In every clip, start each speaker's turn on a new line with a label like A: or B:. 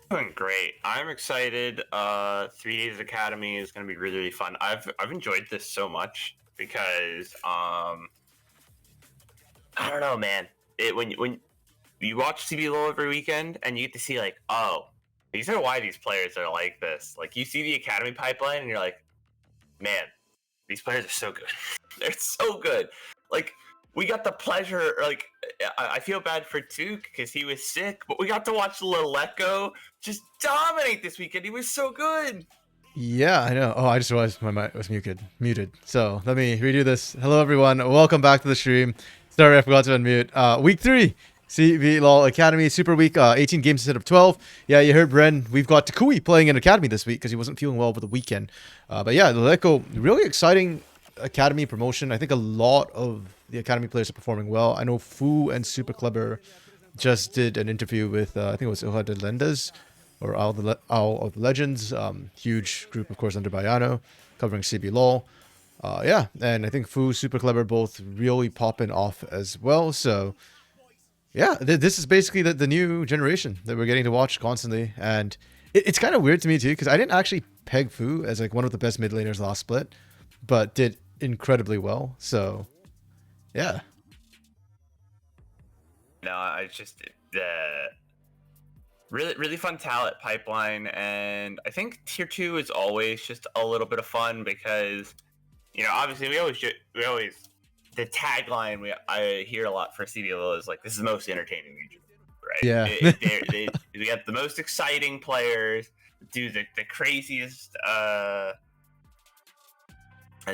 A: Doing great. I'm excited. 3 Days Academy is going to be really, really fun. I've enjoyed this so much because I don't know, man. When you watch CBLOL every weekend and you get to see like, oh, these are why these players are like this. Like you see the academy pipeline and you're like, man, these players are so good. They're so good. Like we got the pleasure. Like I feel bad for Tuke because he was sick, but we got to watch Leleko just dominate this weekend. He was so good.
B: Yeah, I know. Oh, I just realized my mic was muted. So let me redo this. Hello, everyone. Welcome back to the stream. Sorry, I forgot to unmute. Week 3, CVLOL Academy Super Week. 18 games instead of 12. Yeah, you heard Bren. We've got Takui playing in Academy this week because he wasn't feeling well over the weekend. But yeah, the Leko, really exciting Academy promotion. I think a lot of the Academy players are performing well. I know Fu and Super Clever just did an interview with, I think it was Ilha de Lendes or Owl of the Legends. Huge group, of course, under Bayano, covering CB LOL. Yeah, and I think Fu, Super Clever, both really popping off as well. So, yeah, this is basically the new generation that we're getting to watch constantly. And it's kind of weird to me, too, because I didn't actually peg Fu as like one of the best mid laners last split, but did incredibly well. So, yeah.
A: No, I just really really fun talent pipeline, and I think tier two is always just a little bit of fun because obviously we always the tagline I hear a lot for CDLO is like this is the most entertaining region, right?
B: Yeah.
A: We got the most exciting players, do the craziest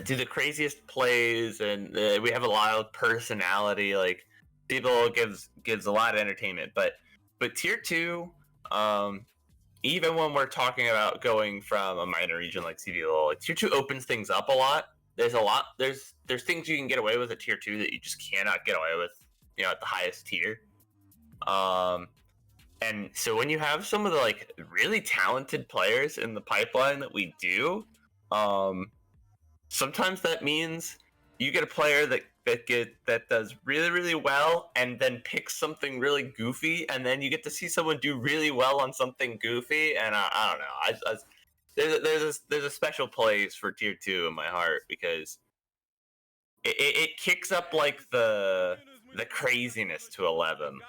A: do the craziest plays, and we have a lot of personality. Like people gives a lot of entertainment, but tier two, um, even when we're talking about going from a minor region like CDLO, like tier two opens things up a lot. There's things you can get away with at tier two that you just cannot get away with, at the highest tier. Um, and so when you have some of the like really talented players in the pipeline that we do, sometimes that means you get a player that does really really well and then picks something really goofy, and then you get to see someone do really well on something goofy, and I don't know. There's a special place for tier two in my heart because it kicks up like the craziness to 11.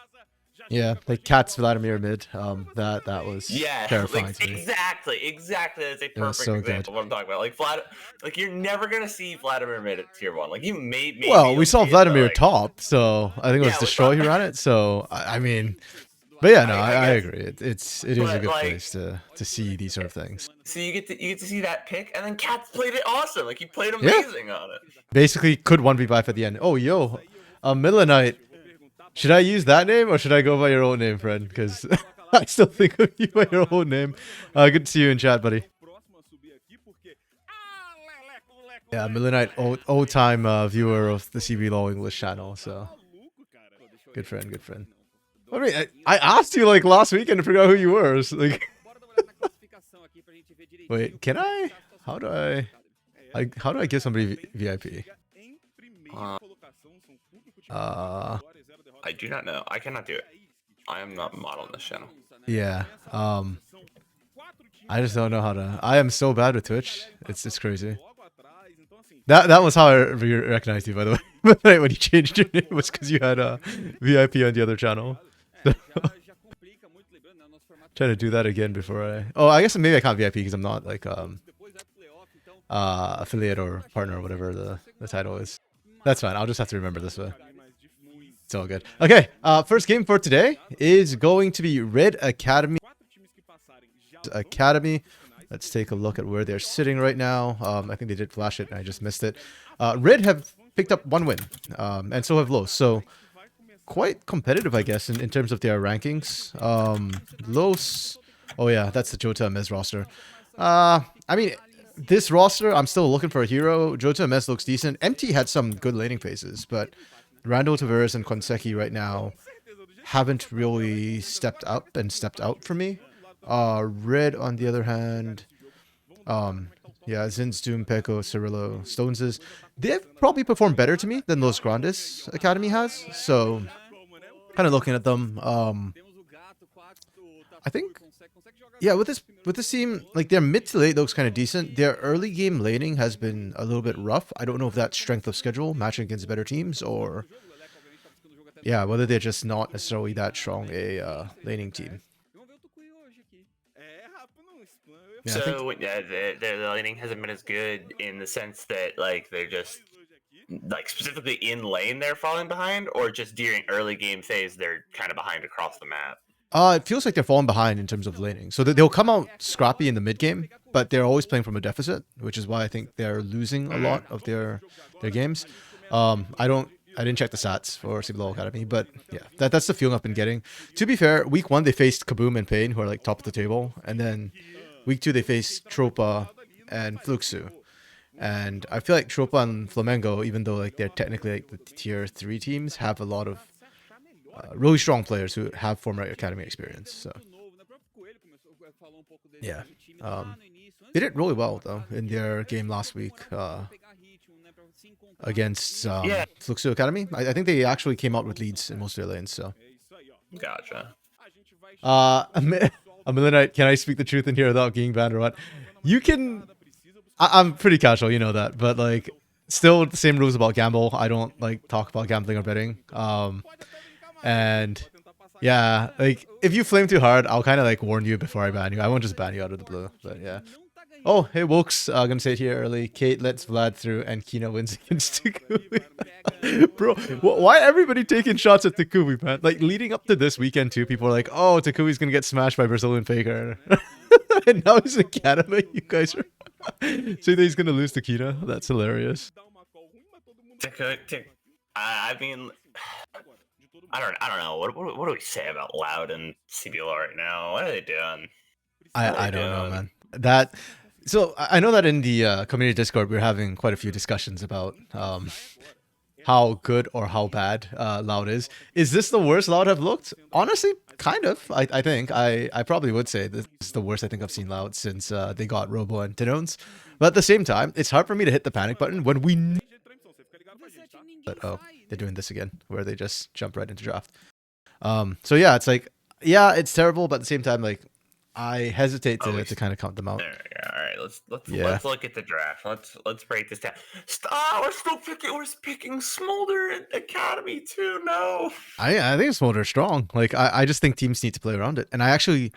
B: Yeah, like Cat's Vladimir mid. That was
A: Yeah,
B: terrifying
A: like
B: to me.
A: exactly. That's a
B: It was
A: perfect
B: so good.
A: example of what I'm talking about. Like you're never gonna see Vladimir mid at tier one. Like maybe
B: Well, we
A: you'll
B: saw
A: see it, but
B: Vladimir
A: like
B: top, so I think it was
A: yeah,
B: Destroy who ran it. So I mean, but yeah, no,
A: I
B: I
A: guess.
B: agree. It is a
A: But
B: good
A: like,
B: place to see these sort of things.
A: so you get to see that pick, and then Cats played it awesome. Like he played
B: Yeah,
A: amazing on it.
B: basically could 1v5 at the end. Oh, yo, Millenite. Should I use that name or should I go by your old name, friend? Because I still think of you by your old name. Good to see you in chat, buddy. Yeah, Millenite, old time viewer of the CB Law English channel. So good friend, good friend. I mean, I asked you like last weekend to figure out who you were. So, like, wait, can I? How do how do I give somebody VIP?
A: I do not know. I cannot do it. I am not modeling this channel.
B: Yeah. I just don't know how to. I am so bad with Twitch. It's crazy. That was how I recognized you, by the way. When you changed your name was because you had a VIP on the other channel. So, trying to do that again before I. Oh, I guess maybe I can't VIP because I'm not like affiliate or partner or whatever the title is. That's fine. I'll just have to remember this way. It's all good. Okay. First game for today is going to be Red Academy. Let's take a look at where they're sitting right now. I think they did flash it and I just missed it. Red have picked up 1 win, and so have Los. So quite competitive, I guess, in terms of their rankings. Los, oh yeah, that's the Jota and Mez roster. I mean, this roster, I'm still looking for a hero. Jota and Mez looks decent. MT had some good laning phases, but Randall Tavares and Konseki right now haven't really stepped up and stepped out for me. Red, on the other hand, yeah, Zinz, Doom, Peko, Cirillo, Stoneses, they've probably performed better to me than Los Grandes Academy has. So, kind of looking at them, I think, yeah, with this team, like their mid to late looks kind of decent. Their early game laning has been a little bit rough. I don't know if that's strength of schedule, matching against better teams, or yeah, whether they're just not necessarily that strong a laning team. Yeah, I think
A: So yeah, the laning hasn't been as good in the sense that like they're just like specifically in lane they're falling behind, or just during early game phase they're kind of behind across the map.
B: it feels like they're falling behind in terms of laning. So they'll come out scrappy in the mid game, but they're always playing from a deficit, which is why I think they're losing a lot of their games. I didn't check the stats for CBLOL Academy, but yeah, that's the feeling I've been getting. To be fair, week 1 they faced Kaboom and Pain, who are like top of the table, and then week 2 they faced Tropa and Fluxu. And I feel like Tropa and Flamengo, even though like they're technically like the tier 3 teams, have a lot of really strong players who have former academy experience. So yeah, they did really well though in their game last week against
A: Yeah,
B: Fluxu Academy. I think they actually came out with leads in most of their lanes. So
A: gotcha.
B: a Millenite, can I speak the truth in here without getting banned or what? You can. I'm pretty casual, you know that, but like still the same rules about gamble. I don't like talk about gambling or betting. And yeah, like if you flame too hard, I'll kind of like warn you before I ban you. I won't just ban you out of the blue, but yeah. Oh, hey Wokes, gonna say it here early. Kate lets Vlad through and Kina wins against Takumi. Bro, why everybody taking shots at Takumi, man? Like leading up to this weekend too, people are like, oh, Takumi's gonna get smashed by Brazilian Faker. And now he's academy. You guys are saying that he's gonna lose to Kina. That's hilarious.
A: I mean, I don't know. What do we say about Loud and CBLR right now? What are they doing?
B: I don't know, man. That so I know that in the community Discord we're having quite a few discussions about how good or how bad Loud is. Is this the worst Loud have looked? Honestly, kind of. I think I probably would say this is the worst I think I've seen Loud since they got Robo and Tinones. But at the same time, it's hard for me to hit the panic button when we know. But oh, they're doing this again, where they just jump right into draft. So yeah, it's like, yeah, it's terrible, but at the same time, like, I hesitate to kind of count them out.
A: There we go. All right, let's look at the draft. Let's break this down. Stop! We're picking Smolder and Academy too. No,
B: I think Smolder is strong. Like I just think teams need to play around it, and I actually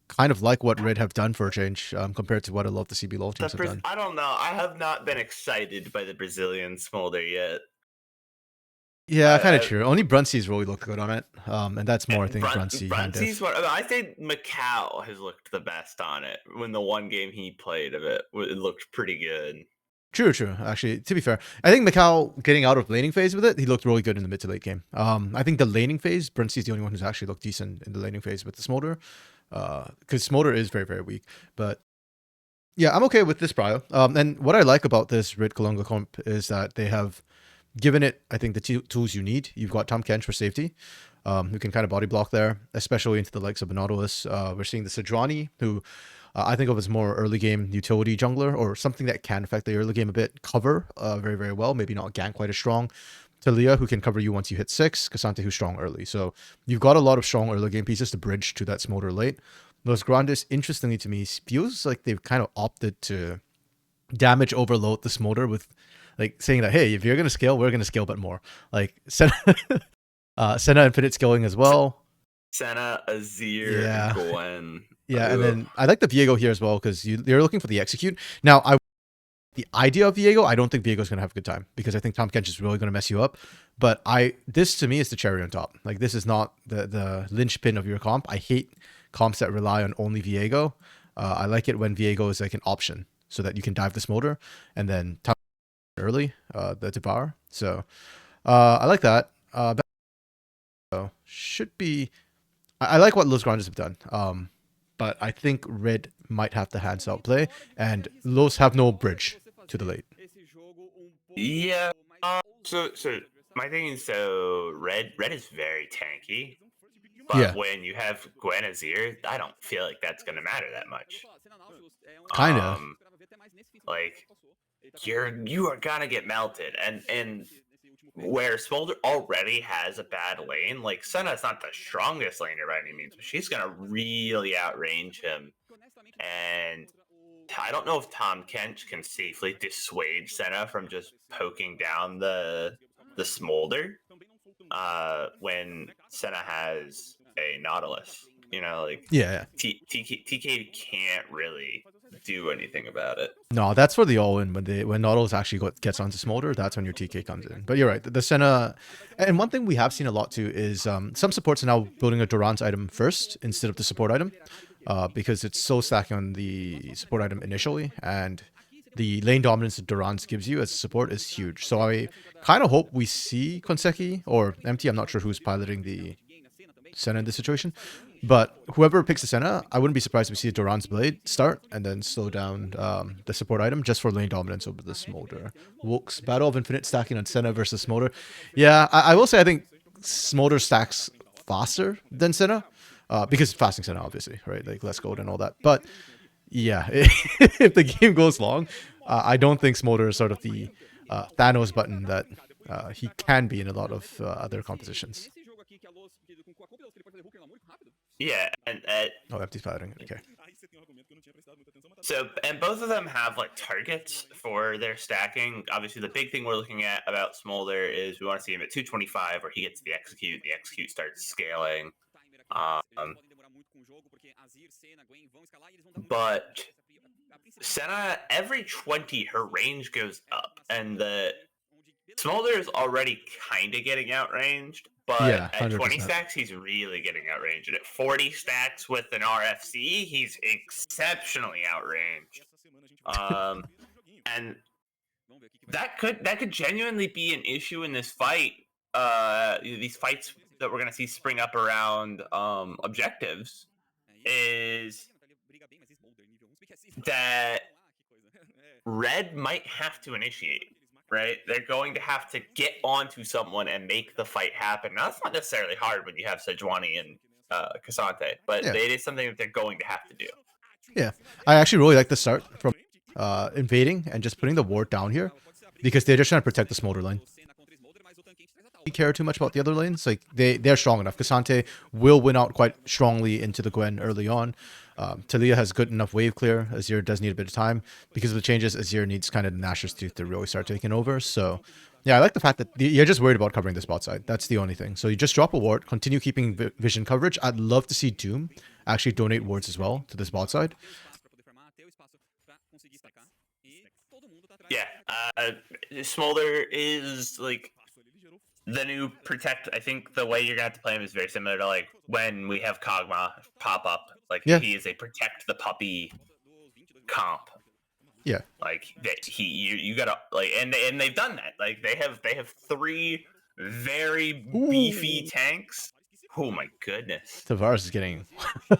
B: kind of like what Red have done for a change compared to what a lot of the CBLOL teams have done.
A: I don't know. I have not been excited by the Brazilian Smolder yet.
B: Yeah, kind of true. Only Bruncey's really looked good on it, and that's more I think Bruncey.
A: Bruncey's what I say. Macau has looked the best on it. When the one game he played of it, it looked pretty good.
B: True. Actually, to be fair, I think Macau getting out of laning phase with it, he looked really good in the mid to late game. I think the laning phase, Bruncey's the only one who's actually looked decent in the laning phase with the Smolder, because Smolder is very, very weak. But yeah, I'm okay with this prio. And what I like about this Red Kalunga comp is that they have given it, I think, the tools you need. You've got Tom Kench for safety, who can kind of body block there, especially into the likes of Nautilus. We're seeing the Sejuani, who I think of as more early game utility jungler, or something that can affect the early game a bit, cover very, very well. Maybe not gank quite as strong. Talia, who can cover you once you hit 6. Cassante, who's strong early. So you've got a lot of strong early game pieces to bridge to that Smolder late. Los Grandes, interestingly to me, feels like they've kind of opted to damage overload the Smolder with like saying that, hey, if you're going to scale, we're going to scale, but more. Like Senna infinite scaling as well.
A: Senna, Azir,
B: yeah.
A: Gwen.
B: Yeah, and then I like the Viego here as well because you're looking for the execute. Now, the idea of Viego, I don't think Viego's going to have a good time because I think Tom Kench is really going to mess you up. But this to me is the cherry on top. Like this is not the linchpin of your comp. I hate comps that rely on only Viego. I like it when Viego is like an option so that you can dive the Smolder and then early the Devour. So I like that. So should be. I like what Los Grandes have done. But I think Red might have the hands out play, and Los have no bridge to the late.
A: Yeah. So my thing is, Red is very tanky. But when you have Gwen Azir, I don't feel like that's gonna matter that much.
B: Kind of.
A: Like you are gonna get melted, and where Smolder already has a bad lane. Like Senna's not the strongest laner by any means, but she's gonna really outrange him. And I don't know if Tom Kench can safely dissuade Senna from just poking down the Smolder when Senna has a Nautilus. You know, like
B: Yeah.
A: TK can't really do anything about it.
B: No, that's for the all-in when Nautilus actually gets onto Smolder. That's when your TK comes in. But you're right, the Senna, and one thing we have seen a lot too is some supports are now building a Durance item first instead of the support item, because it's so stacking on the support item initially, and the lane dominance that Durance gives you as support is huge. So I kind of hope we see Konseki or MT. I'm not sure who's piloting the Senna in this situation, but whoever picks the Senna, I wouldn't be surprised if we see a Durance Blade start and then slow down the support item just for lane dominance over the Smolder. Wooks, Battle of Infinite stacking on Senna versus Smolder. Yeah, I will say I think Smolder stacks faster than Senna, because fasting Senna, obviously, right? Like less gold and all that. But yeah, if the game goes long, I don't think Smolder is sort of the Thanos button that he can be in a lot of other compositions.
A: Yeah, and
B: oh, empty fighting. Okay.
A: So, and both of them have like targets for their stacking. Obviously, the big thing we're looking at about Smolder is we want to see him at 225, where he gets the execute. The execute starts scaling. But Senna, every 20, her range goes up, and the Smolder is already kind of getting outranged. But
B: yeah,
A: at 20 stacks, he's really getting outranged. And at 40 stacks with an RFC, he's exceptionally outranged. And that could genuinely be an issue in this fight. These fights that we're gonna see spring up around objectives is that Red might have to initiate. Right, they're going to have to get onto someone and make the fight happen. Now, that's not necessarily hard when you have Sejuani and Cassante, but
B: yeah,
A: it is something that they're going to have to do.
B: Yeah, I actually really like the start from invading and just putting the ward down here, because they're just trying to protect the Smolder lane. They care too much about the other lanes. Like they're strong enough. Cassante will win out quite strongly into the Gwen early on. Talia has good enough wave clear. Azir does need a bit of time. Because of the changes, Azir needs kind of Nashor's Tooth to really start taking over. So, yeah, I like the fact that you're just worried about covering the bot side. That's the only thing. So you just drop a ward, continue keeping vision coverage. I'd love to see Doom actually donate wards as well to this bot side.
A: Yeah, Smolder is like the new protect. I think the way you're gonna have to play him is very similar to like when we have Kog'Maw pop up. Like he is a protect the puppy comp.
B: Yeah,
A: like that you gotta like, and they've done that. Like they have 3 very beefy tanks. Oh my goodness,
B: Tavares is getting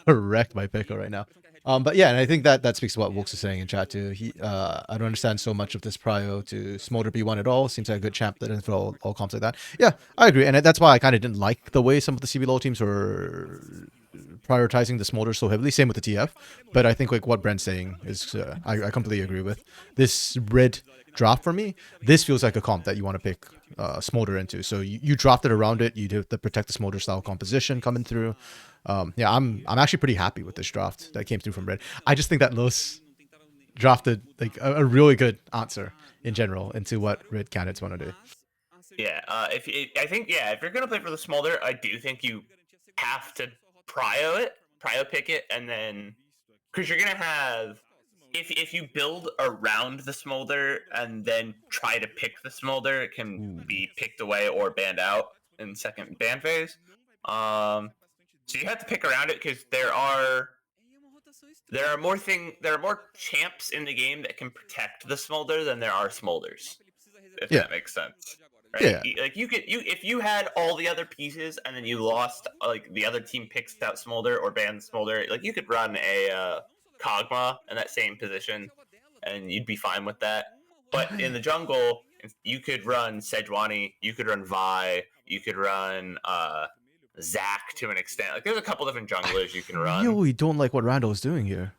B: wrecked by Pico right now. But yeah, and I think that speaks to what Wooks is saying in chat too. I don't understand so much of this prio to Smolder B1 at all. Seems like a good champ that doesn't fit all comps like that. Yeah, I agree, and that's why I kind of didn't like the way some of the CBLOL teams were prioritizing the Smolder so heavily. Same with the TF, but I think like what Brent's saying is I completely agree with. This red draft for me, this feels like a comp that you want to pick Smolder into. So you drafted around it. You do the protect the Smolder style composition coming through. Yeah, I'm actually pretty happy with this draft that came through from Red. I just think that Los drafted like a really good answer in general into what Red candidates want to do.
A: Yeah, if you're gonna play for the Smolder, I do think you have to prio pick it, and then because you're gonna have if you build around the Smolder and then try to pick the Smolder, it can be picked away or banned out in second ban phase. So you have to pick around it because there are more champs in the game that can protect the Smolder than there are Smolders. If that makes sense. Right?
B: Yeah.
A: Like if you had all the other pieces and then you lost, like the other team picks out Smolder or bans Smolder, like you could run a Kog'Maw in that same position and you'd be fine with that. But in the jungle, you could run Sejuani, you could run Vi, you could run Zac to an extent. Like there's a couple different junglers you can run.
B: I really don't like what Randall is doing here.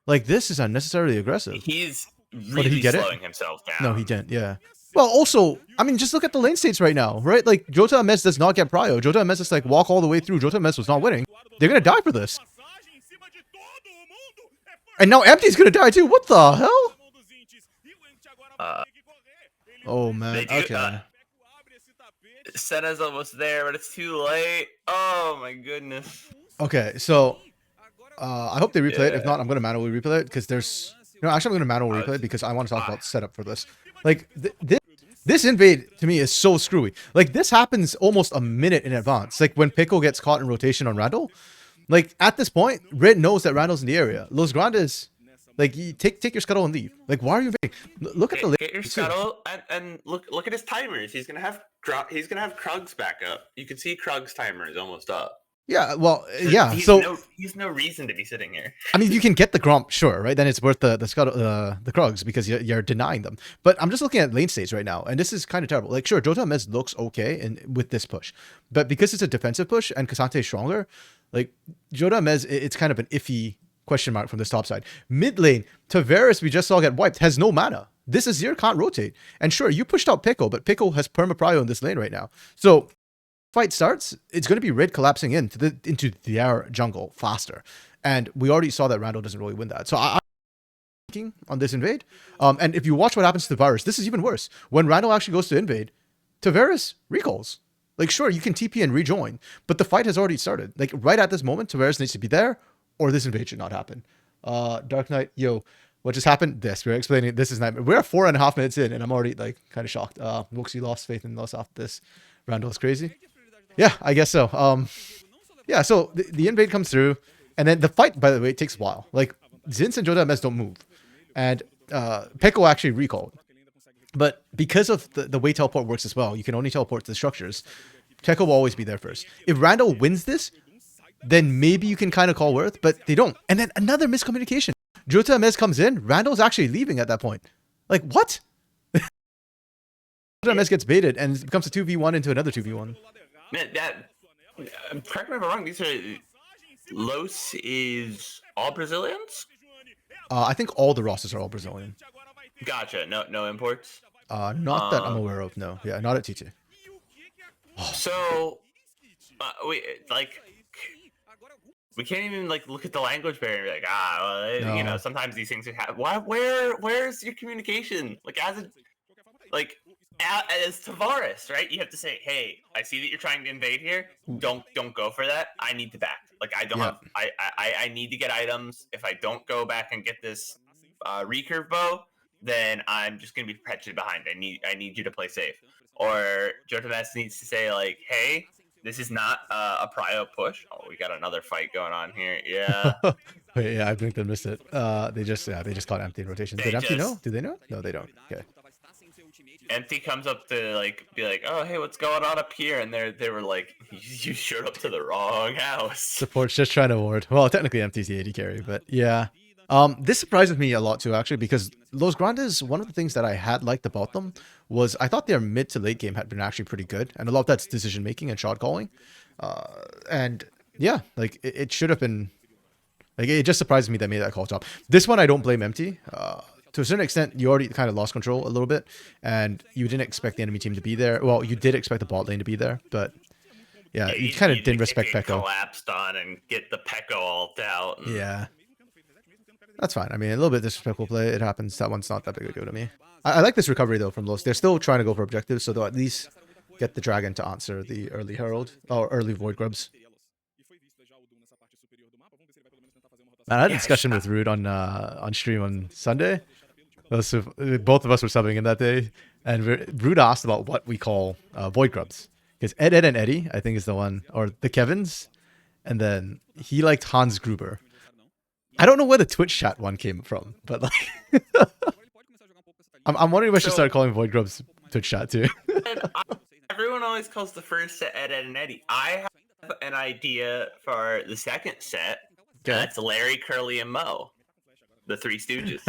B: Like this is unnecessarily aggressive.
A: He's really slowing himself down.
B: No, he didn't. Yeah. Well, also, I mean, just look at the lane states right now, right? Like, Jota Mez does not get prio. Jota Mez just, like, walk all the way through. Jota Mez was not winning. They're gonna die for this. And now Empty's gonna die too. What the hell? Oh, man. Okay.
A: Senna's almost there, but it's too late. Oh, my goodness.
B: Okay, so I hope they replay it. If
A: Yeah.
B: not, I'm gonna manually replay it because there's actually I'm gonna manually replay it because I want to talk about setup for this. Like this invade to me is so screwy. Like this happens almost a minute in advance. Like when Pico gets caught in rotation on Randall. Like at this point, Red knows that Randall's in the area. Los Grandes, like you take your scuttle and leave. Like why are you invading? Look at the
A: Get your scuttle and look at his timers. He's gonna have Krug's back up. You can see Krug's timer is almost up.
B: Yeah, well, yeah.
A: He's no reason to be sitting here.
B: I mean, you can get the Gromp, sure, right? Then it's worth the Krugs because you're denying them. But I'm just looking at lane states right now, and this is kind of terrible. Like, sure, Jota Mez looks okay with this push, but because it's a defensive push and Kasante is stronger, like Jota Mez, it's kind of an iffy question mark from this top side. Mid lane, Tavares, we just saw get wiped, has no mana. This Azir can't rotate, and sure, you pushed out Pico, but Pico has perma prio in this lane right now, so. Fight starts, it's going to be Red collapsing into their jungle faster, and we already saw that Randall doesn't really win that. So I'm thinking on this invade, and if you watch what happens to Tavares, this is even worse. When Randall actually goes to invade, Tavares recalls. Like sure, you can TP and rejoin, but the fight has already started. Like right at this moment, Tavares needs to be there, or this invade should not happen. Dark Knight, yo, what just happened? This we're explaining. This is nightmare. We're 4.5 minutes in, and I'm already like kind of shocked. Moxie lost faith in us after this. Randall is crazy. Yeah, I guess so. Yeah, so the invade comes through, and then the fight, by the way, it takes a while. Like, Zinz and Jota Mez don't move, and Peko actually recalled. But because of the way teleport works as well, you can only teleport to the structures. Peko will always be there first. If Randall wins this, then maybe you can kind of call Worth, but they don't. And then another miscommunication. Jota Mez comes in, Randall's actually leaving at that point. Like, what? Jota Mez gets baited, and it becomes a 2v1 into another 2v1.
A: Man, correct me if I'm wrong. These are Los is all Brazilians.
B: I think all the rosters are all Brazilian.
A: Gotcha. No imports.
B: Not that I'm aware of. No. Yeah, not at TT.
A: So we can't even like look at the language barrier and be like well, you know, sometimes these things happen. Where's your communication? Like as Tavares, right? You have to say, "Hey, I see that you're trying to invade here. Don't go for that. I need to back. Like I don't have. I need to get items. If I don't go back and get this recurve bow, then I'm just gonna be perpetuated behind. I need you to play safe." Or Jota Mez needs to say like, "Hey, this is not a prio push." Oh, we got another fight going on here. Yeah.
B: Wait, yeah, I think they missed it. They just caught Empty in rotation. Did Empty know? Do they know? No, they don't. Okay.
A: Empty comes up to be like, "Oh, hey, what's going on up here?" And they were like, "You showed up to the wrong house."
B: Support's just trying to ward. Well, technically Empty's the AD carry, but yeah. This surprises me a lot too, actually, because Los Grandes, one of the things that I had liked about them was I thought their mid to late game had been actually pretty good, and a lot of that's decision making and shot calling. And yeah, like it should have been. Like it just surprised me that made that call top. This one I don't blame Empty. To a certain extent, you already kind of lost control a little bit, and you didn't expect the enemy team to be there. Well, you did expect the bot lane to be there, but yeah, you kind of didn't respect Peko.
A: Collapsed on and get the Peko ult out.
B: Yeah, that's fine. I mean, a little bit disrespectful play. It happens. That one's not that big a deal to me. I like this recovery though from Los. They're still trying to go for objectives, so they'll at least get the dragon to answer the early Herald or early Void Grubs. Man, I had a discussion with Rude on stream on Sunday. Both of us were subbing in that day, and Rude asked about what we call Void Grubs. Because Ed and Eddie, I think, is the one, or the Kevins, and then he liked Hans Gruber. I don't know where the Twitch chat one came from, but like, I'm wondering if I should start calling Void Grubs Twitch chat too.
A: Everyone always calls the first set Ed and Eddie. I have an idea for the second set. Okay. That's Larry, Curly, and Mo, the Three Stooges.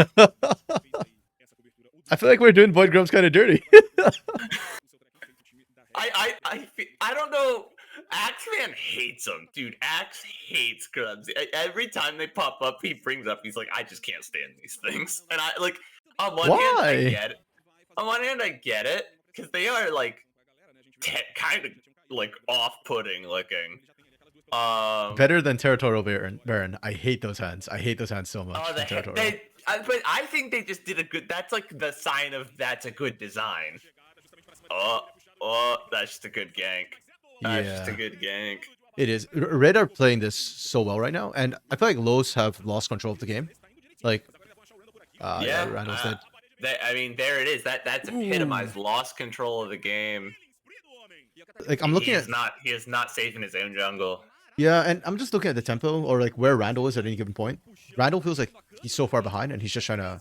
B: I feel like we're doing Void Grubs kind of dirty.
A: I don't know. Axeman hates them, dude. Axe hates Grubs. Every time they pop up, he brings up. He's like, I just can't stand these things. And I like on one hand, I get it. on one hand, I get it because they are like kind of like off-putting looking.
B: Better than Territorial Baron. I hate those hands. I hate those hands so much.
A: Oh,
B: From Territorial.
A: but I think they just did a good. That's like the sign of that's a good design. That's just a good gank. That's just a good gank.
B: It is. Red are playing this so well right now, and I feel like Los have lost control of the game. Like, Randall's dead.
A: I mean, there it is. That's epitomized lost control of the game.
B: Like, I'm looking
A: he is not safe in his own jungle.
B: Yeah, and I'm just looking at the tempo or like where Randall is at any given point. Randall feels like he's so far behind and he's just trying to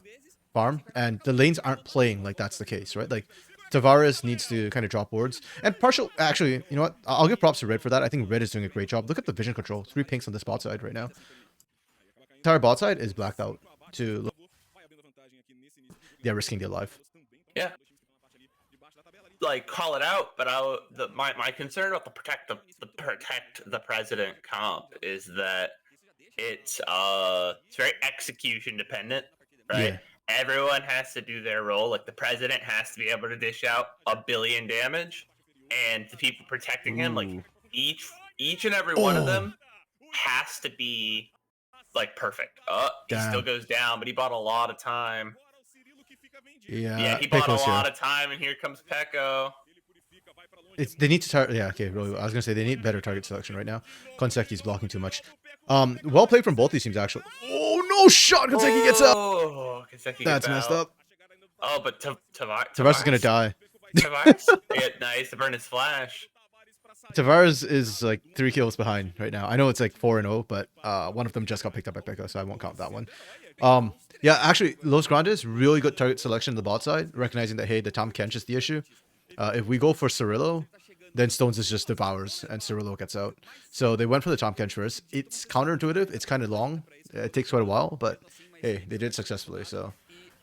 B: farm, and the lanes aren't playing like that's the case, right? Like Tavares needs to kind of drop wards. And actually, you know what? I'll give props to Red for that. I think Red is doing a great job. Look at the vision control. 3 pinks on this bot side right now. Entire bot side is blacked out to they're risking their life.
A: Yeah. Like call it out, but my concern about the protect the president comp is that it's very execution dependent, right?
B: Yeah.
A: Everyone has to do their role. Like the president has to be able to dish out 1 billion damage, and the people protecting him, like each and every one of them has to be like perfect. He still goes down, but he bought a lot of time. Yeah, he bought a lot of time, and here comes Peko.
B: They need to target. Yeah, okay. Really, I was gonna say they need better target selection right now. Konseki's blocking too much. Well played from both these teams actually. Oh no shot! Konseki gets up.
A: Konseki
B: That's messed up.
A: Oh, but
B: Tavares is gonna die.
A: Tavares, nice to burn his flash.
B: Tavares is like 3 kills behind right now. I know it's like 4-0, but one of them just got picked up by Peko, so I won't count that one. Yeah, actually, Los Grandes, really good target selection on the bot side, recognizing that, hey, the Tom Kench is the issue. If we go for Cirillo, then Stones is just devours, and Cirillo gets out. So they went for the Tom Kench first. It's counterintuitive. It's kind of long. It takes quite a while, but hey, they did it successfully, so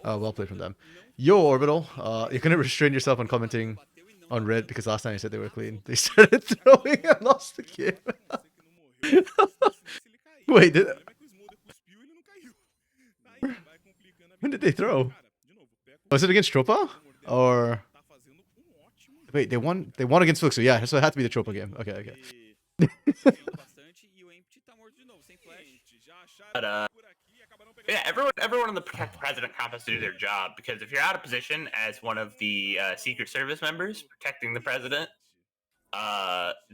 B: well played from them. Yo, Orbital, you're going to restrain yourself on commenting on Red, because last time you said they were clean. They started throwing and lost the game. Wait, when did they throw? Was it against Tropa? Or wait, they won against Fluxo. Yeah, so it had to be the Tropa game. Okay.
A: But yeah, everyone in the Protect the President comp has to do their job, because if you're out of position as one of the Secret Service members protecting the president,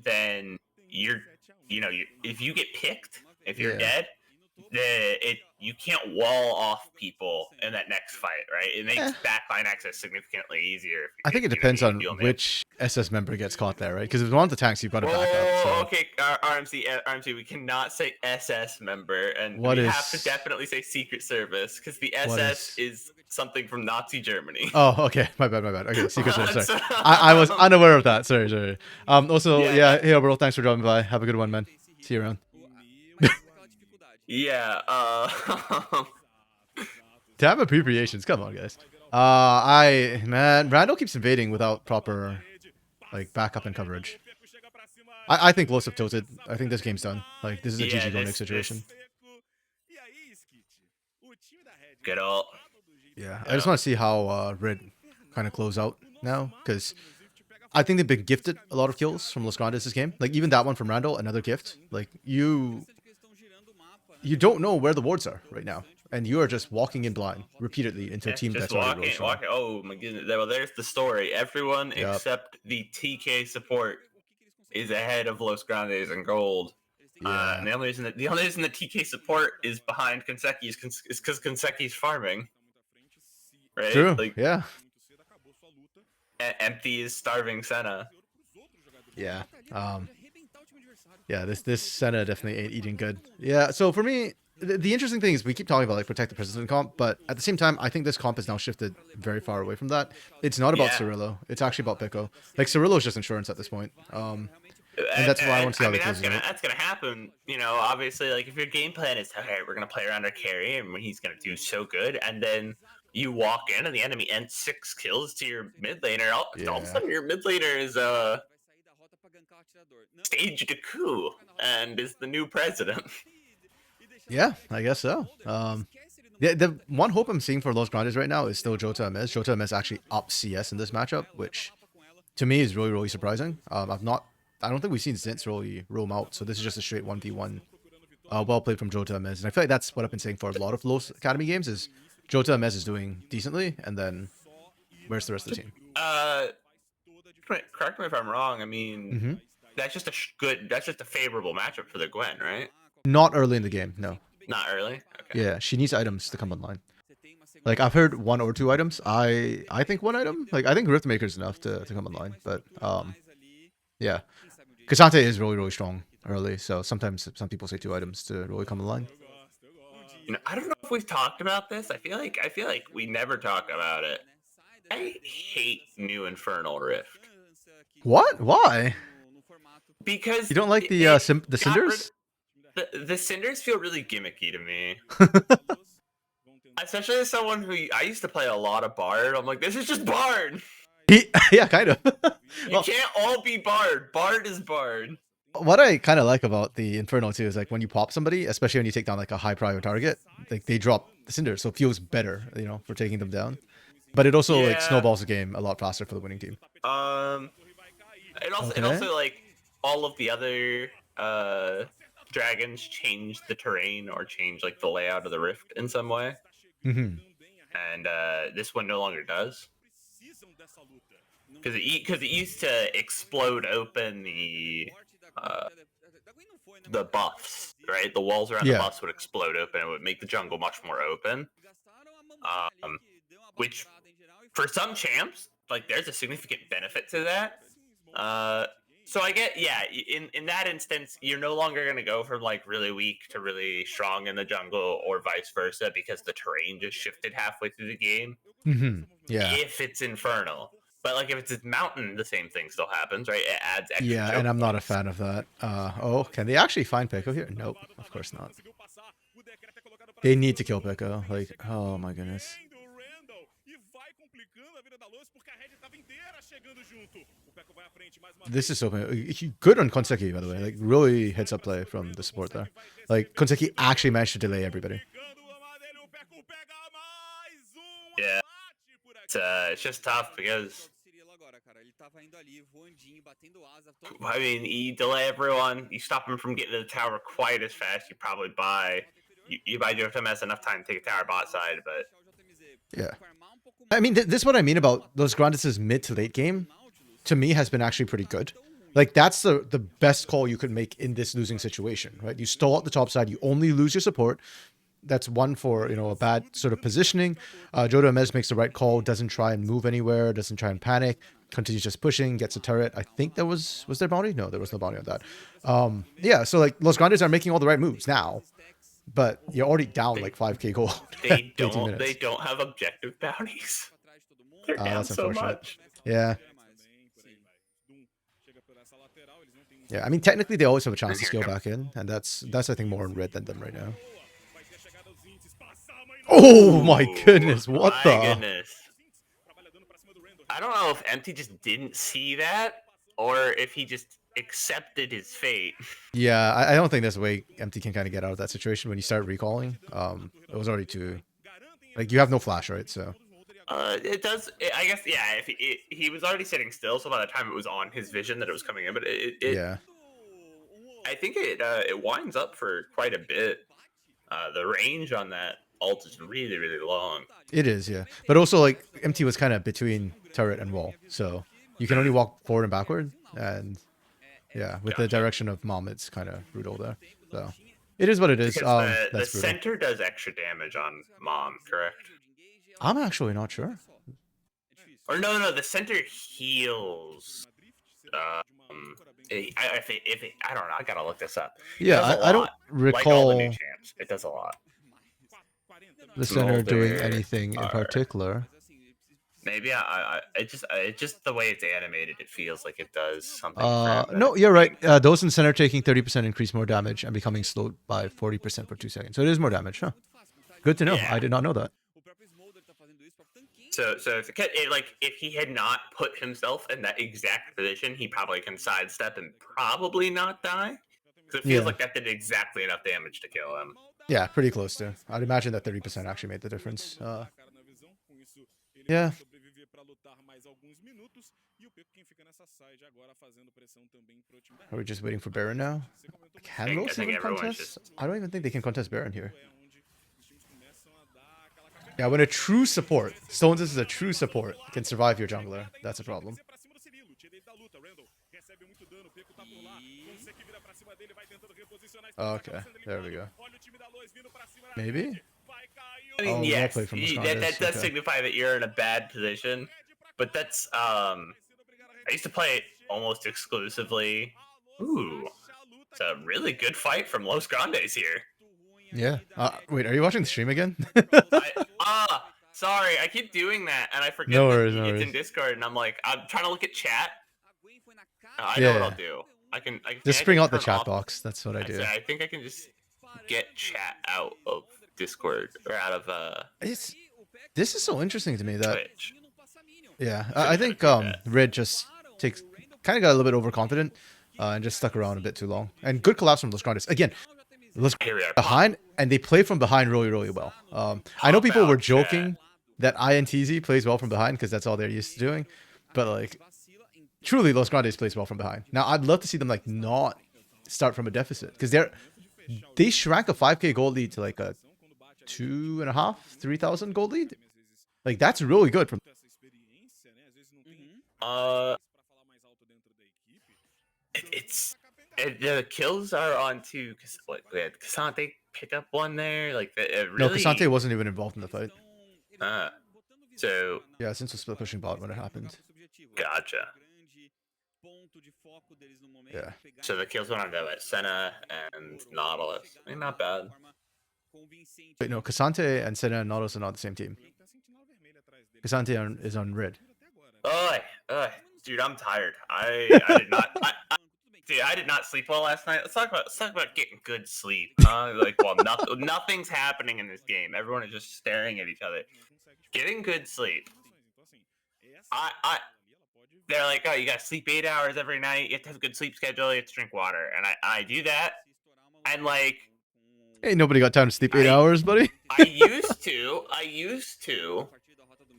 A: then if you get picked, if you're dead, you can't wall off people in that next fight, right? It makes backline access significantly easier.
B: I think it depends on which SS member gets caught there, right? Because if one of the tanks, you've got to back up. So.
A: Okay, RMC, we cannot say SS member, and we have to definitely say Secret Service, because the SS is something from Nazi Germany.
B: Oh, okay, my bad. Okay, Secret Service. Sorry, I was unaware of that. Sorry. Also, hey, bro, thanks for dropping by. Have a good one, man. See you around.
A: Yeah,
B: Tab abbreviations, come on, guys. Randall keeps invading without proper, like, backup and coverage. I think Los have tilted. I think this game's done. Like, this is a GG Go Nick situation.
A: Good ult.
B: Yeah, I just want to see how Red kind of close out now, because I think they've been gifted a lot of kills from Los Grandes this game. Like, even that one from Randall, another gift. Like, you don't know where the wards are right now, and you are just walking in blind repeatedly into a team that's already really strong.
A: Oh my goodness! Well, there's the story. Everyone except the TK support is ahead of Los Grandes and gold. And the only reason the TK support is behind Konseki is because Konseki's farming. Right?
B: True.
A: Like,
B: yeah.
A: Empty is starving Senna.
B: Yeah. Yeah, this Senna definitely ain't eating good. Yeah, so for me, the interesting thing is we keep talking about like protect the president comp, but at the same time, I think this comp has now shifted very far away from that. It's not about Cirillo. It's actually about Peko. Like, Cirillo is just insurance at this point. And that's why I want to see how they close it.
A: That's gonna happen. You know, obviously, like if your game plan is, okay, we're gonna play around our carry, and when he's gonna do so good, and then you walk in and the enemy ends 6 kills to your mid laner, all of a sudden your mid laner is staged a coup and is the new president.
B: Yeah, I guess so. The one hope I'm seeing for Los Grandes right now is still Jota Amez. Jota Amez actually up CS in this matchup, which to me is really surprising. I don't think we've seen Zints really roam out, so this is just a straight 1v1. Well played from Jota Amez, and I feel like that's what I've been saying for a lot of Los Academy games is Jota Amez is doing decently, and then where's the rest of the team?
A: Correct me if I'm wrong. I mean, that's just that's just a favorable matchup for the Gwen, right?
B: Not early in the game, no.
A: Not early. Okay.
B: Yeah, she needs items to come online. Like I've heard 1 or 2 items. I think 1 item. Like I think Riftmaker is enough to come online, but yeah, Cassante is really strong early. So sometimes some people say 2 items to really come online.
A: You know, I don't know if we've talked about this. I feel like we never talk about it. I hate new Infernal Rift.
B: What? Why?
A: Because
B: you don't like the the cinders?
A: The cinders feel really gimmicky to me. Especially as someone who I used to play a lot of Bard. I'm like, this is just Bard.
B: Yeah, kind of.
A: You can't all be Bard. Bard is Bard.
B: What I kind of like about the Inferno too is like when you pop somebody, especially when you take down like a high prior target, like they drop the cinders, so it feels better, you know, for taking them down. But it also like snowballs the game a lot faster for the winning team.
A: It also like all of the other dragons change the terrain or change like the layout of the rift in some way. And this one no longer does. Because it used to explode open the buffs, right? The walls around the buffs would explode open and would make the jungle much more open. Which for some champs, like there's a significant benefit to that. So I get, in that instance, you're no longer going to go from like really weak to really strong in the jungle or vice versa because the terrain just shifted halfway through the game.
B: Yeah.
A: If it's Infernal. But like if it's a mountain, the same thing still happens, right? It adds extra.
B: Yeah, and I'm not a fan of that. Oh, can they actually find Peko here? Nope, of course not. They need to kill Peko. Like, oh my goodness. This is so good on Konseki, by the way. Like, really heads up play from the support there. Like, Konseki actually managed to delay everybody.
A: Yeah. It's just tough because I mean, you delay everyone, you stop them from getting to the tower quite as fast. You probably buy Jota Amez enough time to take a tower bot side, but
B: yeah. I mean, this is what I mean about those Grandes' mid to late game. To me, has been actually pretty good. Like that's the best call you could make in this losing situation, right? You stall at the top side, you only lose your support. That's one for, you know, a bad sort of positioning. Jota Amez makes the right call, doesn't try and move anywhere, doesn't try and panic, continues just pushing, gets a turret. I think there was there bounty? No, there was no bounty on that. Yeah, so like Los Grandes are making all the right moves now, but you're already down like 5k gold.
A: They don't have objective bounties. They're down so much.
B: Yeah. Yeah, I mean technically they always have a chance to scale back in, and that's I think more in red than them right now. Oh my goodness, what the?
A: Goodness. I don't know if Empty just didn't see that or if he just accepted his fate.
B: Yeah, I don't think there's a way Empty can kind of get out of that situation when you start recalling. It was already too... Like, you have no flash, right? So...
A: It does... I guess, yeah, if he was already sitting still, so by the time it was on his vision that it was coming in, but
B: yeah.
A: I think it winds up for quite a bit. The range on that ult is really, really long.
B: It is, yeah. But also, like, MT was kind of between turret and wall, so you can only walk forward and backward, and yeah, with the direction of Mom, it's kind of brutal there. So it is what it is.
A: The center does extra damage on Mom, correct?
B: I'm actually not sure.
A: Or no, the center heals. I don't know. I gotta look this up.
B: Yeah, I don't recall.
A: Like all the new champs, it does a lot.
B: The center doing anything in particular.
A: Maybe it's just the way it's animated. It feels like it does something.
B: No, you're right. Those in the center taking 30% increase more damage and becoming slowed by 40% for 2 seconds. So it is more damage, huh? Good to know. Yeah. I did not know that.
A: So if he had not put himself in that exact position, he probably can sidestep and probably not die. Because it feels like that did exactly enough damage to kill him.
B: Yeah, pretty close to. I'd imagine that 30% actually made the difference. Yeah. Are we just waiting for Baron now? Can
A: I
B: Los
A: think
B: even
A: everyone's
B: contest?
A: just
B: I don't even think they can contest Baron here. Yeah, when a true support, Stones is a true support, can survive your jungler. That's a problem. Okay, there we go. Maybe?
A: I mean,
B: Oh, well
A: yes,
B: played from
A: that
B: Lascandis.
A: does
B: Okay.
A: signify that you're in a bad position, but that's I used to play it almost exclusively. Ooh, it's a really good fight from Los Grandes here.
B: Yeah. Wait, are you watching the stream again?
A: I sorry, I keep doing that, and I forget
B: No
A: that
B: worries, no
A: it's in
B: worries.
A: Discord, and I'm like, I'm trying to look at chat. I know
B: Yeah,
A: what I'll
B: yeah.
A: do.
B: Just
A: I can
B: bring out the
A: turn
B: chat
A: off.
B: box. That's what I do.
A: I think I can just get chat out of Discord or out of
B: It's This is so interesting to me that
A: Twitch.
B: yeah,
A: Should
B: I
A: try to
B: think
A: do that.
B: Red just takes kind of got a little bit overconfident and just stuck around a bit too long. And good collapse from Los Grandes. Again, Los
A: Here we are.
B: behind and they play from behind really, really well. I know
A: Pop
B: people were
A: out chat.
B: joking that INTZ plays well from behind because that's all they're used to doing. But like truly Los Grandes plays well from behind. Now I'd love to see them like not start from a deficit because they shrank a 5k gold lead to like a 2.5, 3,000 gold lead. Like that's really good from.
A: It's the kills are on too because what Cassante pick up one there like it
B: No,
A: really.
B: Cassante wasn't even involved in the fight.
A: So
B: Yeah, since was split pushing bot when it happened.
A: gotcha.
B: Yeah.
A: So the kills went on to Senna and Nautilus. I mean, not bad.
B: Wait, no, Cassante and Senna and Nautilus are not the same team. Cassante is on red.
A: Dude, I'm tired. I did not. Dude, I did not sleep well last night. Let's talk about getting good sleep. Nothing's happening in this game. Everyone is just staring at each other. Getting good sleep. They're like, oh, you gotta sleep 8 hours every night. You have to have a good sleep schedule. You have to drink water, and I do that. And like,
B: Ain't nobody got time to sleep 8 hours, buddy.
A: I used to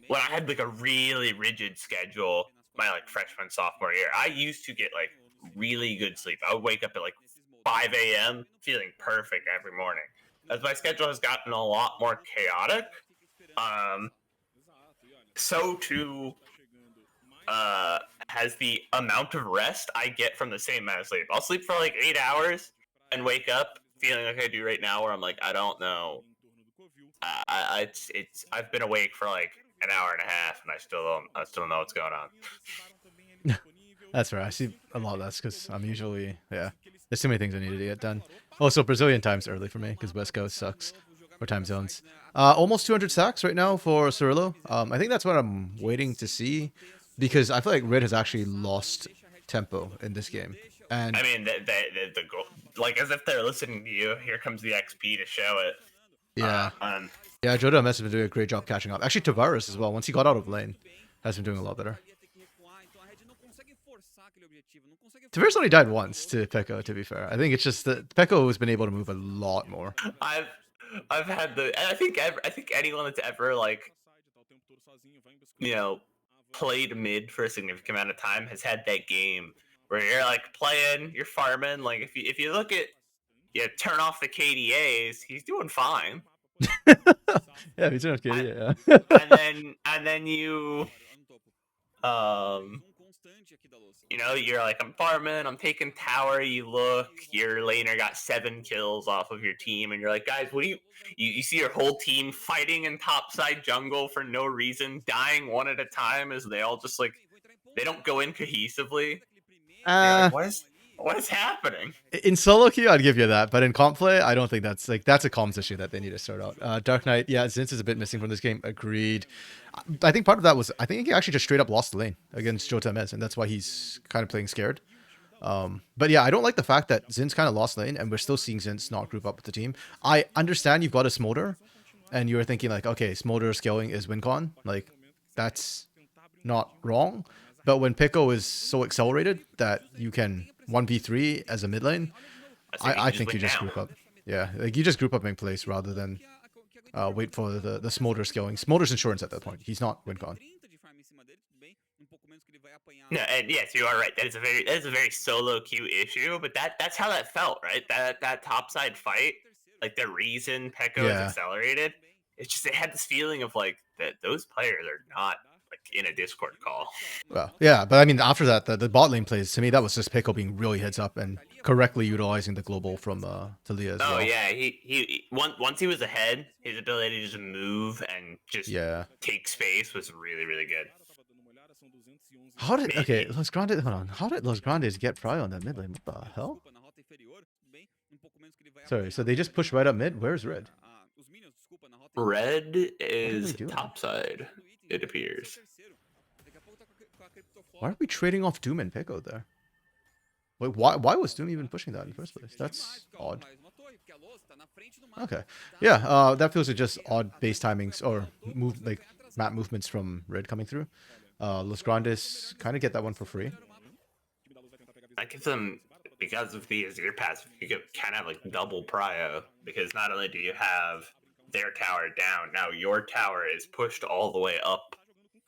A: when I had like a really rigid schedule, my like freshman sophomore year. I used to get like really good sleep. I would wake up at like 5 a.m. feeling perfect every morning. As my schedule has gotten a lot more chaotic, so too has the amount of rest I get from the same amount of sleep. I'll sleep for like 8 hours and wake up feeling like I do right now, where I'm like, I don't know. I've been awake for like an hour and a half, and I still don't know what's going on.
B: That's right. I see a lot of that's because I'm usually there's too many things I need to get done. Also, Brazilian time's early for me because West Coast sucks for time zones. Almost 200 stacks right now for Cirillo. I think that's what I'm waiting to see because I feel like Red has actually lost tempo in this game. And
A: I mean, the goal, like as if they're listening to you. Here comes the XP to show it.
B: Yeah. Yeah, Joda MS has been doing a great job catching up. Actually, Tavares as well, once he got out of lane, has been doing a lot better. Tavares only died once to Pekka, to be fair. I think it's just that Pekka has been able to move a lot more.
A: I've had I think anyone that's ever like, played mid for a significant amount of time has had that game where you're like playing, you're farming. Like if you look at, turn off the KDAs, he's doing fine.
B: Yeah, he's doing okay. Yeah.
A: and then you you're like, I'm farming, I'm taking tower. You look, your laner got 7 kills off of your team, and you're like, guys, what do you see your whole team fighting in topside jungle for no reason, dying one at a time as they all just like, they don't go in cohesively. Like, what is happening?
B: In solo queue, I'd give you that, but in comp play, I don't think that's a comms issue that they need to sort out. Dark Knight, yeah, Zinz is a bit missing from this game. Agreed. I think part of that was he actually just straight up lost the lane against Jota Mez, and that's why he's kind of playing scared. But yeah, I don't like the fact that Zinz kind of lost lane, and we're still seeing Zinz not group up with the team. I understand you've got a Smolder, and you're thinking like, okay, Smolder scaling is WinCon, like that's not wrong. But when Pico is so accelerated that you can 1v3 as a mid lane, I think you just group up. Yeah, like you just group up main place rather than wait for the Smolder skilling. Smolder's insurance at that point. He's not WinCon.
A: No, and yes, you are right. That is a very solo queue issue, but that's how that felt, right? That topside fight, like the reason Pekko is
B: Yeah.
A: accelerated, it's just it had this feeling of like that those players are not like in a Discord call.
B: Well, yeah, but I mean, after that, the bot lane plays, to me, that was just Pickle being really heads up and correctly utilizing the global from Talia as
A: Oh
B: well.
A: yeah, once he was ahead, his ability to just move and just
B: Yeah.
A: take space was really, really good.
B: How did, okay, Los Grandes, hold on. How did Los Grandes get Pry on that mid lane? What the hell? Sorry, so they just push right up mid? Where's Red?
A: Red is
B: doing?
A: topside, it appears.
B: Why are we trading off Doom and Pickle there? Wait, why was Doom even pushing that in the first place? That's odd. Okay. Yeah, that feels like just odd base timings or map movements from Red coming through. Los Grandes kind of get that one for free.
A: That gives them, because of the Azir passive, you kind of have like double prio, because not only do you have their tower down, now your tower is pushed all the way up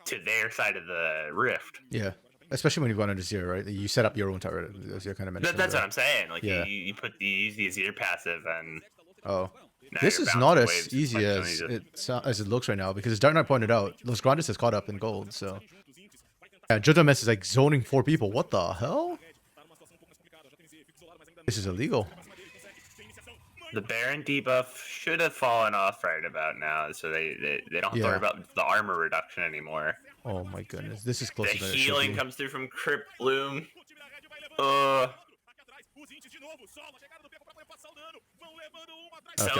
A: to their side of the rift.
B: Yeah. Especially when you've gone into Azir, right? You set up your own tower, as you kind of mentioned.
A: That's what I'm saying. Like,
B: yeah.
A: you use the Azir passive, and
B: this is not as easy as it looks right now, because as Dark Knight pointed out, Los Grandes has caught up in gold, so... Yeah, Jotames is like zoning 4 people. What the hell? This is illegal.
A: The Baron debuff should have fallen off right about now, so they don't have to worry about the armor reduction anymore.
B: Oh my goodness, this is closer
A: than
B: it should be.
A: The healing comes through from Crypt Bloom. So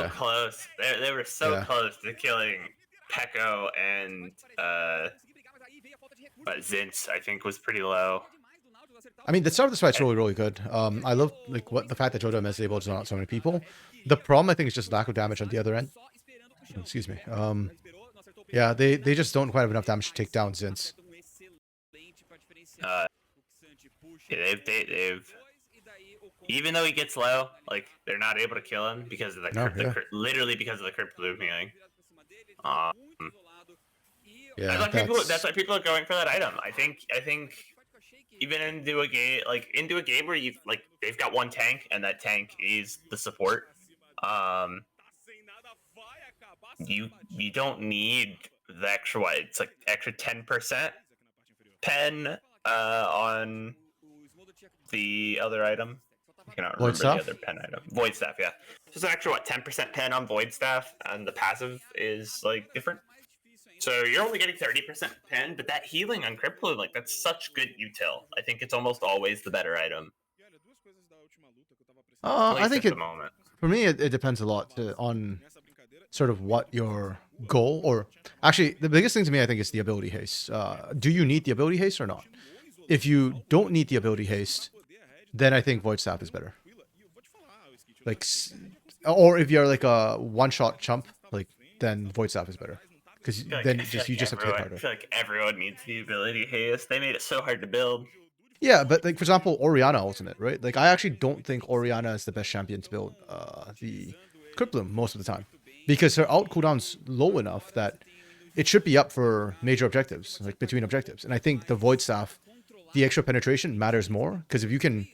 A: close. They were so close to killing Pekko, and Zinz, I think, was pretty low.
B: I mean, the start of this fight's really, really good. I love the fact that Jodam is able to knock so many people. The problem, I think, is just lack of damage on the other end. Excuse me. Yeah, they just don't quite have enough damage to take down Zinz.
A: They've even though he gets low, like, they're not able to kill him because of the literally because of the Crypt Bloom healing.
B: Yeah,
A: that's why people are going for that item. I think even into a game where they've got one tank, and that tank is the support. You don't need the extra it's like extra 10% pen on the other item. I cannot remember the other pen item. Void Staff, yeah. Just an extra 10% pen on Void Staff, and the passive is like different. So you're only getting 30% pen, but that healing on Crypt Bloom, like, that's such good util. I think it's almost always the better item.
B: I think for me, it depends a lot on sort of what your goal, or actually the biggest thing to me, I think, is the ability haste. Do you need the ability haste or not? If you don't need the ability haste, then I think Void Staff is better. Like, or if you're like a one-shot chump, like, then Void Staff is better. Because then you just have to hit harder.
A: I feel like everyone needs the ability haste. They made it so hard to build.
B: Yeah, but like, for example, Orianna Ultimate, right? Like, I actually don't think Orianna is the best champion to build the Crypt Bloom most of the time, because her ult cooldown's low enough that it should be up for major objectives, like between objectives. And I think the Void Staff, the extra penetration matters more, because if you can,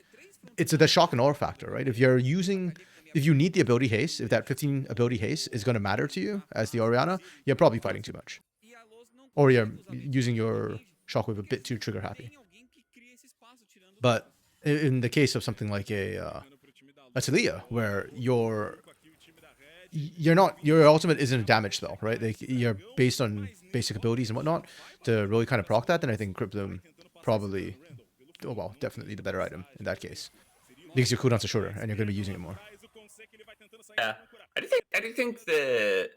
B: it's the shock and awe factor, right? If you need the ability haste, if that 15 ability haste is going to matter to you as the Orianna, you're probably fighting too much. Or you're using your shockwave a bit too trigger happy. But in the case of something like a Talia, where your ultimate isn't a damage spell, right? Like, you're based on basic abilities and whatnot to really kind of proc that, then I think Crypt Bloom probably, definitely the better item in that case, because your cooldowns are shorter and you're going to be using it more.
A: Yeah, I do think the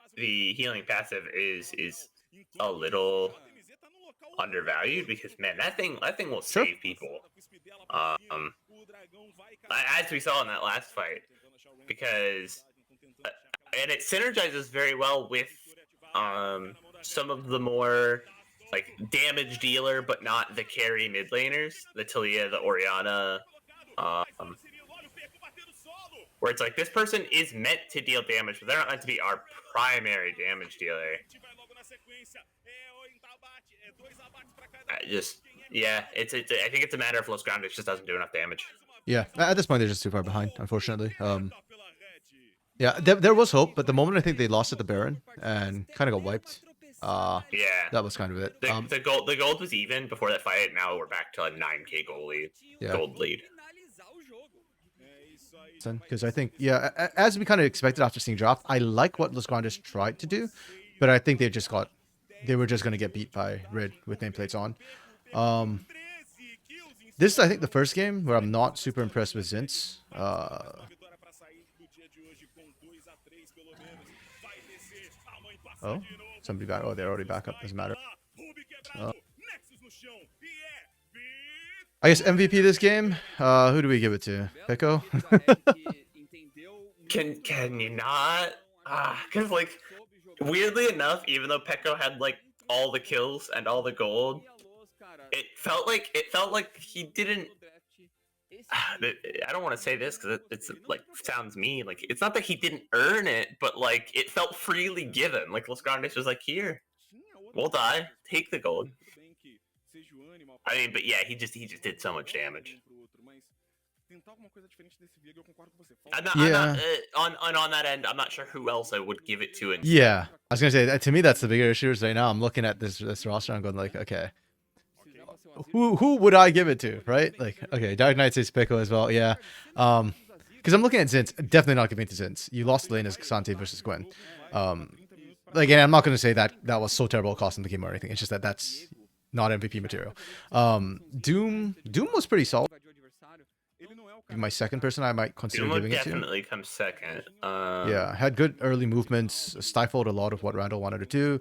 A: healing passive is a little undervalued, because, man, that thing will save people. As we saw in that last fight, because and it synergizes very well with some of the more like damage dealer but not the carry mid laners, the Talia, the Orianna, where it's like this person is meant to deal damage, but they're not meant to be our primary damage dealer. Yeah, I think it's a matter of Los Grandes just doesn't do enough damage.
B: Yeah, at this point they're just too far behind, unfortunately. Yeah, there was hope, but the moment I think they lost at the Baron and kind of got wiped,
A: yeah,
B: that was kind of it.
A: The gold was even before that fight. Now we're back to a 9k gold lead.
B: Yeah.
A: Gold lead.
B: Because I think, yeah, as we kind of expected after seeing draft, I like what Los Grandes tried to do, but I think they were just going to get beat by Rid with nameplates on. This is, I think, the first game where I'm not super impressed with Zints. Oh, somebody back. Oh, they're already back up. Doesn't matter. I guess MVP this game. Who do we give it to? Peko?
A: Can you not? Because like weirdly enough, even though Peko had like all the kills and all the gold, it felt like he didn't. I don't want to say this because it's like sounds mean. Like it's not that he didn't earn it, but like it felt freely given. Like Los Grandes was like, here, we'll die, take the gold. I mean, but yeah, he just did so much damage. I'm not, on that end, I'm not sure who else I would give it to.
B: Yeah, I was gonna say to me that's the bigger issue. Is right now I'm looking at this roster, I'm going like, okay, who would I give it to, right? Like, okay, Dark Knight says Peko as well, yeah. Because I'm looking at Zints, definitely not giving it to Zints. You lost lane as Xante versus Gwen. Again, I'm not gonna say that was so terrible costing the game or anything. It's just that's not MVP material. Doom was pretty solid. My second person I might consider giving it to.
A: Definitely comes second.
B: Yeah, had good early movements, stifled a lot of what Randall wanted to do.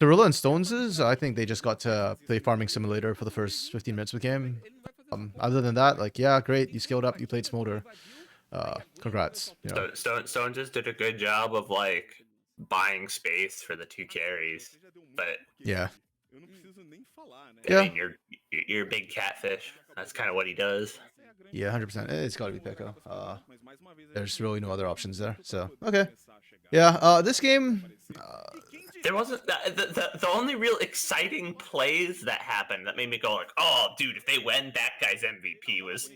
B: Cirilla and Stones, I think they just got to play Farming Simulator for the first 15 minutes of the game. Other than that, like, yeah, great, you scaled up, you played Smolder. Congrats. You know.
A: Stones just did a good job of like buying space for the two carries, but
B: yeah.
A: I mean, you're a big catfish. That's kind of what he does.
B: Yeah, 100%. It's got to be Peko. There's really no other options there. So, okay. Yeah, this game...
A: there wasn't... The only real exciting plays that happened that made me go like, oh, dude, if they win, that guy's MVP was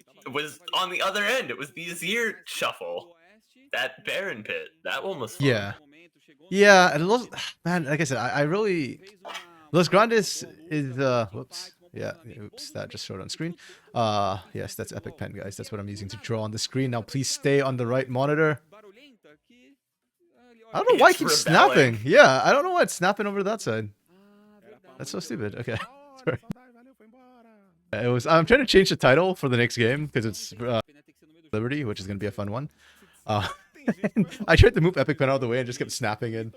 A: on the other end. It was the Azir shuffle. That Baron pit. That one was fun.
B: Yeah. Yeah, and man, like I said, I really... Los Grandes is... whoops. Yeah, oops, that just showed on screen. Yes, that's Epic Pen, guys. That's what I'm using to draw on the screen. Now, please stay on the right monitor. I don't know why it keeps snapping. Yeah, I don't know why it's snapping over that side. That's so stupid. Okay, sorry. I'm trying to change the title for the next game because it's Liberty, which is going to be a fun one. I tried to move Epic Pen out of the way and just kept snapping in.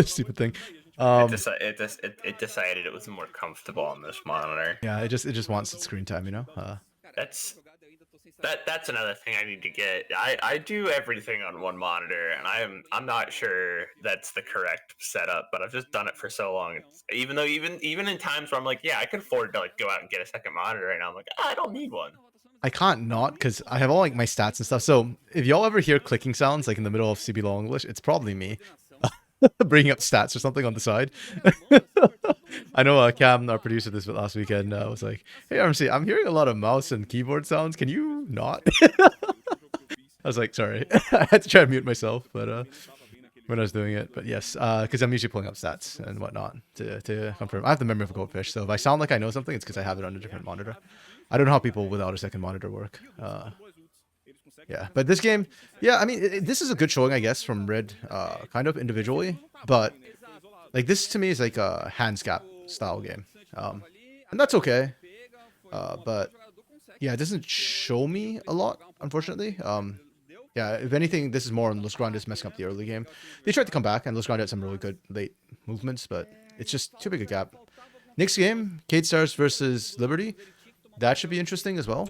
B: Stupid thing.
A: It decided it was more comfortable on this monitor.
B: Yeah, it just wants its screen time, you know.
A: That's another thing I need to get. I do everything on one monitor, and I'm not sure that's the correct setup, but I've just done it for so long. Even in times where I'm like, yeah, I could afford to like go out and get a second monitor right now. I'm like, I don't need one.
B: I can't not because I have all like my stats and stuff. So if y'all ever hear clicking sounds like in the middle of CB Law English, it's probably me. Bringing up stats or something on the side. I know Cam, our producer, this last weekend was like, "Hey RMC, I'm hearing a lot of mouse and keyboard sounds. Can you not?" I was like, "Sorry." I had to try to mute myself, but when I was doing it. But yes, because I'm usually pulling up stats and whatnot to confirm. I have the memory of a goldfish, so if I sound like I know something, it's because I have it on a different monitor. I don't know how people without a second monitor work. Yeah, but this game, yeah, I mean, this is a good showing, I guess, from Red, kind of individually, but like this to me is like a handscap style game, and that's okay, but yeah, it doesn't show me a lot, unfortunately. Yeah, if anything, this is more on Los Grandes messing up the early game. They tried to come back, and Los Grandes had some really good late movements, but it's just too big a gap. Next game, Cade Stars versus Liberty. That should be interesting as well.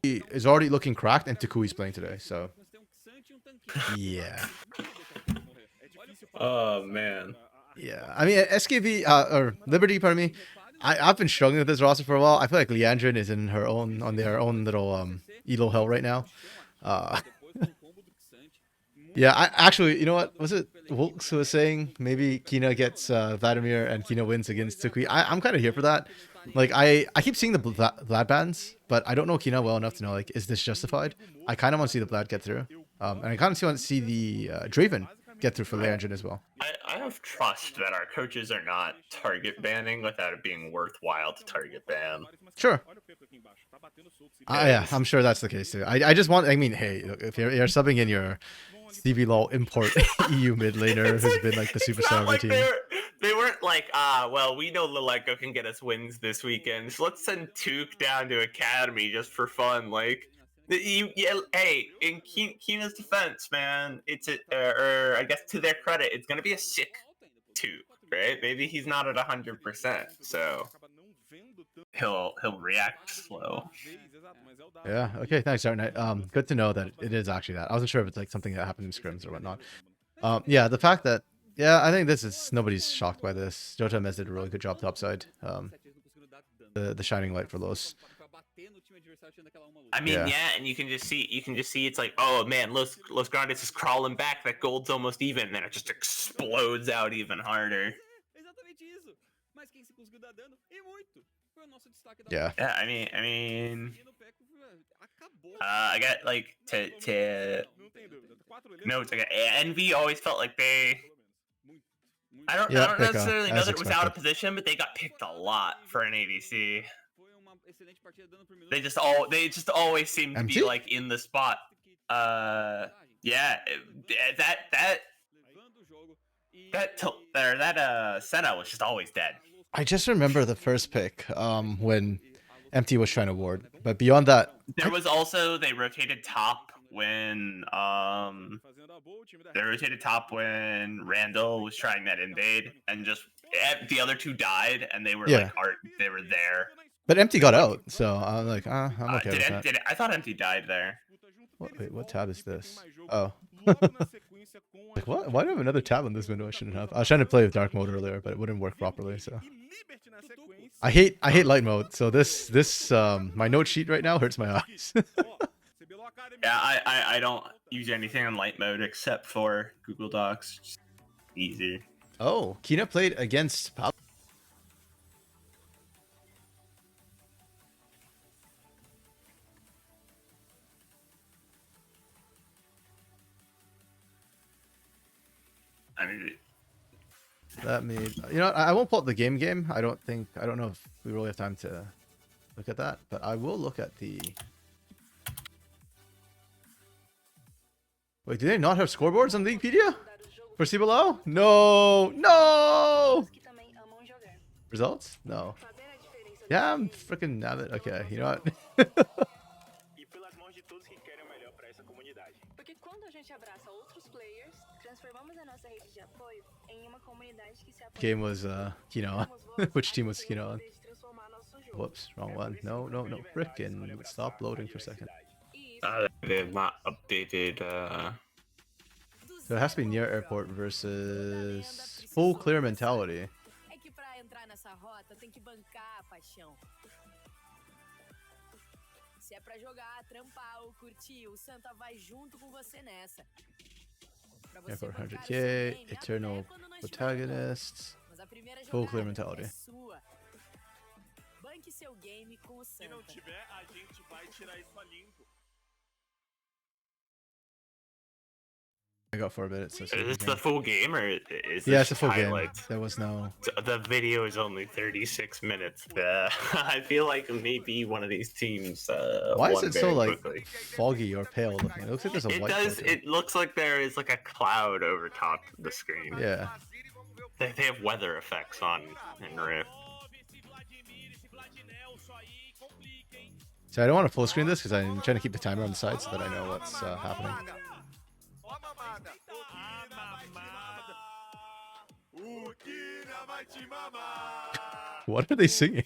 B: He is already looking cracked, and Takui's playing today, so yeah.
A: Oh man.
B: Yeah, I mean SKV or Liberty, pardon me. I've been struggling with this roster for a while. I feel like Leandrin is in her own on their own little elo hell right now. Yeah, I actually, you know what was it? Wilkes who was saying maybe Kina gets Vladimir and Kina wins against Tukui. I'm kind of here for that. Like I keep seeing the Vlad bans, but I don't know Kina well enough to know like is this justified. I kind of want to see the Vlad get through, and I kind of want to see the Draven get through for Lair Engine as well.
A: I have trust that our coaches are not target banning without it being worthwhile to target ban.
B: Sure. Yeah, I'm sure that's the case too. I just want. I mean, hey, look, if you're subbing in your CB Law import EU mid laner who's been like the superstar of the team.
A: They weren't like, well, we know Leleko can get us wins this weekend, so let's send Tuke down to Academy just for fun. Like, hey, in Kina's defense, man, or I guess to their credit, it's gonna be a sick Tuke, right? Maybe he's not at 100%, so he'll react slow.
B: Yeah. Okay. Thanks, Dark Knight. Good to know that it is actually that. I wasn't sure if it's like something that happened in scrims or whatnot. Yeah. The fact that I think this is nobody's shocked by this. Jota Mez did a really good job topside. The shining light for Los.
A: I mean, yeah, and you can just see it's like, oh man, Los Grandes is crawling back. That gold's almost even, and then it just explodes out even harder.
B: Yeah.
A: Yeah, I mean, I got like to notes. Like Envy always felt like they. I don't necessarily know that it was out of position, but they got picked a lot for an ADC. They just always seem to be like in the spot. Yeah, that Senna was just always dead.
B: I just remember the first pick when MT was trying to ward, but beyond that,
A: there was also they rotated top when Randall was trying that invade, and just the other two died, and they were like they were there.
B: But MT got out, so I'm like, I'm okay with that.
A: I thought MT died there.
B: Wait, what tab is this? Oh. Like what? Why do I have another tab on this window? I shouldn't have. I was trying to play with dark mode earlier, but it wouldn't work properly. So I hate light mode. So this my note sheet right now hurts my eyes.
A: Yeah, I don't use anything on light mode except for Google Docs. Just easy.
B: Oh, Kina played against Pal.
A: I mean,
B: that made I won't pull up the game. I don't know if we really have time to look at that, but I will look at the. Wait, do they not have scoreboards on Leaguepedia for C below? No. Results? No. Yeah, I'm freaking avid. Okay, you know what? Game was Kino. Which team was Kino on? Whoops, wrong one. No. Frickin' stop loading for a second.
A: They have not updated.
B: So it has to be near airport versus full clear mentality.
C: Se é pra jogar, trampar ou curtir, o Santa vai junto com você nessa.
B: Airport 100k, eternal protagonists, full clear mentality.
C: Banque seu game com o Santa. Se não tiver, a gente vai tirar isso a limpo.
B: I got 4 minutes.
A: Is this the full game or is
B: yeah, it's a full
A: highlights?
B: Game. There was no.
A: The video is only 36 minutes. I feel like maybe one of these teams.
B: Why is it so like foggy or pale looking? It looks like there's a white.
A: It looks like there is like a cloud over top of the screen.
B: Yeah.
A: They have weather effects on in Rift.
B: So I don't want to full screen this because I'm trying to keep the timer on the side so that I know what's happening. What are they singing?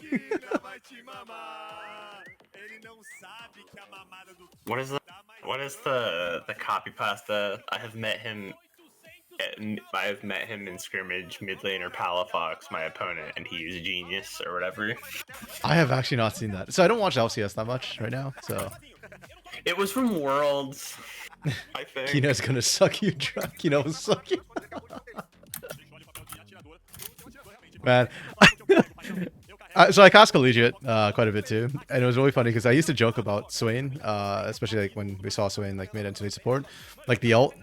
A: What is the copy pasta? I have met him in scrimmage, mid laner Palafox, my opponent, and he is a genius or whatever.
B: I have actually not seen that. So I don't watch LCS that much right now. So
A: it was from Worlds. I think.
B: Kina's gonna suck you dry. Kina will suck you. Man. So I cast Collegiate quite a bit too, and it was really funny because I used to joke about Swain, especially like when we saw Swain like mid into support, like the ult,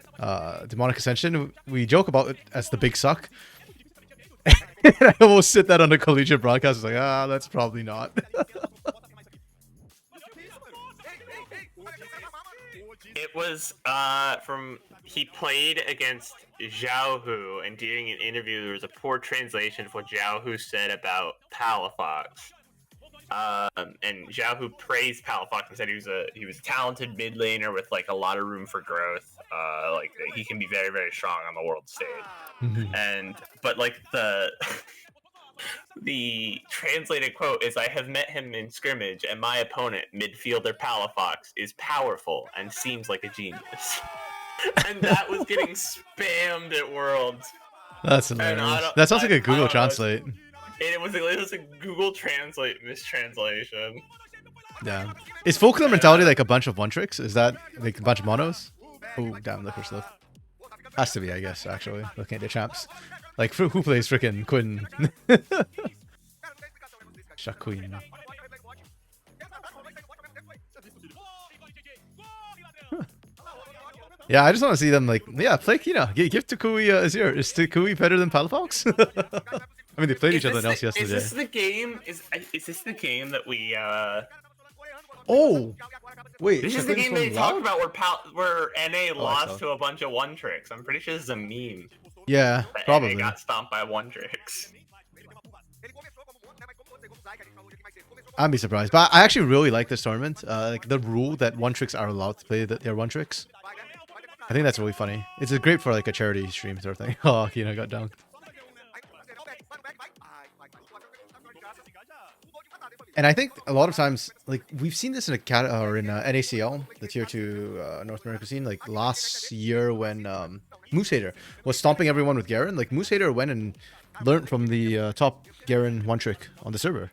B: Demonic Ascension. We joke about it as the big suck. And I almost sit that on the Collegiate broadcast. It's like, that's probably not.
A: It was he played against Zhao Hu, and during an interview there was a poor translation of what Zhao Hu said about Palafox. And Zhao Hu praised Palafox and said he was a talented mid laner with like a lot of room for growth. Like he can be very, very strong on the world stage. But like the translated quote is, "I have met him in scrimmage, and my opponent, midfielder Palafox, is powerful and seems like a genius." And that was getting spammed at Worlds.
B: That's hilarious. That sounds like a Google Translate.
A: It was a Google Translate mistranslation.
B: Yeah. Is folklore mentality like a bunch of one tricks? Is that like a bunch of monos? Oh, damn, look for slip. Has to be, I guess, actually, looking at the champs. Like, who plays freaking Quinn? Shaquin. Yeah, I just want to see them like, play Kina. Give Takui Azir. Is Takui better than Palafox? I mean, they played each other in LCS yesterday.
A: Is this the game? Is this the game that we?
B: Oh, wait.
A: This is the game they talked about where NA lost to a bunch of one tricks. I'm pretty sure this is a meme.
B: Yeah,
A: that
B: probably.
A: NA got stomped by one tricks.
B: I'd be surprised, but I actually really like this tournament. Like the rule that one tricks are allowed to play their one tricks. I think that's really funny. It's great for like a charity stream sort of thing. Oh, Kina got dunked. And I think a lot of times, like we've seen this in NACL, the tier 2 North America scene, like last year when Moose Hater was stomping everyone with Garen. Like Moose Hater went and learned from the top Garen one trick on the server.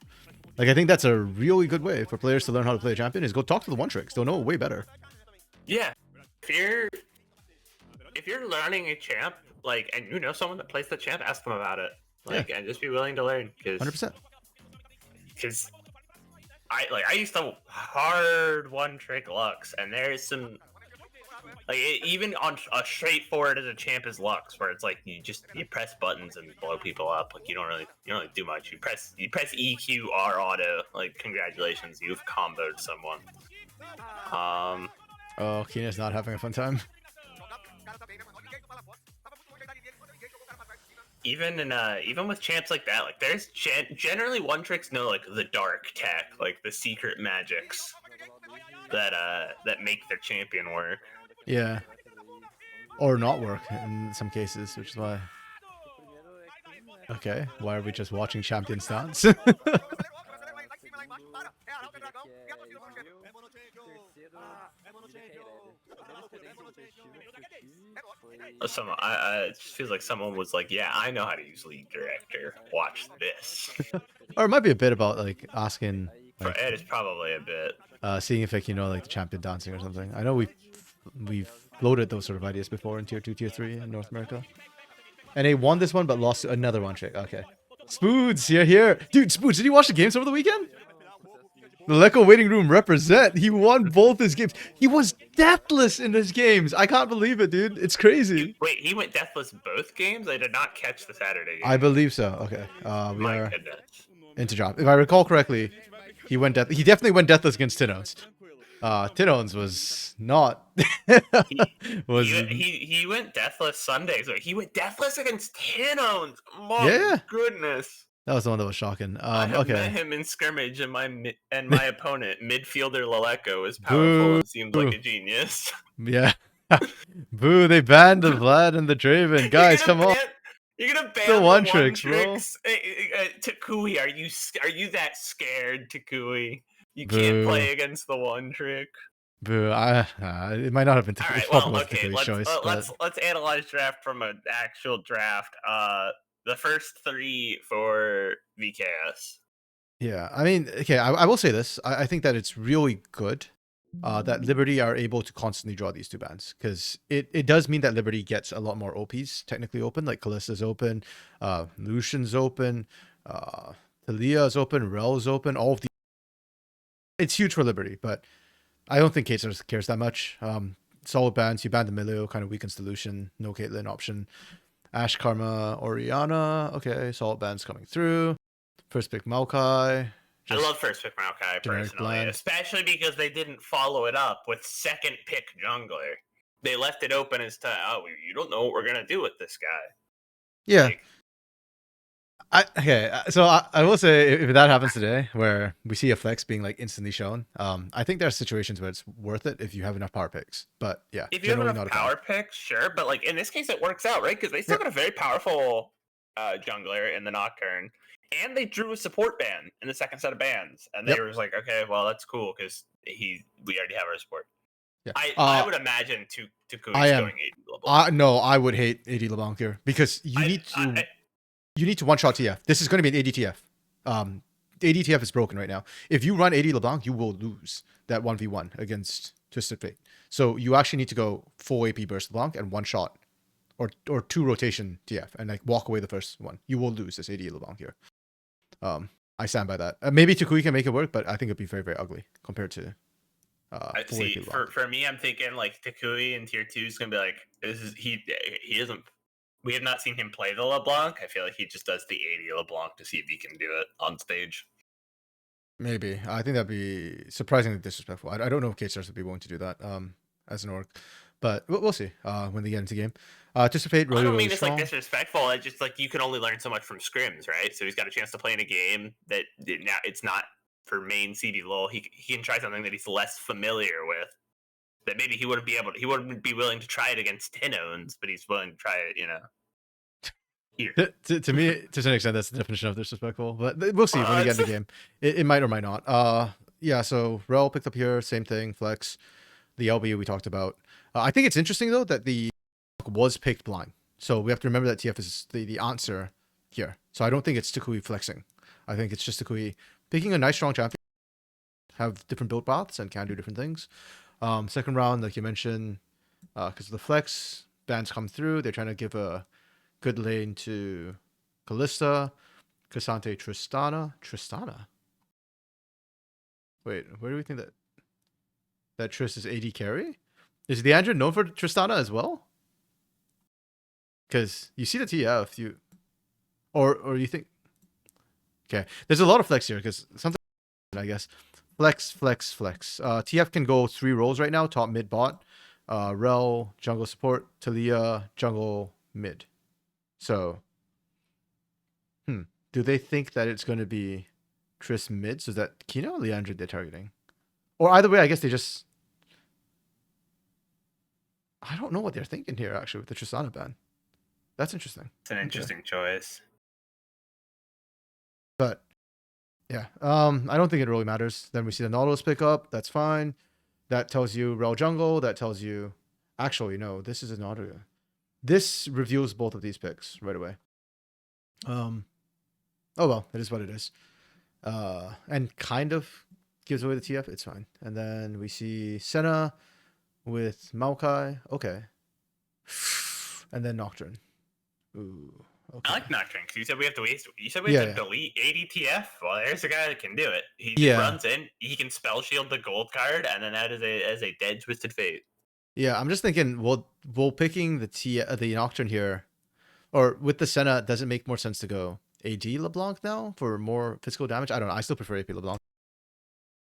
B: Like I think that's a really good way for players to learn how to play a champion is go talk to the one tricks. They'll know way better.
A: Yeah, if you're learning a champ, like, and you know someone that plays the champ, ask them about it. Like, and just be willing to learn.
B: 100%.
A: Because I used to hard one trick Lux, and there's some like even on a straightforward as a champ as Lux, where it's like you press buttons and blow people up. Like you don't really do much. You press EQ R auto. Like congratulations, you've comboed someone.
B: Oh, Kina's not having a fun time.
A: Even with champs like that, like there's generally one tricks know like the dark tech, like the secret magics that make their champion work.
B: Yeah, or not work in some cases, which is why. Okay, why are we just watching champions dance?
A: It just feels like someone was like, "Yeah, I know how to use League Director. Watch this."
B: Or it might be a bit about like asking. Like,
A: it is probably a bit.
B: Seeing if like like the champion dancing or something. I know we've loaded those sort of ideas before in tier 2, tier 3 in North America. And they won this one, but lost to another one trick. Okay, Spoods, you're here, dude. Spoods, did you watch the games over the weekend? The Leco waiting room represent. He won both his games. He was deathless in his games. I can't believe it, dude. It's crazy.
A: Wait, he went deathless both games? I did not catch the Saturday game.
B: I believe so. Okay. We
A: My
B: are
A: goodness.
B: into drop. If I recall correctly, he definitely went deathless against Tinones. Tinones was not.
A: He went deathless Sunday. So he went deathless against Tinones. My goodness.
B: That was the one that was shocking.
A: I have met him in scrimmage, and my opponent, midfielder Laleco, is powerful and seems like a genius.
B: Yeah. Boo! They banned the Vlad and the Draven. Guys, come on.
A: You're gonna ban the one tricks, bro. Takui, are you that scared, Takui? You can't play against the one trick.
B: Boo! It might not have been Takui's
A: choice. Let's analyze draft from an actual draft. The first 3 for VKS.
B: Yeah, I mean, okay, I will say this. I think that it's really good that Liberty are able to constantly draw these two bans, because it does mean that Liberty gets a lot more OPs technically open, like Kallista's open, Lucian's open, Talia's open, Rel's open, all of these. It's huge for Liberty, but I don't think Caitlyn cares that much. Solid bans, you ban the Milio, kind of weakens the Lucian, no Caitlyn option. Ash, Karma, Oriana, okay, solid bans coming through. First pick Maokai.
A: I love first pick Maokai personally, especially because they didn't follow it up with second pick jungler. They left it open as to, oh, you don't know what we're gonna do with this guy.
B: Yeah. Like, so I will say, if that happens today, where we see a flex being like instantly shown, I think there are situations where it's worth it if you have enough power picks. But yeah,
A: if you have enough power picks, sure. But like in this case, it works out, right? Because they still got a very powerful jungler in the Nocturne. And they drew a support ban in the second set of bans, and they were just like, "Okay, well, that's cool because we already have our support." Yeah. I would imagine Tukui's going AD LeBlanc.
B: No, I would hate AD LeBlanc here because you need to one shot TF. This is going to be an ADTF. ADTF is broken right now. If you run AD LeBlanc, you will lose that 1v1 against Twisted Fate. So you actually need to go full AP burst LeBlanc and one shot, or two rotation TF, and like walk away the first one. You will lose this AD LeBlanc here. I stand by that. Maybe Tukui can make it work, but I think it'd be very, very ugly compared to.
A: See, for me, I'm thinking like Tukui in tier 2 is gonna be like, this is he doesn't. We have not seen him play the LeBlanc. I feel like he just does the AD LeBlanc to see if he can do it on stage.
B: Maybe. I think that'd be surprisingly disrespectful. I don't know if K-Stars would be willing to do that as an org. But we'll see when they get into the game. Twisted Fate really,
A: I don't mean
B: really
A: it's
B: strong.
A: like disrespectful. It's just like you can only learn so much from scrims, right? So he's got a chance to play in a game that now it's not for main CD LoL. He can try something that he's less familiar with. That maybe he wouldn't be willing to try it against Tinones, but he's willing to try it, here.
B: To me, to some extent, that's the definition of disrespectful. But we'll see when we get in the game. It might or might not. Yeah. So Rel picked up here, same thing. Flex, the LB we talked about. I think it's interesting though that the was picked blind. So we have to remember that TF is the answer here. So I don't think it's Tukui flexing. I think it's just Tukui picking a nice strong champion, have different build paths and can do different things. Second round, like you mentioned, because of the flex, bans come through. They're trying to give a good lane to Kalista, Cassante, Tristana. Wait, where do we think that Triss is AD carry? Is the Andrew known for Tristana as well? Because you see the TF, or you think, okay, there's a lot of flex here because something, I guess, flex. TF can go 3 roles right now: top, mid, bot. Rel, jungle support. Talia, jungle, mid. So, do they think that it's going to be Triss mid? So is that Kino or Leandra they're targeting? Or either way, I guess they just, I don't know what they're thinking here actually with the Tristana ban. That's interesting.
A: It's an interesting choice.
B: But yeah, I don't think it really matters. Then we see the Nautilus pick up. That's fine. That tells you Rel jungle. That tells you, actually, no, this is not a. This reveals both of these picks right away. Oh well, it is what it is. And kind of gives away the TF. It's fine. And then we see Senna with Maokai. Okay. And then Nocturne. Ooh. Okay.
A: I like Nocturne because you said we have to waste. You said we have to delete ADTF. Well, there's a guy that can do it. He runs in. He can spell shield the gold card, and then that is a dead Twisted Fate.
B: Yeah, I'm just thinking. Well, picking the Nocturne here, or with the Senna, does it make more sense to go AD LeBlanc now for more physical damage? I don't know. I still prefer AP LeBlanc.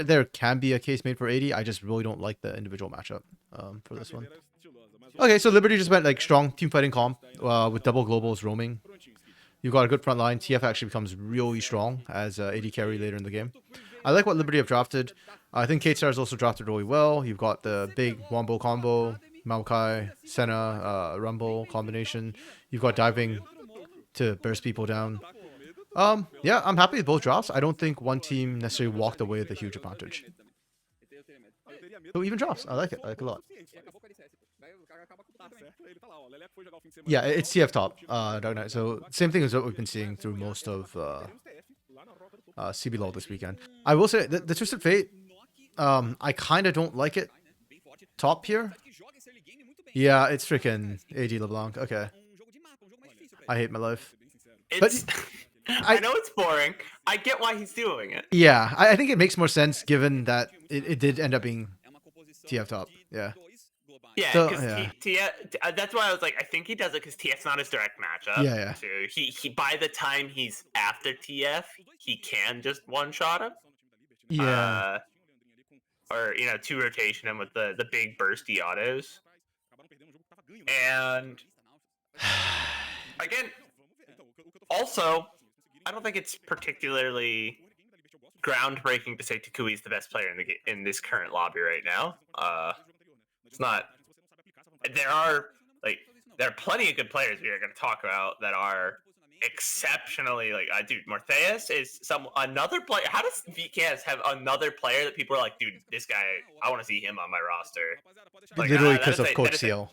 B: There can be a case made for AD. I just really don't like the individual matchup for this one. Okay, so Liberty just went like strong team fighting comp with double globals roaming. You've got a good front line. TF actually becomes really strong as AD carry later in the game. I like what Liberty have drafted. I think K-Stars also drafted really well. You've got the big Wombo combo, Maokai, Senna, Rumble combination. You've got diving to burst people down. Yeah, I'm happy with both drafts. I don't think one team necessarily walked away with a huge advantage. So even drafts, I like it. I like it a lot. Yeah, it's TF top, Dark Knight. So same thing as what we've been seeing through most of CB LoL this weekend. I will say the Twisted Fate, I kind of don't like it. Top here? Yeah, it's freaking AD LeBlanc. Okay. I hate my life.
A: It's.
B: But
A: I know it's boring. I get why he's doing it.
B: yeah, I think it makes more sense given that it did end up being TF top. Yeah.
A: Yeah,
B: So,
A: because
B: yeah.
A: that's why I was like, I think he does it because TF's not his direct matchup.
B: Yeah.
A: So he by the time he's after TF, he can just one shot him.
B: Yeah.
A: Or two rotation him with the big bursty autos. And again, also, I don't think it's particularly groundbreaking to say Takui is the best player in this current lobby right now. It's not. There are plenty of good players we are going to talk about that are exceptionally dude, Morpheus is another player. How does VKS have another player that people are like, dude, this guy, I want to see him on my roster? Like,
B: literally because of Coach CL.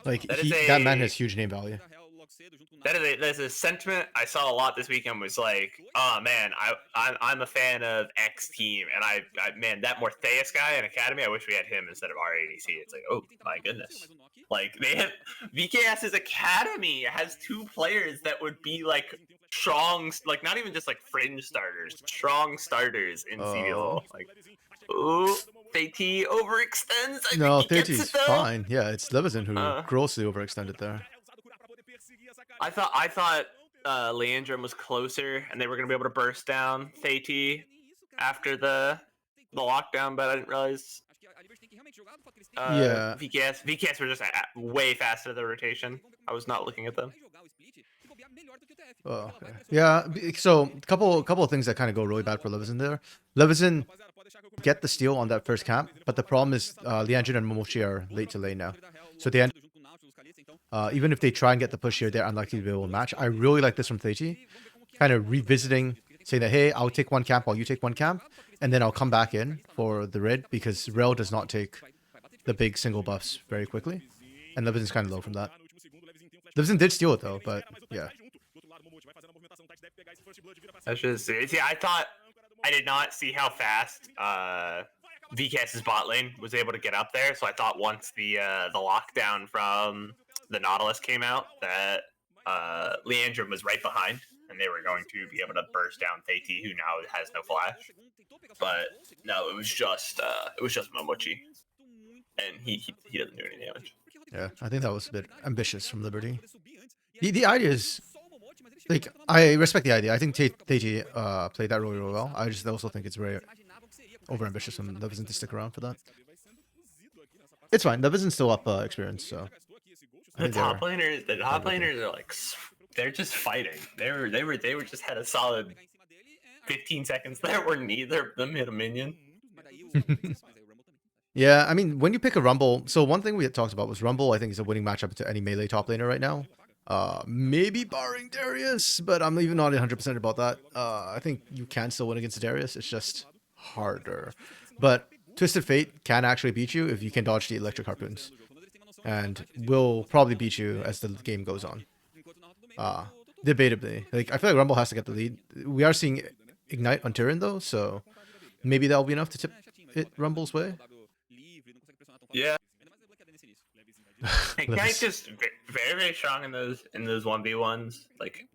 B: Like that man has huge name value.
A: There's a sentiment I saw a lot this weekend was like, oh man, I'm a fan of X team, and I man, that Morpheus guy in Academy, I wish we had him instead of R80C. It's like, oh my goodness. Like they have VKS's Academy has two players that would be like strong, like not even just like fringe starters, strong starters in CBL. Like, ooh, Fate overextends.
B: No, Thety's fine. Yeah, it's Leveson who grossly overextended there.
A: I thought Leandrum was closer, and they were going to be able to burst down Fate after the lockdown, but I didn't realize.
B: Yeah.
A: VKS were just way faster the rotation. I was not looking at them.
B: Oh, okay. Yeah. So a couple of things that kind of go really bad for Leveson there. Leveson get the steal on that first camp, but the problem is Leandrin and Momochi are late to lane now, so they end. Even if they try and get the push here, they're unlikely to be able to match. I really like this from Theity, kind of revisiting, saying that, hey, I'll take one camp while you take one camp, and then I'll come back in for the red, because Rel does not take the big single buffs very quickly, and Leveson's kind of low from that. Leveson did steal it though, but yeah.
A: That's just I did not see how fast VKS's bot lane was able to get up there, so I thought once the lockdown from the Nautilus came out that Leandrum was right behind, and they were going to be able to burst down Theity, who now has no flash. But no, it was just Momochi, and he doesn't do any damage.
B: Yeah, I think that was a bit ambitious from Liberty. The idea is, like, I respect the idea. I think Theity played that really well. I just also think it's very overambitious from Leveson to stick around for that. It's fine. Leveson's still up experience, so.
A: The top laners are like, they're just fighting. They were just had a solid 15 seconds there where neither of them hit a minion.
B: Yeah, I mean, when you pick a Rumble, so one thing we had talked about was Rumble, I think, is a winning matchup to any melee top laner right now. Maybe barring Darius, but I'm even not 100% about that. I think you can still win against Darius. It's just harder. But Twisted Fate can actually beat you if you can dodge the electric harpoons, and will probably beat you as the game goes on. Debatably, like, I feel like Rumble has to get the lead. We are seeing Ignite on Tyrion though, so maybe that'll be enough to tip it Rumble's way.
A: Yeah. Ignite just very, very strong in those 1v1s. Like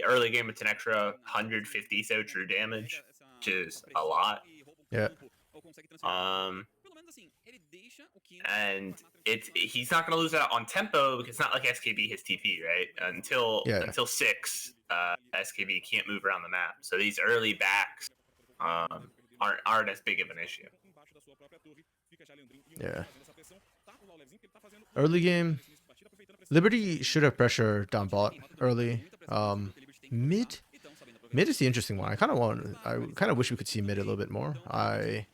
A: early game, it's an extra 150 so true damage, which is a lot.
B: Yeah.
A: And he's not going to lose out on tempo because it's not like SKB his TP, right? Until 6, SKB can't move around the map. So these early backs aren't as big of an issue.
B: Yeah. Early game, Liberty should have pressure down bot early. Mid is the interesting one. I kind of wish we could see mid a little bit more. I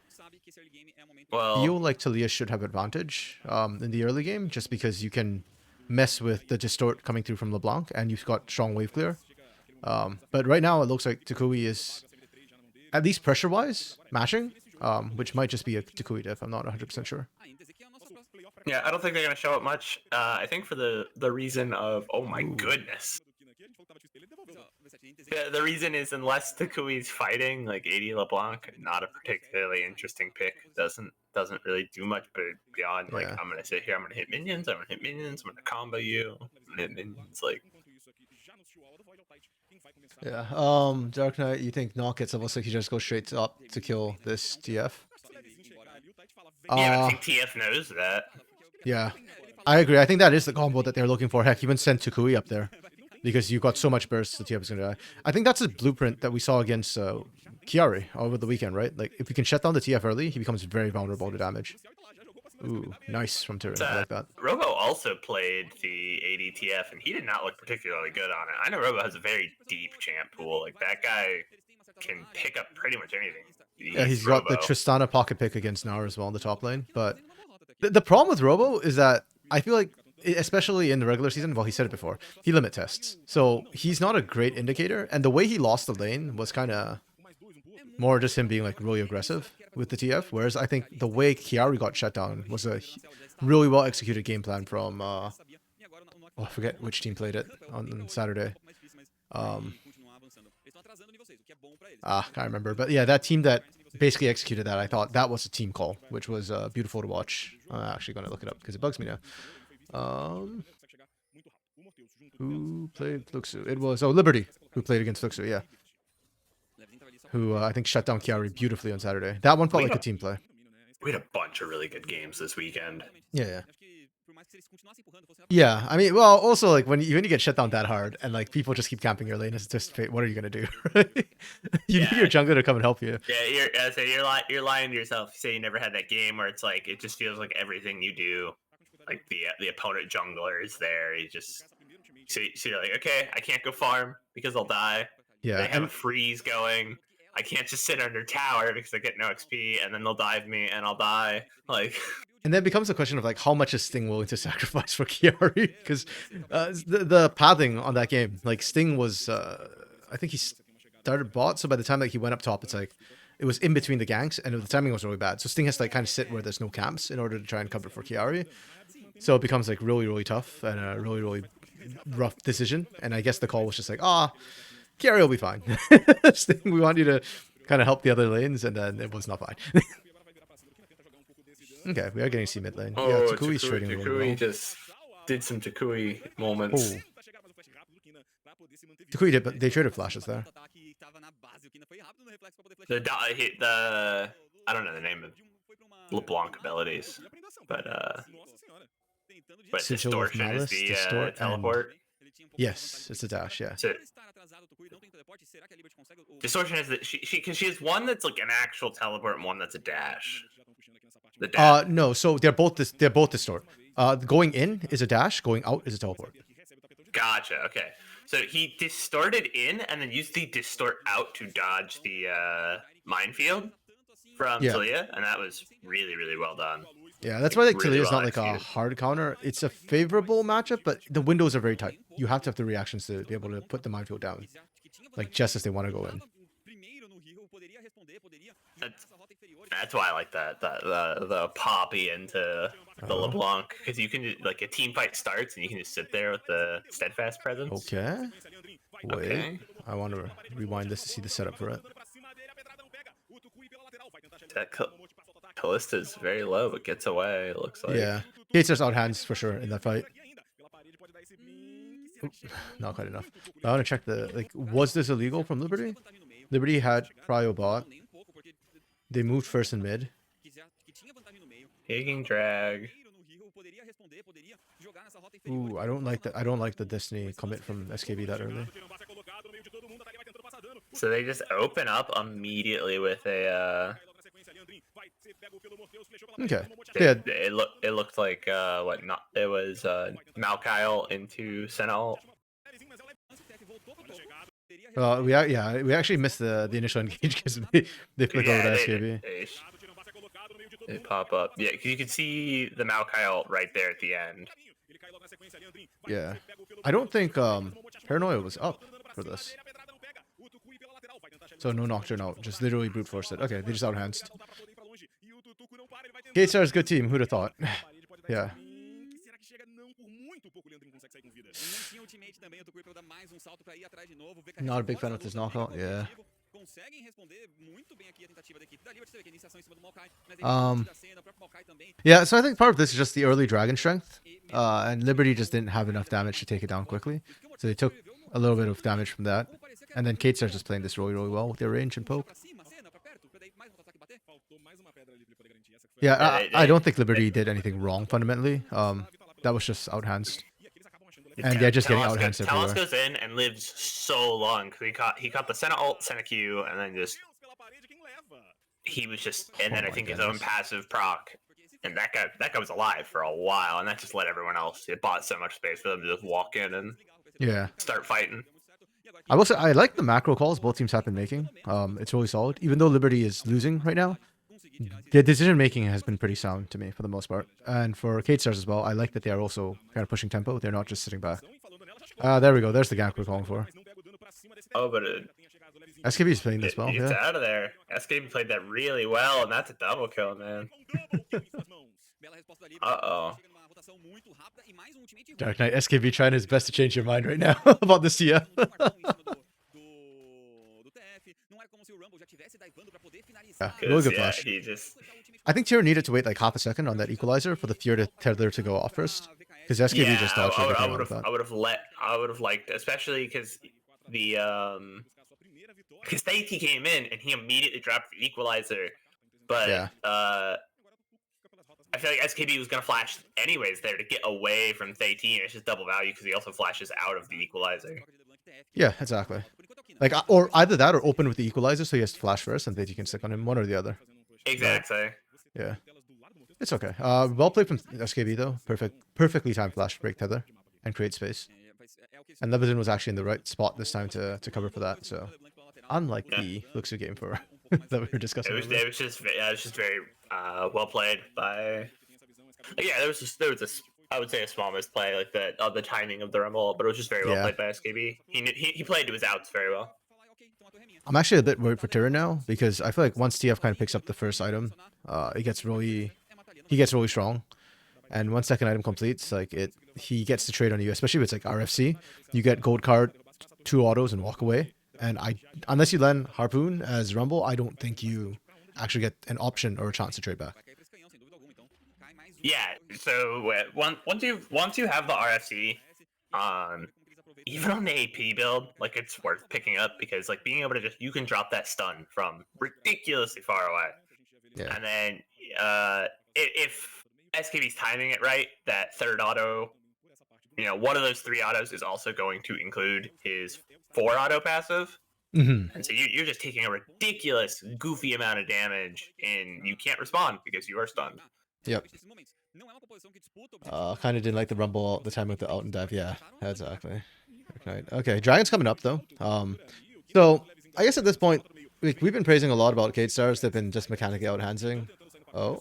B: feel like Talia should have advantage in the early game, just because you can mess with the distort coming through from LeBlanc, and you've got strong wave clear. But right now it looks like Takui is, at least pressure-wise, mashing, which might just be a Takui diff. I'm not 100% sure.
A: Yeah, I don't think they're going to show it much. I think for the reason of, oh my goodness. The reason is unless Takui's fighting, like 80 LeBlanc, not a particularly interesting pick. Doesn't really do much, but beyond like
B: Yeah.
A: I'm gonna sit here, I'm gonna hit minions, I'm gonna combo you, I'm gonna hit minions. Like
B: Yeah. Dark Knight, you think Knock gets level 6, he just goes straight up to kill this TF?
A: yeah, I think TF knows that.
B: Yeah. I agree. I think that is the combo that they're looking for. Heck, even send Tukui up there. Because you got so much burst, the TF is going to die. I think that's a blueprint that we saw against Chiari over the weekend, right? Like, if we can shut down the TF early, he becomes very vulnerable to damage. Ooh, nice from Tyrion. I like that.
A: Robo also played the ADTF, and he did not look particularly good on it. I know Robo has a very deep champ pool. Like, that guy can pick up pretty much anything.
B: Yeah, he's got the Tristana pocket pick against Naur as well in the top lane. But the problem with Robo is that I feel like, especially in the regular season, well, he said it before, he limit tests. So he's not a great indicator. And the way he lost the lane was kind of more just him being like really aggressive with the TF. Whereas I think the way Chiari got shut down was a really well executed game plan from, I forget which team played it on Saturday. Can't remember. But yeah, that team that basically executed that, I thought that was a team call, which was beautiful to watch. I'm actually going to look it up because it bugs me now. Who played Fluxu? It was Liberty who played against Fluxu, yeah. Who I think shut down Chiari beautifully on Saturday. That one felt like a team play.
A: We had a bunch of really good games this weekend.
B: Yeah. Yeah, I mean, well, also like when you get shut down that hard and like people just keep camping your lane, it's just what are you gonna do? You need your jungler to come and help you.
A: Yeah, you're lying to yourself. You say you never had that game where it's like it just feels like everything you do, like the opponent jungler is there. You just so you're like, okay, I can't go farm because I'll die.
B: Yeah,
A: they have a freeze going. I can't just sit under tower because I get no XP, and then they'll dive me and I'll die. Like.
B: And then it becomes a question of like how much is Sting willing to sacrifice for Chiari? Because the pathing on that game, like Sting was, I think he started bot, so by the time like he went up top, it's like it was in between the ganks, and the timing was really bad. So Sting has to like kind of sit where there's no camps in order to try and cover for Chiari. So it becomes like really tough and a really rough decision. And I guess the call was just like, Chiari will be fine. Sting, we want you to kind of help the other lanes, and then it was not fine. Okay, we are getting C mid lane.
A: Oh,
B: yeah, Takui's trading really well.
A: just did some Takui moments.
B: Oh. Takui did, but they traded flashes there.
A: The I don't know the name of LeBlanc abilities, but distortion is the teleport.
B: Yes, it's a dash. Yeah.
A: So, distortion is that she has one that's like an actual teleport and one that's a dash. The dash.
B: No, so they're both distort. Going in is a dash, going out is a teleport.
A: Gotcha. Okay. So he distorted in and then used the distort out to dodge the minefield from Talia, and that was really well done.
B: Yeah, that's why like
A: really
B: Talia is not like a hard counter. It's a favorable matchup, but the windows are very tight. You have to have the reactions to be able to put the minefield down, like just as they want to go in.
A: That's why I like the poppy into the LeBlanc, because you can like a team fight starts and you can just sit there with the steadfast presence.
B: Okay. Wait, I want to rewind this to see the setup for it.
A: That Callista's very low, but gets away. It looks like.
B: Yeah, Gates out hands for sure in that fight. Oop, not quite enough. I want to check was this illegal from Liberty? Liberty had prio bot. They moved first in mid.
A: Taking drag.
B: Ooh, I don't like that. I don't like the Destiny commit from SKB that early.
A: So they just open up immediately with a.
B: Okay. Yeah.
A: It looked like what not? It was Malkyle into Sentinel.
B: We actually missed the initial engage because they flick over to SKB.
A: They pop up. Yeah, you can see the Malkyle right there at the end.
B: Yeah. I don't think Paranoia was up for this. So no Nocturne out, just literally brute forced it. Okay, they just outhandsed. Gatestar's good team, who'd have thought? Yeah. Not a big fan of this knockout. Yeah. Yeah, so I think part of this is just the early dragon strength, and Liberty just didn't have enough damage to take it down quickly, so they took a little bit of damage from that, and then Kate starts just playing this really well with their range and poke. Yeah, I don't think Liberty did anything wrong fundamentally. That was just outhands. And yeah, just getting outhands everywhere.
A: Talos goes in and lives so long because he caught the Senna ult, Senna Q, and then then I think his own passive proc, and that guy was alive for a while, and that just let everyone else. It bought so much space for them to just walk in and start fighting.
B: I will say I like the macro calls both teams have been making. It's really solid, even though Liberty is losing right now. The decision making has been pretty sound to me for the most part, and for Kate Stars as well. I like that they are also kind of pushing tempo. They're not just sitting back. There we go. There's the gank we're calling for.
A: Oh, but
B: SKB's playing this well.
A: It's out of there. SKB played that really well, and that's a double kill, man. Uh-oh.
B: Dark Knight SKB trying his best to change your mind right now about this TF. Yeah, really good flash. I think Tyr needed to wait like half a second on that equalizer for the Fear to Tether to go off first, because SKB just dodged everything.
A: I would have liked, especially because because Thaiti came in and he immediately dropped the equalizer, but I feel like SKB was gonna flash anyways there to get away from Thaiti, and it's just double value because he also flashes out of the equalizer.
B: Yeah, exactly. Like, or either that or open with the equalizer so he has to flash first and Thaiti can stick on him, one or the other.
A: Exactly.
B: But, yeah. It's okay. Well played from SKB though. Perfectly timed flash to break tether and create space. And Leviton was actually in the right spot this time to cover for that, so unlike the Luxu game for that we were discussing.
A: It was just very well played by. Yeah, there was this I would say a small misplay, like the timing of the rumble, but it was just very well played by SKB. He played to his outs very well.
B: I'm actually a bit worried for Tyrion now because I feel like once TF kind of picks up the first item, he gets really strong, and once second item completes, like he gets to trade on you, especially if it's like RFC. You get gold card, 2 autos, and walk away. And unless you land Harpoon as Rumble, I don't think you actually get an option or a chance to trade back.
A: Yeah, so once you have the RFC, even on the AP build, like it's worth picking up because like being able to you can drop that stun from ridiculously far away. Yeah. And then if SKB's timing it right, that third auto, one of those 3 autos is also going to include his 4 auto passive.
B: Mm-hmm.
A: And so you're just taking a ridiculous, goofy amount of damage, and you can't respond because you are stunned.
B: Yep. Kind of didn't like the rumble the time with the out and dive. Yeah, exactly. Okay, Dragon's coming up though. So I guess at this point, we've been praising a lot about Kate Stars. They've been just mechanically outhandsing. Oh.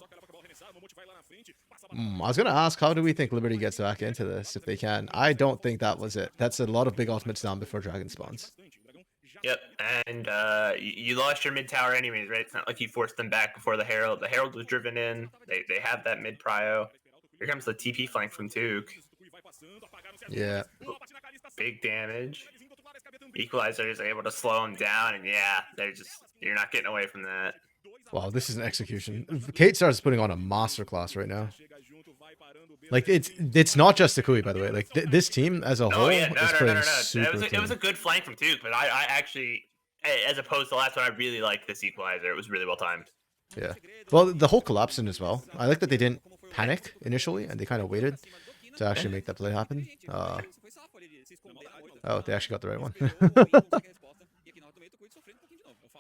B: I was gonna ask, how do we think Liberty gets back into this if they can? I don't think that was it. That's a lot of big ultimates down before Dragon spawns.
A: Yep, and you lost your mid tower anyways, right? It's not like you forced them back before the Herald. The Herald was driven in. They have that mid prio. Here comes the TP flank from Tuke.
B: Yeah.
A: Big damage. Equalizer is able to slow them down, and yeah, you're not getting away from that.
B: Wow, this is an execution. Kate Stars putting on a masterclass right now. Like it's not just the Kui, by the way. Like this team as a whole is playing super clean.
A: It was a good flank from Tuke, but I actually, as opposed to the last one, I really liked this equalizer. It was really well timed.
B: Yeah. Well, the whole collapse in as well. I like that they didn't panic initially and they kind of waited to actually make that play happen. Oh, they actually got the right one.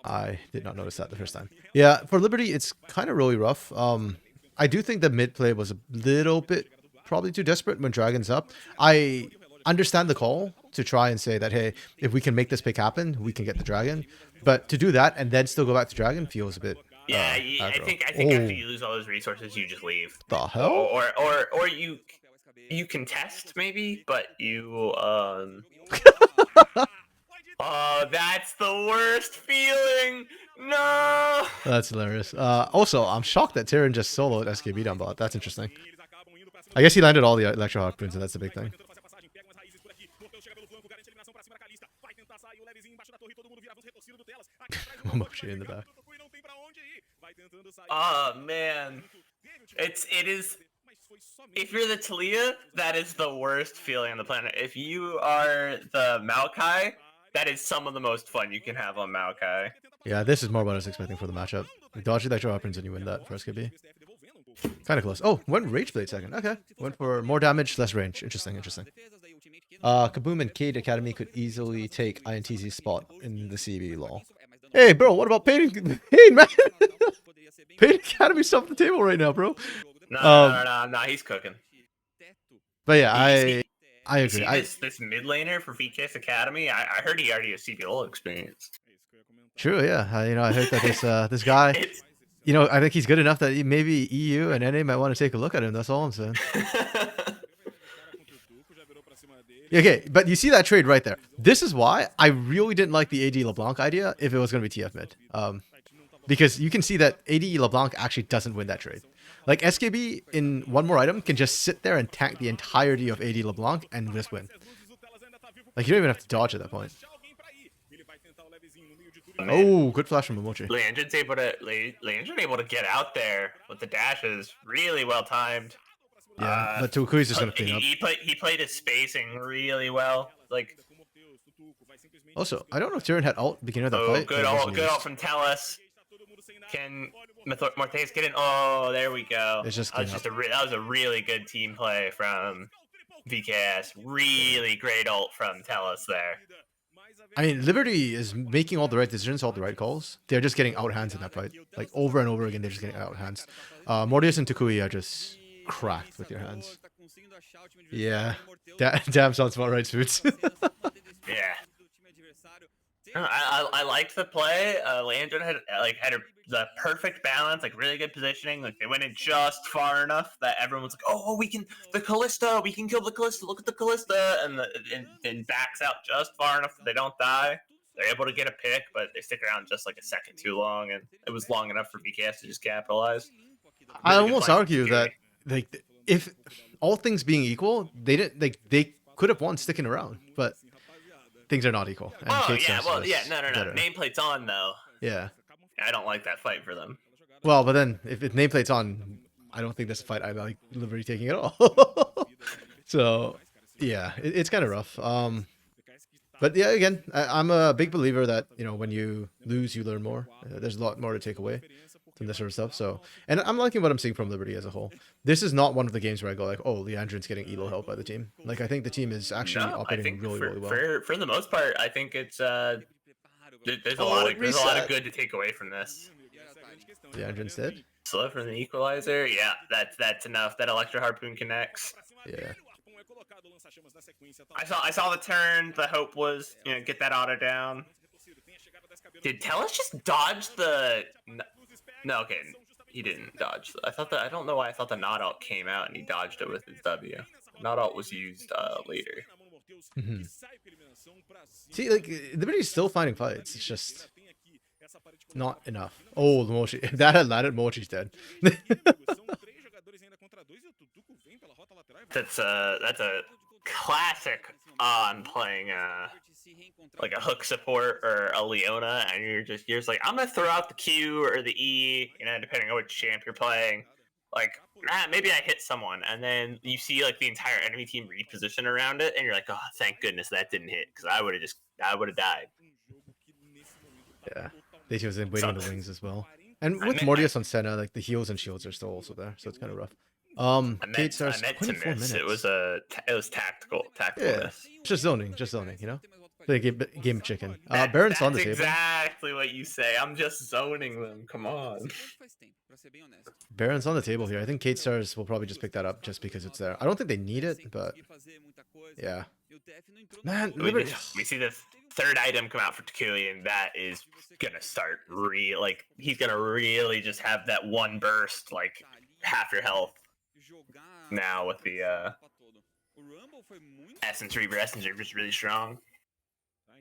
B: I did not notice that the first time. Yeah, for Liberty, it's kind of really rough. I do think the mid play was a little bit probably too desperate when Dragon's up. I understand the call to try and say that, hey, if we can make this pick happen, we can get the Dragon. But to do that and then still go back to Dragon feels a bit.
A: Yeah, I think after you lose all those resources, you just leave.
B: The hell?
A: Or you contest maybe, but you Oh, that's the worst feeling. No.
B: That's hilarious. Also, I'm shocked that Tyrion just soloed SKB down bot. That's interesting. I guess he landed all the Electro Harpoons, and that's the big thing. Mochi in the back.
A: Oh man, it is. If you're the Talia, that is the worst feeling on the planet. If you are the Maokai, that is some of the most fun you can have on Maokai.
B: Yeah, this is more what I was expecting for the matchup. You dodge the extra weapons and you win that for SKB. Kind of close. Oh, went Rage Blade second. Okay. Went for more damage, less range. Interesting, interesting. Kaboom and Cade Academy could easily take INTZ's spot in the CB lol. Hey, bro, what about Pain? Pain, man! Pain Academy stuff on the table right now, bro.
A: No, he's cooking.
B: But yeah,
A: I
B: agree.
A: See this mid laner for VKS Academy, I heard he already has CBL experience.
B: True, yeah. I heard that this guy, I think he's good enough that maybe EU and NA might want to take a look at him. That's all I'm saying. Okay, but you see that trade right there. This is why I really didn't like the AD LeBlanc idea if it was going to be TF mid. Because you can see that AD LeBlanc actually doesn't win that trade. Like, SKB in one more item can just sit there and tank the entirety of AD LeBlanc and just win. Like, you don't even have to dodge at that point. Oh, good flash from Momochi.
A: Leandrin's able to get out there with the dashes. Really well timed.
B: Yeah, but Tukui's just going to clean up.
A: He played his spacing really well. Like,
B: also, I don't know if Tyrion had ult beginning of the fight.
A: Good ult from Tellus. Can Mortez get in? Oh, there we go.
B: It's just
A: that was a really good team play from VKS. Really great ult from Tellus there.
B: I mean, Liberty is making all the right decisions, all the right calls. They're just getting outhands in that fight. Like, over and over again, they're just getting outhands. Mortius and Tukui are just cracked with your hands. Yeah. Damn sounds about right, Suits.
A: Yeah. I liked the play. Landon had the perfect balance, like really good positioning. Like, they went in just far enough that everyone was like, "Oh, we can the Callista. We can kill the Callista. Look at the Callista!" And backs out just far enough that they don't die. They're able to get a pick, but they stick around just like a second too long, and it was long enough for VKS to just capitalize.
B: I almost argue that, like, if all things being equal, they could have won sticking around, but things are not equal. And
A: no.
B: better.
A: Nameplate's on though.
B: Yeah.
A: I don't like that fight for them.
B: Well, but then if nameplate's on, I don't think that's a fight I like Liberty taking at all. So yeah, it's kind of rough. But yeah, again, I'm a big believer that, when you lose, you learn more. There's a lot more to take away from this sort of stuff. So, and I'm liking what I'm seeing from Liberty as a whole. This is not one of the games where I go like, oh, Leandrin's getting elo help by the team. Like, I think the team is actually operating really well.
A: For the most part, I think it's there's a lot of good to take away from this.
B: Leandrin's dead.
A: Slow from the equalizer. Yeah, that's enough. That Electro Harpoon connects.
B: Yeah.
A: I saw the turn. The hope was, get that auto down. Did Tellus just dodge the? No, okay, he didn't dodge. I don't know why I thought the not alt came out and he dodged it with his W. Not alt was used later.
B: Mm-hmm. See, like, Liberty's still finding fights. It's just not enough. Oh, the Mochi. If that had landed, Mochi's dead.
A: That's a classic on playing like a hook support or a Leona, and you're just like, I'm gonna throw out the Q or the E, depending on which champ you're playing. Like, maybe I hit someone, and then you see like the entire enemy team reposition around it, and you're like, oh, thank goodness that didn't hit, because I would have died.
B: Yeah, they was waiting on the wings as well. And with Mortius on Senna, like, the heals and shields are still also there, so it's kind of rough.
A: I meant to miss. It was tactical.
B: Yeah, just zoning, The game of chicken. Baron's on the table.
A: Exactly what you say. I'm just zoning them. Come on.
B: Baron's on the table here. I think Kate Stars will probably just pick that up just because it's there. I don't think they need it, but yeah. Man,
A: we see the third item come out for Takui, and that is gonna start he's gonna really just have that one burst, like half your health. Now with the Essence Reaver are just really strong. I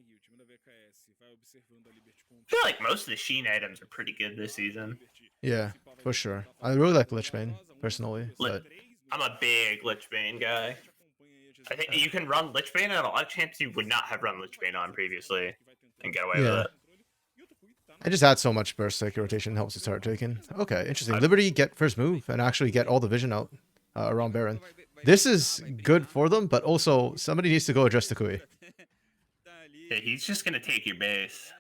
A: feel like most of the Sheen items are pretty good this season.
B: Yeah, for sure. I really like Lichbane, personally. But
A: I'm a big Lichbane guy. I think you can run Lichbane, and a lot of champs you would not have run Lichbane on previously and get away with
B: Yeah.
A: it.
B: It just adds so much burst like rotation, helps it start taking. Okay, interesting. Liberty get first move and actually get all the vision out around Baron. This is good for them, but also somebody needs to go address the Kui.
A: Yeah, he's just gonna take your base.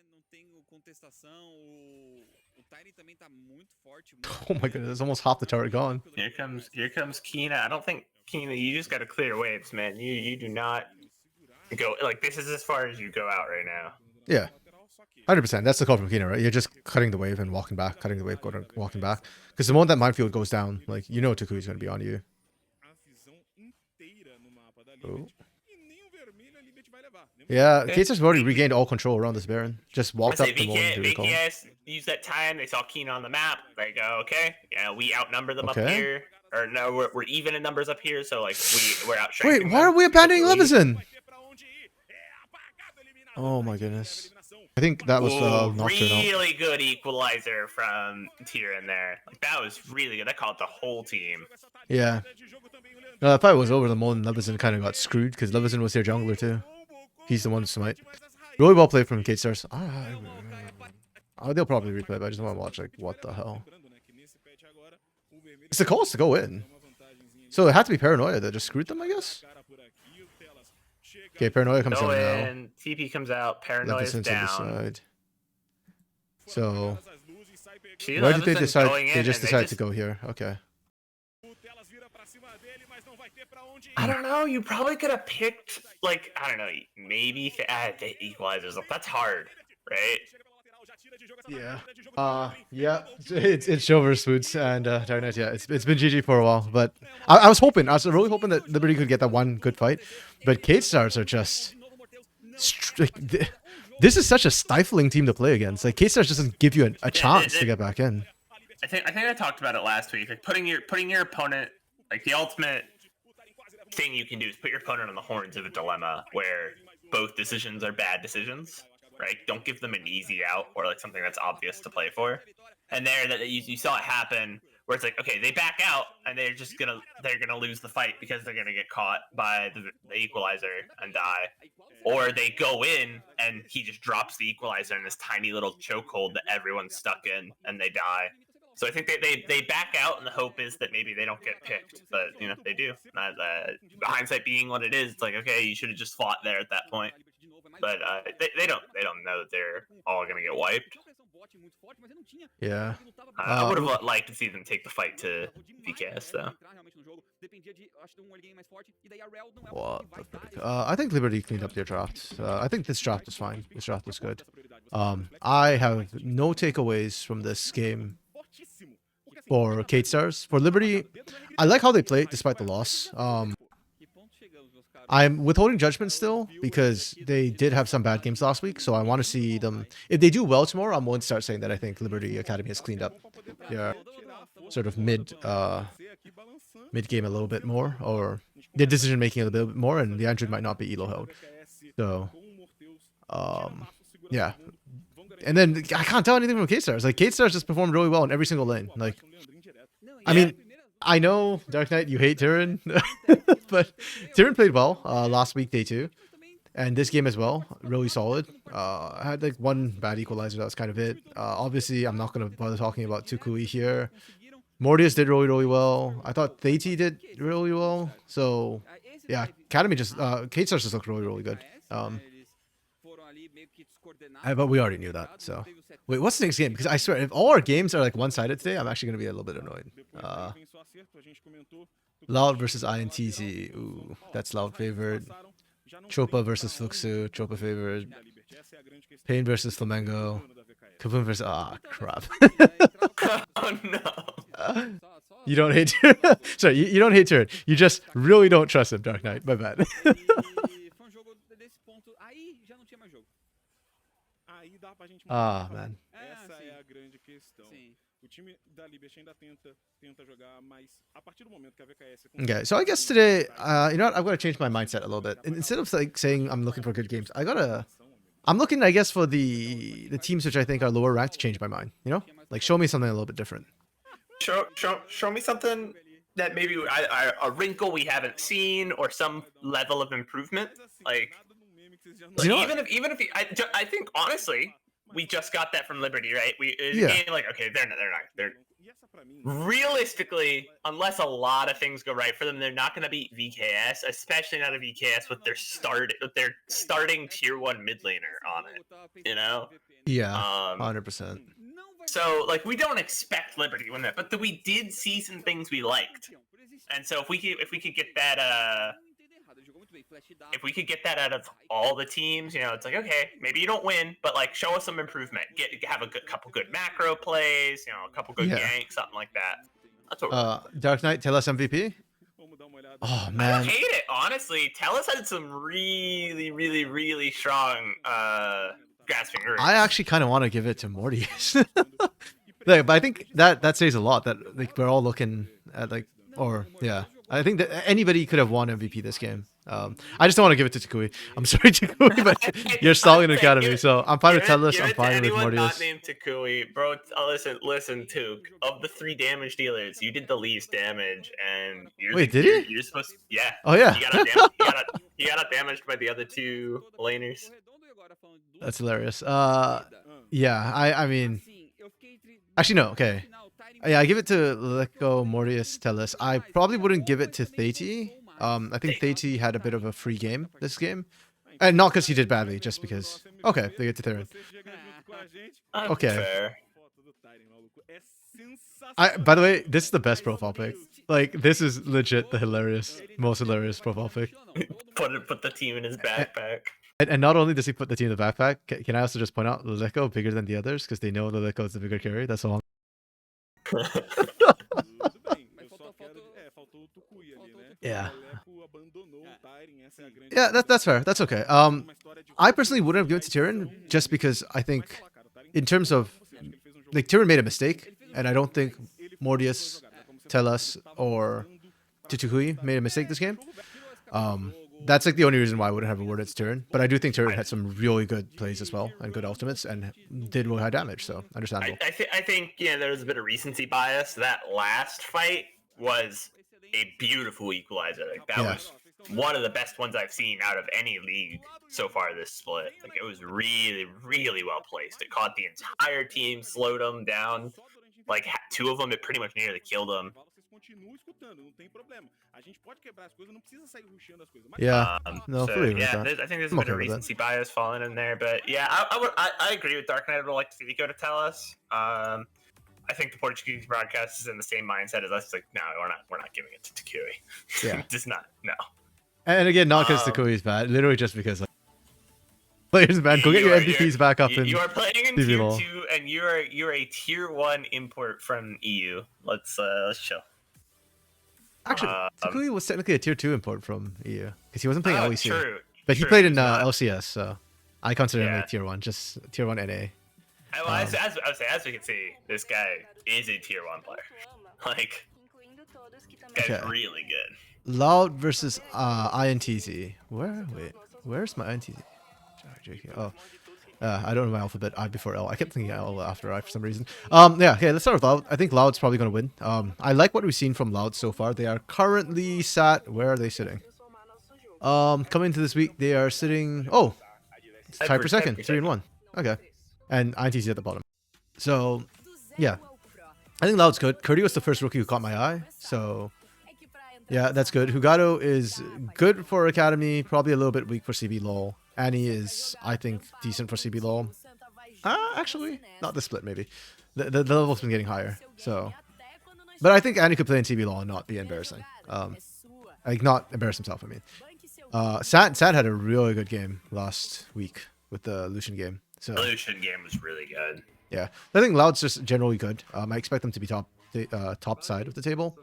B: Oh my goodness, there's almost half the turret gone.
A: Here comes Kina. I don't think Kina. You just gotta clear waves, man. You do not go like this is as far as you go out right now.
B: Yeah, 100%. That's the call from Kina, right? You're just cutting the wave and walking back, cutting the wave, walking back. Because the moment that minefield goes down, like you know Takui's gonna be on you. Oh. Yeah, Kate's already regained all control around this Baron. Just walked up the moment to recall.
A: VKS used that time. They saw Kina on the map. They go, okay, yeah, we outnumber them up here. Or no, we're even in numbers up here. So like we're out.
B: Wait, why are we abandoning Levison? Oh my goodness. I think that was the nocturne.
A: Really good equalizer from Tyrion there. Like that was really good. That called the whole team.
B: Yeah. No, that fight was over the moment Levison kind of got screwed because Levison was their jungler too. He's the one to smite. Really well played from Kate Stars. They'll probably replay, but I just want to watch like what the hell. It's the calls to go in. So it had to be Paranoia that just screwed them, I guess. Okay, Paranoia comes out now.
A: TP comes out. Paranoia's down.
B: Side. So
A: See,
B: where did they decide? They just decided
A: just
B: to go here. Okay.
A: I don't know. You probably could have picked, like, I don't know, maybe the equalizers. That's hard, right?
B: Yeah. Yeah. It's show versus Foods and Dark Knight. Yeah, it's been GG for a while, but I was really hoping that Liberty could get that one good fight, but Kate Stars are just. This is such a stifling team to play against. Like Kate Stars doesn't give you a chance to get back in.
A: I think I talked about it last week. Like putting your opponent, like the ultimate thing you can do is put your opponent on the horns of a dilemma where both decisions are bad decisions, right? Don't give them an easy out or like something that's obvious to play for. And there, that you saw it happen where it's like, okay, they back out and they're gonna lose the fight because they're gonna get caught by the equalizer and die, or they go in and he just drops the equalizer in this tiny little chokehold that everyone's stuck in and they die. So I think they back out, and the hope is that maybe they don't get picked, but you know they do. Hindsight being what it is, it's like okay, you should have just fought there at that point. But they don't know that they're all gonna get wiped.
B: Yeah.
A: I would have liked to see them take the fight to VKS though.
B: What the frick? I think Liberty cleaned up their draft. I think this draft is fine. This draft was good. I have no takeaways from this game for Kate Stars. For Liberty, I like how they played despite the loss. I'm withholding judgment still because they did have some bad games last week, so I want to see them. If they do well tomorrow, I'm going to start saying that I think Liberty Academy has cleaned up their sort of mid game a little bit more, or their decision making a little bit more, and the Android might not be elo held. So, yeah. And then I can't tell anything from Kate Stars. Like Kate Stars just performed really well in every single lane. Like, I mean, I know Dark Knight, you hate Tyrion, but Tyrion played well last week, day 2, and this game as well, really solid. I had like one bad equalizer, that was kind of it. Obviously, I'm not going to bother talking about Tukui here. Mortius did really well. I thought Theiti did really well. So, yeah, Academy just, Kate Stars just looked really good. But we already knew that, so. Wait, what's the next game? Because I swear, if all our games are like one-sided today, I'm actually going to be a little bit annoyed. Loud versus INTZ. Ooh, that's Loud favored. Chopa versus Fluxu. Chopa favored. Pain versus Flamengo. Kapun versus... Ah, crap.
A: Oh, no.
B: You don't hate... Sorry, you don't hate Turret. You just really don't trust him, Dark Knight. My bad. Ah, man. Okay, so I guess today, you know what? I've got to change my mindset a little bit. Instead of like saying I'm looking for good games, I'm looking, I guess, for the teams which I think are lower ranked to change my mind. You know, like show me something a little bit different.
A: Show me something that maybe a wrinkle we haven't seen or some level of improvement. Like
B: You know what?
A: even if I think honestly we just got that from Liberty, right? It
B: Yeah.
A: became like, okay, they're realistically, unless a lot of things go right for them, they're not going to beat VKS, especially not a VKS with their starting tier 1 mid laner on it, you know?
B: Yeah, 100%.
A: So like we don't expect Liberty to win that, but we did see some things we liked. And so if we could get that out of all the teams, you know, it's like, okay, maybe you don't win, but like show us some improvement. Have a couple good macro plays, you know, a couple good ganks, something like that. That's what
B: Dark Knight, tell us MVP. Oh man,
A: I don't hate it, honestly. Tellus had some really strong grasping roots.
B: I actually kind of want to give it to Mortius. Like, but I think that says a lot that like we're all looking at like, or yeah, I think that anybody could have won MVP this game. I just don't want to give it to Takui. I'm sorry, Takui, but you're stalling Academy, so I'm fine with Tellus. I'm fine with Mortius.
A: Not named Takui, bro. Listen, Took. Of the 3 damage dealers, you did the least damage, and
B: did he?
A: You're supposed to, yeah.
B: Oh yeah.
A: You got damaged by the other 2 laners.
B: That's hilarious. Yeah. I mean, actually no. Okay. Yeah, I give it to Lecco, Mortius, Tellus. I probably wouldn't give it to Theiti. I think Theiti had a bit of a free game this game. And not because he did badly, just because... Okay, they get to Theron. Okay. By the way, this is the best profile pic. Like, this is legit the most hilarious profile pic.
A: Put the team in his backpack.
B: And not only does he put the team in the backpack, can I also just point out Lecco bigger than the others? Because they know Lecco is the bigger carry. That's all. Yeah. Yeah, that's fair. That's okay. I personally wouldn't have given it to Tyrion just because I think, in terms of, like, Tyrion made a mistake, and I don't think Mortius, Tellus, or Titukui made a mistake this game. That's like the only reason why I wouldn't have awarded it to Tyrion. But I do think Tyrion had some really good plays as well and good ultimates and did really high damage, so understandable.
A: I think there was a bit of recency bias. That last fight was a beautiful equalizer. Like that was one of the best ones I've seen out of any league so far this split. Like it was really well placed. It caught the entire team, slowed them down. Like 2 of them, it pretty much nearly killed them.
B: Yeah,
A: I think there's a bit of recency bias falling in there, but yeah, I agree with Dark Knight. I would like to see it go to Tellus. I think the Portuguese broadcast is in the same mindset as us. Like, no, we're not giving it to Takui.
B: Yeah,
A: just not. No.
B: And again, not because Takui is bad, literally just because like, players, man, go get your MVPs back up.
A: You are playing in tier 2, and you're a tier 1 import from EU. Let's chill.
B: Actually, Takui was technically a tier 2 import from EU because he wasn't playing LEC.
A: True.
B: But he played in LCS, so I consider him like tier 1, just tier 1 NA.
A: Well, as we can see, this guy is a tier 1 player. Like, guy's really good.
B: Loud versus INTZ. Where's my INTZ? Oh, I don't know my alphabet. I before L. I kept thinking L after I for some reason. Yeah. Okay. Let's start with Loud. I think Loud's probably gonna win. I like what we've seen from Loud so far. They are currently sat. Where are they sitting? Coming into this week, they are sitting. Oh, it's tied for second. 3-1. Okay. And INTZ at the bottom. So, yeah. I think Loud's good. Curdy was the first rookie who caught my eye. So, yeah, that's good. Hugato is good for Academy. Probably a little bit weak for CB LOL. Annie is, I think, decent for CB LOL. Actually, not the split, maybe. The level's been getting higher. So, but I think Annie could play in CB LOL and not be embarrassing. Like, not embarrass himself, I mean. Sad had a really good game last week with the Lucian game. So
A: the Lucian game was really good.
B: Yeah, I think Loud's just generally good. I expect them to be top side of the table.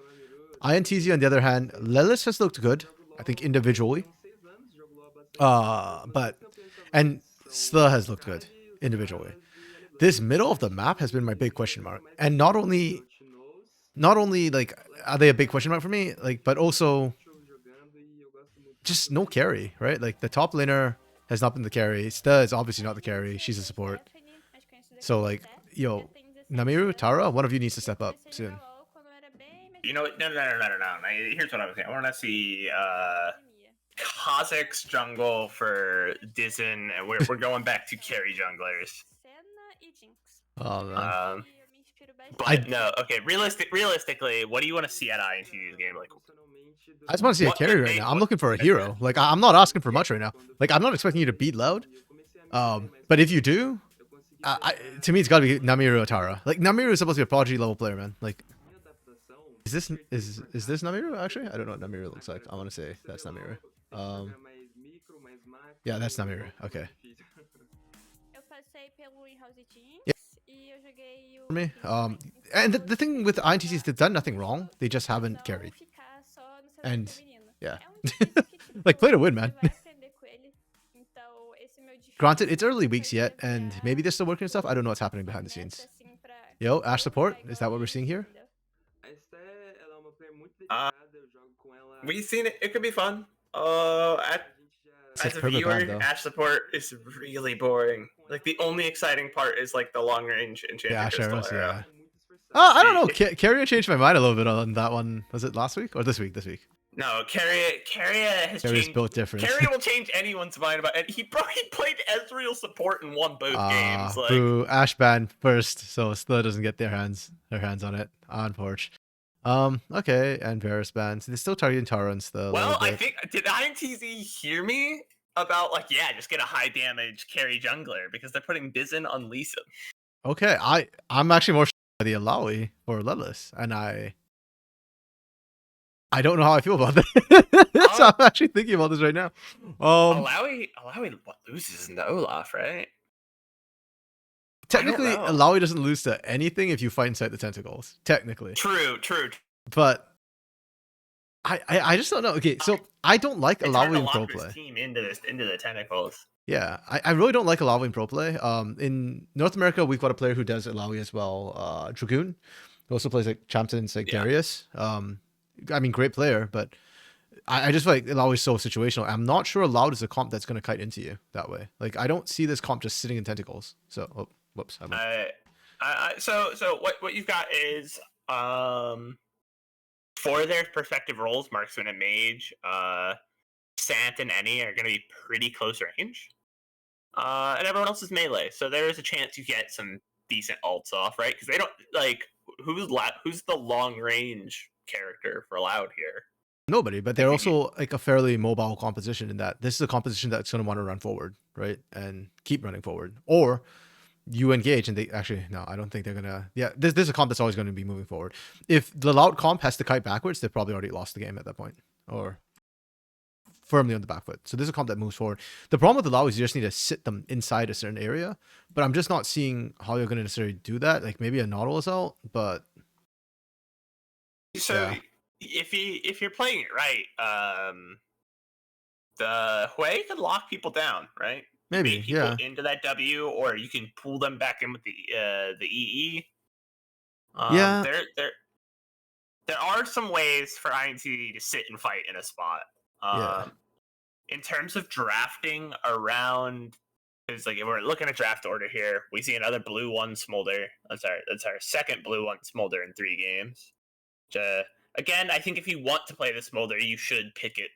B: INTZ on the other hand, Lelis has looked good, I think individually. And Sla has looked good individually. This middle of the map has been my big question mark. And not only like are they a big question mark for me, like, but also just no carry, right? Like the top laner has not been the carry. Sta is obviously not the carry. She's a support. So like, yo, Namiru, Tara, one of you needs to step up soon.
A: You know what? No. Here's what I was saying. I want to see Kazakh's jungle for Dizen, and we're going back to carry junglers.
B: Oh man.
A: But no, okay. Realistically, what do you want to see out of INTZ's game? Like,
B: I just want to see a
A: what
B: carry
A: could
B: right
A: they-
B: now. I'm
A: what-
B: looking for a hero. Like I'm not asking for much right now. Like I'm not expecting you to beat Loud. But if you do, to me it's got to be Namiru Atara. Like Namiru is supposed to be a prodigy level player, man. Like, is this Namiru actually? I don't know what Namiru looks like. I want to say that's Namiru. Yeah, that's Namiru. Okay. For me, and the thing with INTZ is they've done nothing wrong. They just haven't carried. And yeah, like play to win, man. Granted, it's early weeks yet, and maybe they're still working on stuff. I don't know what's happening behind the scenes. Yo, Ash support, is that what we're seeing here?
A: We've seen it. It could be fun.
B: It's
A: As
B: like
A: a
B: Herbert
A: viewer,
B: Band, though.
A: Ash support is really boring. Like the only exciting part is like the long range enchanted
B: Yeah, Ash
A: crystal
B: arrows,
A: arrow.
B: yeah. I don't know. Carrier changed my mind a little bit on that one. Was it last week or this week? This week.
A: No, Carrier has
B: Carrier's
A: changed.
B: built different.
A: Carrier will change anyone's mind about it. He played Ezreal support and won both games. Like,
B: Boo, Ash ban first, so still doesn't get their hands on it on Porch. Okay, and Varus bans. They're still targeting Tara and still.
A: well, I think did INTZ hear me about like just get a high damage carry jungler because they're putting Dizen on Lisa.
B: Okay, I'm actually more by the Alawi or Lelis, and I don't know how I feel about that. So I'm actually thinking about this right now.
A: Alawi loses into Olaf, right?
B: Technically,
A: know.
B: Alawi doesn't lose to anything if you fight inside the tentacles. Technically.
A: True.
B: But I just don't know. Okay, so I don't like
A: It's hard
B: Alawi
A: to
B: in pro
A: lock his
B: play.
A: team into the tentacles.
B: Yeah, I really don't like Alawi in pro play. In North America, we've got a player who does Alawi as well, Dragoon, who also plays like champions like Darius. I mean, great player, but I just feel like Alawi is so situational. I'm not sure Loud is a comp that's going to kite into you that way. Like, I don't see this comp just sitting in tentacles. So, whoops.
A: So what you've got is for their respective roles, Marksman and Mage, Sant and Any are going to be pretty close range. And everyone else is melee. So there is a chance you get some decent ults off, right? Because they don't, like, who's the long range character for Loud here?
B: Nobody, but they're also like a fairly mobile composition in that this is a composition that's going to want to run forward, right? And keep running forward. Or you engage and they actually, no, I don't think they're going to. Yeah, this is a comp that's always going to be moving forward. If the Loud comp has to kite backwards, they've probably already lost the game at that point. Or firmly on the back foot. So this is a comp that moves forward. The problem with the Loud is you just need to sit them inside a certain area. But I'm just not seeing how you're going to necessarily do that. Like maybe a Nautilus out, but.
A: So if you're playing it right, the Hui could lock people down, right?
B: Maybe,
A: people into that W, or you can pull them back in with the EE. There are some ways for INTZ to sit and fight in a spot. In terms of drafting around, because like if we're looking at draft order here, we see another blue one smolder. That's our second blue one smolder in 3 games. Again, I think if you want to play the smolder, you should pick it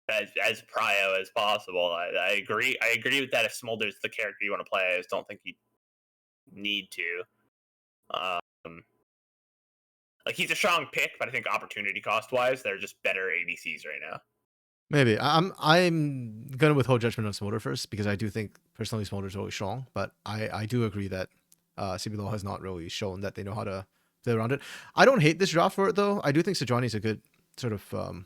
A: as prio as possible. I agree with that. If Smolder is the character you want to play, I just don't think you need to. Like he's a strong pick, but I think opportunity cost wise, they're just better ADCs right now.
B: Maybe I'm gonna withhold judgment on Smolder first because I do think personally Smolder is always strong, but I do agree that CBLOL has not really shown that they know how to play around it. I don't hate this draft for it though. I do think Sejuani is a good sort of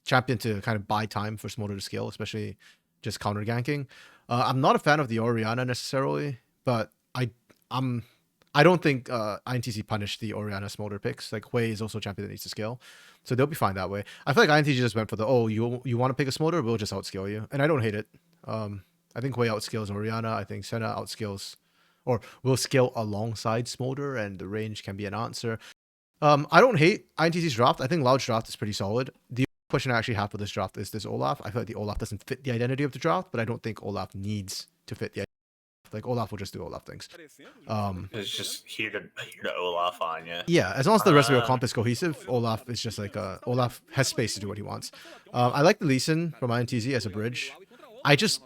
B: champion to kind of buy time for Smolder to scale, especially just counter ganking. I'm not a fan of the Orianna necessarily, but I don't think INTZ punished the Orianna Smolder picks. Like Hui is also a champion that needs to scale, so they'll be fine that way. I feel like INTZ just went for the you want to pick a Smolder, we'll just outscale you, and I don't hate it. I think Hui outscales Orianna. I think Senna outscales or will scale alongside Smolder, and the range can be an answer. I don't hate INTZ's draft. I think Loud's draft is pretty solid. The question I actually have for this draft is this Olaf. I feel like the Olaf doesn't fit the identity of the draft, but I don't think Olaf needs to fit the identity of Like Olaf will just do Olaf things.
A: It's just here to Olaf on you.
B: Yeah, as long as the rest of your comp is cohesive, Olaf is just like Olaf has space to do what he wants. I like the Lee Sin from INTZ as a bridge. I just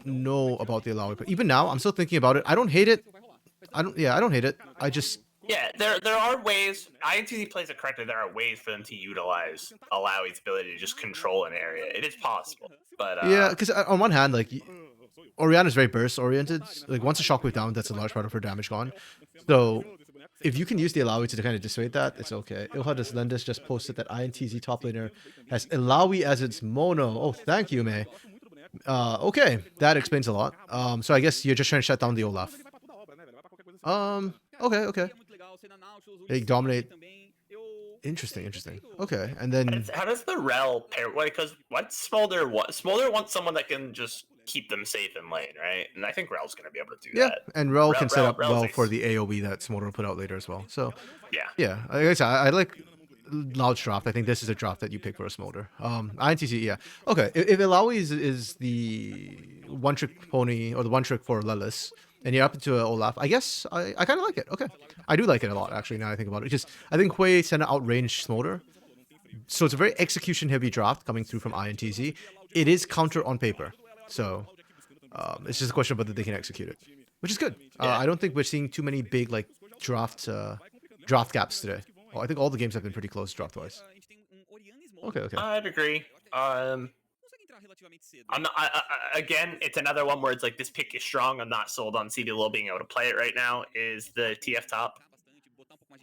B: know about the Alawi, but even now I'm still thinking about it. I don't hate it. I don't hate it. I just
A: there are ways. INTZ plays it correctly. There are ways for them to utilize Alawi's ability to just control an area. It is possible, but
B: yeah, because on one hand, like Orianna is very burst oriented. Like once a shockwave down, that's a large part of her damage gone. So if you can use the Alawi to kind of dissuade that, it's okay. Ilhadis Lendis just posted that INTZ top laner has Alawi as its mono. Oh, thank you, May. Okay, that explains a lot. So I guess you're just trying to shut down the Olaf. Okay. They dominate. Interesting. Okay, and then
A: how does the Rel pair? Because what Smolder wants someone that can just keep them safe in lane, right? And I think Rel's going to be able to do that.
B: And Rel can set up well
A: Rel's
B: for the AoE that Smolder will put out later as well. So
A: yeah.
B: Like I said, I like Loud's draft. I think this is a draft that you pick for a Smolder. INTC, yeah. Okay, if Ilawi is the one-trick pony or the one-trick for Lelis, and you're up into Olaf, I guess I kind of like it. Okay, I do like it a lot, actually, now I think about it. Just I think Hui sent an outranged Smolder. So it's a very execution-heavy draft coming through from INTZ. It is counter on paper. So it's just a question of whether they can execute it, which is good. I don't think we're seeing too many big like draft gaps today. I think all the games have been pretty close draft-wise. Okay.
A: I'd agree. I'm not. Again, it's another one where it's like this pick is strong. I'm not sold on CBLOL being able to play it right now. Is the TF top?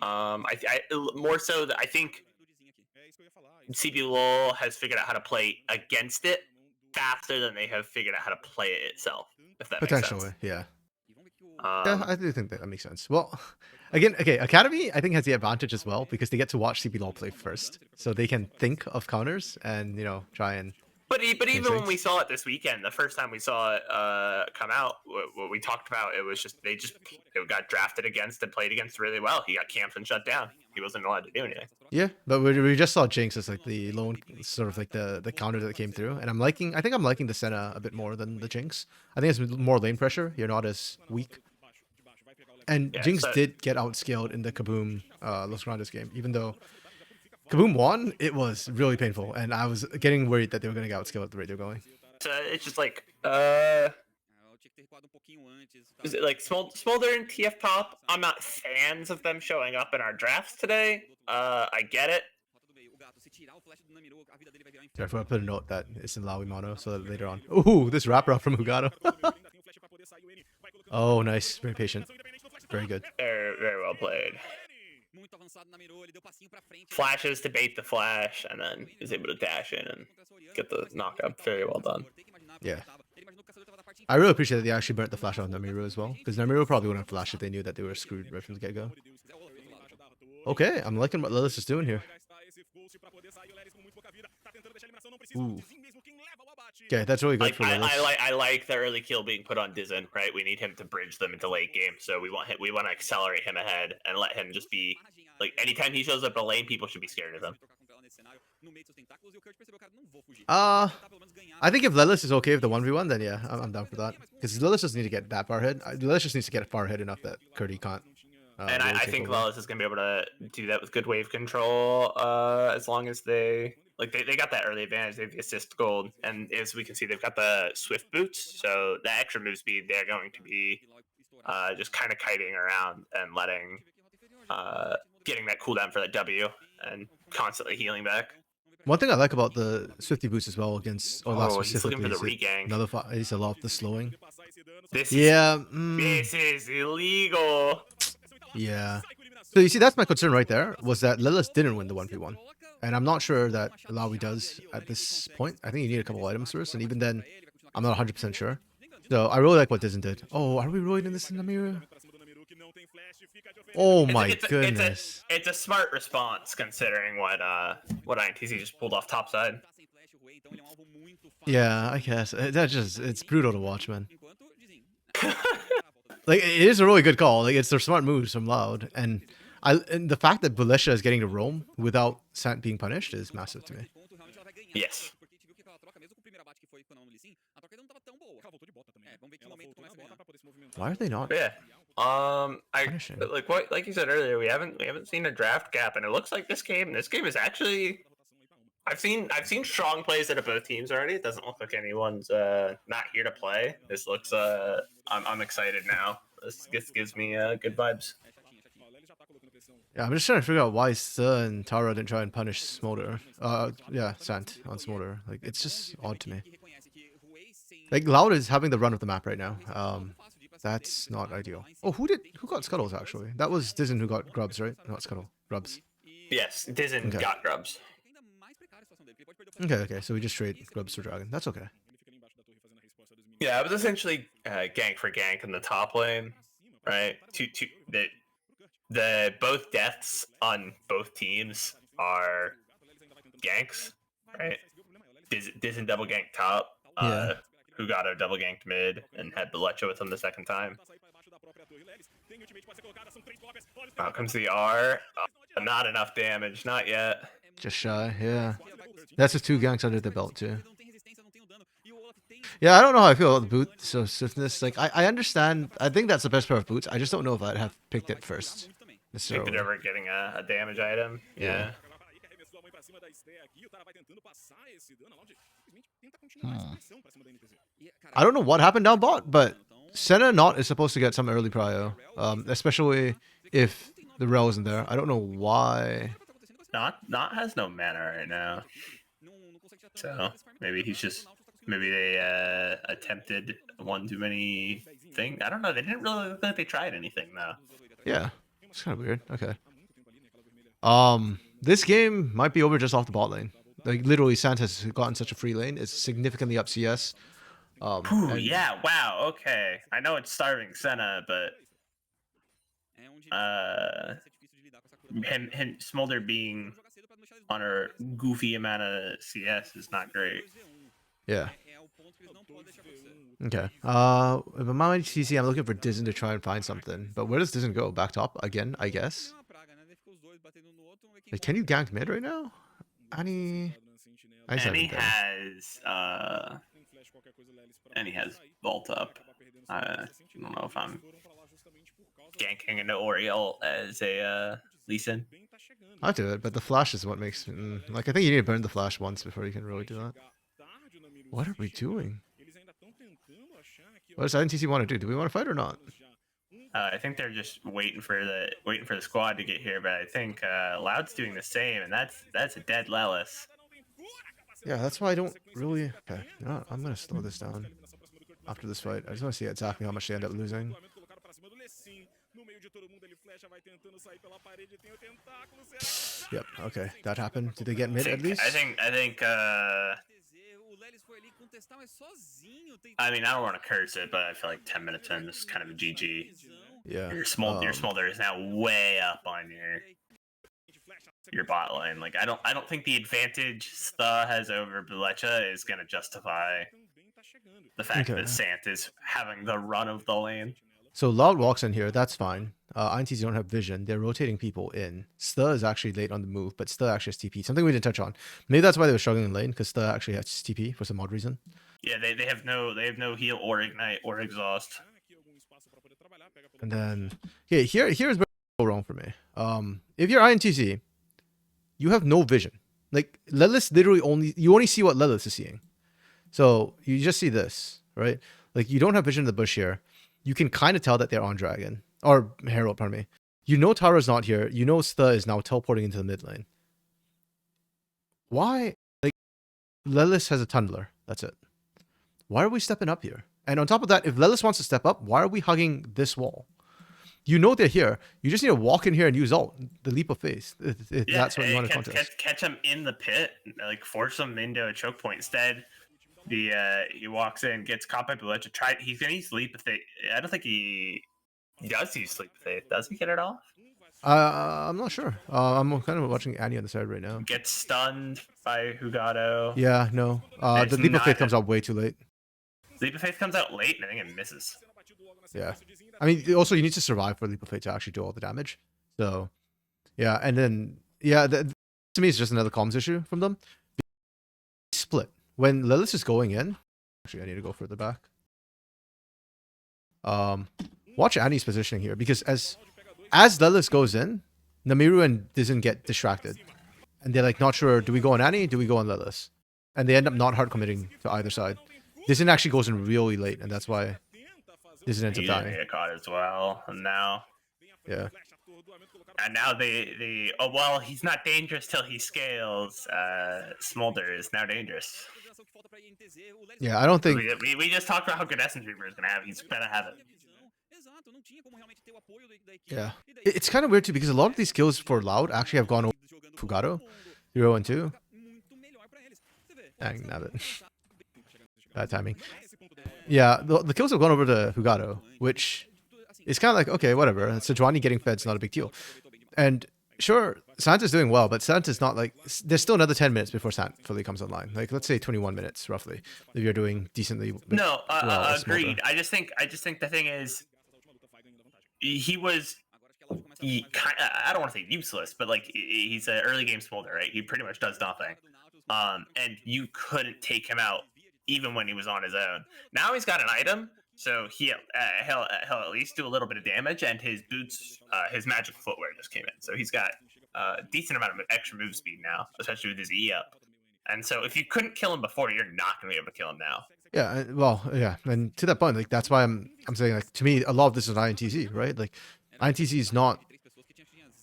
A: I more so that I think CBLOL has figured out how to play against it faster than they have figured out how to play it itself. If that makes sense.
B: Yeah. Yeah, I do think that makes sense. Well, again, okay, Academy I think has the advantage as well because they get to watch CBLOL play first, so they can think of counters and try and.
A: But even when we saw it this weekend, the first time we saw it come out, what we talked about, it was just it got drafted against and played against really well. He got camped and shut down. He wasn't allowed to do anything.
B: Yeah, but we just saw Jinx as like the lone sort of like the counter that came through, and I think I'm liking the Senna a bit more than the Jinx. I think it's more lane pressure. You're not as weak. And Jinx did get outscaled in the Kaboom Los Grandes game, even though Kaboom won. It was really painful, and I was getting worried that they were going to get outscaled at the rate they're going.
A: So it's just like, is it like Smolder and TF Top? I'm not fans of them showing up in our drafts today. I get it.
B: Therefore, I put a note that it's in Lawi mono, so that later on. Ooh, this wrap from Hugato. Oh, nice. Very patient. Very good.
A: Very well played. Flashes to bait the flash, and then is able to dash in and get the knockup. Very well done.
B: Yeah. I really appreciate that they actually burnt the flash on Namiru as well, because Namiru probably wouldn't have flashed if they knew that they were screwed right from the get-go. Okay, I'm liking what Lilith is doing here. Ooh. Okay, that's really good for Lilith.
A: I like the early kill being put on Dizen, right? We need him to bridge them into late game, so we want to accelerate him ahead and let him just be like anytime he shows up a lane, people should be scared of him.
B: I think if Lelis is okay with the 1v1, then yeah, I'm down for that. Because Lelis just need to get that far ahead. Lelis just needs to get far ahead enough that Curdy can't.
A: And really I think Lelis is going to be able to do that with good wave control as long as they got that early advantage. They have the assist gold, and as we can see, they've got the swift boots, so the extra move speed, they're going to be just kind of kiting around and letting getting that cooldown for that W and constantly healing back.
B: One thing I like about the Swifty boots as well against Olaf specifically
A: he's looking for the
B: regang. Is a lot of the slowing.
A: This is illegal.
B: Yeah. So you see, that's my concern right there, was that Lilith didn't win the 1v1. And I'm not sure that Alawi does at this point. I think you need a couple items first, and even then, I'm not 100% sure. So I really like what Dizen did. Oh, are we rolling in this in the mirror? Oh my goodness.
A: It's a smart response considering what INTZ just pulled off topside.
B: Yeah, I guess. It's brutal to watch, man. Like, it is a really good call. Like, it's their smart moves from Loud, and the fact that Belisha is getting to roam without Sant being punished is massive to me.
A: Yes.
B: Why are they not
A: But yeah.
B: punishing?
A: Like you said earlier, we haven't seen a draft gap, and it looks like this game is actually. I've seen strong plays out of both teams already. It doesn't look like anyone's not here to play. This looks I'm excited now. This gives me good vibes.
B: Yeah, I'm just trying to figure out why Sir and Tara didn't try and punish Smolder. Yeah, Sant on Smolder. Like, it's just odd to me. Like, Loud is having the run of the map right now. That's not ideal. Oh, who got Scuttles, actually? That was Dizen who got Grubs, right? Not Scuttle. Grubs.
A: Yes, Dizen
B: Okay.
A: got Grubs.
B: Okay, so we just trade Grubs for Dragon. That's okay.
A: Yeah, it was essentially gank for gank in the top lane, right? The both deaths on both teams are ganks, right? Dizen double gank top.
B: Yeah.
A: Who got a double ganked mid and had Belecha with him the second time. Out comes the R. Not enough damage, not yet.
B: Just shy, yeah. That's just 2 ganks under the belt, too. Yeah, I don't know how I feel about the boot, so swiftness. Like, I understand. I think that's the best pair of boots. I just don't know if I'd have picked it first.
A: Picked it over getting a damage item. Yeah.
B: I don't know what happened down bot, but Senna not is supposed to get some early prio, especially if the rel isn't there. I don't know why.
A: Not has no mana right now, so maybe they attempted one too many thing. I don't know. They didn't really look like they tried anything though.
B: Yeah, it's kind of weird. Okay. This game might be over just off the bot lane. Like, literally, Sant has gotten such a free lane. It's significantly up CS.
A: Yeah, wow, okay. I know it's starving Senna, but him Smolder being on a goofy amount of CS is not great.
B: Yeah. Okay. If I'm on TC, I'm looking for Dizen to try and find something. But where does Dizen go? Back top again, I guess. Like, can you gank mid right now? Annie
A: has vault up. I don't know if I'm ganking into Oriole as a Lee Sin.
B: I'll do it, but the flash is what makes like, I think you need to burn the flash once before you can really do that. What are we doing? What does INTC want to do? Do we want to fight or not?
A: I think they're just waiting for the squad to get here, but I think Loud's doing the same, and that's a dead Lelis.
B: Yeah, that's why I don't really. Okay, you know what? I'm gonna slow this down after this fight. I just want to see exactly how much they end up losing. Yep. Okay, that happened. Did they get mid at least?
A: I think. I mean, I don't want to curse it, but I feel like 10 minutes in, this is kind of a GG.
B: Yeah.
A: Your Smolder is now way up on your bot lane. Like, I don't think the advantage Sta has over Belecha is gonna justify the fact that Sant is having the run of the lane.
B: So Loud walks in here. That's fine. INTs don't have vision. They're rotating people in. Sta is actually late on the move, but Sta actually has TP. Something we didn't touch on. Maybe that's why they were struggling in lane, because Sta actually has TP for some odd reason.
A: Yeah, they have no heal or ignite or exhaust.
B: And then here's where it go wrong for me. If you're INTZ, you have no vision. Like, Lelis literally you only see what Lelis is seeing. So you just see this, right? Like, you don't have vision in the bush here. You can kind of tell that they're on Dragon. Or Herald, pardon me. You know Tara's not here. You know Sta is now teleporting into the mid lane. Why? Like, Lelis has a Tundler. That's it. Why are we stepping up here? And on top of that, if Lelis wants to step up, why are we hugging this wall? You know they're here. You just need to walk in here and use ult. The leap of faith. That's what you want to contest.
A: Catch him in the pit. Like, force him into a choke point. Instead, he walks in, gets caught by Belecha. He's going to use leap of faith. I don't think he does use leap of faith. Does he get it off?
B: I'm not sure. I'm kind of watching Annie on the side right now.
A: Gets stunned by Hugado.
B: Yeah, no. The leap of faith comes out way too late.
A: Leap of faith comes out late, and I think it misses.
B: Yeah. I mean, also, you need to survive for leap of faith to actually do all the damage. So, yeah. And then, yeah, to me, it's just another comms issue from them. Split. When Lelis is going in, actually, I need to go further back. Watch Annie's positioning here because as Lelis goes in, Namiru and Dizen get distracted, and they're like not sure. Do we go on Annie? Do we go on Lelis? And they end up not hard committing to either side. Dizen actually goes in really late, and that's why Dizen ends up
A: He's
B: dying.
A: gonna get caught as well. And now,
B: Yeah.
A: and now oh well, he's not dangerous till he scales. Smolder is now dangerous.
B: Yeah, I don't think.
A: We just talked about how good Essence Reaper is gonna have. He's gonna have it.
B: Yeah, it's kind of weird too because a lot of these kills for Loud actually have gone over Fugato, 0 and 2. Dang, nabbit. Bad timing. Yeah, the kills have gone over to Fugato, which is kind of like, okay, whatever. Sejuani getting fed's not a big deal. And sure, Santa's doing well, but Santa's not like, there's still another 10 minutes before Sant fully comes online. Like, let's say 21 minutes roughly, if you're doing decently.
A: No,
B: well,
A: agreed. I just think the thing is, he was, I don't want to say useless, but like he's an early game smolder, right? He pretty much does nothing. And you couldn't take him out even when he was on his own. Now he's got an item, so he'll at least do a little bit of damage, and his boots, his magic footwear just came in, so he's got a decent amount of extra move speed now, especially with his E up. And so if you couldn't kill him before, you're not going to be able to kill him now.
B: Yeah, well, yeah, and to that point, like that's why I'm saying, like, to me, a lot of this is INTZ, right? Like, INTZ is not,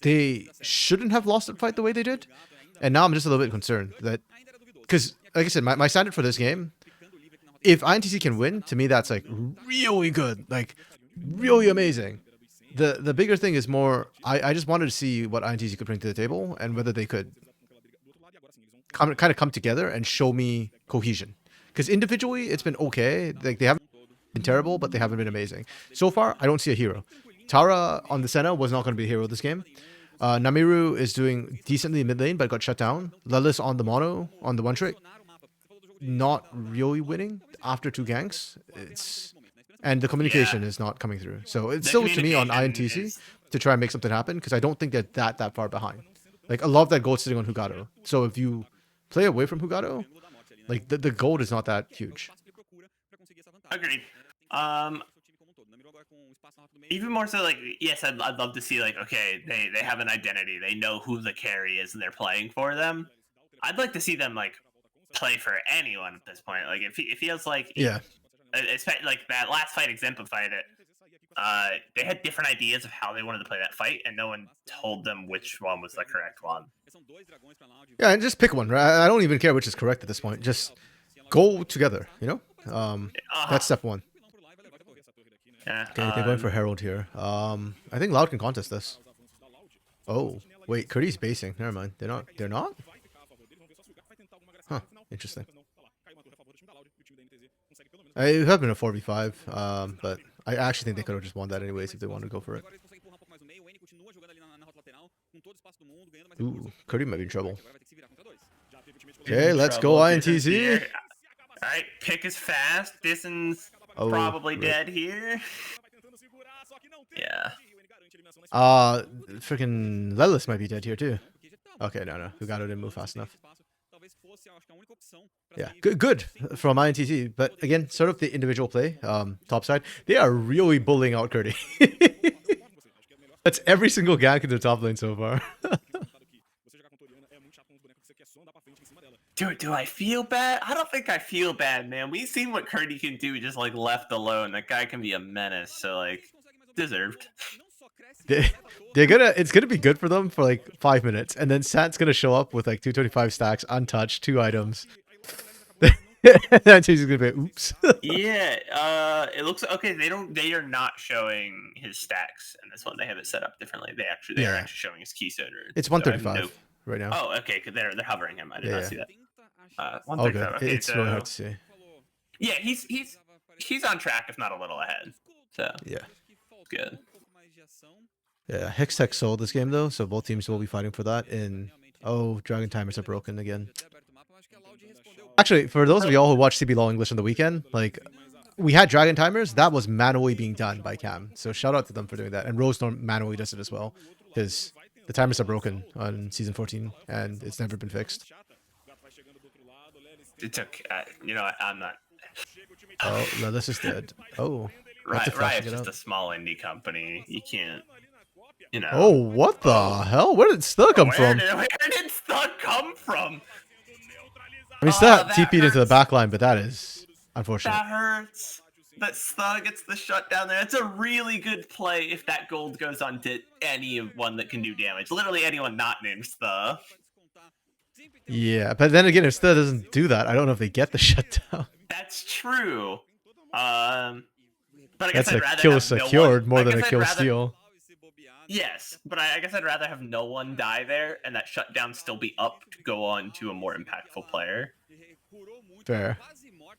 B: they shouldn't have lost the fight the way they did, and now I'm just a little bit concerned that, because like I said, my standard for this game, if INTZ can win, to me that's like really good, like really amazing. The bigger thing is more, I just wanted to see what INTZ could bring to the table and whether they could kind of come together and show me cohesion. Because individually, it's been okay. Like, they haven't been terrible, but they haven't been amazing. So far, I don't see a hero. Tara on the Senna was not going to be a hero this game. Namiru is doing decently mid lane, but got shut down. Lelis on the mono, on the one trick, not really winning after 2 ganks. And the communication is not coming through. So it's still, to me, on INTC to try and make something happen, because I don't think they're that far behind. Like, a lot of that gold sitting on Hugato. So if you play away from Hugato, like, the gold is not that huge.
A: Agreed. Even more so, like, yes, I'd love to see, like, okay, they have an identity. They know who the carry is, and they're playing for them. I'd like to see them, like, play for anyone at this point. Like, it feels like...
B: Yeah.
A: It's like, that last fight exemplified it. They had different ideas of how they wanted to play that fight, and no one told them which one was the correct one.
B: Yeah, and just pick one, right? I don't even care which is correct at this point. Just go together, you know? That's step 1.
A: Yeah,
B: okay, they're going for Herald here. I think Loud can contest this. Oh, wait, Curdy's basing. Never mind. They're not? They're not? Huh, interesting. It would have been a 4v5, but I actually think they could have just won that anyways if they wanted to go for it. Ooh, Curdy might be in trouble. Okay, let's go INTZ.
A: Alright, pick is fast. Disen's probably dead here. Yeah.
B: Freaking Lelis might be dead here too. Okay, no. Hugato didn't move fast enough. Yeah, good from INTZ, but again, sort of the individual play, top side, they are really bullying out Curdy. That's every single gank in the top lane so far.
A: Do I feel bad? I don't think I feel bad, man. We've seen what Curdy can do just, like, left alone. That guy can be a menace, so, like, deserved.
B: It's gonna be good for them for like 5 minutes, and then Sat's gonna show up with like 225 stacks, untouched, 2 items. He's gonna be oops.
A: Yeah, it looks okay. They are not showing his stacks in this one. They have it set up differently. They are actually showing his keystone.
B: It's 135 right now.
A: Oh, okay, because they're hovering him. I did not see that.
B: 135. Okay, it's really hard to see.
A: Yeah, he's on track, if not a little ahead. So
B: yeah,
A: good.
B: Yeah, Hextech sold this game though, so both teams will be fighting for that. And Dragon Timers are broken again. Actually, for those of y'all who watch CB Law English on the weekend, like, we had Dragon Timers, that was manually being done by Cam. So shout out to them for doing that. And Rosenorm manually does it as well, because the timers are broken on season 14 and it's never been fixed.
A: It took, I'm not.
B: Oh, no, this is dead. Oh.
A: Riot's just a small indie company. You can't, you know.
B: Oh, what the hell? Where did Stug come from?
A: Where did Stug come from?
B: I mean, Stug TP'd into the back line, but that is unfortunate.
A: That hurts. That Stug gets the shutdown there. It's a really good play if that gold goes on to anyone that can do damage. Literally anyone not named Stug.
B: Yeah, but then again, if Stug doesn't do that, I don't know if they get the shutdown.
A: That's true. But I guess
B: That's
A: I'd
B: a
A: rather
B: kill
A: have
B: secured more than a
A: I'd
B: kill
A: rather-
B: steal.
A: Yes, but I guess I'd rather have no one die there and that shutdown still be up to go on to a more impactful player.
B: Fair.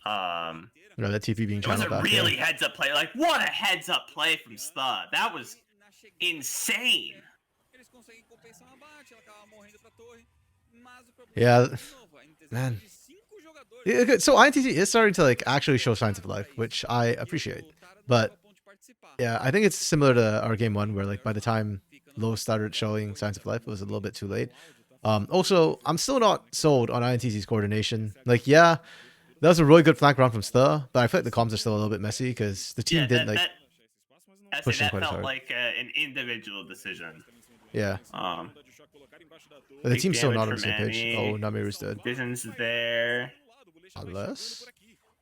B: No, that TP being
A: It was
B: channeled
A: a
B: back.
A: really heads-up play. Like, what a heads-up play from Stug. That was insane.
B: Yeah, man. Yeah, okay, so INTZ is starting to like actually show signs of life, which I appreciate. But yeah, I think it's similar to our game one, where like by the time Low started showing signs of life, it was a little bit too late. Also, I'm still not sold on INTZ's coordination. Like, yeah, that was a really good flank round from Stur, but I feel like the comms are still a little bit messy because the team didn't push him
A: that
B: quite as
A: felt
B: hard.
A: like an individual decision.
B: Yeah. But the
A: Big
B: team's still not on
A: damage
B: the same
A: from
B: page.
A: Annie.
B: Oh, Namiru's dead.
A: Vision's there.
B: Unless...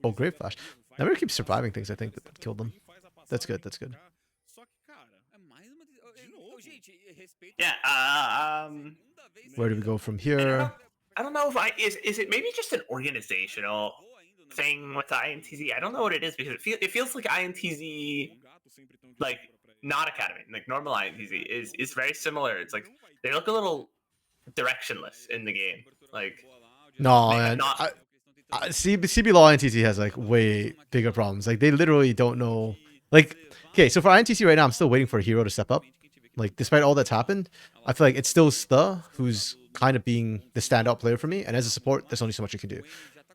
B: Oh, Great Flash. Namiru keeps surviving things, I think, that killed them. That's good, that's good.
A: Yeah,
B: Where do we go from here?
A: I don't know if is it maybe just an organizational thing with INTZ? I don't know what it is because it feels like INTZ, like not Academy, like normal INTZ is very similar. It's like they look a little directionless in the game. Like
B: No, man. CB Law INTZ has like way bigger problems. Like they literally don't know. Like, okay, so for INTZ right now, I'm still waiting for a hero to step up. Like, despite all that's happened, I feel like it's still Sta who's kind of being the standout player for me. And as a support, there's only so much you can do.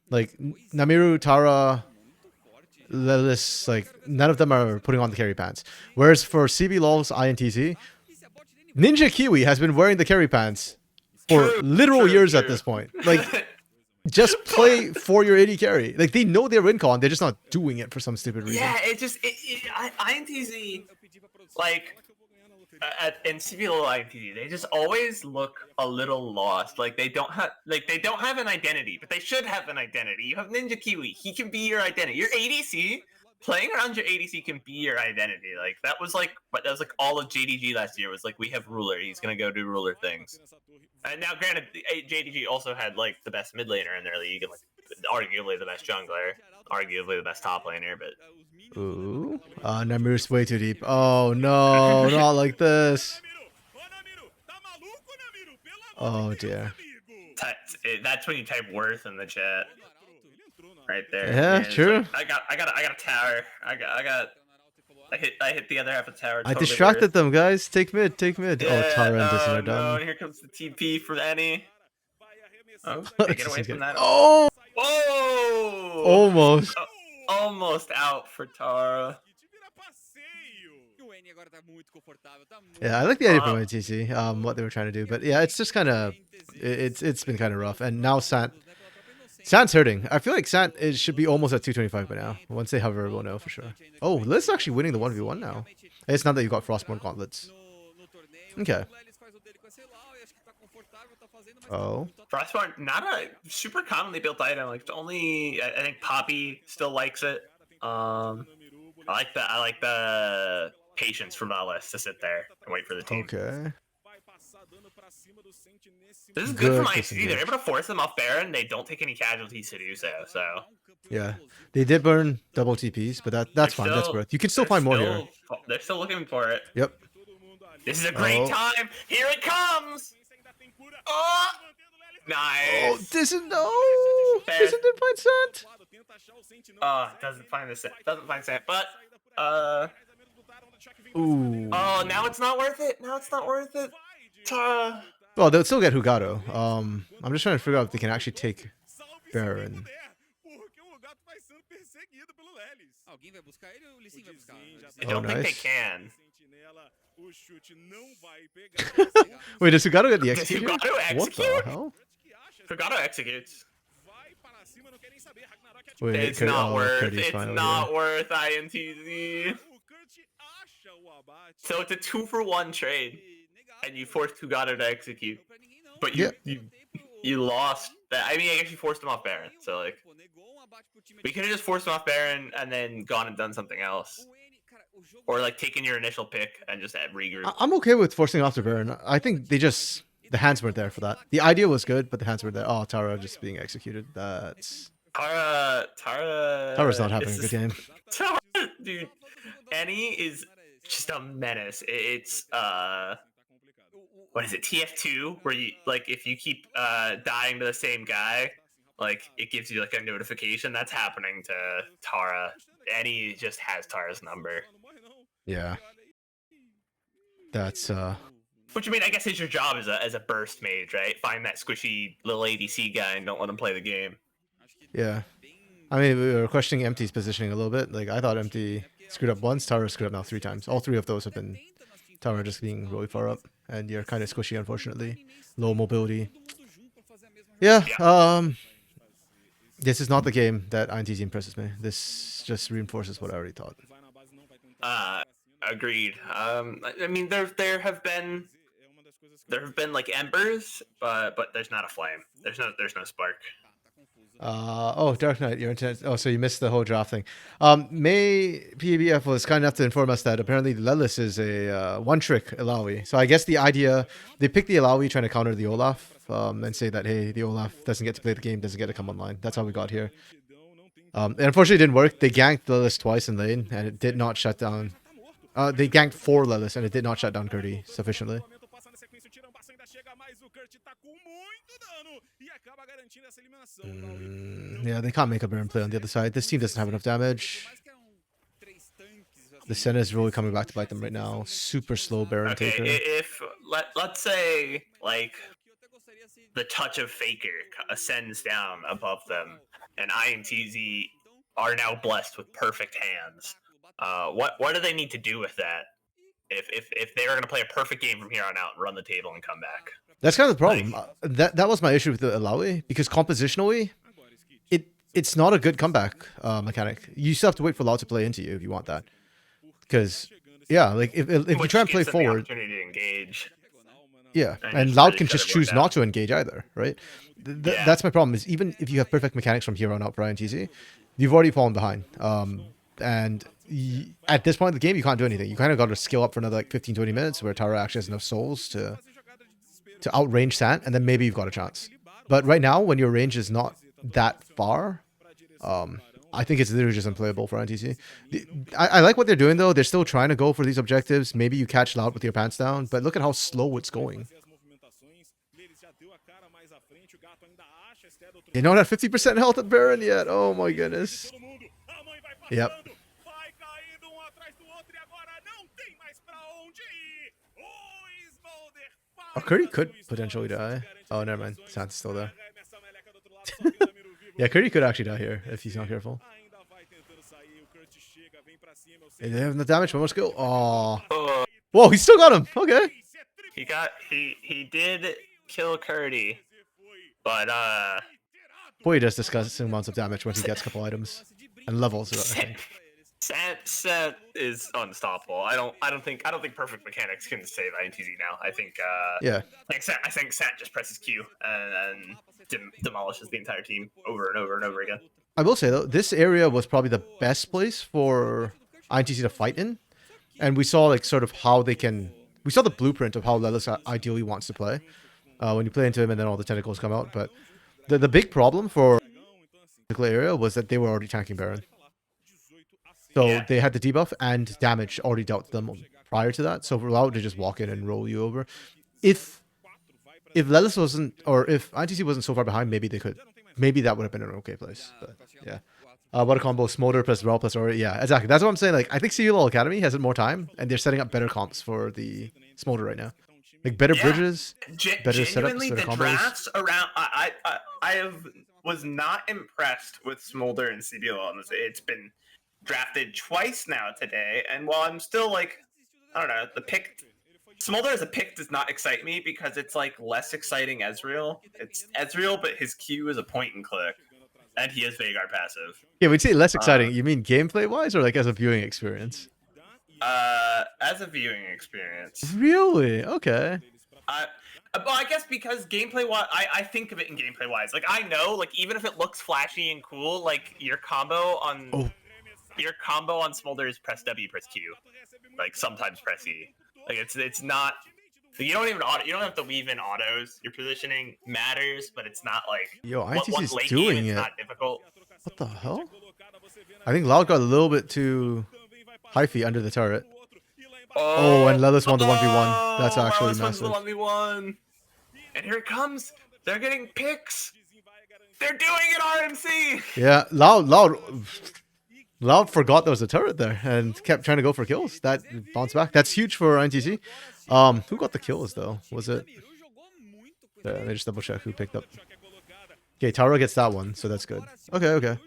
B: Like, Namiru, Tara, Lelis, like, none of them are putting on the carry pants. Whereas for CB Law's INTZ, Ninja Kiwi has been wearing the carry pants for literal years at this point. Like, just play for your AD carry. Like, they know they're in con, they're just not doing it for some stupid reason.
A: Yeah, INTZ, like, in CBLOL INTZ, they just always look a little lost. Like they don't have an identity, but they should have an identity. You have Ninja Kiwi; he can be your identity. Your ADC, playing around your ADC can be your identity. Like that was like all of JDG last year. Was like we have Ruler; he's gonna go do Ruler things. And now, granted, JDG also had like the best mid laner in their league, and like arguably the best jungler, arguably the best top laner, but.
B: Ooh. Namiru's way too deep. Oh no, not like this. Oh dear.
A: That's when you type worth in the chat. Right there.
B: Yeah, true.
A: Like, I got a tower. I hit the other half of the tower.
B: I distracted them, guys. Take mid, take mid.
A: Yeah,
B: oh, Tara and Disney are done.
A: No, here comes the TP from Annie. Oh, get away from that.
B: Oh!
A: Whoa!
B: Almost.
A: Almost out for Tara.
B: Yeah, I like the idea from ITC, what they were trying to do, but yeah, it's just kind of, it's been kind of rough. And now Sant's hurting. I feel like Sant should be almost at 225 by now. Once they hover, we'll know for sure. Oh, Liz actually winning the 1v1 now. It's not that you got Frostborn gauntlets. Okay. Oh.
A: Frostborn, not a super commonly built item. Like only, I think Poppy still likes it. I like the patience from Alice to sit there and wait for the team.
B: Okay.
A: This is good for IC. They're able to force them off Baron. They don't take any casualties to do so. So
B: yeah, they did burn double TPs, but that's fine. That's worth. You can still find more here.
A: They're still looking for it.
B: Yep.
A: This is a great time. Here it comes. Oh, nice.
B: Oh, Disn't find Sant.
A: Doesn't find Sant. But
B: ooh.
A: Oh, now it's not worth it.
B: Well, they'll still get Hugado. I'm just trying to figure out if they can actually take Baron.
A: I don't think they
B: nice.
A: can.
B: Wait, does Hugado get the execute?
A: Hugado
B: What the
A: execute?
B: hell?
A: Hugado executes.
B: Wait,
A: It's not worth.
B: Courteous
A: It's
B: finally
A: not
B: here.
A: worth INTZ. So it's a 2-for-1 trade, and you forced Tugata to execute, but
B: Yeah.
A: you lost that. I mean, I guess you forced him off Baron. So like, we could have just forced him off Baron and then gone and done something else, or like taken your initial pick and just had regroup.
B: I'm okay with forcing off the Baron. I think the hands weren't there for that. The idea was good, but the hands were there. Oh, Tara just being executed. That's Tara's not having a good game.
A: Tara, dude, Annie is just a menace. It's what is it, TF2, where you like if you keep dying to the same guy, like it gives you like a notification. That's happening to Tara. Annie just has Tara's number.
B: Yeah. That's
A: Which I mean, I guess is your job as a burst mage, right? Find that squishy little ADC guy and don't let him play the game.
B: yeah. I mean, we were questioning Empty's positioning a little bit. Like I thought Empty screwed up once, Tara screwed up now 3 times. All 3 of those have been Tara just being really far up, and you're kind of squishy, unfortunately. Low mobility. Yeah. This is not the game that INTZ impresses me. This just reinforces what I already thought.
A: Agreed. I mean, there have been like embers, but there's not a flame. There's no spark.
B: Oh, Dark Knight, your internet. Oh, so you missed the whole draft thing. May PBF was kind enough to inform us that apparently Lelis is a one-trick Ilaoi. So I guess the idea, they picked the Ilaoi trying to counter the Olaf, and say that, hey, the Olaf doesn't get to play the game, doesn't get to come online. That's how we got here. And unfortunately, it didn't work. They ganked Lelis twice in lane, and it did not shut down. They ganked 4 Lelis, and it did not shut down Curdy sufficiently. Yeah, they can't make a Baron play on the other side. This team doesn't have enough damage. The Senna is really coming back to bite them right now. Super slow Baron
A: Okay,
B: taker.
A: if let's say like the touch of Faker ascends down above them, and INTZ are now blessed with perfect hands. What do they need to do with that? If they are going to play a perfect game from here on out and run the table and come back.
B: That's kind of the problem. That was my issue with the Ilaoi, because compositionally, it's not a good comeback mechanic. You still have to wait for Lao to play into you if you want that. Because, yeah, like if you try and play forward,
A: opportunity to engage.
B: Yeah, and Loud can just choose not to engage either, right? That's my problem, is even if you have perfect mechanics from here on out for INTZ, you've already fallen behind. And at this point in the game, you can't do anything. You kind of got to skill up for another like 15, 20 minutes where Tara actually has enough souls to outrange Sant, and then maybe you've got a chance. But right now, when your range is not that far, I think it's literally just unplayable for INTZ. I like what they're doing, though. They're still trying to go for these objectives. Maybe you catch Loud with your pants down, but look at how slow it's going. You're not at 50% health at Baron yet. Oh my goodness. Yep. Oh, Curdy could potentially die. Oh, never mind. Sant's still there. Yeah, Curdy could actually die here if he's not careful. They have the damage, one more skill. Oh. Whoa, he still got him. Okay.
A: He did kill Curdy, but
B: Boy, he does disgusting amounts of damage when he gets a couple items and levels. I think.
A: Sant is unstoppable. I don't think perfect mechanics can save INTZ now. I think
B: yeah.
A: I think Sant just presses Q and demolishes the entire team over and over and over again.
B: I will say though, this area was probably the best place for INTZ to fight in, and we saw like sort of how they can. We saw the blueprint of how Lelis ideally wants to play when you play into him, and then all the tentacles come out. But the big problem for the particular area was that they were already tanking Baron. So they had the debuff and damage already dealt to them prior to that. So for allowed to just walk in and roll you over. If Lelis wasn't, or if INTZ wasn't so far behind, maybe they could. Maybe that would have been an okay place. But yeah. What a combo. Smolder plus Raw plus Ori. Yeah, exactly. That's what I'm saying. Like, I think CULL Academy has more time, and they're setting up better comps for the Smolder right now. Like better bridges, better setups, better combos.
A: Drafts around, I was not impressed with Smolder and CBL. It's been drafted twice now today, and while I'm still like, I don't know, the pick Smolder as a pick does not excite me because it's like less exciting Ezreal. It's Ezreal, but his Q is a point and click. and he has Veigar passive.
B: Yeah, we'd say less exciting. You mean gameplay wise, or like as a viewing experience?
A: As a viewing experience.
B: Really? Okay.
A: Well, I guess because gameplay wise, I think of it in gameplay wise. Like I know, like even if it looks flashy and cool, like your combo on Smolder is press W, press Q, like sometimes press E. Like it's not. You don't have to weave in autos. Your positioning matters, but it's not like
B: Yo,
A: one
B: ITC's
A: late
B: doing
A: game. It's
B: it.
A: not difficult.
B: What the hell? I think Loud got a little bit too hyphy under the turret. Oh, and Lelis won the 1v1. That's actually
A: Lelis wins the
B: massive.
A: 1v1. And here it comes. They're getting picks. They're doing it, RMC.
B: Yeah, Loud forgot there was a turret there and kept trying to go for kills. That bounced back. That's huge for NTC. Who got the kills though? Was it? Let me just double check who picked up. Okay, Tara gets that one, so that's good. Okay.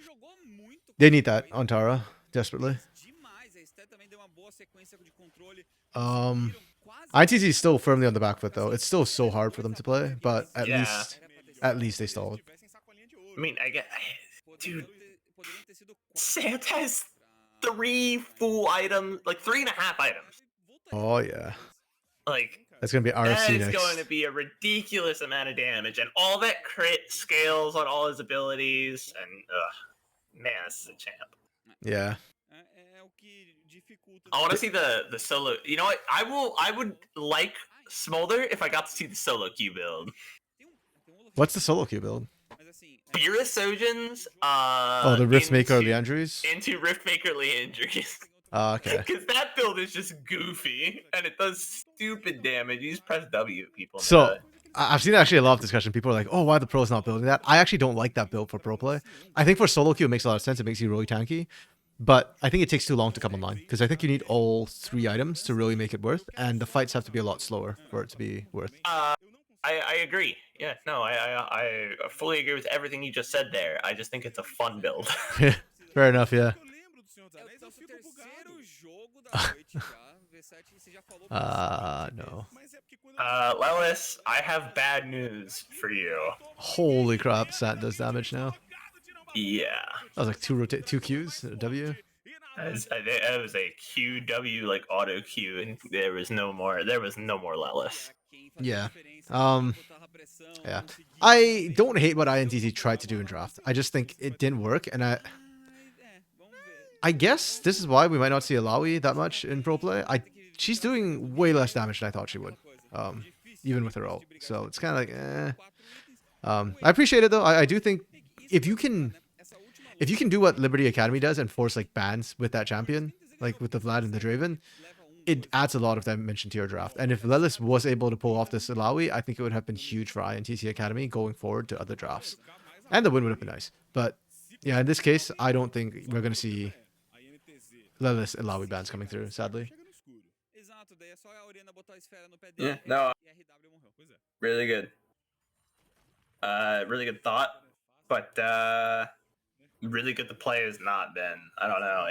B: They need that on Tara desperately. ITC is still firmly on the back foot though. It's still so hard for them to play, but at least they stalled.
A: I mean, I get, dude. Santa has 3 full items, like 3.5 items.
B: Oh yeah.
A: Like
B: that's gonna be RFC
A: next.
B: That's
A: going to be a ridiculous amount of damage, and all that crit scales on all his abilities, and man, this is a champ.
B: Yeah.
A: I want to see the solo. You know what? I would like Smolder if I got to see the solo Q build.
B: What's the solo Q build?
A: Beerus Sojins.
B: The Riftmaker Leandries?
A: Into Riftmaker Leandries.
B: Okay.
A: Because that build is just goofy, and it does stupid damage. You just press W at people.
B: So, I've seen actually a lot of discussion. People are like, oh, why the pro's not building that? I actually don't like that build for pro play. I think for solo queue, it makes a lot of sense. It makes you really tanky. But I think it takes too long to come online. Because I think you need all 3 items to really make it worth. And the fights have to be a lot slower for it to be worth.
A: I agree. Yeah, no, I fully agree with everything you just said there. I just think it's a fun build.
B: Fair enough, yeah. No.
A: Lelis, I have bad news for you.
B: Holy crap, Sat does damage now.
A: Yeah.
B: That was like 2 Qs, W.
A: It was a QW, like auto Q, and there was no more Lelis.
B: Yeah. Yeah. I don't hate what INTZ tried to do in draft. I just think it didn't work, and I guess this is why we might not see Alawi that much in pro play. She's doing way less damage than I thought she would, even with her ult. So it's kind of like, I appreciate it though. I do think if you can do what Liberty Academy does and force like bans with that champion, like with the Vlad and the Draven, it adds a lot of dimension to your draft. And if Lelis was able to pull off this Alawi, I think it would have been huge for INTC Academy going forward to other drafts. And the win would have been nice. But yeah, in this case, I don't think we're going to see Lelis Alawi bans coming through, sadly.
A: Yeah, no. Really good. Really good thought. But really good to play has not been. I don't know.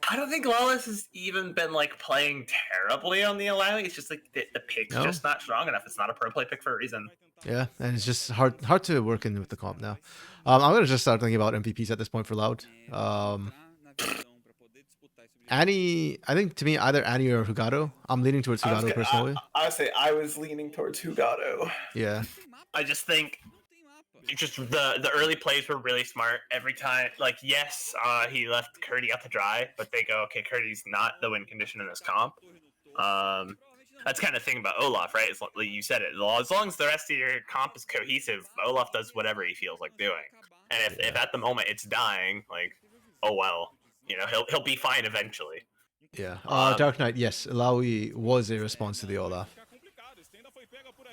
A: I don't think Lawless has even been like playing terribly on the Alawi. It's just like the pick's just not strong enough. It's not a pro play pick for a reason.
B: Yeah, and it's just hard to work in with the comp now. I'm gonna just start thinking about MVPs at this point for Loud. Annie, I think to me either Annie or Hugado. I'm leaning towards Hugado personally.
A: Honestly, I was leaning towards Hugado.
B: Yeah.
A: I just think just the early plays were really smart. Every time, like, yes, he left Curdy out to dry, but they go, okay, Curdy's not the win condition in this comp. That's kind of thing about Olaf, right? Like you said it. As long as the rest of your comp is cohesive, Olaf does whatever he feels like doing. And if at the moment it's dying, like, oh well, you know, he'll be fine eventually.
B: Yeah. Dark Knight, yes, Alawi was a response to the Olaf.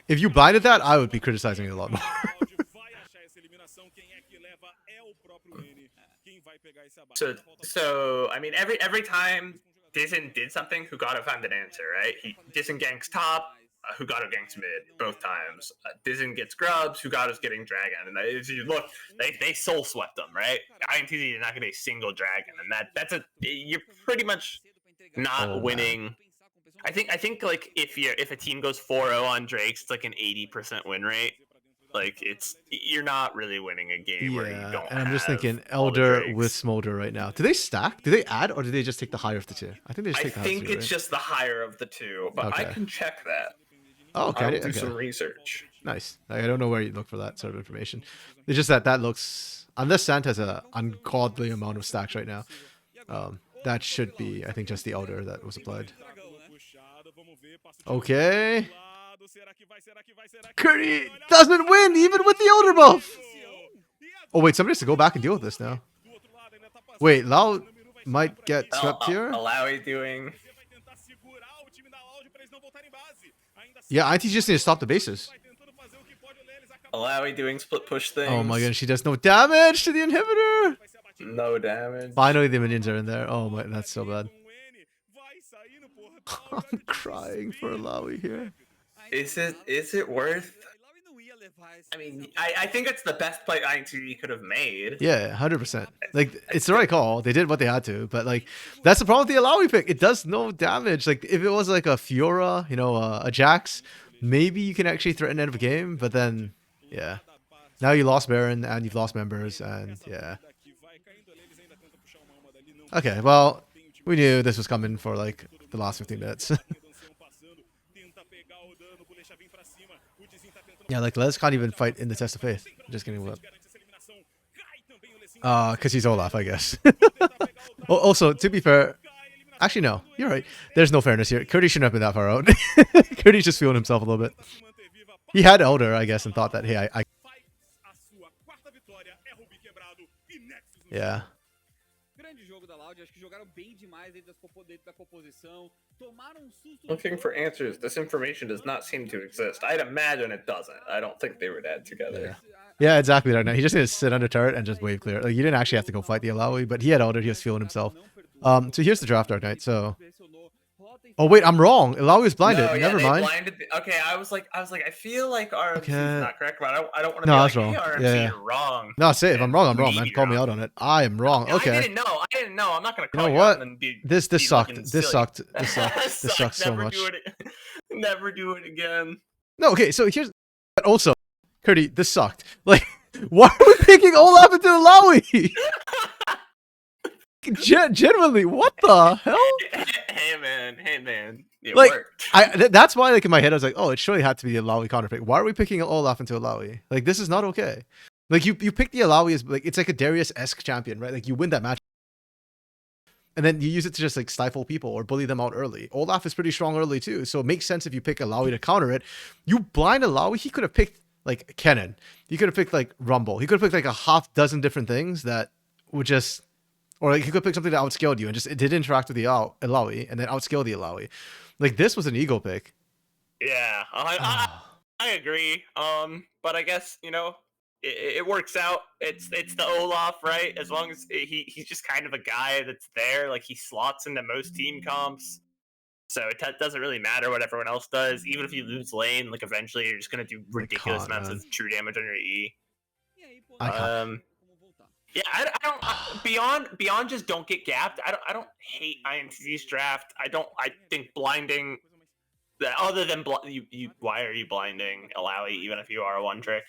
B: If you blinded that, I would be criticizing it a lot more.
A: So I mean, every time Dizen did something, Hugado found an answer, right? Dizen ganks top, Hugado ganks mid both times. Dizen gets grubs, Hugado's getting dragon, and if you look, they soul swept them, right? INTZ did not get a single dragon, and you're pretty much not winning. Man. I think like if a team goes 4-0 on Drakes, it's like an 80% win rate. Like you're not really winning a game where you
B: Yeah,
A: don't
B: and I'm just
A: have
B: thinking
A: all the
B: Elder
A: Drakes.
B: with Smolder right now. Do they stack? Do they add, or do they just take the higher of the two? I think they just
A: I
B: take the higher of
A: think
B: the two,
A: it's
B: right?
A: just the higher of the two, but I
B: Okay.
A: can check that.
B: Oh, okay.
A: I will do
B: Okay.
A: some research.
B: Nice. I don't know where you look for that sort of information. It's just that looks, unless Sant has an ungodly amount of stacks right now, that should be, I think, just the Elder that was applied. Okay. Curry doesn't win even with the Elder buff. Oh wait, somebody has to go back and deal with this now. Wait, Lao might get swept here.
A: Alawi doing.
B: Yeah, IT just need to stop the bases.
A: Alawi doing split push things.
B: Oh my goodness, she does no damage to the inhibitor.
A: No damage.
B: Finally, the minions are in there. Oh my, that's so bad. I'm crying for Alawi here.
A: Is it worth? I mean, I think it's the best play INTV could have made.
B: Yeah, 100%. Like, it's the right call. They did what they had to, but like, that's the problem with the Alawi pick. It does no damage. Like, if it was like a Fiora, you know, a Jax, maybe you can actually threaten the end of a game. But then, yeah, now you lost Baron and you've lost members, and yeah. Okay, well, we knew this was coming for like the last 15 minutes. Yeah, like Les can't even fight in the test of faith. Just kidding. What? Because he's Olaf, I guess. Also, to be fair, actually no, you're right. There's no fairness here. Curdy shouldn't have been that far out. Curdy's just feeling himself a little bit. He had Elder, I guess, and thought that, hey, I yeah.
A: Looking for answers. This information does not seem to exist. I'd imagine it doesn't. I don't think they would add together.
B: Yeah, exactly. Right now, he just needs to sit under turret and just wave clear. Like, you didn't actually have to go fight the Alawi, but he had Elder. He was feeling himself. So here's the draft, Dark Knight. So, oh wait, I'm wrong. Alawi was blinded.
A: No, yeah,
B: Never
A: they
B: mind.
A: blinded okay, I was like, I feel like RMC is
B: Okay.
A: not correct, but I don't want to
B: No,
A: be
B: I
A: like,
B: was wrong.
A: hey, RMC,
B: Yeah.
A: you're wrong.
B: No, say if I'm wrong, I'm wrong, man.
A: Maybe
B: Call me
A: you're
B: out on it. I am wrong.
A: No,
B: Okay.
A: I didn't know. I'm not gonna
B: You
A: call
B: know
A: you
B: what?
A: out and be
B: This
A: be
B: sucked.
A: looking
B: This
A: silly.
B: sucked. This sucked. This sucked so
A: Never
B: much.
A: do it. Never do it again.
B: No, okay. So here's also, Curdy. This sucked. Like, why are we picking Olaf into Alawi? Genuinely, what the hell?
A: Hey man, it
B: Like,
A: worked.
B: that's why, like, in my head, I was like, oh, it surely had to be the Alawi counter pick. Why are we picking Olaf into Alawi? Like, this is not okay. Like, you pick the Alawi as, like, it's like a Darius-esque champion, right? Like, you win that match. And then you use it to just, like, stifle people or bully them out early. Olaf is pretty strong early, too. So it makes sense if you pick Alawi to counter it. You blind Alawi, he could have picked, like, Kennen. He could have picked, like, Rumble. He could have picked, like, a half dozen different things that would just... Or like, he could pick something that outscaled you and just it did interact with the Alawi and then outscale the Alawi. Like, this was an ego pick.
A: Yeah, I agree. But I guess, you know, it works out. It's the Olaf, right? As long as he's just kind of a guy that's there. Like, he slots into most team comps. So it doesn't really matter what everyone else does. Even if you lose lane, like, eventually you're just going to do ridiculous amounts of true damage on your E.
B: I can't.
A: Yeah, I don't beyond just don't get gapped. I don't hate INTZ's draft. I think blinding. Other than you, why are you blinding Alawi even if you are a one trick?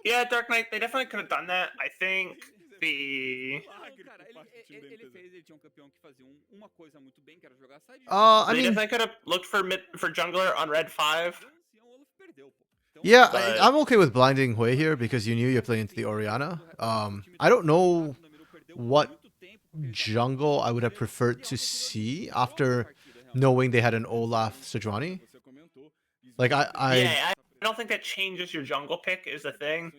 A: Yeah, Dark Knight. They definitely could have done that. I think the.
B: I
A: They
B: mean,
A: definitely could have looked for jungler on red 5.
B: yeah,
A: But-
B: I'm okay with blinding Hui here because you knew you're playing into the Orianna. I don't know what jungle I would have preferred to see after knowing they had an Olaf Sejuani. Like,
A: Yeah, I don't think that changes your jungle pick is the thing.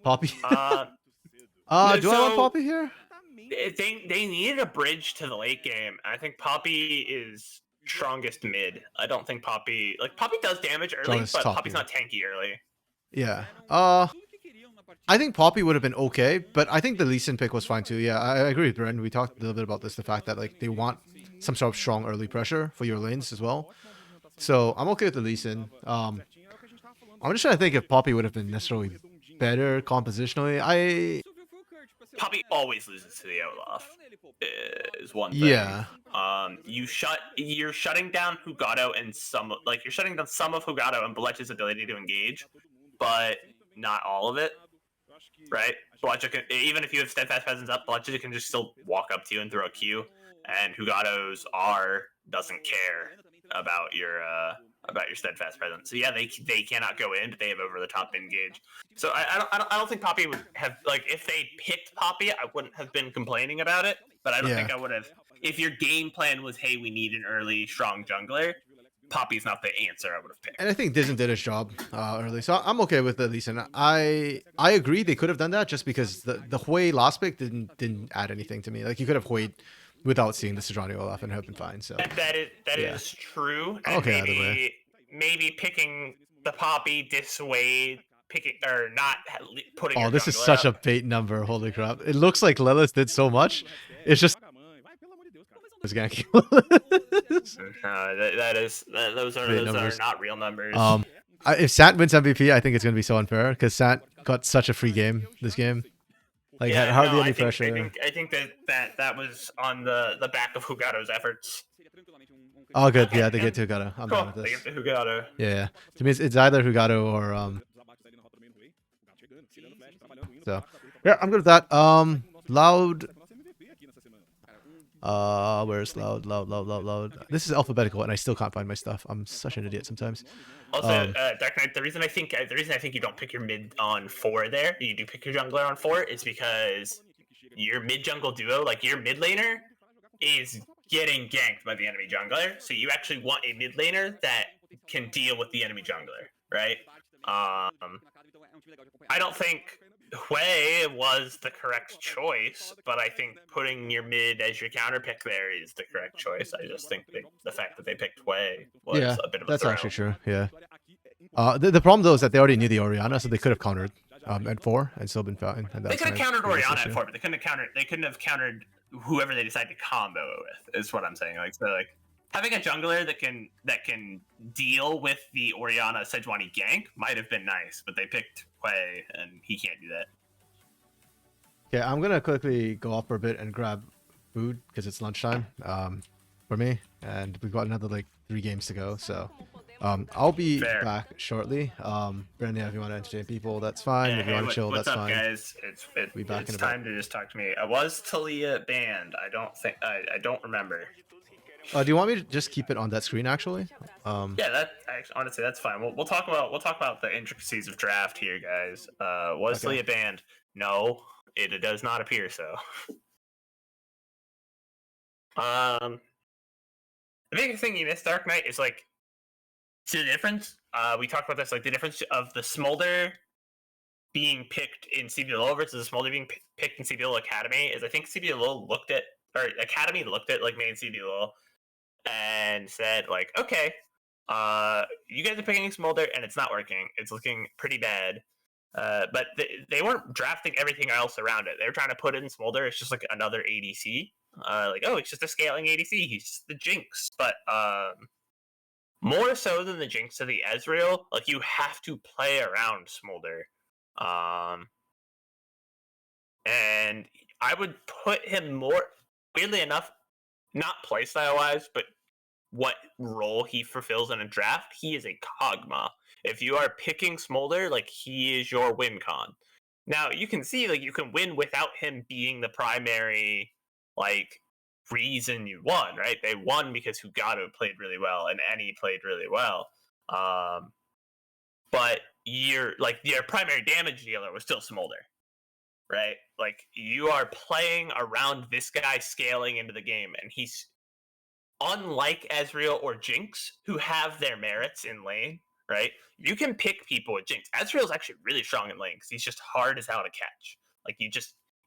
B: Poppy. Do I want
A: so-
B: Poppy here?
A: They needed a bridge to the late game. I think Poppy is strongest mid. I don't think Poppy does damage early,
B: Strongest
A: but
B: top
A: Poppy's
B: mid.
A: not tanky early.
B: Yeah. I think Poppy would have been okay, but I think the Lee Sin pick was fine too. Yeah, I agree with Bren. We talked a little bit about this, the fact that like they want some sort of strong early pressure for your lanes as well. So I'm okay with the Lee Sin. I'm just trying to think if Poppy would have been necessarily better compositionally.
A: Poppy always loses to the Olaf. Is one thing.
B: Yeah.
A: You're shutting down Hugato and you're shutting down some of Hugato and Blecch's ability to engage, but not all of it. Right? Bleccha can, even if you have steadfast presence up, Bleccha can just still walk up to you and throw a Q, and Hugato's R doesn't care about your steadfast presence. So yeah, they cannot go in, but they have over the top engage. So I don't think Poppy would have, like, if they picked Poppy, I wouldn't have been complaining about it. But I don't think I would have, if your game plan was, hey, we need an early strong jungler. Poppy's not the answer I would have picked.
B: And I think Disney did his job early, so I'm okay with it. And I agree they could have done that just because the Hui last pick didn't add anything to me. Like you could have Hui'd without seeing the Sejuani Olaf and have been fine. So
A: that is true. And
B: Okay,
A: maybe picking the Poppy dissuade picking or not putting.
B: Oh,
A: your
B: this is
A: jungler
B: such
A: up.
B: a bait number. Holy crap! It looks like Lilith did so much. It's just this gank.
A: Those are
B: numbers.
A: not real numbers.
B: If Sant wins MVP, I think it's gonna be so unfair because Sant got such a free game this game. Like had hardly any pressure.
A: I think that was on the back of Hugato's efforts.
B: Oh, good. Yeah, they get to Hugato. I'm
A: Cool.
B: down with
A: They
B: this.
A: get to Hugato.
B: Yeah. To me, it's either Hugato or So yeah, I'm good with that. Loud. Where's loud? This is alphabetical, and I still can't find my stuff. I'm such an idiot sometimes.
A: Also, Dark Knight, the reason I think you don't pick your mid on 4 there, you do pick your jungler on 4, is because your mid jungle duo, like your mid laner, is getting ganked by the enemy jungler. So you actually want a mid laner that can deal with the enemy jungler, right? I don't think Hui was the correct choice, but I think putting your mid as your counter pick there is the correct choice. I just think the fact that they picked Hui was a bit of a
B: that's
A: throw.
B: actually true. Yeah. The problem though is that they already knew the Orianna, so they could have countered at 4 and still been fine. And
A: They could have countered Orianna at 4, but they couldn't have countered whoever they decide to combo it with. Is what I'm saying. Like having a jungler that can deal with the Orianna Sejuani gank might have been nice, but they picked Hui, and he can't do that.
B: Okay, I'm gonna quickly go off for a bit and grab food because it's lunchtime for me, and we've got another like 3 games to go. So I'll be back shortly. Brandon, if you want to entertain people, that's fine.
A: Yeah,
B: if you want to chill, that's fine.
A: What's up, guys? It's time to just talk to me. Was Talia banned? I don't remember.
B: Do you want me to just keep it on that screen actually?
A: Yeah, honestly that's fine. We'll talk about the intricacies of draft here, guys. Was Talia banned? No, it does not appear so. The biggest thing you missed, Dark Knight, is like, see the difference? We talked about this, like the difference of the Smolder being picked in CBLO versus the Smolder being picked in CBLO Academy is I think Academy looked at like main CBLO and said like, okay, you guys are picking Smolder and it's not working. It's looking pretty bad. But they weren't drafting everything else around it. They were trying to put in Smolder. It's just like another ADC. It's just a scaling ADC. He's just the Jinx. But more so than the Jinx of the Ezreal, like you have to play around Smolder. And I would put him more, weirdly enough, not playstyle wise, but what role he fulfills in a draft, he is a Kog'Maw. If you are picking Smolder, like he is your win con. Now you can see like you can win without him being the primary like reason you won, right? They won because Hugato played really well and Annie played really well. But your primary damage dealer was still Smolder. Right? Like you are playing around this guy scaling into the game, and he's unlike Ezreal or Jinx, who have their merits in lane, right? You can pick people with Jinx. Ezreal's actually really strong in lane because he's just hard as hell to catch. Like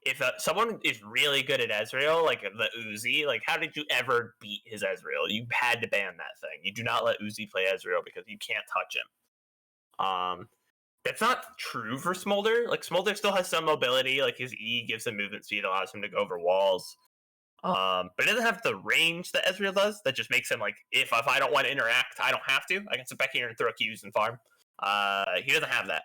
A: if someone is really good at Ezreal, like the Uzi, like how did you ever beat his Ezreal? You had to ban that thing. You do not let Uzi play Ezreal because you can't touch him. That's not true for Smolder. Like Smolder still has some mobility. Like his E gives him movement speed, allows him to go over walls. But it doesn't have the range that Ezreal does. That just makes him like, if I don't want to interact, I don't have to. I can sit back here and throw Qs and farm. He doesn't have that.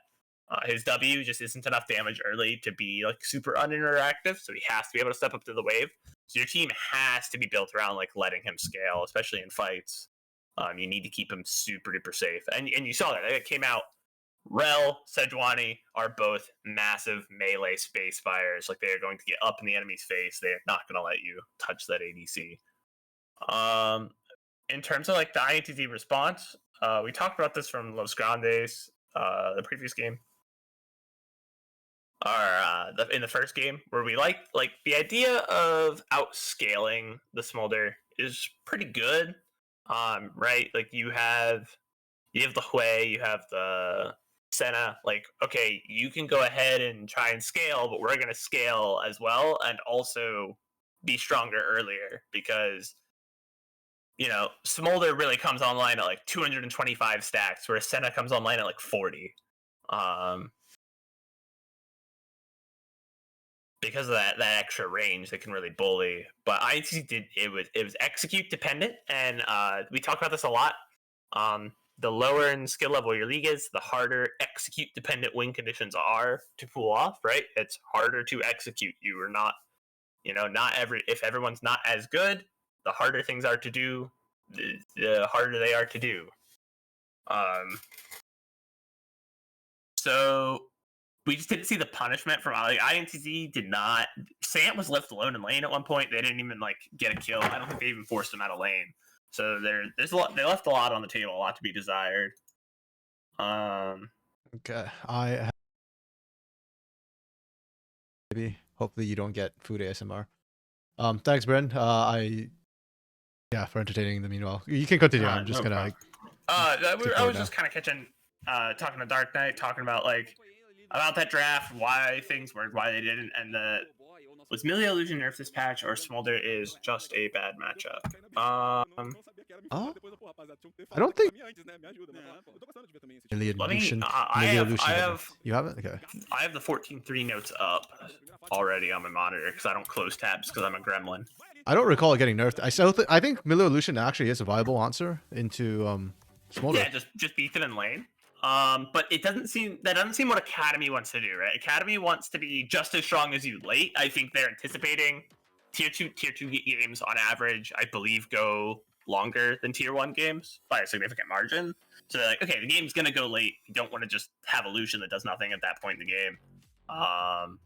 A: His W just isn't enough damage early to be like super uninteractive, so he has to be able to step up to the wave. So your team has to be built around like letting him scale, especially in fights. You need to keep him super duper safe, and you saw that it came out. Rel, Sejuani are both massive melee space fires. Like they are going to get up in the enemy's face. They're not going to let you touch that ADC. In terms of like the INTZ response, we talked about this from Los Grandes, the previous game, or in the first game, where we like the idea of outscaling the Smolder is pretty good. Right? Like you have the Hui, you have the Senna. Like, okay, you can go ahead and try and scale, but we're going to scale as well and also be stronger earlier because, you know, Smolder really comes online at like 225 stacks, whereas Senna comes online at like 40. Because of that extra range, they can really bully. But INTZ it was execute dependent, and we talk about this a lot. The lower in skill level your league is, the harder execute dependent win conditions are to pull off, right? It's harder to execute. You are not, if everyone's not as good, the harder things are to do, the harder they are to do. So we just didn't see the punishment from INTZ. Did not. Sant was left alone in lane at one point. They didn't even like get a kill. I don't think they even forced him out of lane. So there's a lot. They left a lot on the table, a lot to be desired.
B: Okay, maybe hopefully you don't get food ASMR. Thanks, Bren. For entertaining the meanwhile. You can continue. I'm just gonna.
A: I was just kind of talking to Dark Knight, talking about about that draft, why things worked, why they didn't, and was Millie Illusion nerfed this patch, or Smolder is just a bad matchup?
B: I don't think. You have it? Okay.
A: I have the 14.3 notes up already on my monitor because I don't close tabs because I'm a gremlin.
B: I don't recall it getting nerfed. I think Millie Illusion actually is a viable answer into Smolder.
A: Yeah, just beat them in lane. But that doesn't seem what Academy wants to do, right? Academy wants to be just as strong as you late. I think they're anticipating tier 2 games on average, I believe, go longer than tier 1 games by a significant margin. So they're like, okay, the game's gonna go late. You don't want to just have Illusion that does nothing at that point in the game.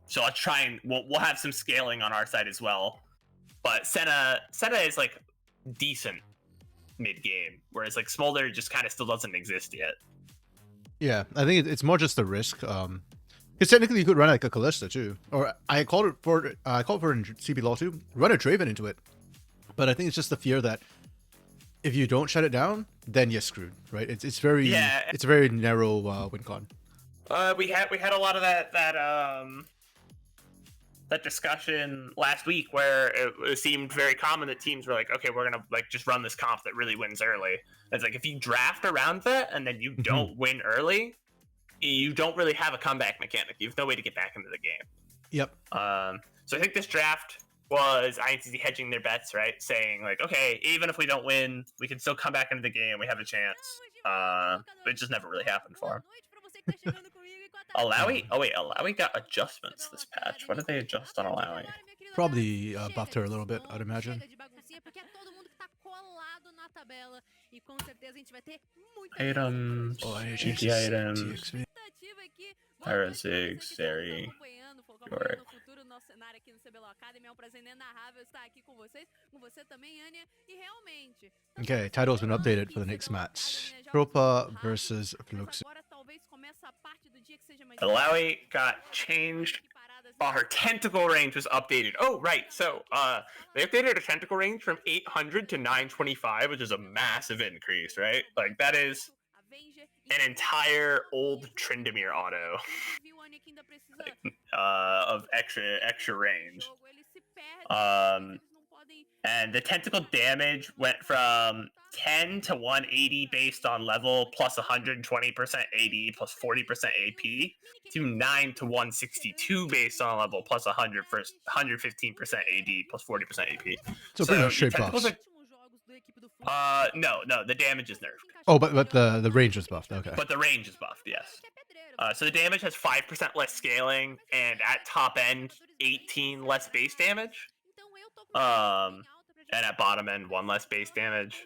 A: So let's try and we'll have some scaling on our side as well. But Senna is like decent mid game, whereas like Smolder just kind of still doesn't exist yet.
B: Yeah, I think it's more just the risk. Because technically you could run like a Callista too, or I called it for in CB Law 2, run a Draven into it. But I think it's just the fear that if you don't shut it down, then you're screwed, right? It's a very narrow win con.
A: We had a lot of that discussion last week where it seemed very common that teams were like, okay, we're gonna just run this comp that really wins early. It's like if you draft around that and then you don't win early, you don't really have a comeback mechanic. You have no way to get back into the game.
B: Yep.
A: So I think this draft was INTZ hedging their bets, right? Saying like, okay, even if we don't win, we can still come back into the game. We have a chance. But it just never really happened for him. Alawi? Oh wait, Alawi got adjustments this patch. What did they adjust on Alawi?
B: Probably buffed her a little bit, I'd imagine.
A: Items, GP items, Parazig, Seri, Yorick.
B: Okay, title's been updated for the next match. Tropa versus Fluxu.
A: Alawi got changed. Her tentacle range was updated. Oh, right. So, they updated her tentacle range from 800 to 925, which is a massive increase, right? Like, that is an entire old Tryndamere auto of extra range. And the tentacle damage went from 10 to 180 based on level plus 120% AD plus 40% AP to 9 to 162 based on level plus 115% AD plus 40% AP.
B: So pretty much straight buffs.
A: No, the damage is nerfed.
B: Oh, but the range is buffed. Okay.
A: But the range is buffed, yes. So the damage has 5% less scaling, and at top end, 18 less base damage. And at bottom end, 1 less base damage.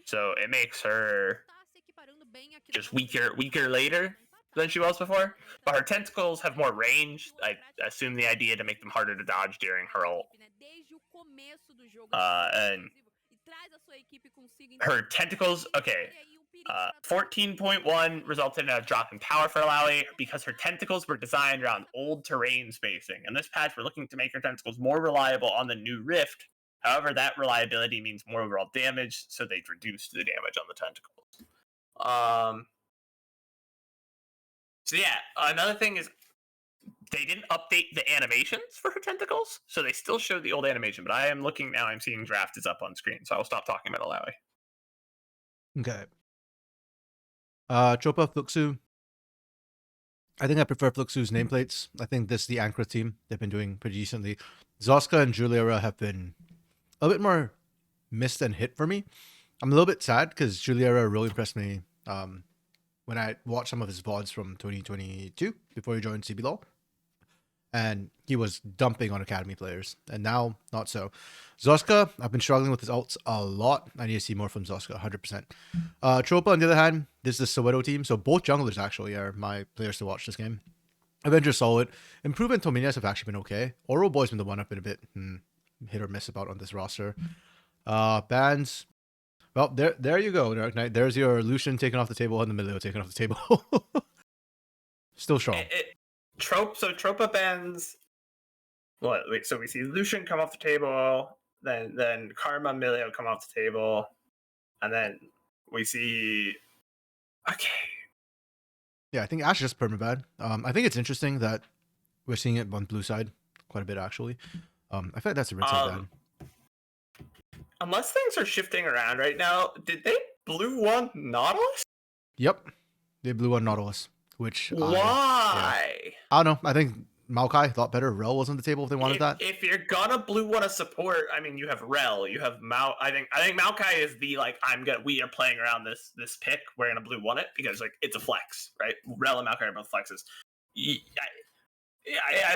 A: So it makes her just weaker later than she was before. But her tentacles have more range. I assume the idea to make them harder to dodge during her ult. And her tentacles, okay. 14.1 resulted in a drop in power for Alawi because her tentacles were designed around old terrain spacing. And this patch, we're looking to make her tentacles more reliable on the new Rift. However, that reliability means more overall damage, so they've reduced the damage on the tentacles. So yeah, another thing is they didn't update the animations for her tentacles, so they still show the old animation. But I am looking now, I'm seeing draft is up on screen, so I'll stop talking about Alawi.
B: Okay. Chopa, Fluxu. I think I prefer Fluxu's nameplates. I think this is the Ankra team. They've been doing pretty decently. Zoska and Juliera have been a bit more missed and hit for me. I'm a little bit sad because Juliera really impressed me when I watched some of his VODs from 2022 before he joined CBLOL. And he was dumping on Academy players. And now, not so. Zoska, I've been struggling with his ults a lot. I need to see more from Zoska, 100%. Tropa, on the other hand, this is the Soweto team. So both junglers actually are my players to watch this game. Avenger solid. Improve and Tominias have actually been okay. Oro Boy's been the one I've been a bit hit or miss about on this roster. Bans. Well, there you go, Dark Knight. There's your Lucian taken off the table and the Milio taken off the table. Still strong.
A: Tropa bans. What? Wait. So we see Lucian come off the table, then Karma, Milio come off the table, and then we see. Okay.
B: Yeah, I think Ash is just permabad. I think it's interesting that we're seeing it on blue side quite a bit actually. I feel like that's a red side ban.
A: Unless things are shifting around right now, did they blue one Nautilus?
B: Yep, they blew on Nautilus. Which
A: why?
B: I don't know. I think Maokai thought better. Rel was on the table if they wanted that.
A: If you're gonna blue one a support, I mean, you have Rel, you have Mao. I think Maokai is the we are playing around this pick. We're gonna blue one it because it's a flex, right? Rel and Maokai are both flexes.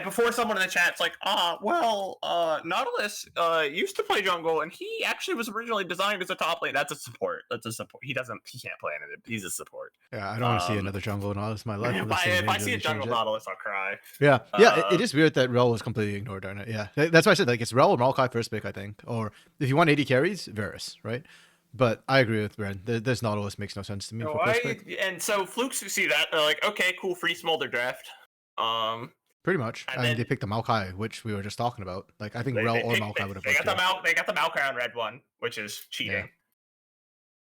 A: Before someone in the chat's like, Nautilus used to play jungle, and he actually was originally designed as a top lane. That's a support. He can't play anything. He's a support.
B: Yeah, I don't want to see another jungle Nautilus in my life.
A: If I see a jungle Nautilus, I'll cry.
B: Yeah, it is weird that Rel was completely ignored on it. Yeah, that's why I said it's Rel or Maokai first pick, I think. Or if you want 80 carries, Varus, right? But I agree with Bren. This Nautilus makes no sense to me for first pick.
A: And so Flukes who see that, they're like, okay, cool, free Smolder draft.
B: Pretty much. And they picked the Maokai, which we were just talking about. Like, I think Rel or Maokai would have
A: They got the Maokai on red one, which is cheating.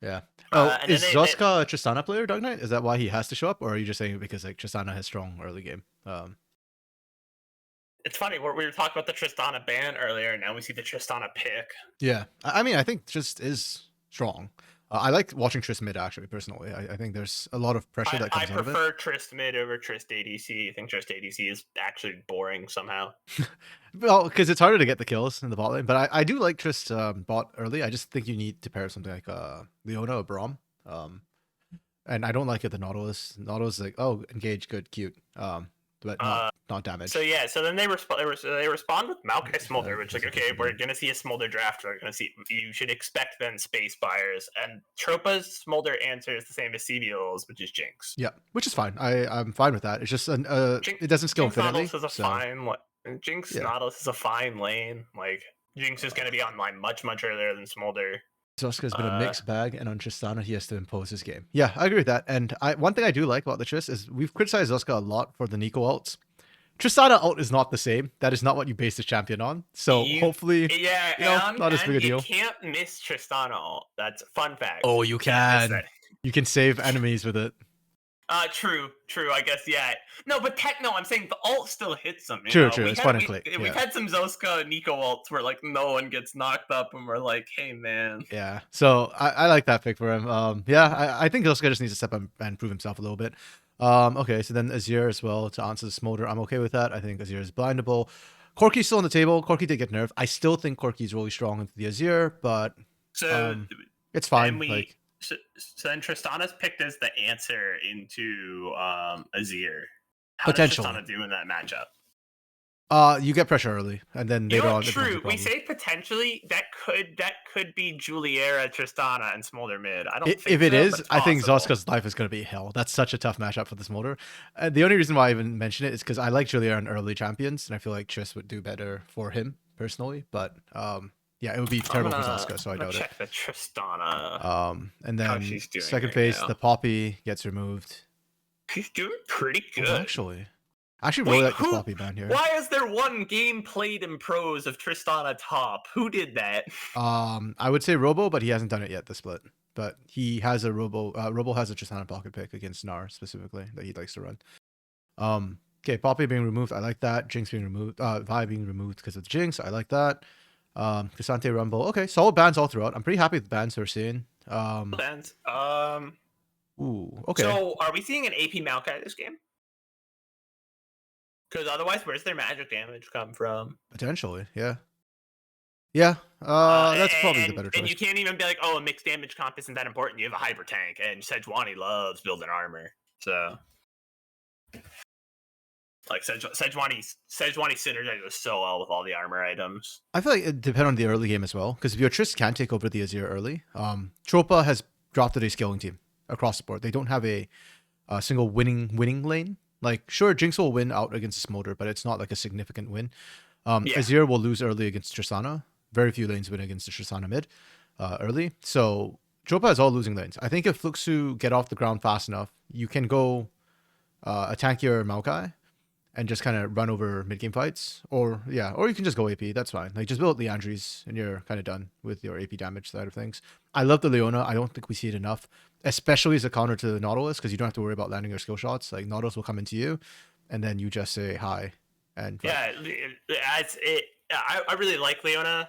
B: Yeah. Oh, is Zoska a Tristana player, Dark Knight? Is that why he has to show up? Or are you just saying it because Tristana has strong early game?
A: It's funny. We were talking about the Tristana ban earlier, and now we see the Tristana pick.
B: Yeah. I mean, I think Trist is strong. I like watching Trist mid, actually, personally. I think there's a lot of pressure that comes out of it.
A: I prefer Trist mid over Trist ADC. I think Trist ADC is actually boring somehow.
B: Well, because it's harder to get the kills in the bot lane. But I do like Trist bot early. I just think you need to pair something like Leona or Braum. And I don't like it, the Nautilus. Nautilus is like, oh, engage, good, cute. But not damage.
A: So yeah, so then they respond with Maokai Smolder, which like, okay, we're gonna see a Smolder draft. We're gonna see. You should expect then Space Buyers, and Tropa's Smolder answer is the same as CBL's, which is Jinx.
B: Yeah, which is fine. I'm fine with that. It's just it doesn't scale infinitely.
A: Nautilus is Jinx Nautilus is a fine lane. Like Jinx is gonna be online much earlier than Smolder.
B: Zoska's been a mixed bag, and on Tristana, he has to impose his game. Yeah, I agree with that. And one thing I do like about the Trist is we've criticized Zoska a lot for the Nico ults. Tristana ult is not the same. That is not what you base the champion on. So hopefully, not as big a deal.
A: You can't miss Tristana ult. That's a fun fact.
B: Oh, you can. You can save enemies with it.
A: True. I guess, yeah. No, but I'm saying the ult still hits them.
B: True. It's fun and click.
A: We've had some Zoska Nico ults where like no one gets knocked up, and we're like, hey man.
B: Yeah. So I like that pick for him. I think Zoska just needs to step up and prove himself a little bit. Okay, so then Azir as well to answer the Smolder. I'm okay with that. I think Azir is blindable. Corki's still on the table. Corki did get nerfed. I still think Corki's really strong into the Azir, but it's fine.
A: So then Tristana's picked as the answer into Azir. How
B: Potentially.
A: does Tristana do in that matchup?
B: You get pressure early, and then
A: You
B: later
A: know
B: on
A: what?
B: it becomes a
A: True. We
B: problem.
A: say potentially that could be Juliera, Tristana, and Smolder mid. I don't think
B: If it
A: so,
B: is,
A: but it's
B: I think
A: possible.
B: Zoska's life is going to be hell. That's such a tough matchup for the Smolder. The only reason why I even mention it is because I like Julia in early champions, and I feel like Triss would do better for him personally. But yeah, it would be terrible for Zoska, so I doubt
A: check the Tristana.
B: it. And
A: How
B: then
A: she's doing
B: second
A: right
B: phase,
A: now.
B: the Poppy gets removed.
A: She's doing pretty good.
B: Oh, I actually really like this Poppy ban here.
A: Why is there one game played in pros of Tristana top? Who did that?
B: I would say Robo, but he hasn't done it yet. The split, but he has a Robo. Robo has a Tristana pocket pick against Gnar specifically that he likes to run. Okay, Poppy being removed, I like that. Jinx being removed, Vi being removed because of the Jinx, I like that. Cassante Rumble, okay, solid bans all throughout. I'm pretty happy with the bans we're seeing.
A: Bans.
B: Ooh, okay.
A: So, are we seeing an AP Maokai this game? Because otherwise, where's their magic damage come from?
B: Potentially, yeah. Yeah, that's probably the better choice.
A: And you can't even be like, oh, a mixed damage comp isn't that important. You have a hyper tank, and Sejuani loves building armor. So, like, Sejuani synergizes so well with all the armor items.
B: I feel like it depends on the early game as well, because if your Triss can take over the Azir early, Tropa has drafted a scaling team across the board. They don't have a single winning lane. Like, sure, Jinx will win out against Smolder, but it's not like a significant win. Azir will lose early against Tristana. Very few lanes win against the Tristana mid early. So Tropa is all losing lanes. I think if Fluxu get off the ground fast enough, you can go a tankier Maokai and just kind of run over mid-game fights. Or you can just go AP. That's fine. Like, just build Leandries and you're kind of done with your AP damage side of things. I love the Leona. I don't think we see it enough, especially as a counter to the Nautilus, because you don't have to worry about landing your skill shots. Like, Nautilus will come into you, and then you just say hi. And
A: yeah, I really like Leona.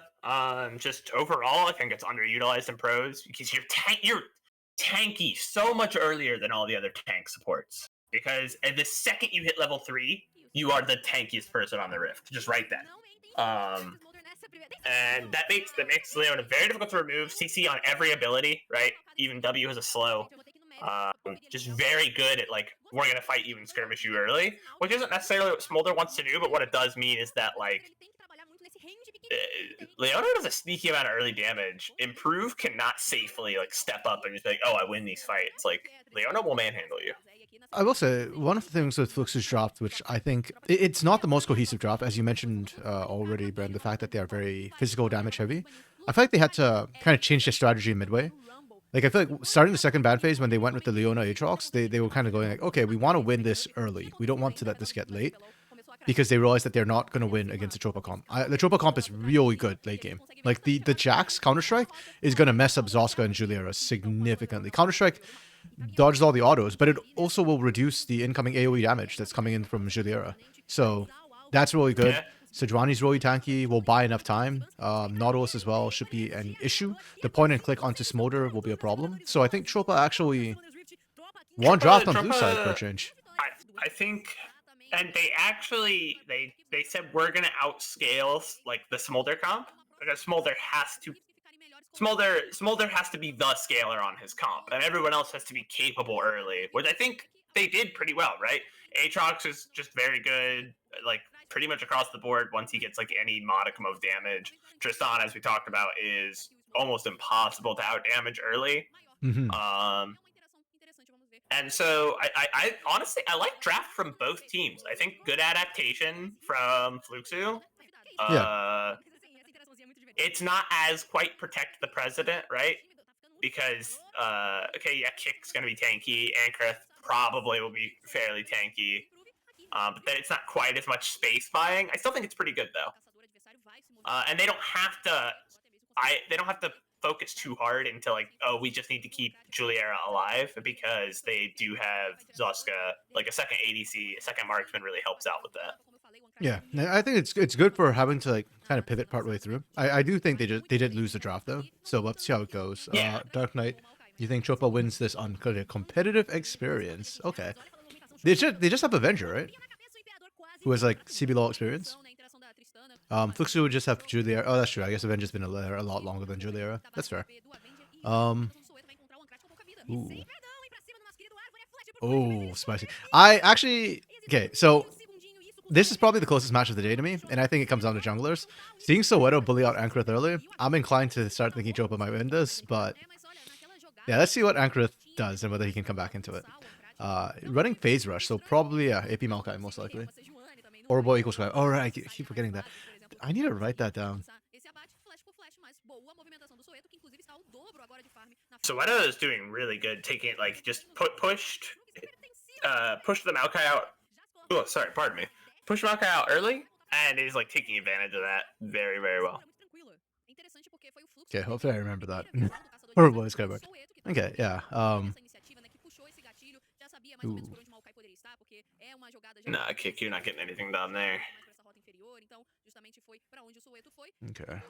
A: Just overall, I think it's underutilized in pros because you're tanky so much earlier than all the other tank supports. Because the second you hit level 3, you are the tankiest person on the Rift. Just right then. And that makes Leona very difficult to remove. CC on every ability, right? Even W has a slow. Just very good at, like, we're gonna fight you and skirmish you early, which isn't necessarily what Smolder wants to do, but what it does mean is that, like, Leona does a sneaky amount of early damage. Improve cannot safely, like, step up and just be like, oh, I win these fights. Like, Leona will manhandle you.
B: I will say, one of the things with Fluxu's draft, which I think, it's not the most cohesive draft, as you mentioned already, Bren, the fact that they are very physical damage heavy. I feel like they had to kind of change their strategy midway. Like, I feel like starting the second ban phase, when they went with the Leona Aatrox, they were kind of going like, okay, we want to win this early. We don't want to let this get late. Because they realized that they're not going to win against the Tropa comp. The Tropa comp is really good late game. Like, the Jax Counter-Strike is going to mess up Zoska and Juliera significantly. Counter-Strike dodges all the autos, but it also will reduce the incoming AoE damage that's coming in from Juliera. So that's really good.
A: Yeah.
B: Sejuani's really tanky, will buy enough time. Nautilus as well should be an issue. The point and click onto Smolder will be a problem. So I think Tropa actually won draft on blue side for a change.
A: I think, and they actually, they said we're going to outscale, like, the Smolder comp, because Smolder has to be the scaler on his comp, and everyone else has to be capable early, which I think they did pretty well, right? Aatrox is just very good, like, pretty much across the board once he gets, like, any modicum of damage. Tristan, as we talked about, is almost impossible to out-damage early. And so I honestly, I like draft from both teams. I think good adaptation from Fluxu. It's not as quite protect the president, right? Because, Kick's going to be tanky. Ankrith probably will be fairly tanky. But then it's not quite as much space buying. I still think it's pretty good, though. And they don't have to focus too hard into, like, oh, we just need to keep Juliera alive, because they do have Zoska, like, a second ADC, a second marksman really helps out with that.
B: Yeah, I think it's good for having to, like, kind of pivot partway through. I do think they did lose the draft though, so let's see how it goes.
A: Yeah.
B: Dark Knight, you think Tropa wins this on a competitive experience? Okay, they just have Avenger, right? Who has, like, CBLOL experience. Fluxu would just have Juliera. Oh, that's true. I guess Avenger's been there a lot longer than Juliera. That's fair. Ooh. Oh, spicy. I actually... Okay, so this is probably the closest match of the day to me, and I think it comes down to junglers. Seeing Soweto bully out Ankrith early, I'm inclined to start thinking Chopa might win this, but yeah, let's see what Ankrith does and whether he can come back into it. Running phase rush, so probably AP Maokai most likely. Orbo equals 5. Oh, right, I keep forgetting that. I need to write that down.
A: Soweto is doing really good, taking it like just pushed the Maokai out. Oh, sorry, pardon me. Pushed Maokai out early, and he's like taking advantage of that very, very well.
B: Okay, hopefully I remember that. Horrible is back. Okay, yeah. Ooh.
A: Nah, Kick, you're not getting anything done there.
B: Okay.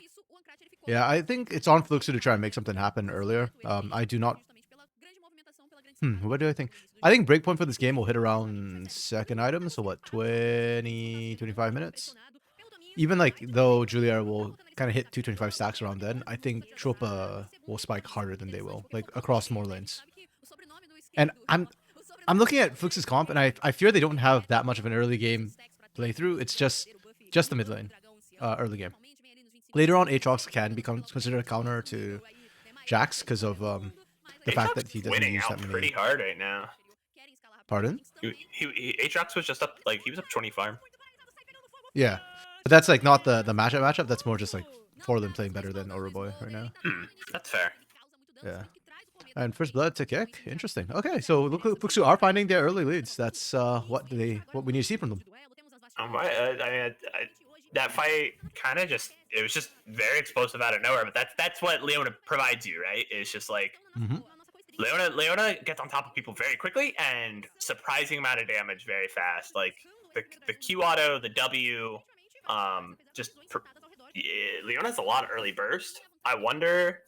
B: Yeah, I think it's on Fluxu to try and make something happen earlier. I do not... what do I think? I think breakpoint for this game will hit around second item, so what, 20, 25 minutes? Even like, though Julia will kind of hit 225 stacks around then, I think Tropa will spike harder than they will, like across more lanes. And I'm looking at Flux's comp, and I fear they don't have that much of an early game playthrough. It's just the mid lane, early game. Later on, Aatrox can become considered a counter to Jax because of the fact that he doesn't use that many.
A: Pretty hard right now.
B: Pardon?
A: Aatrox was just up, like he was up 25.
B: Yeah, but that's like not the matchup. That's more just like Forlin playing better than Oroboy right now.
A: That's fair.
B: Yeah. And first blood to kick. Interesting. Okay, so look, Fluxu are finding their early leads. That's what we need to see from them.
A: That fight kind of it was just very explosive out of nowhere, but that's what Leona provides you, right? It's just like Leona gets on top of people very quickly and surprising amount of damage very fast. Like the Q auto, the W, Leona has a lot of early burst. I wonder,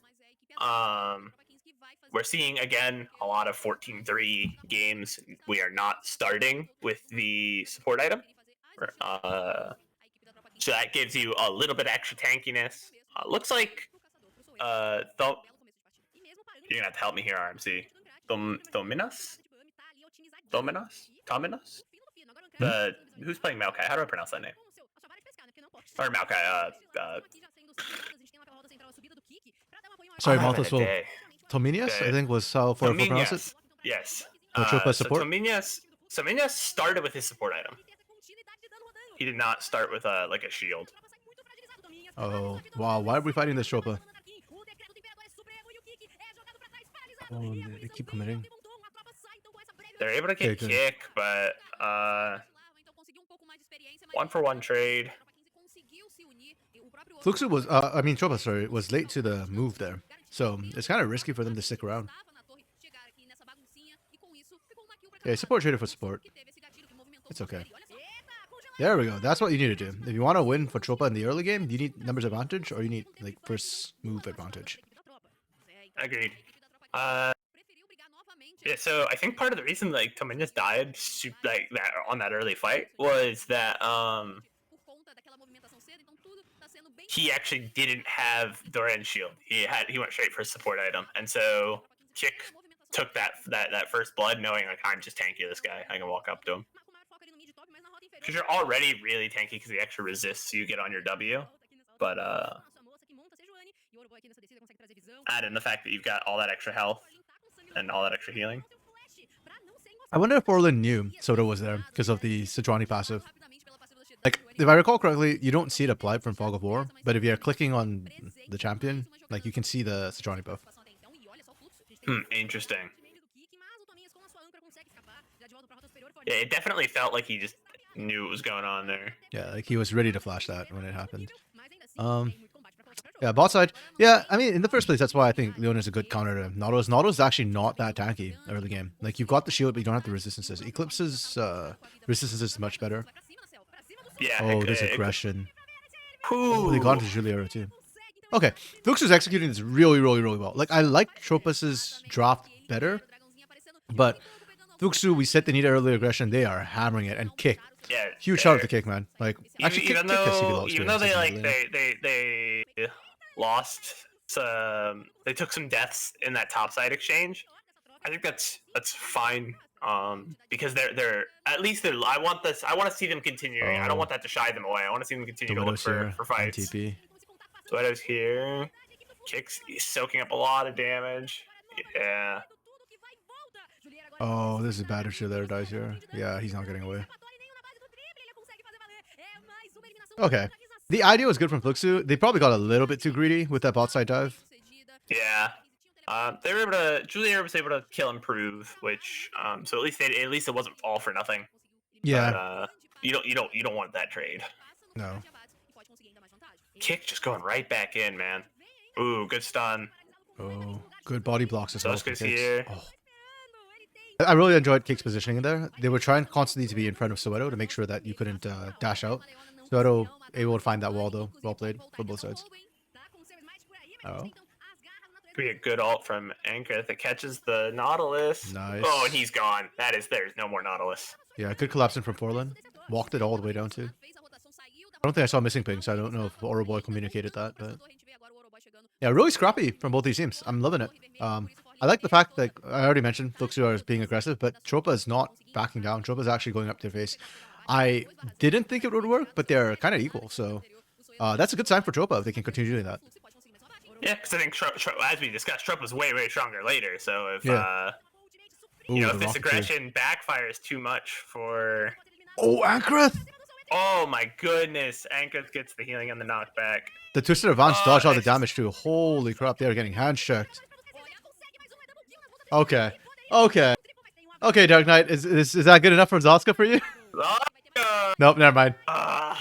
A: we're seeing again a lot of 14-3 games. We are not starting with the support item. So that gives you a little bit of extra tankiness. Looks like you're gonna have to help me here, RMC. Dominos? Who's playing Maokai? How do I pronounce that name? Or Maokai,
B: sorry, Malthus will... Tominius, I think, was how for pronounce it?
A: Yes.
B: Support?
A: So Tominius started with his support item. He did not start with like a shield.
B: Oh, wow. Why are we fighting this Tropa? Oh, they keep committing.
A: They're able to get kick, but 1-for-1 trade.
B: Fluxu was, Tropa, sorry, was late to the move there. So it's kind of risky for them to stick around. Yeah, support traded for support. It's okay. There we go. That's what you need to do. If you want to win for Tropa in the early game, you need numbers advantage or you need like first move advantage.
A: Agreed. Yeah, so I think part of the reason like Tominius died like that on that early fight was that he actually didn't have Doran's shield. He went straight for a support item, and so Kick took that first blood, knowing like I'm just tanky this guy. I can walk up to him because you're already really tanky because the extra resists you get on your W, but add in the fact that you've got all that extra health and all that extra healing.
B: I wonder if Orlin knew Soda was there because of the Sejuani passive. Like, if I recall correctly, you don't see it applied from Fog of War, but if you're clicking on the champion, like, you can see the Sejuani buff.
A: Interesting. Yeah, it definitely felt like he just knew what was going on there.
B: Yeah, like he was ready to flash that when it happened. Yeah, bot side. Yeah, I mean, in the first place, that's why I think Leona is a good counter to Nautilus. Nautilus is actually not that tanky early game. Like, you've got the shield, but you don't have the resistances. Eclipse's resistance is much better.
A: Yeah.
B: Oh, there's aggression. Oh, they got into Juliera too. Okay, Fux is executing this really, really, really well. Like, I like Tropus's draft better, but Fuxu, we said they need early aggression. They are hammering it, and Kick.
A: Yeah,
B: huge shout out to Kick, man. Like, actually,
A: even though they like they lost, they took some deaths in that topside exchange. I think that's fine. Because they're at least they're. I want this. I want to see them continuing. I don't
B: Oh.
A: want that to shy them away. I want to see them
B: The
A: continue to look
B: Widow's here.
A: for
B: And
A: fights.
B: TP.
A: So Widow's here. Kicks. He's soaking up a lot of damage. Yeah.
B: Oh, this is bad if Julier dies here. Yeah, he's not getting away. Okay. The idea was good from Fluxu. They probably got a little bit too greedy with that bot side dive.
A: Yeah. They were able to. Julier was able to kill Improve, which so at least it wasn't all for nothing.
B: Yeah.
A: But, you don't want that trade.
B: No.
A: Kick just going right back in, man. Ooh, good stun.
B: Oh, good body blocks as well.
A: Duska's here.
B: Oh. I really enjoyed Kick's positioning in there. They were trying constantly to be in front of Soweto to make sure that you couldn't dash out. Soweto able to find that wall though. Well played for both sides. Oh.
A: Could be a good ult from Anchor that catches the Nautilus.
B: Nice.
A: Oh, and he's gone. There's no more Nautilus.
B: Yeah, good collapsing from Forlin. Walked it all the way down too. I don't think I saw missing ping, so I don't know if Oroboy communicated that, but yeah, really scrappy from both these teams. I'm loving it. I like the fact that I already mentioned Fluxu is being aggressive, but Tropa is not backing down. Tropa is actually going up to their face. I didn't think it would work, but they're kind of equal, so that's a good sign for Tropa if they can continue doing that.
A: Yeah, because I think as we discussed, Tropa's way stronger later. So if
B: Ooh,
A: if this aggression backfires too much for
B: Ankrith!
A: Oh my goodness, Ankrith gets the healing and the knockback.
B: The Twisted Advance dodged all the damage too. Holy crap, they are getting hand checked. Okay. Dark Knight, is that good enough for Zoska for you? Nope, never mind.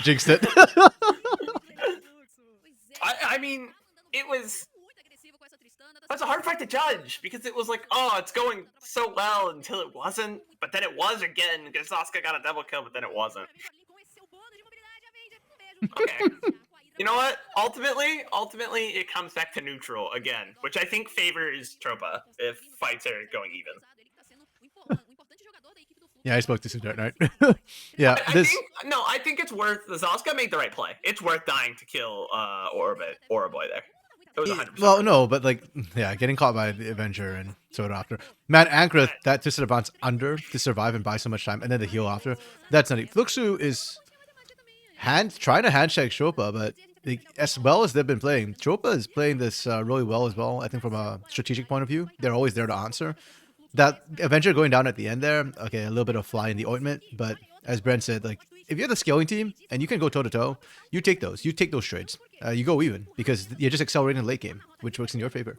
B: Jinxed it.
A: I mean, it was a hard fight to judge because it was like, oh, it's going so well until it wasn't, but then it was again because Zoska got a double kill, but then it wasn't. Okay. You know what? Ultimately, it comes back to neutral again, which I think favors Tropa if fights are going even.
B: Yeah, I spoke to some Dark Knight. Yeah,
A: I think it's worth. Zoska made the right play. It's worth dying to kill Oroboy there. It was 100%.
B: Well, no, but like, yeah, getting caught by the Avenger and so after. Man, Ankrith, that Twisted Advance under to survive and buy so much time, and then the heal after. That's not it. Fluxu is trying to handshake Tropa, but as well as they've been playing, Tropa is playing this really well as well. I think from a strategic point of view, they're always there to answer. That Avenger going down at the end there, okay, a little bit of fly in the ointment, but as Brent said, like, if you're the scaling team and you can go toe-to-toe, you take those trades. You go even, because you're just accelerating the late game, which works in your favor.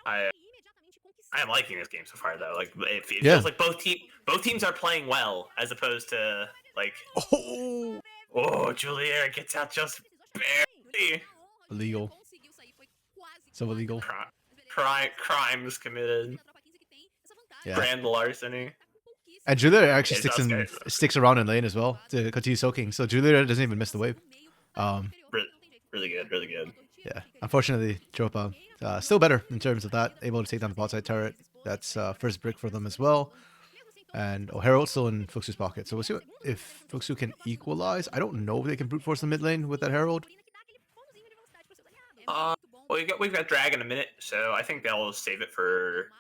A: I am liking this game so far, though. Like, it feels like both teams are playing well, as opposed to, like... Oh, Julier gets out just barely.
B: Illegal. So illegal.
A: Crimes committed.
B: Yeah.
A: Grand larceny.
B: And Julier actually sticks around in lane as well to continue soaking. So Julier doesn't even miss the wave.
A: Really good.
B: Yeah. Unfortunately, Tropa still better in terms of that. Able to take down the bot side turret. That's first brick for them as well. And Herald's still in Fluxu's pocket. So we'll see if Fluxu can equalize. I don't know if they can brute force the mid lane with that Herald.
A: Well, we've got drag in a minute, so I think they'll save it for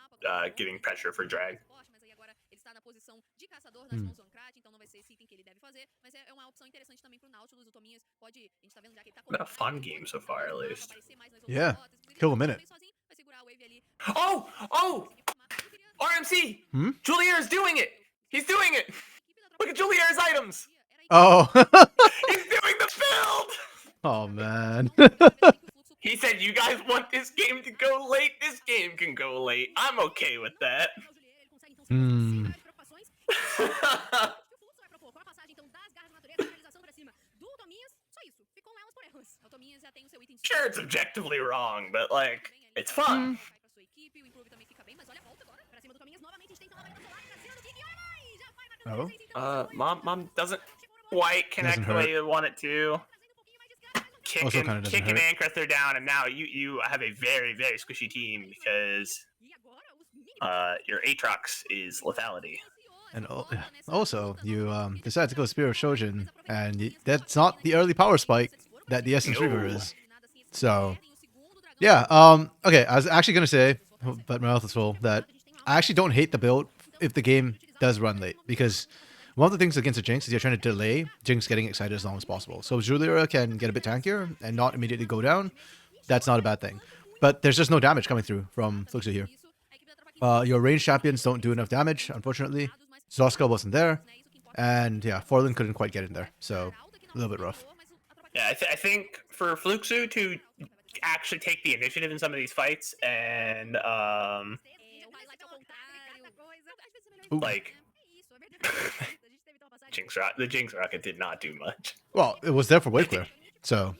A: giving pressure for drag. What a fun game so far, at least.
B: Yeah, kill a minute.
A: Oh! RMC! Julier is doing it! He's doing it! Look at Julier's items!
B: Oh!
A: He's doing the build!
B: Oh, man.
A: He said, you guys want this game to go late? This game can go late. I'm okay with that. Sure, it's objectively wrong, but, like, it's fun.
B: Oh?
A: Mom doesn't quite connect the way you want it to. Kicking Ankrith are down, and now you have a very squishy team because your Aatrox is lethality.
B: And also, you decide to go Spear of Shojin, and that's not the early power spike that the Essence Reaver is. So, yeah. Okay, I was actually gonna say but my as well, that I actually don't hate the build if the game does run late, because one of the things against a Jinx is you're trying to delay Jinx getting excited as long as possible. So if Julia can get a bit tankier and not immediately go down, that's not a bad thing. But there's just no damage coming through from Fluxu here. Your ranged champions don't do enough damage, unfortunately. Zoska wasn't there, and yeah, Forlin couldn't quite get in there, so a little bit rough.
A: Yeah, I think for Fluxu to actually take the initiative in some of these fights and
B: Ooh.
A: like the Jinx Rocket did not do much.
B: Well, it was there for wave clear, so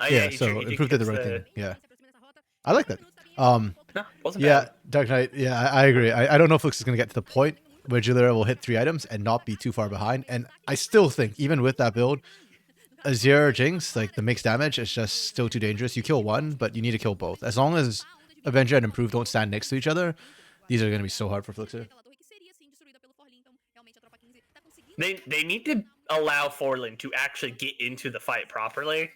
A: Yeah,
B: so
A: he
B: improved did the right thing. Yeah, I like that.
A: No, wasn't
B: Yeah,
A: bad.
B: Dark Knight. Yeah, I agree. I don't know if Flux is gonna get to the point where Julia will hit 3 items and not be too far behind. And I still think, even with that build, Azir Jinx, like the mixed damage, is just still too dangerous. You kill one, but you need to kill both. As long as Avenger and Improve don't stand next to each other, these are gonna be so hard for Fluxer.
A: They need to allow Forlin to actually get into the fight properly,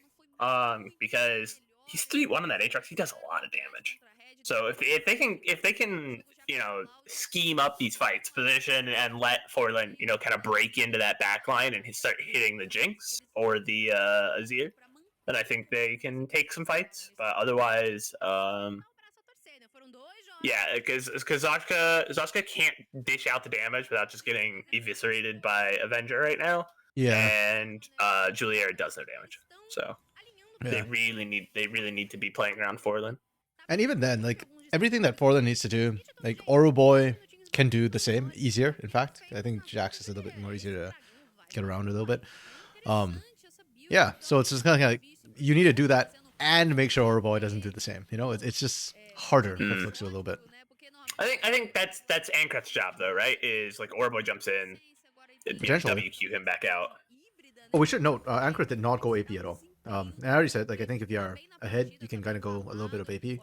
A: because he's 3-1 on that Aatrox. He does a lot of damage. So if they can scheme up these fights, position, and let Forlin kind of break into that backline and start hitting the Jinx or the Azir, then I think they can take some fights. But otherwise, yeah, because Zoska can't dish out the damage without just getting eviscerated by Avenger right now.
B: Yeah,
A: And Juliera does no damage, so they really need to be playing around Forlin.
B: and even then, like everything that Forlin needs to do, like Oro Boy can do the same, easier. In fact, I think Jax is a little bit more easier to get around a little bit. Yeah, so it's just kind of like you need to do that and make sure Oro Boy doesn't do the same. It's just harder for Fluxu a little bit.
A: I think that's Ankrat's job though, right? Is like Orboy jumps in,
B: Potentially.
A: WQ him back out.
B: Oh, we should note, Ankrat did not go AP at all. And I already said, like, I think if you're ahead, you can kind of go a little bit of AP.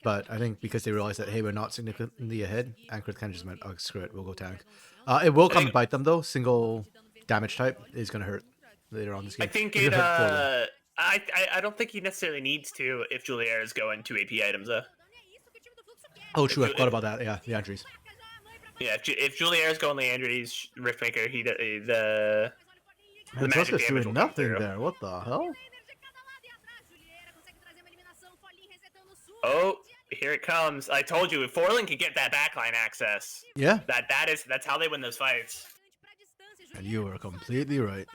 B: But I think because they realized that, hey, we're not significantly ahead, Ankrat kind of just went, oh, screw it, we'll go tank. It will come and bite them, though. Single damage type is going to hurt later on this game.
A: I think I don't think he necessarily needs to if Juliera is going to AP items, though.
B: Oh, true, I forgot about that. Yeah, the entries.
A: Yeah, if Juliera is going Leandri's Riftmaker, the magic damage
B: doing
A: will
B: nothing
A: come through.
B: there. What the hell?
A: Oh, here it comes. I told you, if Forlin can get that backline access,
B: Yeah.
A: That's how they win those fights.
B: And you were completely right.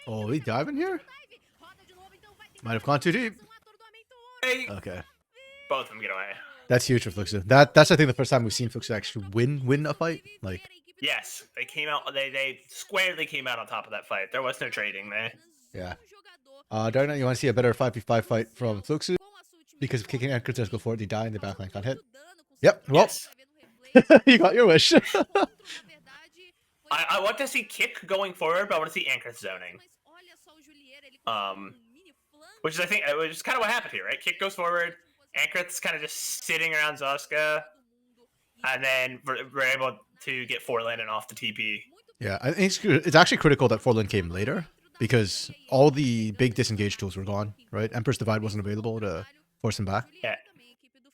B: Oh, we diving here? Might have gone too deep.
A: Hey,
B: Okay.
A: both of them get away.
B: That's huge for Fluxu. That's I think the first time we've seen Fluxu actually win a fight. Like,
A: Yes, they came out. They squarely came out on top of that fight. There was no trading there.
B: yeah. Dark Knight, you want to see a better 5v5 fight from Fluxu? Because if kicking Anchor does go forward, they die and the backline can't hit. Yep. Well,
A: Yes.
B: you got your wish.
A: I want to see Kick going forward, but I want to see Anchor zoning. Which is kind of what happened here, right? Kick goes forward, Anchor's kind of just sitting around Zoska, and then we're able to get Forlin and off the TP.
B: Yeah, I think it's actually critical that Forlin came later because all the big disengage tools were gone, right? Emperor's Divide wasn't available to force him back.
A: Yeah.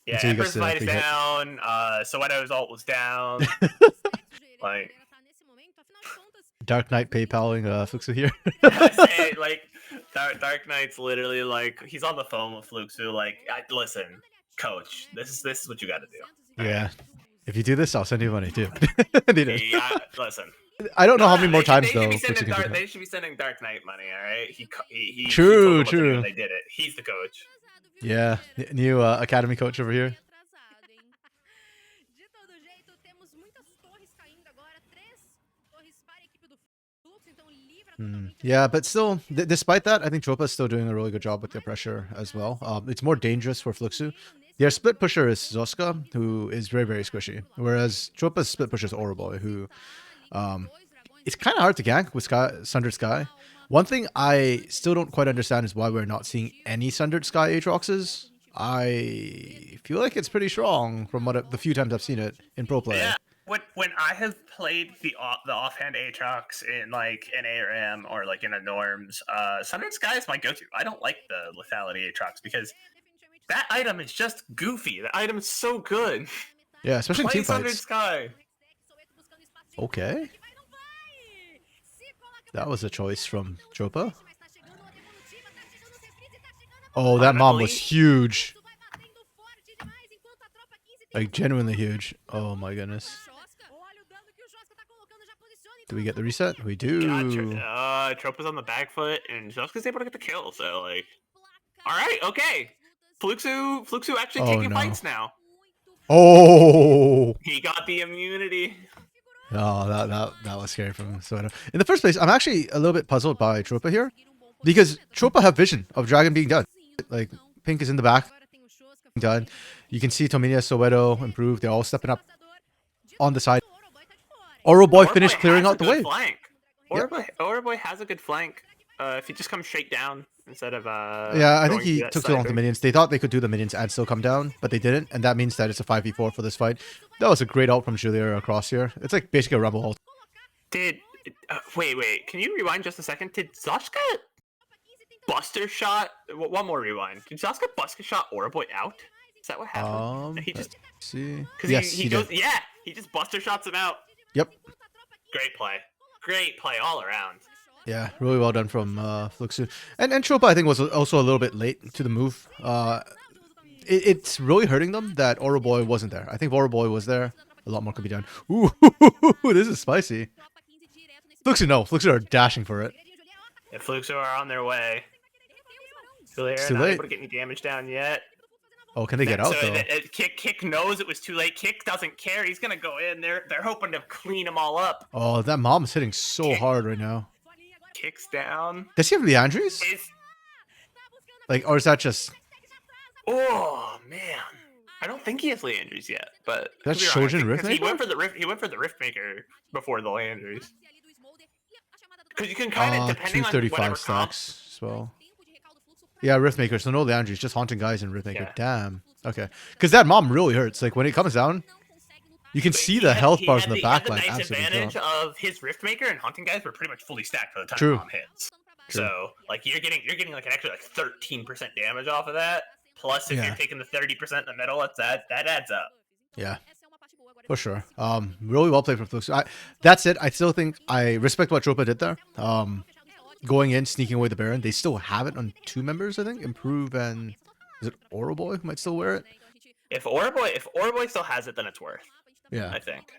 A: Yeah,
B: Until he
A: Emperor's
B: gets the
A: Divide is
B: free hit.
A: down, Soweto's ult was down. Like,
B: Dark Knight PayPaling Fluxu here.
A: say, like, Dark Knight's literally like, he's on the phone with Fluxu, like, listen, coach, this is what you got to do.
B: Yeah. If you do this, I'll send you money too.
A: Yeah, listen.
B: I don't know how many more times though.
A: They should be sending Dark Knight money. All right, he
B: True,
A: he told them what to do
B: true.
A: and they did it. He's the coach.
B: Yeah, new academy coach over here. Yeah, but still, despite that, I think Tropa's still doing a really good job with the pressure as well. It's more dangerous for Fluxu. Their split pusher is Zoska, who is very, very squishy. Whereas Tropa's split pusher is Oroboy, who it's kind of hard to gank with Sundered Sky. One thing I still don't quite understand is why we're not seeing any Sundered Sky Aatroxes. I feel like it's pretty strong from the few times I've seen it in pro play.
A: Yeah. When I have played the offhand Aatrox in like an ARM or like in a norms, Sundered Sky is my go-to. I don't like the lethality Aatrox because that item is just goofy. That item is so good.
B: Yeah, especially in team
A: Place under
B: fights.
A: sky.
B: Okay. That was a choice from Tropa. Oh, that mom was huge. Like, genuinely huge. Oh my goodness. Do we get the reset? We do.
A: Tropa's on the back foot, and Joska's able to get the kill, so, like... Alright, okay. Fluxu actually taking fights now.
B: Oh!
A: He got the immunity.
B: Oh, that was scary from Soweto. In the first place, I'm actually a little bit puzzled by Tropa here. Because Tropa have vision of Dragon being done. Like, Pink is in the back. Done. You can see Tominia, Soweto improve. They're all stepping up on the side. Boy finished clearing out the wave.
A: Boy has a good flank. If he just comes straight down instead of
B: yeah, I think he took too long to minions. They thought they could do the minions and still come down, but they didn't, and that means that it's a 5v4 for this fight. That was a great ult from Julia across here. It's like basically a rumble ult.
A: Wait, can you rewind just a second? Did Zoshka Buster shot? One more rewind. Did Zoshka Buster shot Boy out? Is that what happened? He just
B: see.
A: Yes, he goes. Yeah, he just Buster shots him out.
B: Yep.
A: Great play all around.
B: Yeah, really well done from Fluxu. And Tropa, I think, was also a little bit late to the move. It's really hurting them that Boy wasn't there. I think Boy was there. A lot more could be done. Ooh, this is spicy. Fluxu are dashing for it.
A: Yeah, Fluxu are on their way.
B: It's too
A: not
B: late.
A: able to get any damage down yet.
B: Oh, can they get out though?
A: Kick knows it was too late. Kick doesn't care. He's gonna go in. They're hoping to clean them all up.
B: Oh, that mom's hitting so hard right now.
A: Kicks down.
B: Does he have Leandries? Like, or is that just?
A: Oh man, I don't think he has Leandries yet. But
B: that's Shojin Riftmaker.
A: He went for the Riftmaker before the Leandries. Because you can kind of depending on
B: 235 stacks as well. Yeah, Riftmaker. So no Leandries, just haunting guys in Riftmaker. Yeah. Damn. Okay. Because that mom really hurts. Like when it comes down, you can see the health bars in the back line.
A: The nice advantage of his Riftmaker and haunting guys were pretty much fully stacked by the time
B: True.
A: Mom hits. True. So like you're getting like an extra like 13% damage off of that. Plus if you're taking the 30% in the middle, that adds up.
B: Yeah. For sure. Really well played from Flux. That's it. I still think I respect what Tropa did there. Going in, sneaking away the Baron. They still have it on 2 members, I think. Improve and is it Boy who might still wear it?
A: If Boy still has it, then it's worth.
B: Yeah.
A: I think.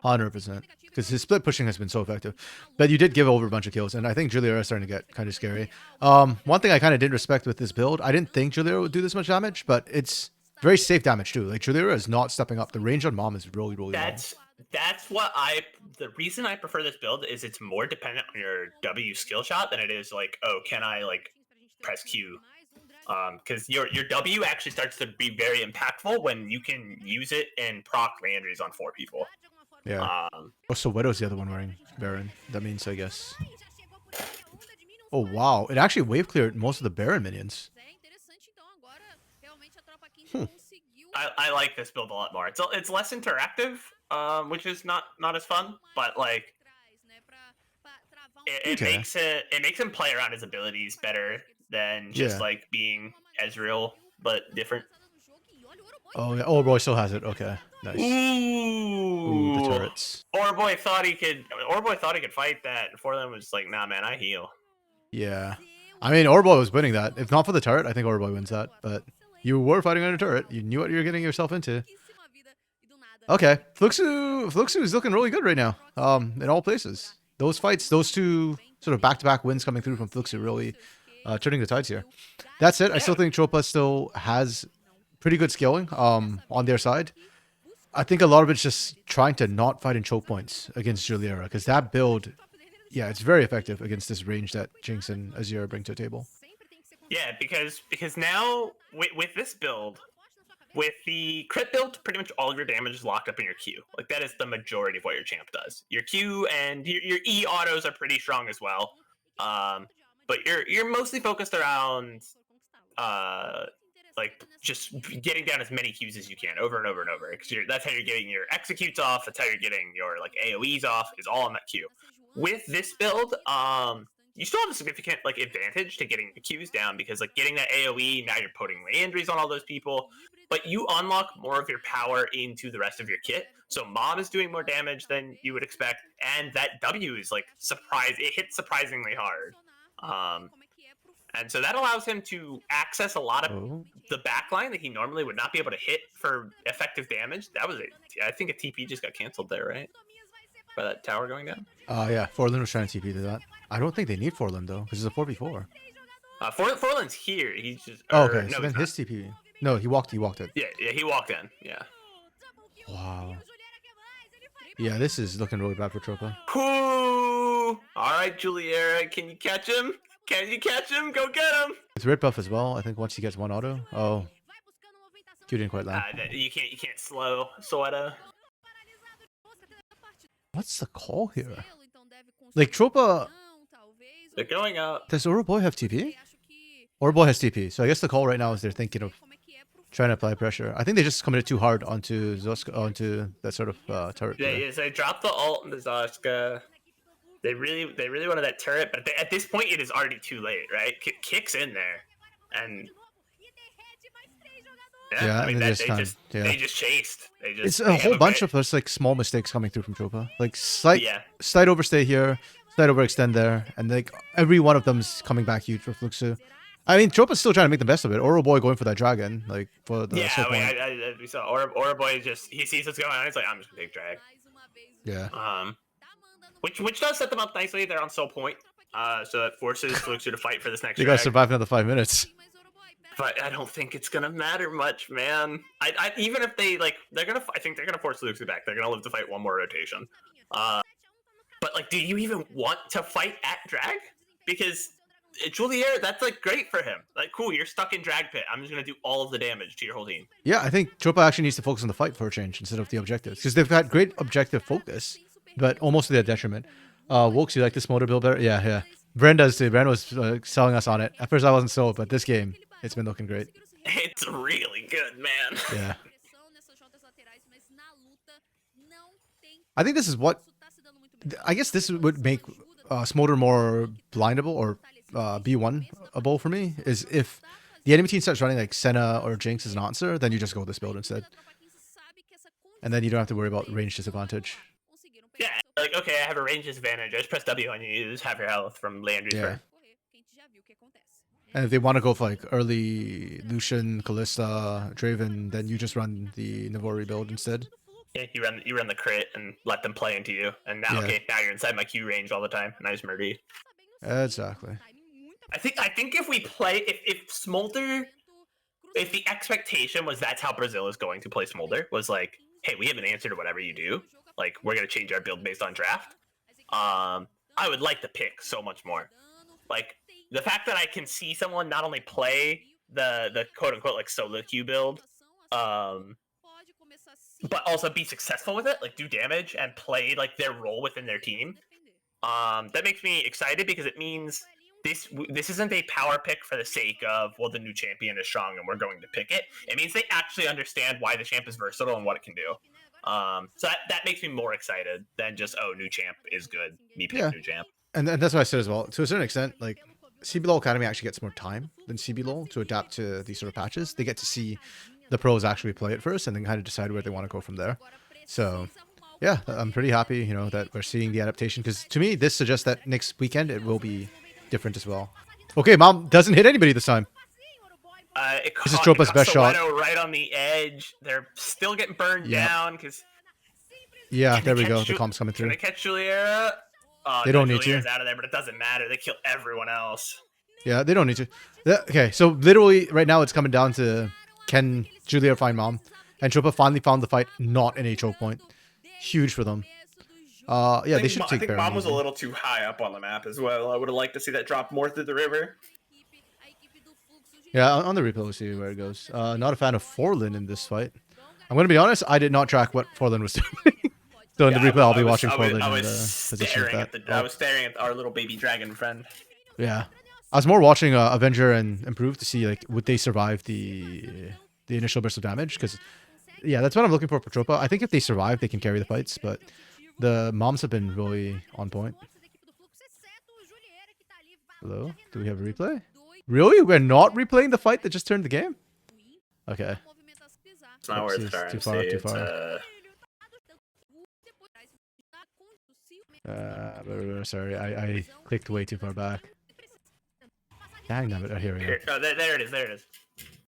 B: 100%. Because his split pushing has been so effective. But you did give over a bunch of kills, and I think Julia is starting to get kind of scary. One thing I kind of didn't respect with this build, I didn't think Julia would do this much damage, but it's very safe damage too. Like Julia is not stepping up. The range on Mom is really long.
A: That's what the reason I prefer this build is it's more dependent on your W skill shot than it is like, oh, can I like press Q? Because your W actually starts to be very impactful when you can use it and proc Leandries on 4 people.
B: Yeah. So Widow's the other one wearing Baron. That means, I guess. Oh wow! It actually wave cleared most of the Baron minions.
A: I like this build a lot more. It's less interactive, which is not as fun, but like it makes him play around his abilities better than just like being Ezreal, but different.
B: Oh yeah. Oh, Boy still has it. Okay, nice. Ooh, the turrets.
A: Boy thought he could fight that, and for them was like, nah, man, I heal.
B: Yeah, I mean, Boy was winning that. If not for the turret, I think Boy wins that. But you were fighting on a turret. You knew what you were getting yourself into. Okay, Fluxu is looking really good right now. In all places, those fights, those 2 sort of back-to-back wins coming through from Fluxu really turning the tides here. That's it. I still think Tropa still has pretty good skilling on their side. I think a lot of it's just trying to not fight in choke points against Juliera, because that build, yeah, it's very effective against this range that Jinx and Azir bring to the table.
A: Yeah, because now with this build, with the crit build, pretty much all of your damage is locked up in your Q. Like that is the majority of what your champ does. Your Q and your E autos are pretty strong as well. But you're mostly focused around like just getting down as many Qs as you can over and over and over. Because that's how you're getting your executes off. That's how you're getting your like AoEs off. Is all on that Q. With this build, you still have a significant like advantage to getting the Qs down because like getting that AOE, now you're putting Landry's on all those people, but you unlock more of your power into the rest of your kit. So Mom is doing more damage than you would expect, and that W is like it hits surprisingly hard. And so that allows him to access a lot of the backline that he normally would not be able to hit for effective damage. That was I think a TP just got canceled there, right? By that tower going down?
B: Yeah, Forlin was trying to TP to that. I don't think they need Forlin though, because it's a 4v4.
A: Forlin's here. He's just.
B: Okay,
A: no,
B: so then his TP. No, he walked it.
A: Yeah, he walked in. Yeah.
B: Wow. Yeah, this is looking really bad for Tropa.
A: All right, Juliera, can you catch him? Can you catch him? Go get him!
B: It's red buff as well. I think once he gets one auto. Oh, Q didn't quite land.
A: You can't slow Soeta.
B: What's the call here? Like Tropa.
A: They're going up.
B: Does Boy have TP? Boy has TP. So I guess the call right now is they're thinking of trying to apply pressure. I think they just committed too hard onto Zoska, onto that sort of turret.
A: Yeah, so they dropped the ult into Zoska. They really wanted that turret, but at this point it is already too late, right? Kick's in there, and
B: yeah, I mean,
A: they just chased.
B: It's a whole bunch of those like small mistakes coming through from Tropa. Like slight overstay here, slight overextend there, and like every one of them's coming back huge for Fluxu. I mean, Tropa's still trying to make the best of it. Boy going for that dragon, like for the
A: we saw Boy just he sees what's going on. He's like, I'm just gonna take drag.
B: Yeah.
A: Which does set them up nicely. They're on soul point, so it forces Fluxu to fight for this next.
B: You gotta survive another 5 minutes.
A: But I don't think it's gonna matter much, man. I even if they like, I think they're gonna force Fluxu back. They're gonna live to fight one more rotation. But like, do you even want to fight at drag? Because Julier, that's like great for him. Like, cool, you're stuck in drag pit. I'm just gonna do all of the damage to your whole team.
B: Yeah, I think Tropa actually needs to focus on the fight for a change instead of the objectives, because they've had great objective focus, but almost to their detriment. Wokes, you like this motor build better? Yeah. Bren does too. Bren was selling us on it. At first I wasn't sold, but this game, it's been looking great.
A: It's really good, man.
B: Yeah. I think this is what... I guess this would make Smolder more blindable or B1-able for me, is if the enemy team starts running like Senna or Jinx as an answer, then you just go with this build instead. And then you don't have to worry about range disadvantage.
A: Yeah, like, okay, I have a range disadvantage. I just press W on you. You just have your health from Landry's.
B: Yeah. And if they want to go for like early Lucian, Kalista, Draven, then you just run the Navori build instead.
A: Yeah, you run the crit and let them play into you. And now, now you're inside my Q range all the time. Nice murder.
B: Exactly.
A: I think if we play, if Smolder, if the expectation was that's how Brazil is going to play Smolder, was like, hey, we have an answer to whatever you do. Like, we're going to change our build based on draft. I would like the pick so much more. Like, the fact that I can see someone not only play the quote-unquote, like, solo queue build, but also be successful with it, like, do damage and play, like, their role within their team, that makes me excited because it means this isn't a power pick for the sake of, well, the new champion is strong and we're going to pick it. It means they actually understand why the champ is versatile and what it can do. So that makes me more excited than just, oh, new champ is good. Me pick new champ.
B: And that's what I said as well. To a certain extent, like, CBLOL Academy actually gets more time than CBLOL to adapt to these sort of patches. They get to see the pros actually play it first and then kind of decide where they want to go from there. So, yeah, I'm pretty happy, you know, that we're seeing the adaptation, because to me, this suggests that next weekend it will be different as well. Okay, Mom doesn't hit anybody this time. This is Tropa's best shot.
A: Right on the edge. They're still getting burned down because.
B: Yeah, there we go. The comp's coming through.
A: Can they catch Juliera?
B: They don't need to.
A: Juliera's out of there, but it doesn't matter. They kill everyone else.
B: Yeah, they don't need to. Okay, so literally right now it's coming down to can Juliera find Mom, and Tropa finally found the fight not in a choke point. Huge for them. Yeah, they should take Baron.
A: I think Mom was a little too high up on the map as well. I would have liked to see that drop more through the river.
B: Yeah, on the replay, we'll see where it goes. Not a fan of Forlin in this fight. I'm going to be honest, I did not track what Forlin was doing. So in the replay, I'll be watching Forlin.
A: I was staring at our little baby dragon friend.
B: Yeah. I was more watching Avenger and Improve to see, like, would they survive the initial burst of damage? Because, yeah, that's what I'm looking for Tropa. I think if they survive, they can carry the fights, but the Moms have been really on point. Hello? Do we have a replay? Really? We're not replaying the fight that just turned the game? Okay.
A: It's not worth
B: Oopsies,
A: trying
B: too
A: to
B: far,
A: see.
B: too
A: It's,
B: far. Sorry, I clicked way too far back. Dang nabbit. Oh, here we go.
A: Oh, there it is. There it is.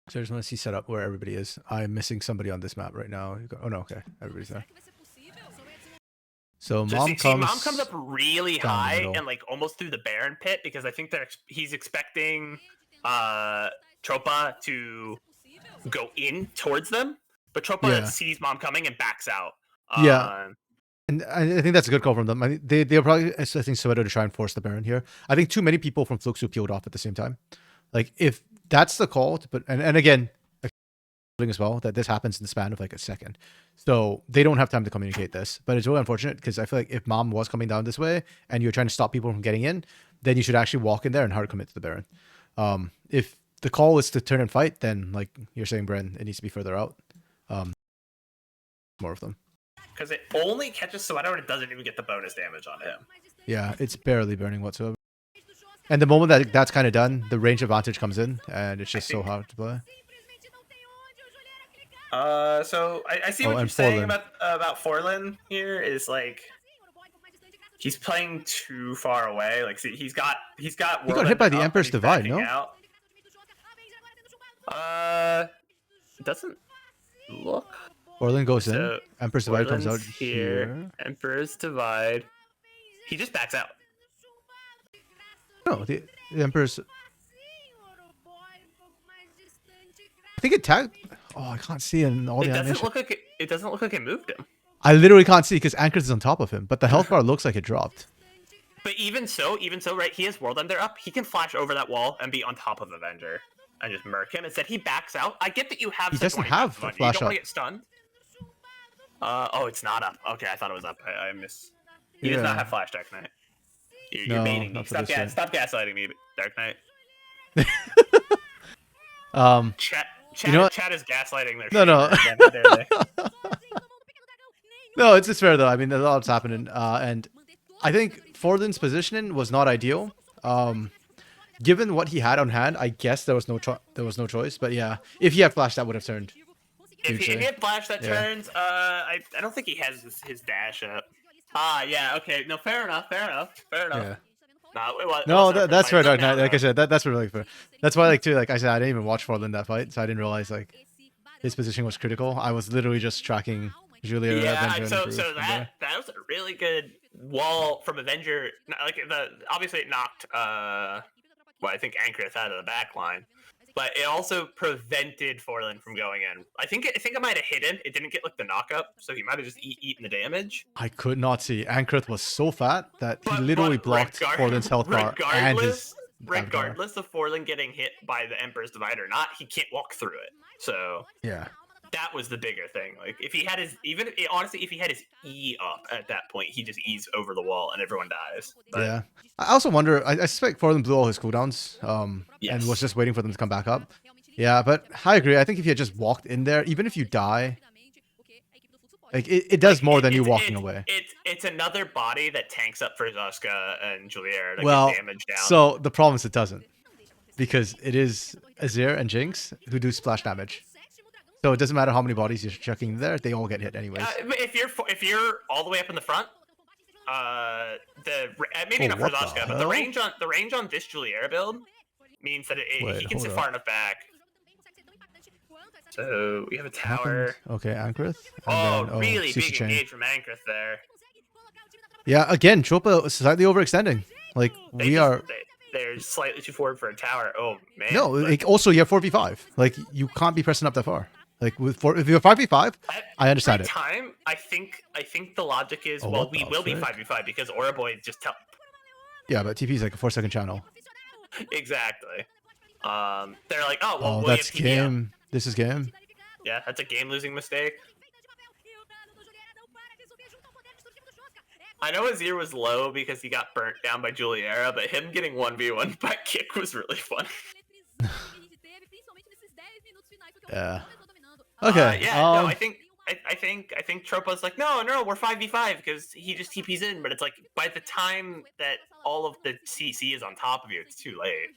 B: So I just want to see setup where everybody is. I'm missing somebody on this map right now. Oh no, okay. Everybody's there. So mom
A: Mom comes up really
B: down the
A: high
B: middle.
A: and like almost through the Baron pit because I think he's expecting Tropa to go in towards them, but Tropa sees mom coming and backs out.
B: Yeah. And I think that's a good call from them. I mean, they're probably expecting Soweto to try and force the Baron here. I think too many people from Fluxu peeled off at the same time. Like, if that's the call, to put, and again, as well, that this happens in the span of like a second. So they don't have time to communicate this. But it's really unfortunate because I feel like if mom was coming down this way and you're trying to stop people from getting in, then you should actually walk in there and hard commit to the Baron. If the call is to turn and fight, then like you're saying, Bren, it needs to be further out. More of them.
A: Because it only catches Soweto and it doesn't even get the bonus damage on him.
B: Yeah, it's barely burning whatsoever. And the moment that that's kind of done, the range advantage comes in, and it's just so hard to play.
A: So I see what you're saying about Forlin here is like he's playing too far away. Like, see, he got
B: hit by the Emperor's Divide, no?
A: It doesn't look.
B: Forlin goes in. Emperor's Divide comes out
A: here. Emperor's Divide. He just backs out.
B: No, the Emperor's. I think it tagged. Oh, I can't see it in all the animation.
A: It doesn't look like it moved him.
B: I literally can't see because Anchor is on top of him, but the health bar looks like it dropped.
A: But even so, right? He has World Ender up. He can flash over that wall and be on top of Avenger and just murk him. Instead, he backs out. I get that you have.
B: He doesn't have
A: flash
B: up. You
A: don't want to get stunned. Oh, it's not up. Okay, I thought it was up. I missed. He does not have Flash, Dark Knight. You're baiting me. Stop gaslighting me, Dark Knight. Chat is gaslighting their.
B: No. No, it's just fair though. I mean, there's a lot's happening, and I think Forlin's positioning was not ideal. Given what he had on hand, I guess there was no choice. But yeah, if he had Flash, that would have turned.
A: If he had Flash, that turns. I don't think he has his dash up. Yeah, okay. No, fair enough. Yeah.
B: No, that's fair, Dark Knight. Like I said, that's really fair. That's why, like I said, I didn't even watch Forlin that fight, so I didn't realize like his position was critical. I was literally just tracking Julia.
A: Yeah, so that was a really good wall from Avenger. Like obviously it knocked I think Ankrith out of the back line. But it also prevented Forlin from going in. I think it might have hit him. It didn't get like the knock up, so he might have just eaten the damage.
B: I could not see. Ankrith was so fat that he literally blocked Forlin's health bar and his.
A: Regardless of Forlin getting hit by the Emperor's Divide or not, he can't walk through it. So
B: yeah,
A: that was the bigger thing. Like if he had honestly, if he had his E up at that point, he just eased over the wall and everyone dies. But,
B: yeah. I also wonder. I suspect Forlin blew all his cooldowns, and was just waiting for them to come back up. Yeah, but I agree. I think if you had just walked in there, even if you die, like it does more than you walking away.
A: It's another body that tanks up for Zuska and Julier to get damage down.
B: So the problem is it doesn't, because it is Azir and Jinx who do splash damage. So it doesn't matter how many bodies you're chucking there; they all get hit anyways.
A: If you're all the way up in the front, maybe not for Zuska, but the range on this Julier build means that he can sit far enough back. So we have a tower.
B: Okay, Ankrith.
A: Really big engage from Ankrith there.
B: Yeah, again, Tropa slightly overextending. Like
A: they're slightly too forward for a tower. Oh man.
B: No, like also you have 4v5. Like you can't be pressing up that far. Like if you're 5v5, I understand it.
A: I think the logic is we will be 5v5 because Auraboy just tell.
B: Yeah, but TP is like a 4-second channel.
A: Exactly. They're like,
B: that's game. This is game.
A: Yeah, that's a game-losing mistake. I know Azir was low because he got burnt down by Juliera, but him getting 1v1 by kick was really fun.
B: Yeah. Okay.
A: No, I think I think Tropa's like, no, we're 5v5 because he just TP's in, but it's like by the time that all of the CC is on top of you, it's too late.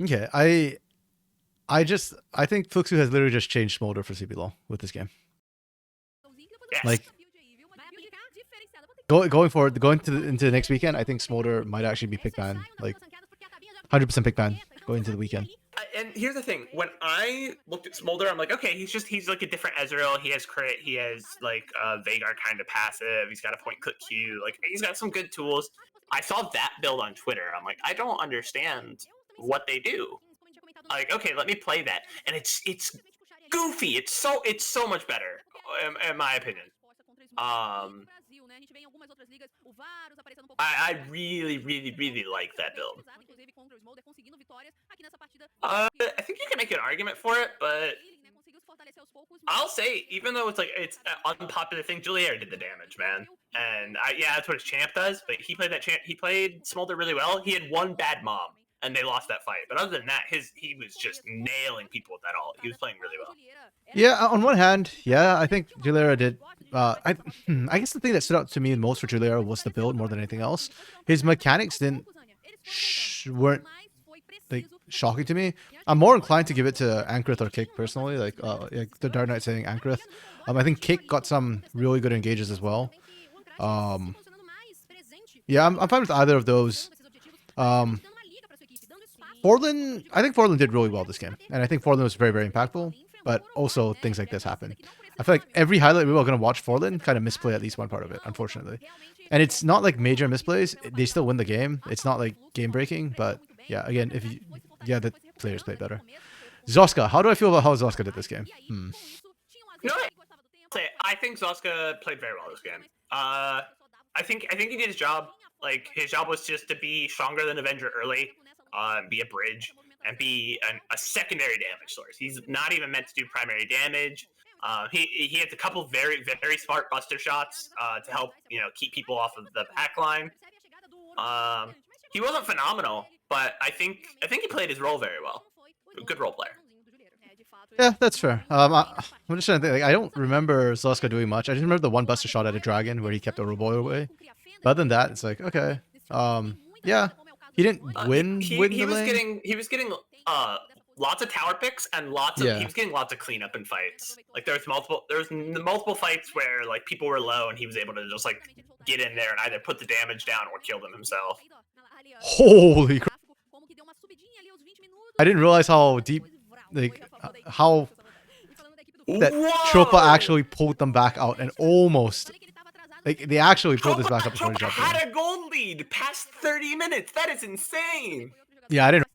B: Okay, I think Fluxu has literally just changed Smolder for CBLOL with this game.
A: Yes.
B: Like going forward, into the next weekend, I think Smolder might actually be pick ban, like 100% pick ban going into the weekend.
A: And here's the thing: when I looked at Smolder, I'm like, okay, he's like a different Ezreal. He has crit. He has like Veigar kind of passive. He's got a point click Q. Like he's got some good tools. I saw that build on Twitter. I'm like, I don't understand what they do. Like, okay, let me play that, and it's goofy. It's so much better, in my opinion. I really like that build. I think you can make an argument for it, but I'll say, even though it's an unpopular thing, Julier did the damage, man. And yeah, that's what his champ does. But he played that champ. He played Smolder really well. He had one bad mom, and they lost that fight. But other than that, he was just nailing people with that ult. He was playing really well.
B: Yeah, on one hand, yeah, I think Julera did. I guess the thing that stood out to me most for Julera was the build more than anything else. His mechanics weren't like shocking to me. I'm more inclined to give it to Ankrith or Kick personally, like the Dark Knight saying Ankrith. I think Kick got some really good engages as well. Yeah, I'm fine with either of those. Forlin, I think Forlin did really well this game, and I think Forlin was very impactful. But also things like this happen. I feel like every highlight we were going to watch Forlin kind of misplay at least one part of it, unfortunately. And it's not like major misplays. They still win the game. It's not like game breaking, but yeah, again, the players play better. Zoska, how do I feel about how Zoska did this game?
A: No, I think Zoska played very well this game. I think he did his job. Like his job was just to be stronger than Avenger early, be a bridge, and be a secondary damage source. He's not even meant to do primary damage. He had a couple very smart buster shots to help keep people off of the back line. He wasn't phenomenal, but I think he played his role very well. Good role player.
B: Yeah, that's fair. I'm just trying to think. Like, I don't remember Zoska doing much. I just remember the one buster shot at a dragon where he kept Overboy away. But other than that, it's like okay. Yeah, he didn't win.
A: He was getting lots of tower picks and he was getting lots of cleanup in fights. Like there was multiple fights where like people were low and he was able to just like get in there and either put the damage down or kill them himself.
B: Holy crap. I didn't realize how deep, like how that Tropa actually pulled them back out and almost. Like, they actually pulled this back up.
A: Tropa had a gold lead past 30 minutes. That is insane.
B: Yeah, I didn't.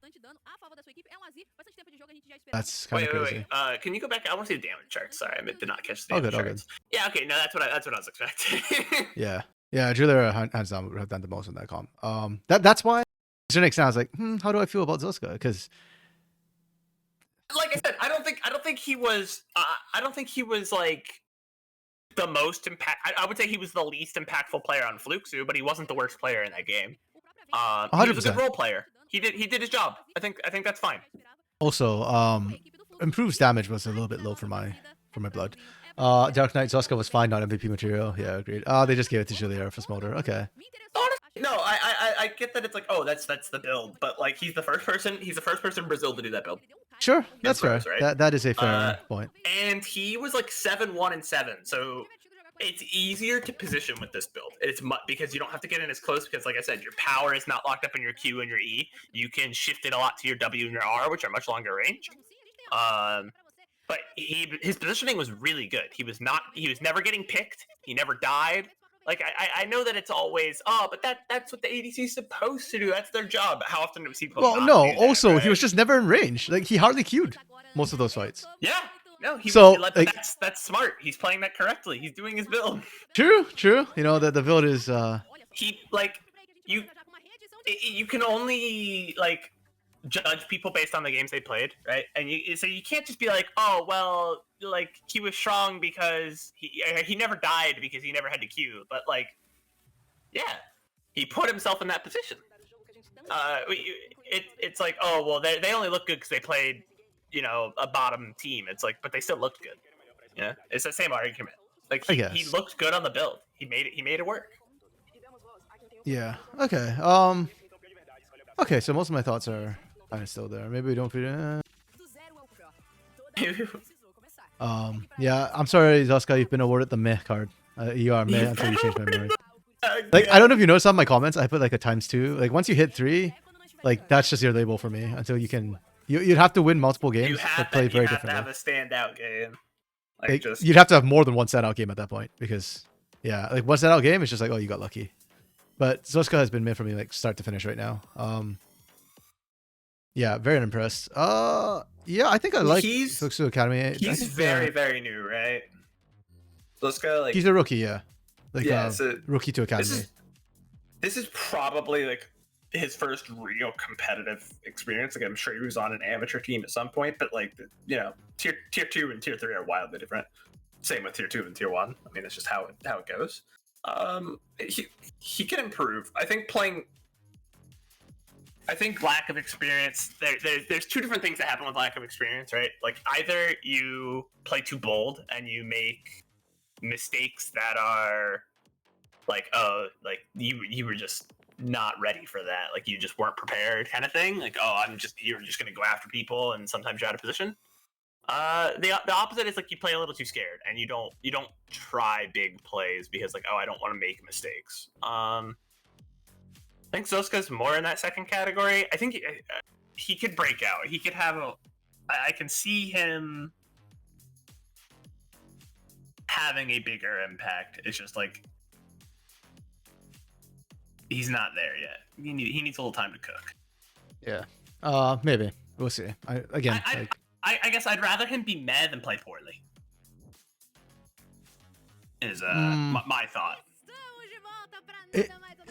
B: That's kind of crazy.
A: Wait. Can you go back? I want to see the damage chart. Sorry, I did not catch the damage charts. Yeah, okay. No, that's what I was expecting.
B: Yeah. Julia hands down would have done the most in that comp. That's why. To an extent, I was like, how do I feel about Zoska? Because,
A: like I said, I don't think he was. I don't think he was like the most impact. I would say he was the least impactful player on Fluxu, but he wasn't the worst player in that game. 100%. He was a good role player. He did his job. I think that's fine.
B: Also, improves damage was a little bit low for my blood. Dark Knight Zoska was fine, not MVP material. Yeah, agreed. They just gave it to Julia for Smolder. Okay.
A: No, I get that it's like, oh, that's the build, but like he's the first person in Brazil to do that build.
B: Sure, that's fair.
A: Right?
B: That is a fair point.
A: And he was like 7-1-7, so it's easier to position with this build. It's because you don't have to get in as close because, like I said, your power is not locked up in your Q and your E. You can shift it a lot to your W and your R, which are much longer range. But his positioning was really good. He was never getting picked. He never died. Like I know that it's always but that's what the ADC is supposed to do. That's their job. How often do we see people?
B: Well, no. Also, right? He was just never in range. Like he hardly queued most of those fights.
A: Yeah. No. That's smart. He's playing that correctly. He's doing his build.
B: True. You know the build is.
A: You can only like judge people based on the games they played, right? And you can't just be like, oh well, like he was strong because he never died because he never had to queue, but like, yeah, he put himself in that position. It's like, oh well, they only look good because they played, a bottom team. It's like, but they still looked good. Yeah, it's the same argument. Like
B: I
A: he
B: guess.
A: looked good on the build. He made it work.
B: Yeah. Okay. Okay. So most of my thoughts are kind of still there. Maybe we don't.
C: Do zero ao pró. Toda vez precisou começar.
B: Yeah. I'm sorry, Zoska. You've been awarded the meh card. You are meh until you change my memory.
A: Like
B: Like, I don't know if you noticed on my comments, I put like a × 2. Like once you hit 3, like that's just your label for me until you can. You'd have to win multiple
A: you
B: games
A: have
B: to play
A: to,
B: very
A: you have to
B: differently.
A: have a standout game. Like
B: Like,
A: just
B: you'd have to have more than one standout game at that point because, yeah, like one standout game is just like, oh, you got lucky. But Zoska has been mid for me like start to finish right now. Yeah, very unimpressed. Yeah, I think I like Fuxu Academy.
A: He's very new, right? Let's go. Like
B: He's a rookie, yeah. Like
A: so
B: rookie to Academy.
A: This is probably like his first real competitive experience. Like I'm sure he was on an amateur team at some point, but like tier 2 and tier 3 are wildly different. Same with tier 2 and tier 1. I mean, it's just how it goes. He can improve. I think lack of experience. There's two different things that happen with lack of experience, right? Like either you play too bold and you make mistakes that are like, oh, like you were just not ready for that. Like you just weren't prepared, kind of thing. Like, oh, you're just gonna go after people, and sometimes you're out of position. The opposite is like you play a little too scared, and you don't try big plays because like, oh, I don't want to make mistakes. I think Zoska's more in that second category. I think he could break out. He could have I can see him having a bigger impact. It's just like he's not there yet. He needs a little time to cook.
B: Yeah. Maybe we'll see. I
A: guess I'd rather him be meh than play poorly. Is my thought.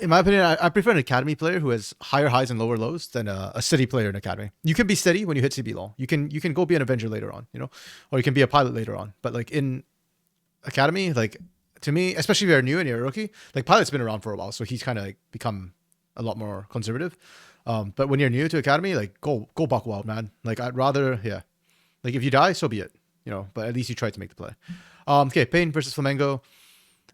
B: In my opinion, I prefer an Academy player who has higher highs and lower lows than a City player in Academy. You can be steady when you hit CB law. You can go be an Avenger later on, or you can be a pilot later on. But like in Academy, like to me, especially if you're new and you're a rookie, like pilot's been around for a while, so he's kind of like become a lot more conservative. But when you're new to Academy, like go buck wild, man. Like I'd rather, yeah. Like if you die, so be it, but at least you tried to make the play. Okay, Pain versus Flamengo.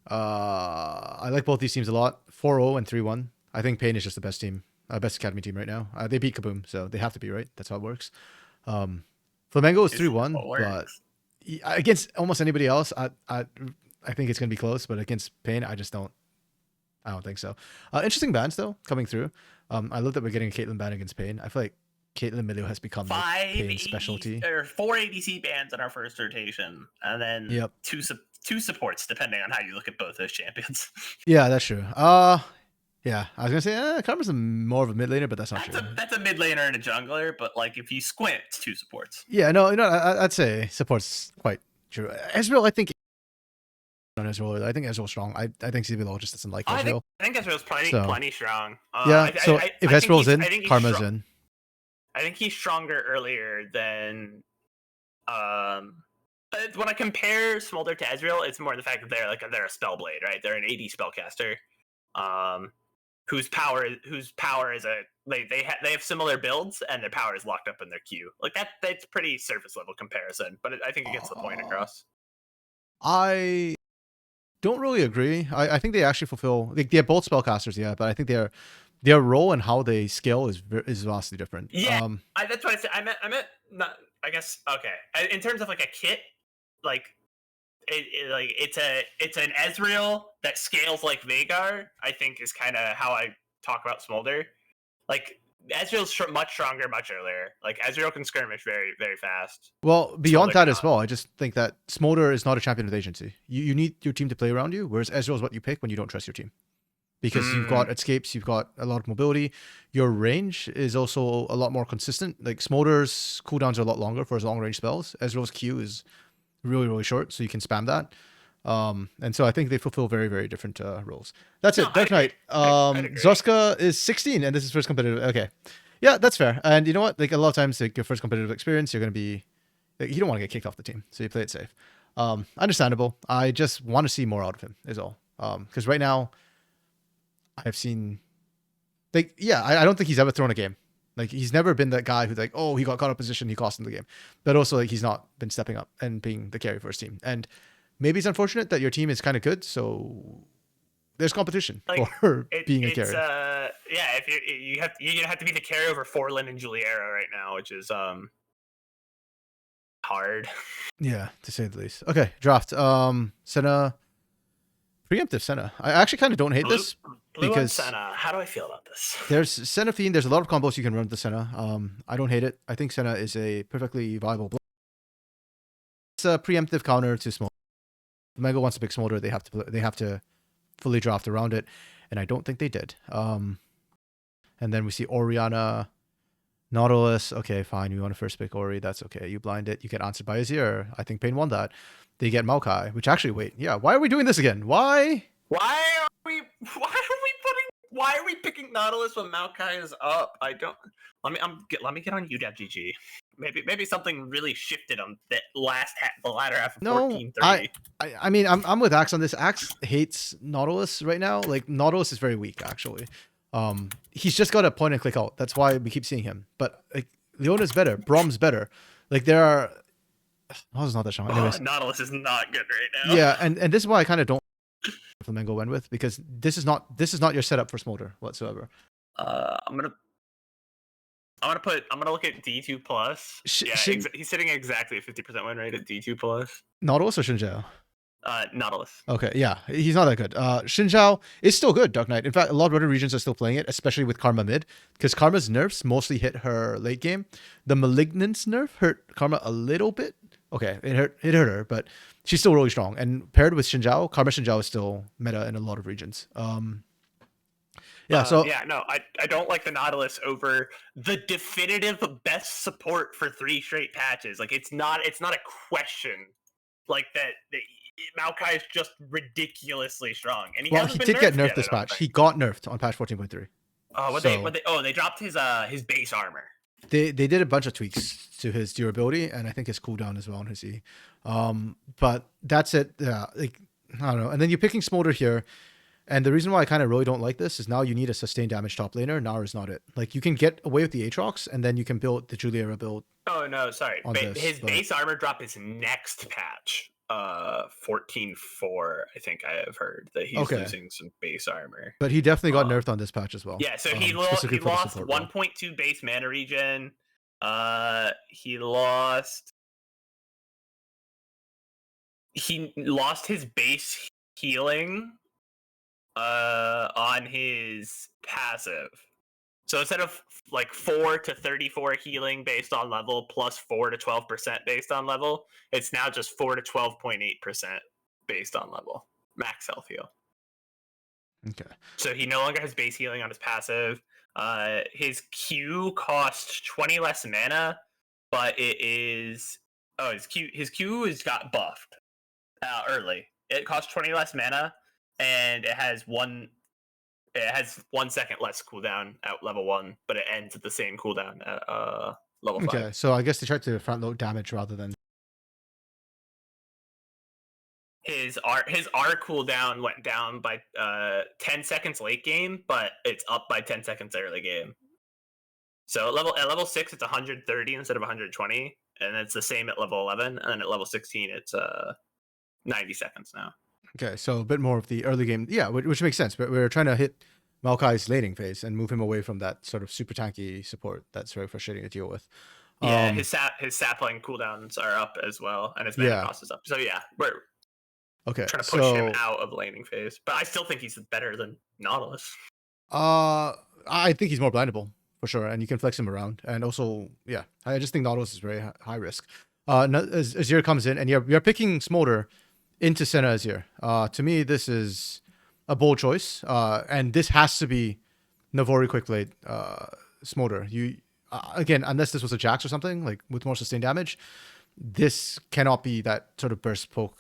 B: I like both these teams a lot. 4-0 and 3-1. I think Pain is just the best team, best Academy team right now. They beat Kaboom, so they have to be, right? That's how it works. Flamengo is 3-1, but against almost anybody else, I think it's gonna be close. But against Pain, I don't think so. Interesting bans though coming through. I love that we're getting a Caitlyn ban against Pain. I feel like Caitlyn Milio has become like Pain's specialty.
A: There are 4 ADC bans in our first rotation, and then two supports, depending on how you look at both those champions.
B: Yeah, that's true. Yeah, I was gonna say Karma's more of a mid laner, but that's not true.
A: That's a mid laner and a jungler, but like if you squint, it's 2 supports.
B: Yeah, no, I'd say support's quite true. Ezreal, I think. On Ezreal, I think Ezreal's strong. I think CBLOL just doesn't like Ezreal.
A: I think Ezreal's plenty strong.
B: Yeah, if Ezreal's in, Karma's in.
A: I think he's stronger earlier than when I compare Smolder to Ezreal, it's more the fact that they're a Spellblade, right? They're an AD spellcaster, whose power is they have similar builds and their power is locked up in their queue. Like that's pretty surface level comparison, but I think it gets the point across.
B: I don't really agree. I think they actually fulfill. They're both spellcasters, yeah, but I think their role and how they scale is vastly different.
A: Yeah, that's what I said. I meant not. I guess okay. In terms of like a kit, like it's an Ezreal that scales like Veigar. I think is kind of how I talk about Smolder. Like Ezreal's much stronger, much earlier. Like Ezreal can skirmish very, very fast.
B: Well, beyond that as well, I just think that Smolder is not a champion with agency. You need your team to play around you, whereas Ezreal is what you pick when you don't trust your team. Because you've got escapes, you've got a lot of mobility. Your range is also a lot more consistent. Like Smolder's cooldowns are a lot longer for his long range spells. Ezreal's Q is really, really short, so you can spam that. And so I think they fulfill very, very different roles. That's it. Dark Knight. Zoska is 16, and this is first competitive. Okay, yeah, that's fair. And you know what? Like a lot of times, like your first competitive experience, you're gonna be, like, you don't want to get kicked off the team, so you play it safe. Understandable. I just want to see more out of him. Is all. Because right now, I've seen, like, yeah, I don't think he's ever thrown a game. Like he's never been that guy who's like, oh, he got caught up position, he cost him the game. But also like he's not been stepping up and being the carry for his team. And maybe it's unfortunate that your team is kind of good, so there's competition
A: Like,
B: for being a
A: it's
B: carry.
A: yeah, if you have to be the carry over Forlin and Juliera right now, which is hard.
B: Yeah, to say the least. Okay, draft. Senna, preemptive Senna. I actually kind of don't hate this
A: Blue
B: because
A: Senna. How do I feel about this?
B: there's Senna Fiend. There's a lot of combos you can run with the Senna. I don't hate it. I think Senna is a perfectly viable. It's a preemptive counter to Smolder. The Mega wants a big Smolder. They have to fully draft around it, and I don't think they did. And then we see Oriana, Nautilus. Okay, fine. You want to first pick Ori. That's okay. You blind it. You get answered by Azir. I think Pain won that. They get Maokai, which actually, wait. Yeah, why are we doing this again? Why?
A: Why are we picking Nautilus when Maokai is up? I don't. Let me get on UWGG. Maybe something really shifted on that the latter half of 1430.
B: I mean, I'm with Axe on this. Axe hates Nautilus right now. Like Nautilus is very weak actually. He's just got a point and click out. That's why we keep seeing him. But like Leona's better. Brom's better. Like there are. Nautilus is not that strong. Anyways.
A: Nautilus is not good right now.
B: Yeah, and this is why I kind of don't Flamengo went with, because this is not your setup for Smolder whatsoever.
A: I'm gonna look at D2 plus. He's sitting exactly at 50% win rate at D2 plus.
B: Nautilus or Xinjiao?
A: Nautilus.
B: Okay, yeah, he's not that good. Xinjiao is still good, Dark Knight. In fact, a lot of other regions are still playing it, especially with Karma mid, because Karma's nerfs mostly hit her late game. The Malignance nerf hurt Karma a little bit. Okay, it hurt her, but she's still really strong. And paired with Xinjiao, Karma Xinjiao is still meta in a lot of regions.
A: I don't like the Nautilus over the definitive best support for 3 straight patches. Like it's not a question. Like that Maokai is just ridiculously strong. And he
B: did get nerfed this patch. He got nerfed on patch 14.3.
A: They dropped his base armor.
B: They did a bunch of tweaks to his durability and I think his cooldown as well on his E. But that's it. Yeah, like I don't know. And then you're picking Smolder here. And the reason why I kind of really don't like this is now you need a sustained damage top laner. Nara is not it. Like you can get away with the Aatrox and then you can build the Juliera build.
A: Oh no, sorry. His base armor drop is next patch. 14.4. I think I have heard that he's losing some base armor.
B: But he definitely got nerfed on this patch as well.
A: Yeah, so he lost 1.2 base mana regen. He lost his base healing on his passive. So instead of like 4 to 34 healing based on level plus 4 to 12% based on level, it's now just 4 to 12.8% based on level. Max health heal.
B: Okay.
A: So he no longer has base healing on his passive. His Q costs 20 less mana, but his Q has got buffed early. It costs 20 less mana, and it has 1 second less cooldown at level 1, but it ends at the same cooldown at level 5.
B: Okay, so I guess they tried to front load damage rather than
A: his R cooldown went down by 10 seconds late game, but it's up by 10 seconds early game. So at level 6 it's 130 instead of 120, and it's the same at level 11, and then at level 16 it's 90 seconds now.
B: Okay, so a bit more of the early game. Yeah, which makes sense. But we're trying to hit Maokai's laning phase and move him away from that sort of super tanky support that's very frustrating to deal with.
A: Yeah, his sapling cooldowns are up as well, and his mana cost is up. So yeah, we're trying to push him out of laning phase. But I still think he's better than Nautilus.
B: I think he's more blindable for sure, and you can flex him around. And also, yeah, I just think Nautilus is very high risk. As Azir comes in, and you're picking Smolder into Senna Azir. To me, this is a bold choice, and this has to be Navori Quickblade Smolder. You again, unless this was a Jax or something like with more sustained damage, this cannot be that sort of burst poke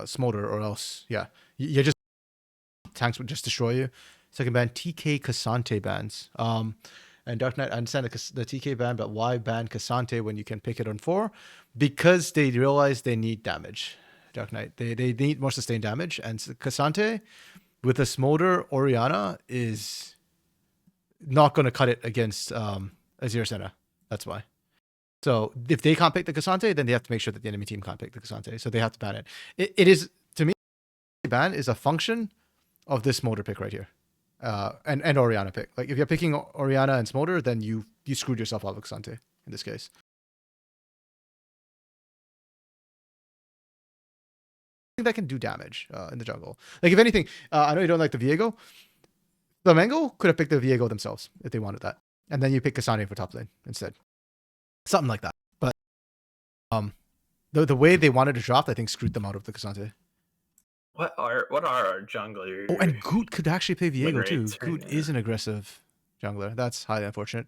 B: Smolder, or else, yeah, you're just tanks would just destroy you. Second ban, TK Cassante bans. And Dark Knight, I understand the TK ban, but why ban Cassante when you can pick it on 4? Because they realize they need damage. Dark Knight, they need more sustained damage, and Cassante with a Smolder Oriana is not going to cut it against Azir Senna. That's why. So if they can't pick the Cassante, then they have to make sure that the enemy team can't pick the Cassante. So they have to ban it. It is, to me, ban is a function of this Smolder pick right here. And Orianna pick. Like if you're picking Orianna and Smolder, then you screwed yourself out of Cassante in this case. That can do damage in the jungle. Like if anything, I know you don't like the Viego. Flamengo could have picked the Viego themselves if they wanted that, and then you pick Cassandra for top lane instead, something like that. But the way they wanted to draft, I think, screwed them out of the Cassandra.
A: What are our junglers?
B: Oh, and Goot could actually play Viego too.
A: Rates,
B: Goot
A: right?
B: is an aggressive jungler. That's highly unfortunate.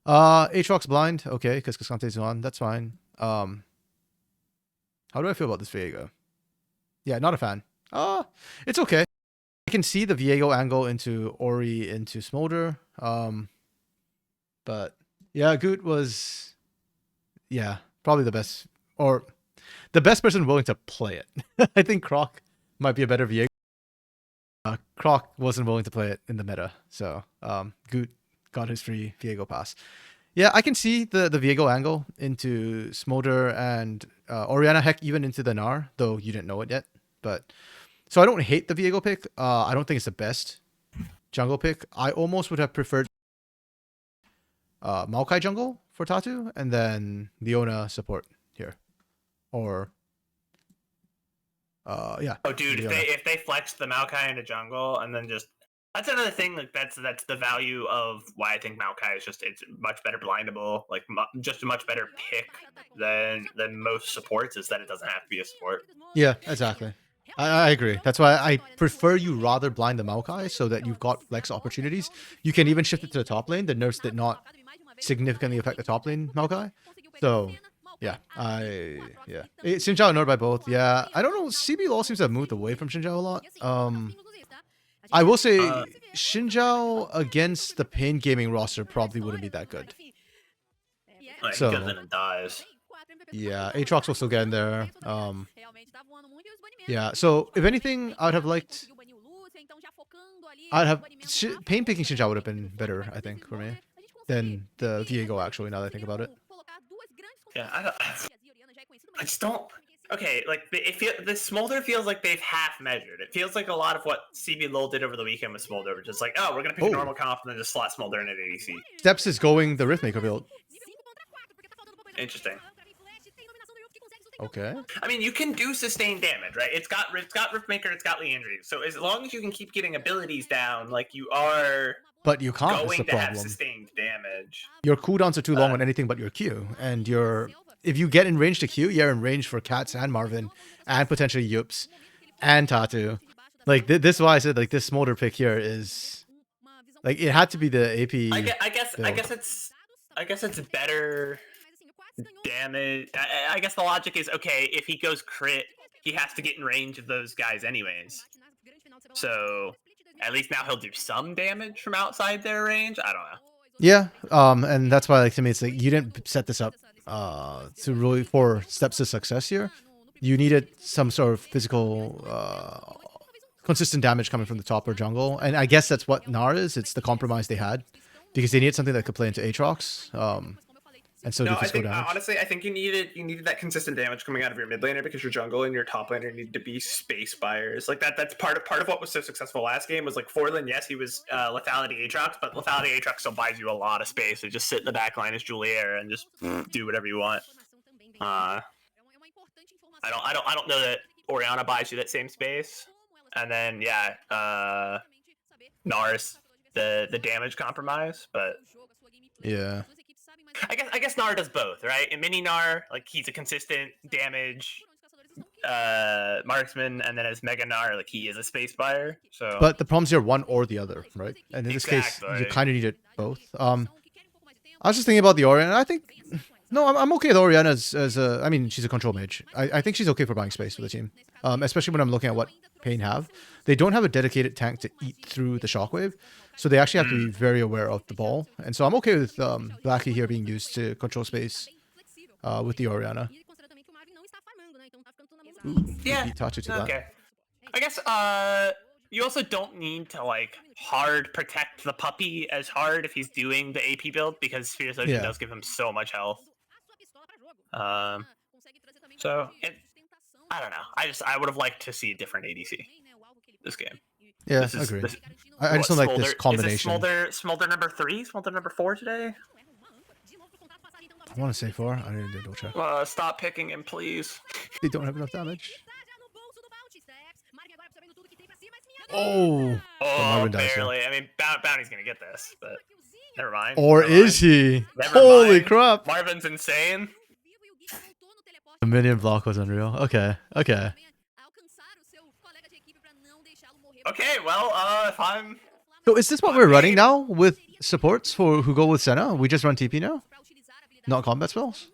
B: Aatrox blind, okay, because Cassante's on. That's fine. How do I feel about this Viego? Yeah, not a fan. It's okay. I can see the Viego angle into Ori into Smolder. But yeah, Goot was probably the best, or the best person willing to play it. I think Croc might be a better Viego. Croc wasn't willing to play it in the meta, so Goot got his free Viego pass. Yeah, I can see the Viego angle into Smolder and Orianna, heck, even into the Gnar, though you didn't know it yet. But so I don't hate the Viego pick. I don't think it's the best jungle pick. I almost would have preferred Maokai jungle for Tatu, and then Leona support here, or yeah.
A: Oh, dude,
B: Leona.
A: if they flex the Maokai into jungle and then just that's another thing. Like that's the value of why I think Maokai is it's much better blindable. Like just a much better pick than most supports is that it doesn't have to be a support.
B: Yeah, exactly. I agree. That's why I prefer you rather blind the Maokai so that you've got flex opportunities. You can even shift it to the top lane. The nerfs did not significantly affect the top lane Maokai. So yeah, Xin Zhao nerfed by both. Yeah, I don't know. CB Law seems to have moved away from Xin Zhao a lot. I will say Xin Zhao against the Pain Gaming roster probably wouldn't be that good.
A: Like,
B: So-
A: he goes in and dies.
B: Yeah, Aatrox will still get in there. Yeah, so if anything, I'd have Pain picking Xin Zhao would have been better, I think, for me, than the Viego, actually, now that I think about it.
A: Yeah, I just don't. Okay, like the Smolder feels like they've half measured. It feels like a lot of what CB Lowell did over the weekend with Smolder, which is like, oh, we're gonna pick a normal comp and then just slot Smolder in at ADC.
B: Steps is going the Riftmaker build.
A: Interesting.
B: Okay.
A: I mean, you can do sustained damage, right? It's got Riftmaker, it's got Leandry. So as long as you can keep getting abilities down, like you are
B: But you can't, is
A: going
B: the
A: to have
B: problem.
A: sustained damage.
B: Your cooldowns are too long on anything but your Q. And if you get in range to Q, you're in range for Cats and Marvin, and potentially Yups, and Tatu. Like, this is why I said, like, this Smolder pick here is... Like, it had to be the AP...
A: I guess it's better damage. I guess the logic is, okay, if he goes crit, he has to get in range of those guys anyways. So at least now he'll do some damage from outside their range. I don't know.
B: Yeah, and that's why, like, to me, it's like you didn't set this up to really for steps to success here. You needed some sort of physical, consistent damage coming from the top or jungle, and I guess that's what Gnar is. It's the compromise they had because they needed something that could play into Aatrox, and so
A: No,
B: do
A: I
B: physical
A: think
B: damage.
A: honestly, I think you needed that consistent damage coming out of your mid laner because your jungle and your top laner needed to be space buyers. Like that's part of what was so successful last game was like Forlin. Yes, he was lethality Aatrox, but lethality Aatrox still buys you a lot of space. So just sit in the back line as Julier and just do whatever you want. I don't know that Orianna buys you that same space. And then Nars the damage compromise, but
B: Yeah.
A: I guess Gnar does both, right? And mini Gnar, like he's a consistent damage marksman, and then as Mega Gnar, like he is a space buyer. So,
B: But the problem's you're one or the other, right? And in this case, you
A: Exactly.
B: kind of needed both. I was just thinking about the Orianna. I think no, I'm okay with Orianna as a. I mean, she's a control mage. I think she's okay for buying space for the team, especially when I'm looking at what Pain have. They don't have a dedicated tank to eat through the shockwave, so they actually have to be very aware of the ball. And so I'm okay with Blackie here being used to control space with the Orianna. Ooh,
A: Yeah,
B: beat Tachi to that.
A: okay. I guess you also don't need to like hard protect the puppy as hard if he's doing the AP build because Sphere's Ocean
B: Yeah.
A: does give him so much health. So I don't know. I would have liked to see a different ADC this game.
B: Yeah,
A: This is
B: agreed.
A: this,
B: I just don't like this
A: Smolder,
B: combination.
A: Is this Smolder number 3? Smolder number 4 today?
B: I want to say 4. I need to double check.
A: Stop picking him, please.
B: They don't have enough damage. Oh, Marvin dies,
A: barely. I mean, Bounty's gonna get this, but never mind.
B: Or
A: never
B: is
A: mind.
B: he?
A: Never
B: Holy
A: mind.
B: crap!
A: Marvin's insane.
B: The minion block was unreal. Okay, okay.
A: Okay, well, if I'm...
B: So is this what we're running now with supports for who go with Senna? We just run TP now? Not combat spells?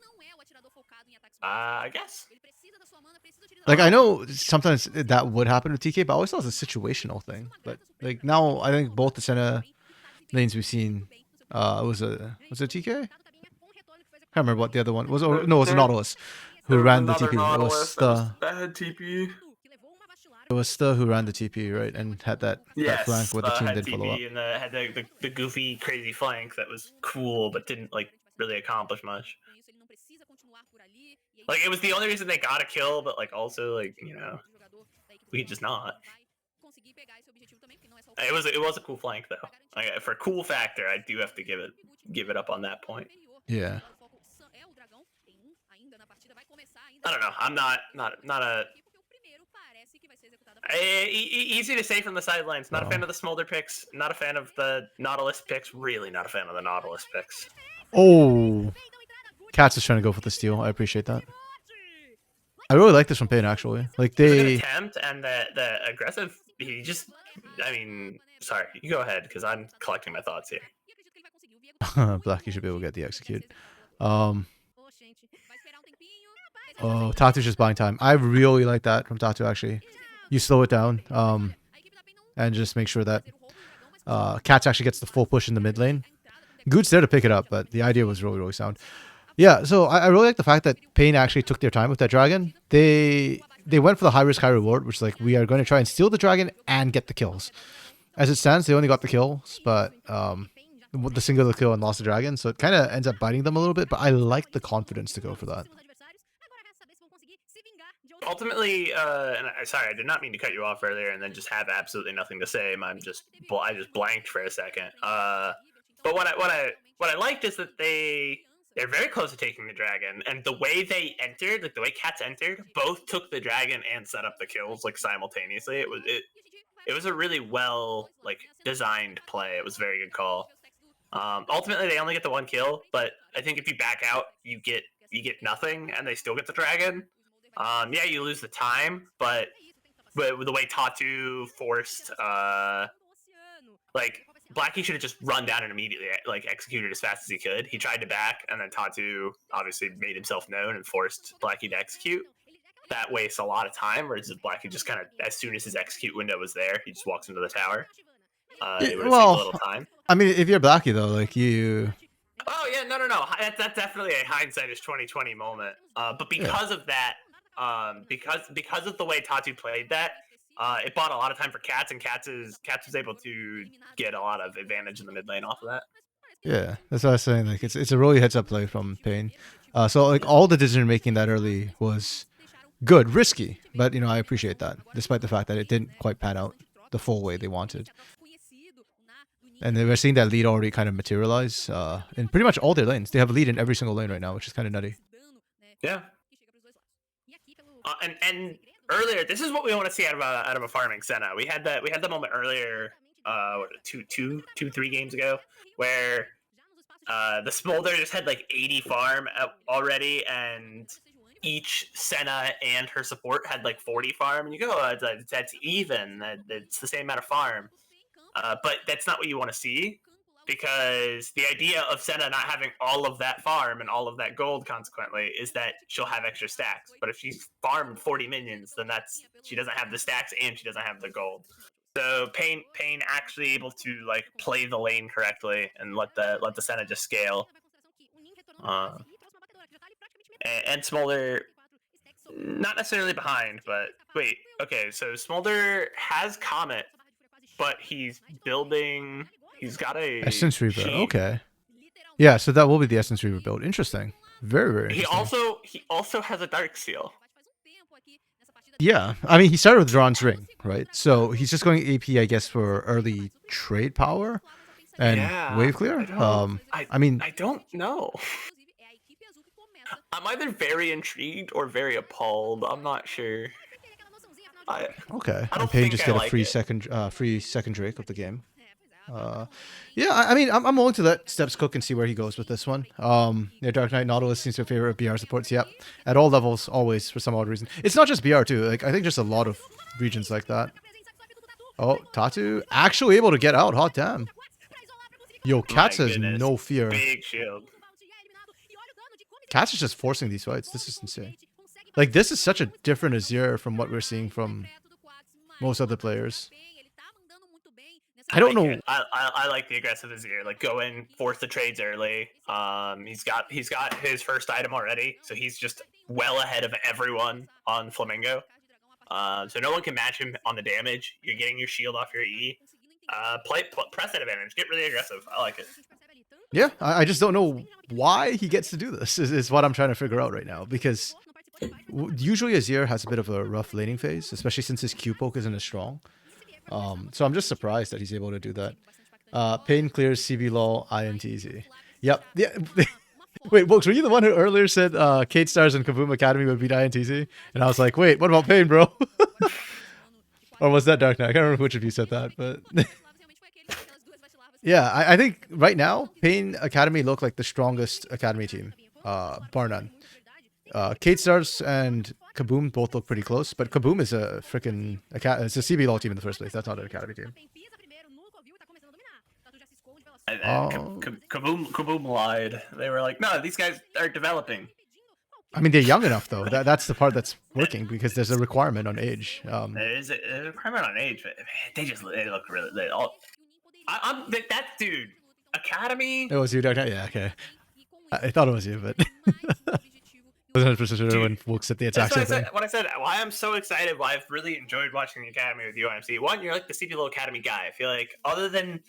A: I guess.
B: Like, I know sometimes that would happen with TK, but I always thought it was a situational thing. But, like, now I think both the Senna lanes we've seen, was it TK? I can't remember what the other one was. No, it was Nautilus who ran the TP. It was the...
A: That had TP.
B: It was the who ran the TP, right? And had that flank where the team did follow up.
A: And had the goofy, crazy flank that was cool, but didn't, like, really accomplish much. Like, it was the only reason they got a kill, but, like, also, like, you know, we could just not. It was a cool flank, though. Like, for cool factor, I do have to give it up on that point.
B: Yeah.
A: I don't know. I'm not a... Easy to say from the sidelines. Not a fan of the Smolder picks. Not a fan of the Nautilus picks. Really not a fan of the Nautilus picks.
B: Oh. Cats is trying to go for the steal. I appreciate that. I really like this from Pain, actually. Like, they...
A: attempt, and the aggressive... He just... I mean... Sorry, you go ahead, because I'm collecting my thoughts here.
B: Black, you should be able to get the execute. Oh, Tatu's just buying time. I really like that from Tatu, actually. You slow it down, and just make sure that Cats actually gets the full push in the mid lane. Goot's there to pick it up, but the idea was really, really sound. Yeah, so I really like the fact that Pain actually took their time with that dragon. They went for the high risk, high reward, which is like, we are going to try and steal the dragon and get the kills. As it stands, they only got the kills, but the singular kill and lost the dragon, so it kind of ends up biting them a little bit, but I like the confidence to go for that.
A: Ultimately, sorry, I did not mean to cut you off earlier and then just have absolutely nothing to say. I just blanked for a second. But what I liked is that they're very close to taking the dragon, and the way they entered, like the way Cats entered, both took the dragon and set up the kills like simultaneously. It was a really well like designed play. It was a very good call. Ultimately, they only get the one kill, but I think if you back out, you get nothing, and they still get the dragon. Yeah, you lose the time, but with the way Tatu forced, like, Blackie should have just run down and immediately, like, executed as fast as he could. He tried to back, and then Tatu obviously made himself known and forced Blackie to execute. That wastes a lot of time, whereas Blackie just kind of, as soon as his execute window was there, he just walks into the tower. It would have saved a little time.
B: I mean, if you're Blackie, though, like, you...
A: Oh, yeah, no. That's definitely a hindsight is 2020 moment. But because of that, because of the way Tatu played that, it bought a lot of time for Cats, and Cats was able to get a lot of advantage in the mid lane off of that.
B: Yeah, that's what I was saying. Like, it's a really heads up play from Pain. So like all the decision making that early was good, risky, but you know I appreciate that, despite the fact that it didn't quite pan out the full way they wanted. And we're seeing that lead already kind of materialize in pretty much all their lanes. They have a lead in every single lane right now, which is kind of nutty.
A: Yeah. And earlier, this is what we want to see out of a farming Senna. We had the moment earlier, three games ago, where the Smolder just had like 80 farm already, and each Senna and her support had like 40 farm, and you go, oh, that's even. It's the same amount of farm. But that's not what you want to see, because the idea of Senna not having all of that farm and all of that gold, consequently, is that she'll have extra stacks. But if she's farmed 40 minions, then she doesn't have the stacks and she doesn't have the gold. So Pain actually able to like play the lane correctly and let the Senna just scale. And Smolder, not necessarily behind, but wait, okay, so Smolder has Comet but he's building. He's got a
B: Essence Reaver.
A: sheep.
B: Okay. Yeah, so that will be the Essence Reaver build. Interesting. Very, very
A: He
B: interesting.
A: also has a dark seal.
B: Yeah, I mean, he started with Drawn's Ring, right? So he's just going AP, I guess, for early trade power and
A: Yeah,
B: wave clear. I mean,
A: I don't know. I'm either very intrigued or very appalled. I'm not sure.
B: okay.
A: I
B: And
A: don't
B: Payne
A: think
B: just
A: I
B: get a
A: like
B: free
A: it.
B: second Drake of the game. Yeah, I mean, I'm willing to let Steps cook and see where he goes with this one. Yeah, Dark Knight Nautilus seems to be a favorite of BR supports. Yep, at all levels, always for some odd reason. It's not just BR too. Like I think just a lot of regions like that. Oh, Tatu actually able to get out. Hot damn. Yo, Cats
A: My
B: has
A: goodness.
B: no fear.
A: Big shield.
B: Cats is just forcing these fights. This is insane. Like this is such a different Azir from what we're seeing from most other players. I don't know.
A: I like the aggressive Azir. Like go in, force the trades early. He's got his first item already, so he's just well ahead of everyone on Flamingo. So no one can match him on the damage. You're getting your shield off your E. Press that advantage. Get really aggressive. I like it.
B: Yeah, I just don't know why he gets to do this. Is what I'm trying to figure out right now. Because usually Azir has a bit of a rough laning phase, especially since his Q poke isn't as strong. So I'm just surprised that he's able to do that. Payne clears CB lol INTZ. Yep. Yeah. Wait, Wilkes, were you the one who earlier said Kate Stars and Kaboom Academy would beat INTZ? And I was like, wait, what about Payne, bro? Or was that Dark Knight? I can't remember which of you said that, but yeah, I think right now Payne Academy look like the strongest Academy team, bar none. Kate Stars and Kaboom both look pretty close, but Kaboom is a freaking it's a CB LOL team in the first place. That's not an Academy team.
A: Kaboom lied. They were like, no, these guys are developing.
B: I mean, they're young enough though. That's the part that's working because there's a requirement on age.
A: There is a requirement on age, but they look really. I'm that dude. Academy.
B: It was you, Dark Knight? Yeah, okay. I thought it was you, but wasn't 100% sure when Wilkes said the exact same thing.
A: When I said why I'm so excited, why I've really enjoyed watching the Academy with you, IMC. One, you're like the CBLO Academy guy. I feel like other than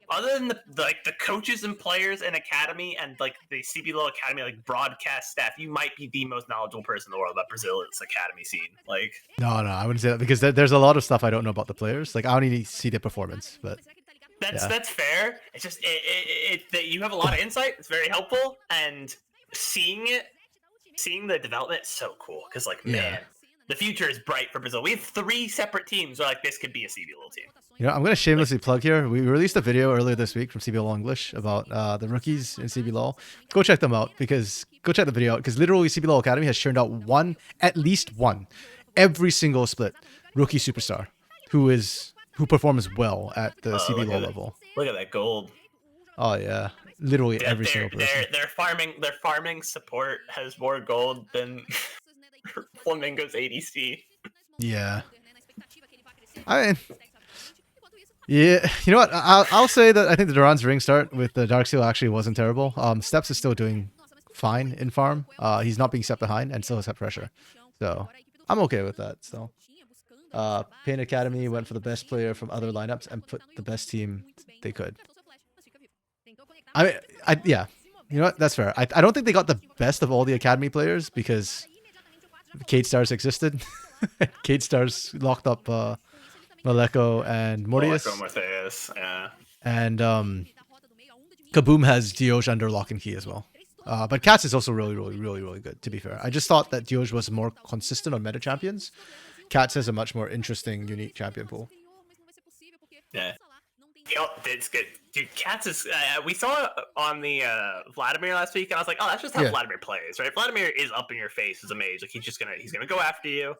A: the coaches and players in Academy and like the CBLO Academy like broadcast staff, you might be the most knowledgeable person in the world about Brazil's Academy scene. Like
B: no, I wouldn't say that because there's a lot of stuff I don't know about the players. Like I only need to see their performance, but
A: that's fair. It's just that you have a lot of insight. It's very helpful, and seeing the development is so cool because man, the future is bright for Brazil. We have 3 separate teams. So like this could be a CBLO team.
B: You know, I'm going to shamelessly plug here. We released a video earlier this week from CBLOL English about the rookies in CBLOL. Go check them out go check the video out because literally CBLOL Academy has churned out at least one, every single split rookie superstar who performs well at the CBLOL level.
A: Look at that gold.
B: Oh yeah, literally every single person.
A: Their farming support has more gold than Flamingo's ADC.
B: Yeah. I mean, yeah, you know what? I'll say that I think the Duran's ring start with the Dark Seal actually wasn't terrible. Steps is still doing fine in farm. He's not being set behind and still has that pressure. So I'm okay with that still. Payne Academy went for the best player from other lineups and put the best team they could. I mean, yeah. You know what? That's fair. I don't think they got the best of all the Academy players because Kate Stars existed. Kate Stars locked up Maleko and Mortius.
A: Yeah.
B: And Kaboom has Dioj under lock and key as well. But Cats is also really good, to be fair. I just thought that Dioj was more consistent on meta champions. Cats has a much more interesting, unique champion pool.
A: Yeah. It's good. Dude, Cats is... we saw it on the Vladimir last week, and I was like, oh, that's just how Vladimir plays, right? Vladimir is up in your face as a mage. Like, he's gonna go after you.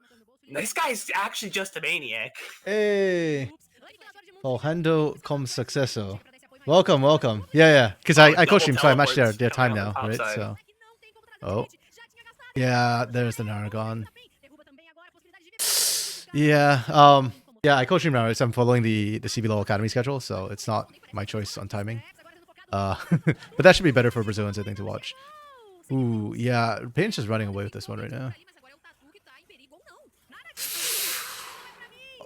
A: This guy's actually just a maniac.
B: Hey! Volhendo cum successo. Welcome. Yeah. Because I coached him, so I matched their time now, right? So... Oh. Yeah, there's the Naragon. Yeah, yeah, I coach him now, so I'm following the CBLOL Academy schedule, so it's not my choice on timing. But that should be better for Brazilians, I think, to watch. Ooh, yeah, Payne's just running away with this one right now.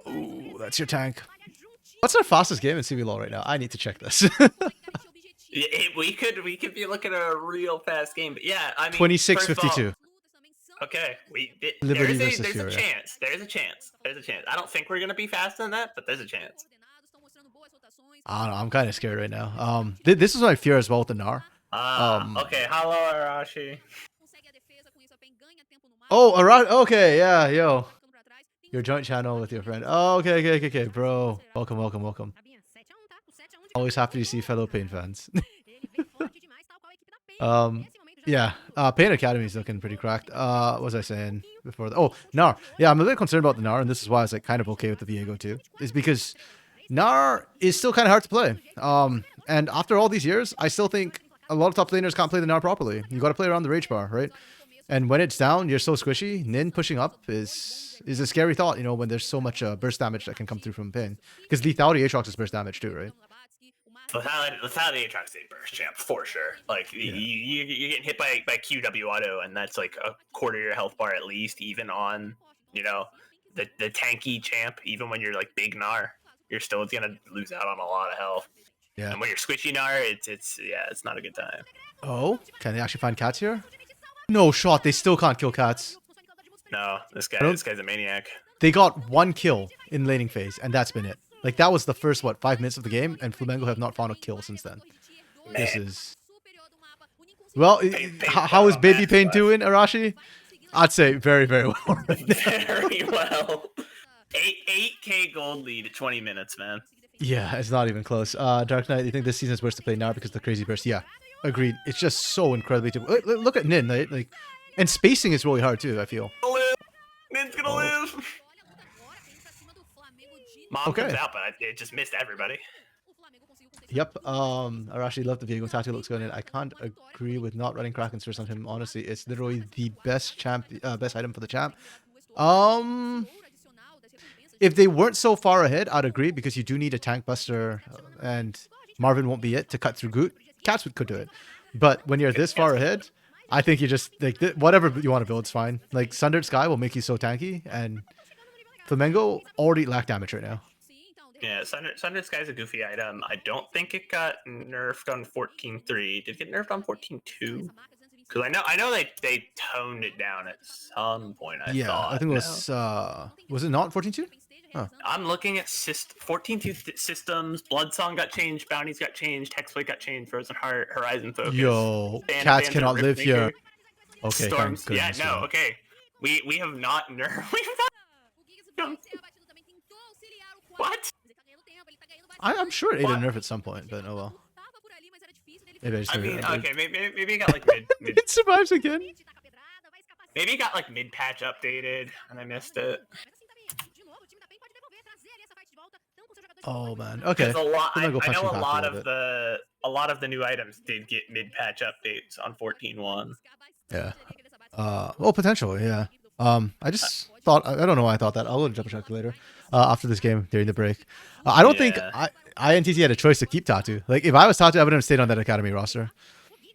B: Ooh, that's your tank. What's our fastest game in CBLOL right now? I need to check this.
A: We could be looking at a real fast game, but yeah, I mean,
B: 26:52.
A: Okay,
B: Liberty
A: there's
B: versus
A: a
B: Furia.
A: chance. There's a chance. I don't think we're gonna be faster than that, but there's a chance.
B: I don't know. I'm kind of scared right now. This is my fear as well with the Gnar.
A: Okay. Hello, Arashi.
B: Oh, Arashi. Okay, yeah, yo. Your joint channel with your friend. Oh, okay, bro. Welcome. Always happy to see fellow Pain fans. Yeah. Pain Academy is looking pretty cracked. What was I saying before? Oh, Gnar. Yeah, I'm a bit concerned about the Gnar, and this is why I was like kind of okay with the Viego too. Is because Gnar is still kind of hard to play. And after all these years, I still think a lot of top laners can't play the Gnar properly. You got to play around the Rage Bar, right? And when it's down, you're so squishy. Nin pushing up is a scary thought, you know, when there's so much burst damage that can come through from Pain. Because lethality Aatrox is burst damage too, right?
A: Lethality Aatrox is a burst champ for sure. Like you're getting hit by QW auto, and that's like a quarter of your health bar at least, even on the tanky champ. Even when you're like big Gnar, you're still gonna lose out on a lot of health.
B: Yeah.
A: And when you're squishy Gnar, it's not a good time.
B: Oh, can they actually find cats here? No shot. They still can't kill cats.
A: No, this guy's a maniac.
B: They got 1 kill in laning phase, and that's been it. Like, that was the first, 5 minutes of the game, and Flamengo have not found a kill since then.
A: Man.
B: This is... Well, how is Baby Pain doing, Arashi? I'd say very, very well.
A: Very well. 8K gold lead at 20 minutes, man.
B: Yeah, it's not even close. Dark Knight, you think this season's worse to play now because of the crazy burst? Yeah, agreed. It's just so incredibly difficult. Look at Nin, right? Like, and spacing is really hard too, I feel.
A: Nin's gonna live. Mom comes out, but it just missed everybody.
B: Yep. Arashi love the Viego tattoo, looks good. I can't agree with not running Kraken Source on him. Honestly, it's literally the best best item for the champ. If they weren't so far ahead, I'd agree, because you do need a tank buster, and Marvin won't be it to cut through Goot. Cats could do it, but when you're this far ahead, I think you just like whatever you want to build is fine. Like Sundered Sky will make you so tanky, and Flamengo already lack damage right now.
A: Yeah, Sundered Sky is a goofy item. I don't think it got nerfed on 14.3. Did it get nerfed on 14.2? Because I know they toned it down at some point. I think
B: it was it not 14.2? Huh.
A: I'm looking at 14.2 systems. Bloodsong got changed, Bounties got changed, Hexblade got changed, Frozen Heart, Horizon Focus.
B: Yo, cats cannot live here. Okay,
A: Storms. Yeah, no, okay. We have not nerfed. What?
B: I'm sure it ate a nerf at some point, but oh well. Maybe
A: maybe it got like mid
B: it survives again.
A: Maybe it got like mid-patch updated and I missed it.
B: Oh man. Okay.
A: I know a lot of the new items did get mid-patch updates on 14.1.
B: Yeah. Well, potentially, yeah. I just thought, I don't know why I thought that. I'll double check later. After this game during the break. I don't think INTZ had a choice to keep Tatu. Like, if I was Tatu, I wouldn't have stayed on that academy roster.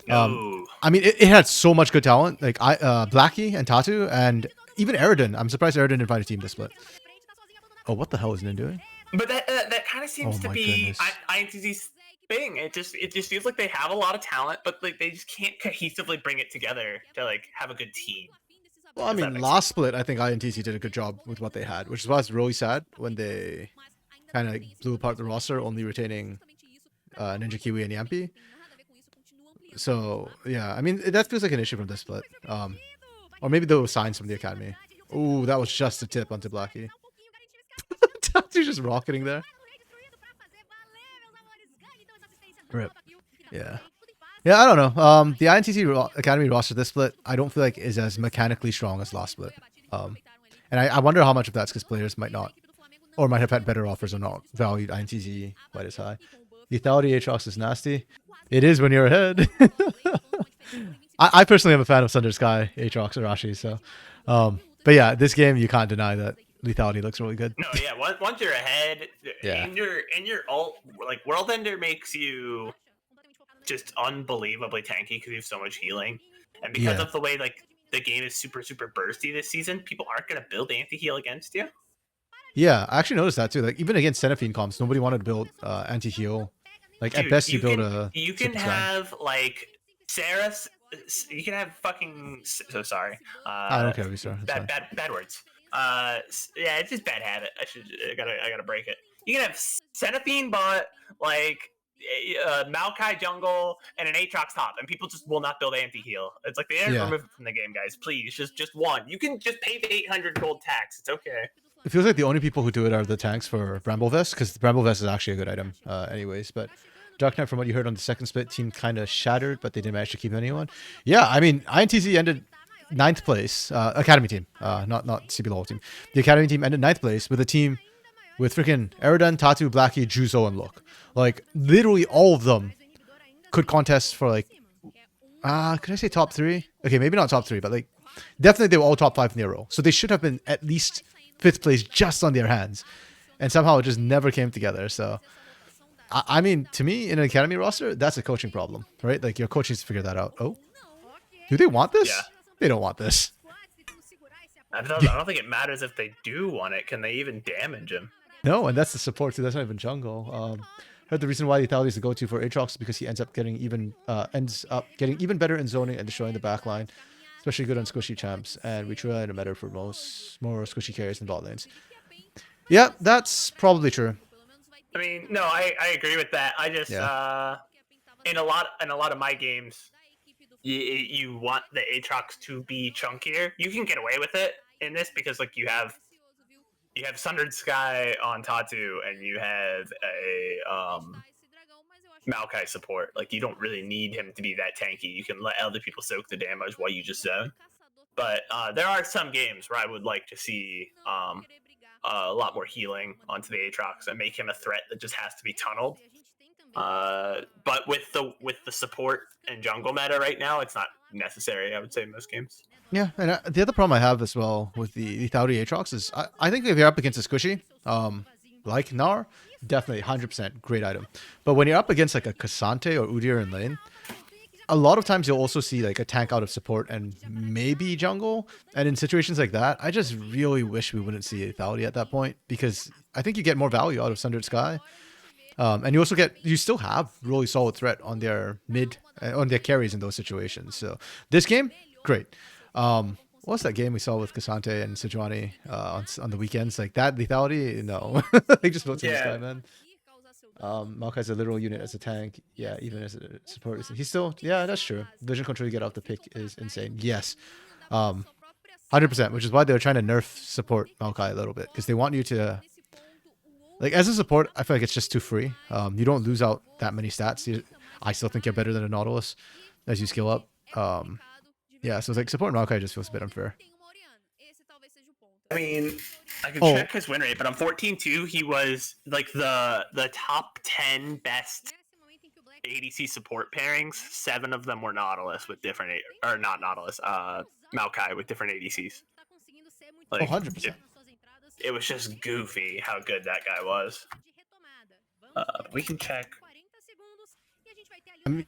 A: No.
B: I mean, it had so much good talent. Like Blackie and Tatu, and even Eridan. I'm surprised Eridan didn't find a team to split. Oh, what the hell is Nin doing?
A: But that kind of seems to be INTZ's thing. It just feels like they have a lot of talent, but like they just can't cohesively bring it together to like have a good team.
B: Well, I mean, last split, I think INTZ did a good job with what they had, which is why it's really sad when they kind of blew apart the roster, only retaining Ninja Kiwi and Yampi. So, yeah, I mean, that feels like an issue from this split. Or maybe there were signs from the academy. Ooh, that was just a tip onto Blackie. Tatu's just rocketing there. Rip. Yeah. Yeah, I don't know. The INTZ Academy roster this split, I don't feel like is as mechanically strong as last split. And I wonder how much of that's because players might not, or might have had better offers or not valued INTZ quite as high. Lethality Aatrox is nasty. It is when you're ahead. I personally am a fan of Sundered Sky, Aatrox, Arashi, so. But yeah, this game, you can't deny that lethality looks really good.
A: No, yeah, once you're ahead, and your ult, like World Ender makes you just unbelievably tanky because you have so much healing, and because of the way like the game is super bursty this season, people aren't gonna build anti-heal against you.
B: Yeah, I actually noticed that too. Like even against Cenopine comps, nobody wanted to build anti-heal. Like at
A: Dude,
B: best, you build a
A: you can
B: super sky.
A: have like Sarah. You can have fucking. So sorry.
B: I don't care, Visar. It's fine.
A: Bad words. Yeah, it's just bad habit. I gotta break it. You can have Cenophine bot, like Maokai jungle, and an Aatrox top, and people just will not build anti-heal. It's like they didn't remove it from the game, guys. Please, just one. You can just pay the 800 gold tax. It's okay.
B: It feels like the only people who do it are the tanks for Bramble Vest, because Bramble Vest is actually a good item, anyways. But Dark Knight, from what you heard on the second split, team kind of shattered, but they didn't manage to keep anyone. Yeah, I mean, INTZ ended 9th place, Academy team, not CBLOL team. The Academy team ended 9th place with a team with freaking Eridan, Tatu, Blackie, Juzo, and Look. Like, literally all of them could contest for, like, could I say top 3? Okay, maybe not top 3, but, like, definitely they were all top 5 in their row. So they should have been at least 5th place just on their hands. And somehow it just never came together. So, I mean, to me, in an Academy roster, that's a coaching problem, right? Like, your coach needs to figure that out. Oh, do they want this?
A: Yeah.
B: They don't want this.
A: I don't think it matters if they do want it. Can they even damage him?
B: No, and that's the support too. That's not even jungle. Heard the reason why lethality is the go-to for Aatrox is because he ends up getting even better in zoning and destroying the backline, especially good on squishy champs. And we try to matter for more squishy carries in bot lanes. Yeah, that's probably true.
A: I mean, no, I agree with that. I just in a lot of my games, you want the Aatrox to be chunkier. You can get away with it in this because like you have Sundered Sky on Tatu and you have a Maokai support. Like you don't really need him to be that tanky. You can let other people soak the damage while you just zone. But there are some games where I would like to see a lot more healing onto the Aatrox and make him a threat that just has to be tunneled. But with the support and jungle meta right now, it's not necessary, I would say, in most games.
B: Yeah, and the other problem I have as well with the lethality Aatrox is I think if you're up against a squishy, like Gnar, definitely 100% great item. But when you're up against like a Cassante or Udyr in lane, a lot of times you'll also see like a tank out of support and maybe jungle. And in situations like that, I just really wish we wouldn't see lethality at that point because I think you get more value out of Sundered Sky. And you still have really solid threat on their on their carries in those situations. So this game, great. What's that game we saw with Cassante and Sejuani on the weekends? Like that lethality? No. They just built this guy, man. Maokai's a literal unit as a tank. Yeah, even as a support. He's still, yeah, that's true. Vision control you get off the pick is insane. Yes. 100%, which is why they were trying to nerf support Maokai a little bit. Because they want you to, like, as a support, I feel like it's just too free. You don't lose out that many stats. I still think you're better than a Nautilus as you skill up. Yeah, so it's like support Maokai just feels a bit unfair.
A: I mean, I can check his win rate, but on 14-2, he was like the top 10 best ADC support pairings. 7 of them were Nautilus with different, or not Nautilus, Maokai with different ADCs. Like,
B: 100%.
A: It was just goofy how good that guy was. We can check.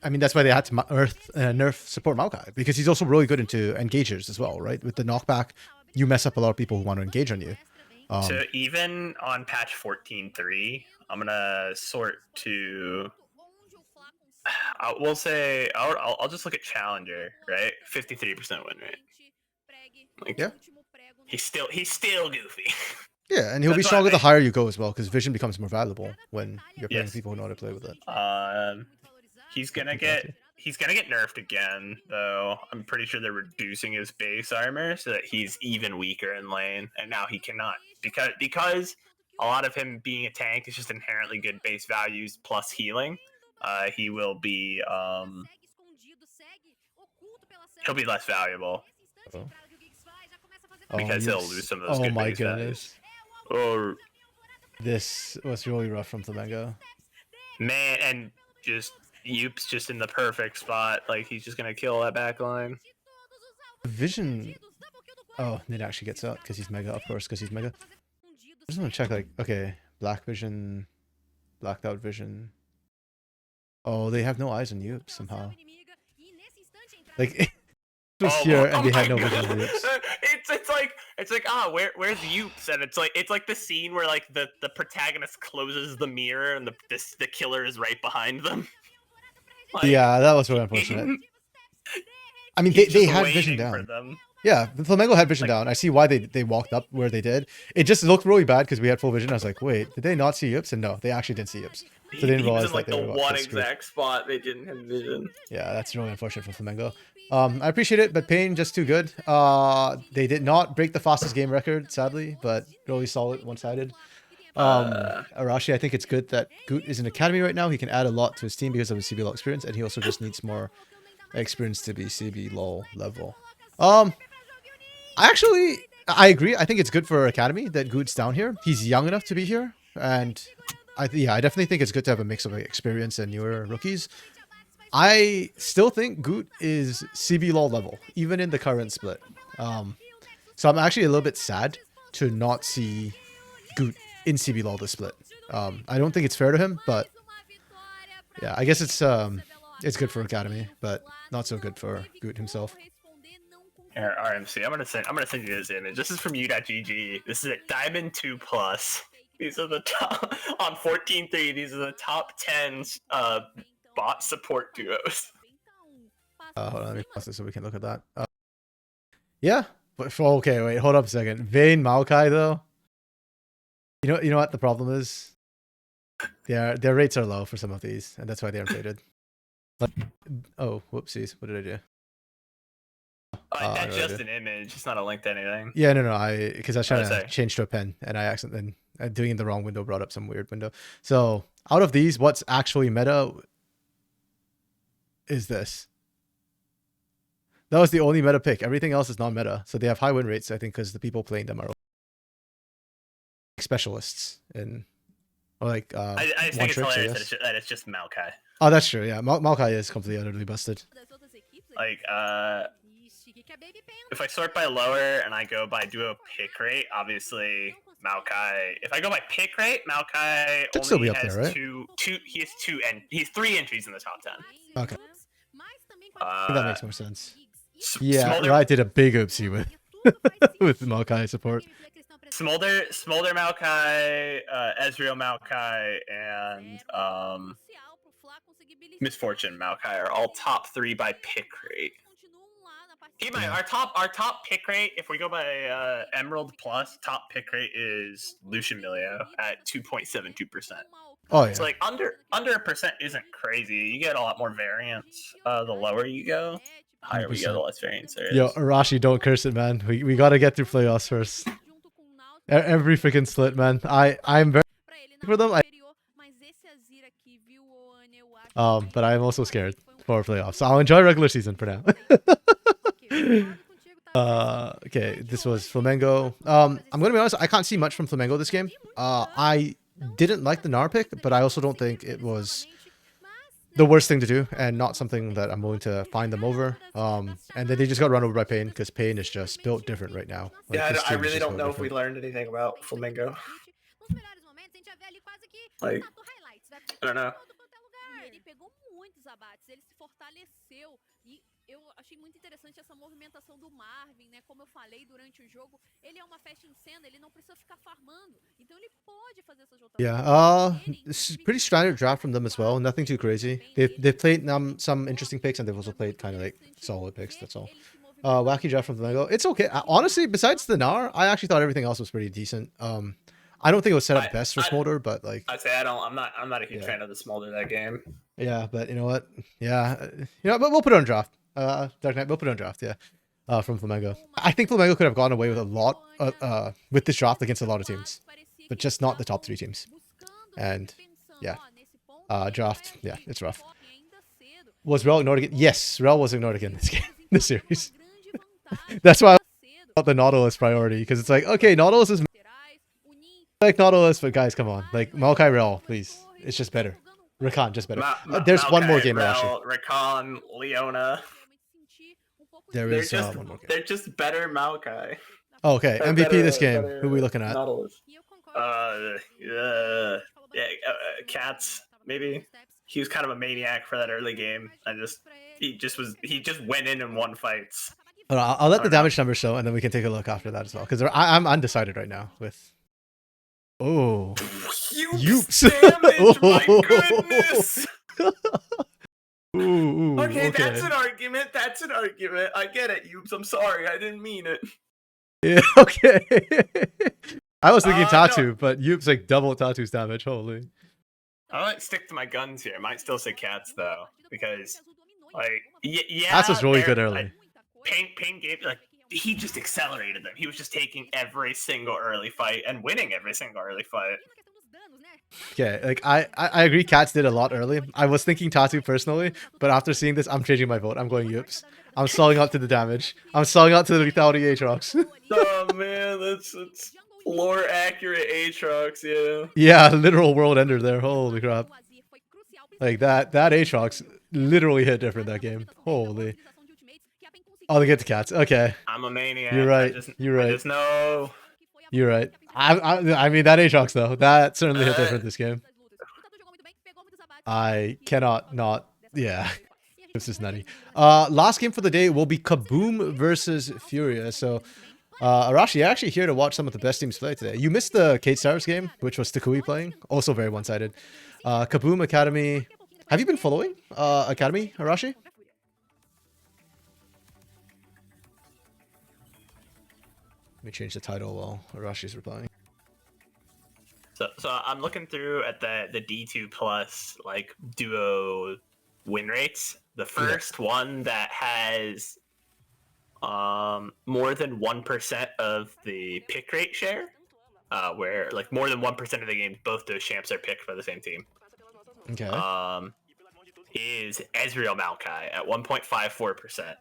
B: I mean, that's why they had to nerf support Maokai, because he's also really good into engagers as well, right? With the knockback, you mess up a lot of people who want to engage on you.
A: So even on patch 14.3, I'm going to sort to... We'll say... I'll just look at Challenger, right? 53% win rate. Like,
B: yeah.
A: He's still goofy.
B: Yeah, and he'll be stronger the higher you go as well, because vision becomes more valuable when you're playing people who know how to play with it.
A: He's gonna get nerfed again, though. I'm pretty sure they're reducing his base armor so that he's even weaker in lane, and now he cannot because a lot of him being a tank is just inherently good base values plus healing. He will be he'll be less valuable because he'll lose some of those good base values. Or
B: this was really rough from Flamengo.
A: Man, and just Youp's just in the perfect spot. Like, he's just going to kill that back line.
B: Vision... Oh, Nid actually gets out because he's Mega, of course, because he's Mega. I just want to check, like, okay, Black Vision, Blacked Out Vision. Oh, they have no eyes on Youp somehow. Like, it was here and they had no vision on Youps.
A: It's like, where's Yoops? And it's like the scene where like the protagonist closes the mirror and the killer is right behind them. Like,
B: yeah, that was really unfortunate. I mean,
A: he's
B: they
A: just
B: had vision
A: waiting for
B: down.
A: them.
B: Yeah, the Flamengo had vision
A: Like-
B: down. I see why they walked up where they did. It just looked really bad because we had full vision. I was like, wait, did they not see Yips? And no, they actually didn't see Yips. So they didn't
A: He was
B: realize
A: in like
B: that they
A: the
B: were about
A: one
B: to get screwed.
A: exact spot they didn't have vision.
B: Yeah, that's really unfortunate for Flamengo. I appreciate it, but Pain just too good. They did not break the fastest game record, sadly, but really solid, one-sided. Arashi, I think it's good that Goot is in Academy right now. He can add a lot to his team because of his CB experience, and he also just needs more experience to be CB LOL level. I agree. I think it's good for Academy that Goot's down here. He's young enough to be here, and I definitely think it's good to have a mix of experience and newer rookies. I still think Goot is CB LOL level, even in the current split. So I'm actually a little bit sad to not see Goot in CB LOL this split. I don't think it's fair to him, but yeah, I guess it's good for Academy, but not so good for Goot himself.
A: Here, RMC, I'm gonna send you this image. This is from u.gg. This is at Diamond 2+. These are the top on 14.3. These are the top 10 bot support duos.
B: Hold on, let me pause this so we can look at that. Yeah, but okay, wait, hold up a second. Vayne Maokai though. You know what the problem is? Their rates are low for some of these, and that's why they're inflated. Like, oh, whoopsies! What did I do?
A: That's just an image. It's not a link to anything.
B: Yeah, no, because I was trying to change to a pen, and I accidentally doing it in the wrong window brought up some weird window. So out of these, what's actually meta is this. That was the only meta pick. Everything else is non-meta. So they have high win rates, I think, because the people playing them are specialists in, or like
A: I think it's hilarious that it's just Maokai.
B: Oh, that's true. Yeah, Maokai is completely utterly busted.
A: Like, if I sort by lower and I go by duo pick rate, obviously Maokai. If I go by pick rate, Maokai
B: Should still be up
A: has
B: there, right?
A: he's 3 entries in the top 10.
B: Okay, I think that makes more sense.
A: Yeah,
B: Yeah, Riot did a big oopsie with with Maokai support.
A: Smolder Maokai, Ezreal Maokai, and Misfortune Maokai are all top 3 by pick rate. Keep in mind, our top pick rate, if we go by Emerald Plus, top pick rate is Lucian Milio at 2.72%.
B: Oh yeah.
A: It's like under a percent isn't crazy. You get a lot more variance. The lower you go, the higher we go, the less variance there is.
B: Yo, Arashi, don't curse it, man. We gotta get through playoffs first. Every freaking split, man. I'm very for them. But I'm also scared for playoffs. So I'll enjoy regular season for now. Okay, this was Flamengo. I'm gonna be honest, I can't see much from Flamengo this game. I didn't like the Gnar pick, but I also don't think it was the worst thing to do, and not something that I'm willing to find them over. And then they just got run over by Pain, because Pain is just built different right now. Like,
A: yeah, I really don't know
B: if
A: we learned anything about Flamengo. Like, I don't know.
C: Eu achei muito interessante essa movimentação do Marvin, né? Como eu falei durante o jogo, ele é uma festa em cena, ele não precisa ficar farmando. Então ele pode fazer essas rotações.
B: Yeah, it's pretty standard draft from them as well. Nothing too crazy. They've played some interesting picks, and they've also played kind of like solid picks. That's all. Wacky draft from Flamengo. It's okay. Honestly, besides the Gnar, I actually thought everything else was pretty decent. I don't think it was set up best for Smolder, but like
A: I'd say I'm not a huge fan of the Smolder that game.
B: Yeah, but you know what? Yeah, but we'll put it on draft. Dark Knight, we'll put it on draft. Yeah, from Flamengo. I think Flamengo could have gone away with a lot with this draft against a lot of teams, but just not the top 3 teams. And yeah, draft. Yeah, it's rough. Was Rel ignored again? Yes, Rel was ignored again this game, this series. That's why I thought the Nautilus priority, because it's like, okay, Nautilus is like Nautilus, but guys, come on, like Maokai Rel, please. It's just better. Rakan, just better. There's
A: Maokai,
B: one more game,
A: Rel, Rakan, Leona.
B: There is one more game.
A: They're just better Maokai.
B: Oh, okay, MVP
A: better,
B: this game. Who are we looking at?
A: Nautilus. Cats, maybe. He was kind of a maniac for that early game. He just went in and won fights.
B: But I'll let the damage numbers show, and then we can take a look after that as well. Because I'm undecided right now with. Oh.
A: Youps damage, my goodness.
B: Okay,
A: that's an argument. That's an argument. I get it, Youps. I'm sorry. I didn't mean it.
B: Yeah, okay. I was thinking Tattoo,
A: No.
B: but Yoop's like double Tattoo's damage. Holy.
A: I might stick to my guns here. I might still say Cats though, because like yeah,
B: Cats was really good early.
A: Pain gave like he just accelerated them. He was just taking every single early fight and winning every single early fight.
B: Okay, like I agree. Cats did a lot early. I was thinking Tattoo personally, but after seeing this, I'm changing my vote. I'm going Yoops. I'm selling out to the damage. I'm selling out to the lethality Aatrox.
A: Oh man, that's lore accurate Aatrox, yeah.
B: Yeah, literal world ender there. Holy crap! Like that Aatrox literally hit different that game. Holy. Oh, they get the Cats. Okay.
A: I'm a maniac.
B: You're right. You're right.
A: I just know.
B: You're right. I mean that Aatrox though. That certainly hit different this game. I cannot not. Yeah. This is nutty. Last game for the day will be Kaboom versus Furia. So, Arashi, you're actually here to watch some of the best teams play today. You missed the Kate Stars game, which was Takui playing. Also very one-sided. Kaboom Academy. Have you been following Academy, Arashi? Let me change the title while Arashi's replying.
A: So I'm looking through at the D2 plus like duo win rates. The first one that has more than 1% of the pick rate share, where like more than 1% of the games both those champs are picked by the same team.
B: Okay.
A: Is Ezreal Maokai at 1.54%.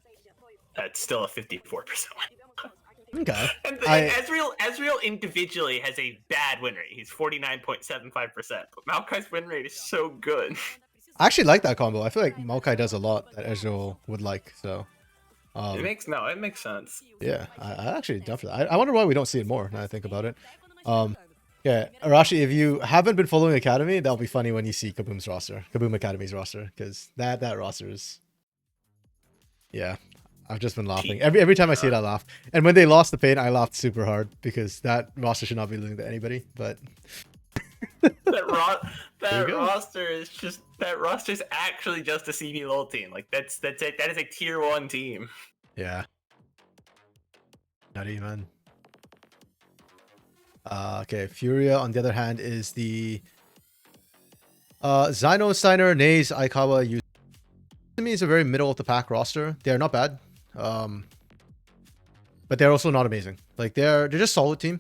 A: That's still a 54% win.
B: Okay.
A: And Ezreal individually has a bad win rate. He's 49.75%. But Maokai's win rate is so good.
B: I actually like that combo. I feel like Maokai does a lot that Ezreal would like. So
A: it makes sense.
B: Yeah, I actually definitely. I wonder why we don't see it more now I think about it. Yeah, Arashi, if you haven't been following Academy, that'll be funny when you see Kaboom's roster, Kaboom Academy's roster, because that roster is. Yeah, I've just been laughing every time I see it. I laugh, and when they lost the pain, I laughed super hard because that roster should not be losing to anybody. But
A: that roster is actually just a CB LOL team. Like that's it. That is a tier 1 team.
B: Yeah. Nutty, man. Okay, Furia on the other hand is the Zyno, Steiner, Naze, Aikawa. To me, is a very middle of the pack roster. They're not bad, but they're also not amazing. Like they're just solid team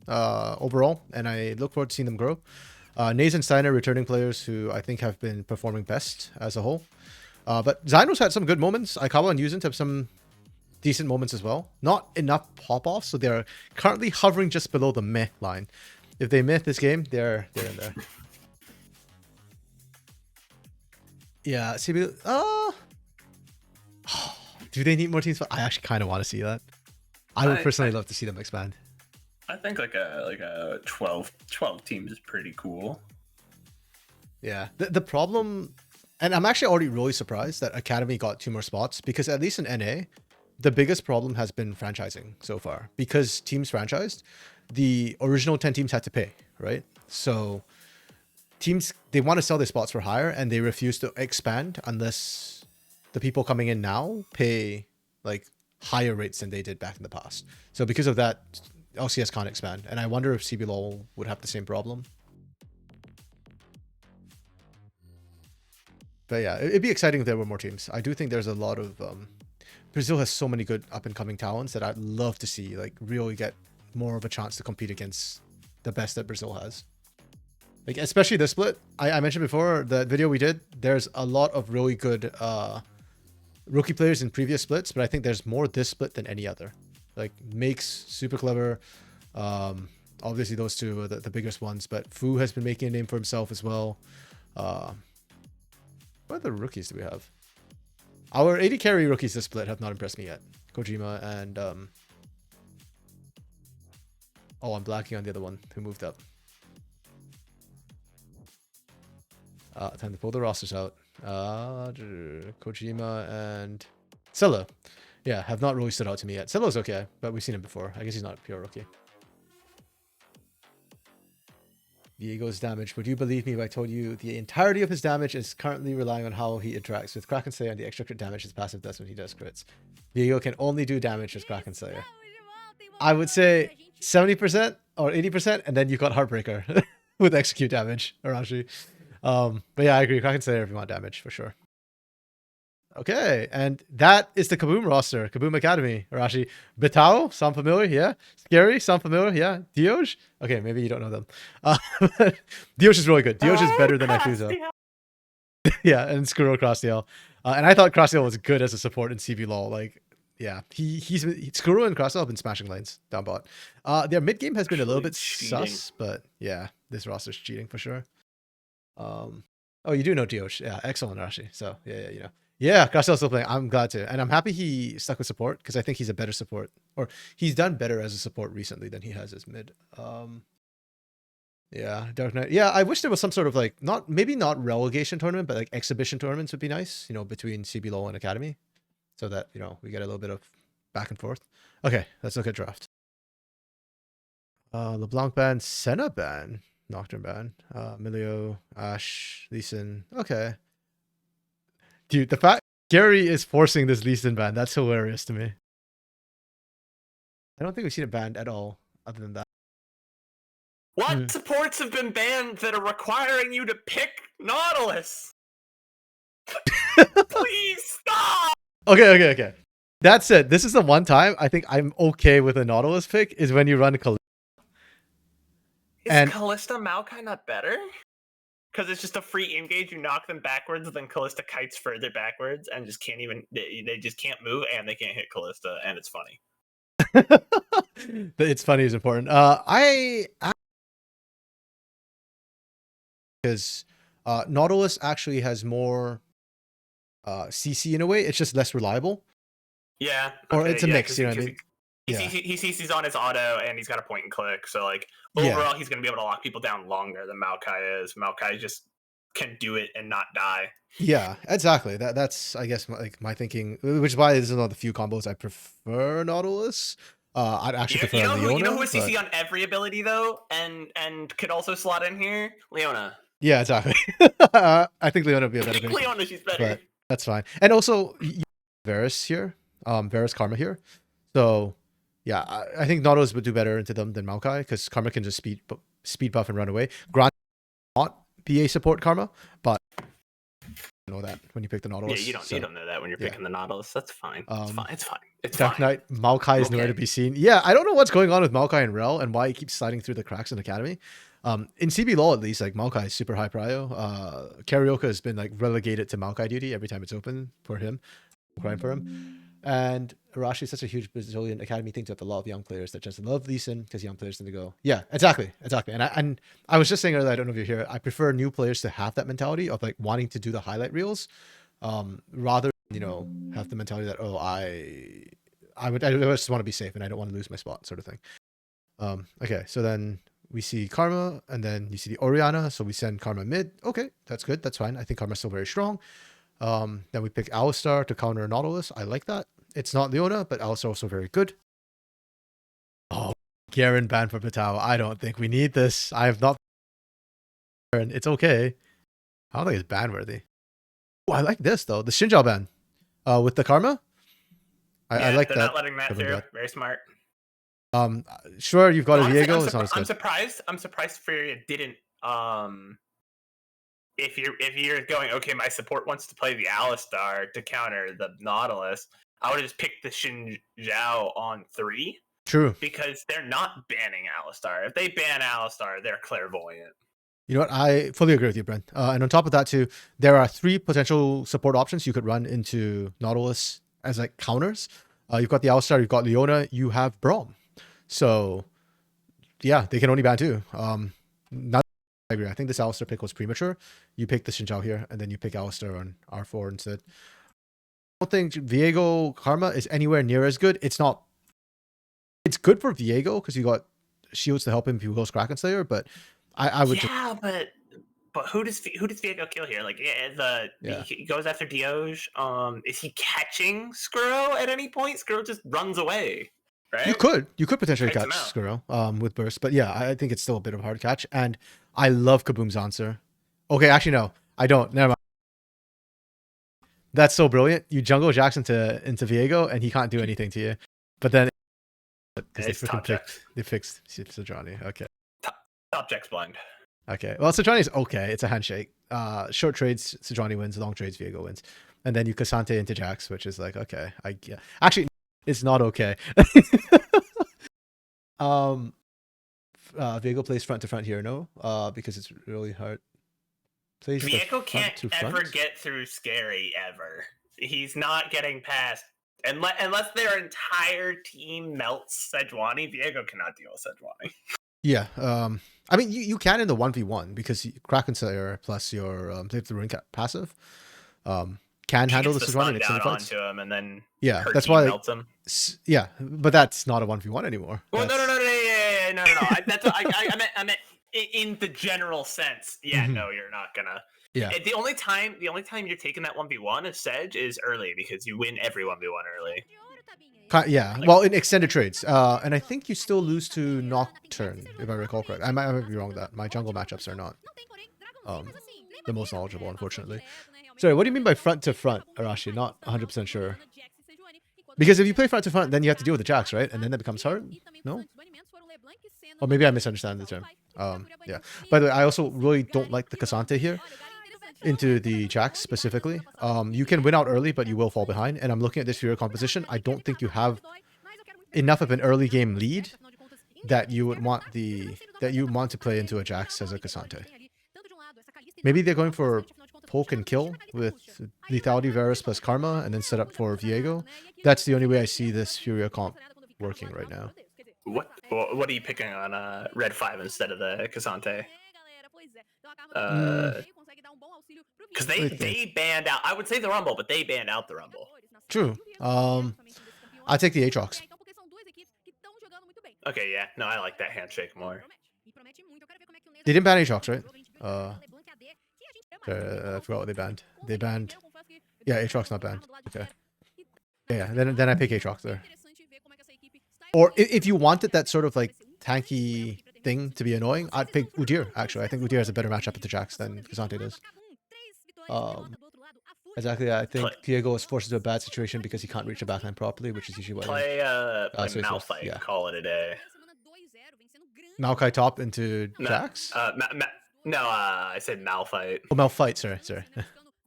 B: overall, and I look forward to seeing them grow. Naze and Steiner, returning players who I think have been performing best as a whole. But Zyno's had some good moments. Aikawa and Yuzin have some decent moments as well. Not enough pop-offs, so they're currently hovering just below the meh line. If they meh this game, they're in there. Yeah, CB. Do they need more teams? I actually kind of want to see that. I would personally love to see them expand.
A: I think like a 12 teams is pretty cool.
B: Yeah, the problem, and I'm actually already really surprised that Academy got 2 more spots, because at least in NA, the biggest problem has been franchising so far. Because teams franchised, the original 10 teams had to pay, right? So teams, they want to sell their spots for higher, and they refuse to expand unless the people coming in now pay like higher rates than they did back in the past. So because of that, LCS can't expand, and I wonder if CBLOL would have the same problem. But yeah, it'd be exciting if there were more teams. I do think there's a lot of Brazil has so many good up-and-coming talents that I'd love to see like really get more of a chance to compete against the best that Brazil has. Like especially this split. I mentioned before the video we did. There's a lot of really good rookie players in previous splits, but I think there's more this split than any other. Like Makes, super clever. Obviously those two are the biggest ones, but Fu has been making a name for himself as well. What other rookies do we have? Our 80 carry rookies this split have not impressed me yet. Kojima and oh, I'm blacking on the other one who moved up. Time to pull the rosters out. Kojima and Scylla. yeah, have not really stood out to me yet. Silo's okay, but we've seen him before. I guess he's not a pure rookie. Viego's damage. Would you believe me if I told you the entirety of his damage is currently relying on how he interacts with Kraken Slayer and the extra crit damage his passive does when he does crits? Viego can only do damage with Kraken Slayer. I would say 70% or 80%, and then you've got Heartbreaker with execute damage, Arashi. But yeah, I agree. Kraken Slayer if you want damage, for sure. Okay, and that is the Kaboom roster, Kaboom Academy, Arashi. Betao, sound familiar? Yeah. Scary, sound familiar? Yeah. Dioj? Okay, maybe you don't know them. Dioj is really good. Dioj is better than Ikuzo. Yeah, and Skuro Crossdale. And I thought Crossdale was good as a support in CB LoL. Like, yeah, he's Skuro and Crossdale have been smashing lanes down bot. Their mid game has been a little bit sus, but yeah, this roster's cheating for sure. Oh, you do know Dioj. Yeah, excellent, Arashi. So yeah, you know. Yeah, Crossdale's still playing. I'm glad to. And I'm happy he stuck with support because I think he's a better support. Or he's done better as a support recently than he has as mid. Yeah, Dark Knight. Yeah, I wish there was some sort of like, maybe not relegation tournament, but like exhibition tournaments would be nice, you know, between CB LoL and Academy. So that, you know, we get a little bit of back and forth. Okay, let's look at draft. LeBlanc ban, Senna ban, Nocturne ban, Milio, Ashe, Lee Sin. Okay. Dude, the fact Gary is forcing this Lee Sin ban, that's hilarious to me. I don't think we've seen it banned at all, other than that.
A: What supports have been banned that are requiring you to pick Nautilus? Please stop!
B: Okay. That said, this is the one time I think I'm okay with a Nautilus pick is when you run Kalista.
A: Is Kalista Maokai not better? Because it's just a free engage, you knock them backwards, then Kalista kites further backwards and just can't even, they just can't move and they can't hit Kalista, and it's funny.
B: It's funny is important. Because Nautilus actually has more CC in a way, it's just less reliable.
A: Yeah.
B: Okay, or it's a mix, you know what I mean?
A: He CC's on his auto and he's got a point and click, so like overall he's gonna be able to lock people down longer than Maokai is. Maokai just can do it and not die.
B: Yeah, exactly. That's I guess my thinking, which is why this is one of the few combos I prefer Nautilus. I'd actually prefer Leona.
A: You know who has CC on every ability though, and could also slot in here? Leona.
B: Yeah, exactly. I think Leona would be a better pick.
A: Leona, she's better.
B: But that's fine. And also Varus here, Varus Karma here. So yeah, I think Nautilus would do better into them than Maokai because Karma can just speed buff and run away. Grant not be a support Karma, but you know that when you pick the Nautilus.
A: Yeah, you don't know that when you're picking the Nautilus. That's fine. It's fine.
B: Dark Knight, Maokai is nowhere to be seen. Yeah, I don't know what's going on with Maokai and Rel and why he keeps sliding through the cracks in Academy. In CB LoL at least, like Maokai is super high prio. Karaoke has been like relegated to Maokai duty every time it's open for him. Crying for him. And Arashi is such a huge Brazilian Academy thing to have a lot of young players that just love Lee Sin because young players tend to go. Yeah, exactly. And I was just saying earlier, I don't know if you're here, I prefer new players to have that mentality of like wanting to do the highlight reels, rather than, you know, have the mentality that, oh, I just want to be safe and I don't want to lose my spot sort of thing. Okay, so then we see Karma and then you see the Orianna. So we send Karma mid. Okay, that's good. That's fine. I think Karma's still very strong. Then we pick Alistar to counter Nautilus. I like that. It's not Leona, but Alistar also very good. Oh, Garen ban for Betao. I don't think we need this. I have not. It's okay. I don't think it's ban worthy. Oh, I like this though. The Xinjiao ban with the Karma. I like that.
A: They're not letting that through. Very smart.
B: Sure, you've got
A: Honestly,
B: a Viego.
A: I'm surprised Furia didn't. If you're going, okay, my support wants to play the Alistar to counter the Nautilus, I would have just picked the Xinjiao on 3.
B: True.
A: Because they're not banning Alistar. If they ban Alistar, they're clairvoyant.
B: You know what? I fully agree with you, Brent. And on top of that too, there are 3 potential support options you could run into Nautilus as like counters. You've got the Alistar, you've got Leona, you have Braum. So yeah, they can only ban 2. I agree. I think this Alistar pick was premature. You pick the Xinjiao here, and then you pick Alistar on R4 instead. I don't think Viego Karma is anywhere near as good. It's not. It's good for Viego because you got shields to help him if he goes Kraken Slayer, but I would.
A: Yeah, but But who does Viego kill here? Like, he goes after Dioge. Is he catching Skuro at any point? Skuro just runs away, right?
B: You could potentially
A: Kites him
B: catch
A: out.
B: Skuro with burst, but yeah, I think it's still a bit of a hard catch. And I love Kaboom's answer. Okay, actually no, I don't. Never mind. That's so brilliant. You jungle Jax into Viego, and he can't do anything to you. But then because they fixed Sejuani. Okay.
A: Top Jax blind.
B: Okay. Well, Sejuani's okay. It's a handshake. Short trades, Sejuani wins. Long trades, Viego wins. And then you Cassante into Jax, which is like, okay. Actually, it's not okay. Viego plays front to front here, no? Because it's really hard.
A: Viego can't ever get through Scary ever. He's not getting past unless their entire team melts Sejuani. Viego cannot deal with Sejuani.
B: Yeah. I mean, you can in the 1v1 because Kraken Slayer plus your the Ring Cap passive can handle the Sejuani in extended fights.
A: Onto him and then
B: that's why
A: melts him.
B: Yeah, but that's not a 1v1 anymore.
A: Well, no. I meant in the general sense. Yeah,
B: Mm-hmm.
A: no, you're not gonna.
B: Yeah.
A: The only time you're taking that 1v1 as Sedge is early because you win every 1v1 early.
B: Yeah, well, in extended trades. And I think you still lose to Nocturne, if I recall correctly. I might be wrong with that. My jungle matchups are not the most knowledgeable, unfortunately. Sorry, what do you mean by front to front, Arashi? Not 100% sure. Because if you play front to front, then you have to deal with the Jax, right? And then that becomes hard? No? Or maybe I misunderstand the term. Yeah. By the way, I also really don't like the Cassante here into the Jax specifically. You can win out early, but you will fall behind. And I'm looking at this Fury composition. I don't think you have enough of an early game lead that you would want to play into a Jax as a Cassante. Maybe they're going for poke and kill with lethality, Varus plus Karma, and then set up for Viego. That's the only way I see this Furia comp working right now.
A: What are you picking on Red 5 instead of the Cassante? Because they banned out. I would say the Rumble, but they banned out the Rumble.
B: True. I take the Aatrox.
A: Okay, yeah. No, I like that handshake more.
B: They didn't ban Aatrox, right? I forgot what they banned. They banned. Yeah, Aatrox not banned. Okay. Yeah, then I pick Aatrox there. Or if you wanted that sort of like tanky thing to be annoying, I'd pick Udyr, actually. I think Udyr has a better matchup at the Jax than Cassante does. Exactly, I think Viego is forced into a bad situation because he can't reach the backline properly, which is usually what
A: play Malphite, yeah. Call it a day.
B: Maokai top into Jax?
A: No, I said Malphite.
B: Oh, Malphite, sorry.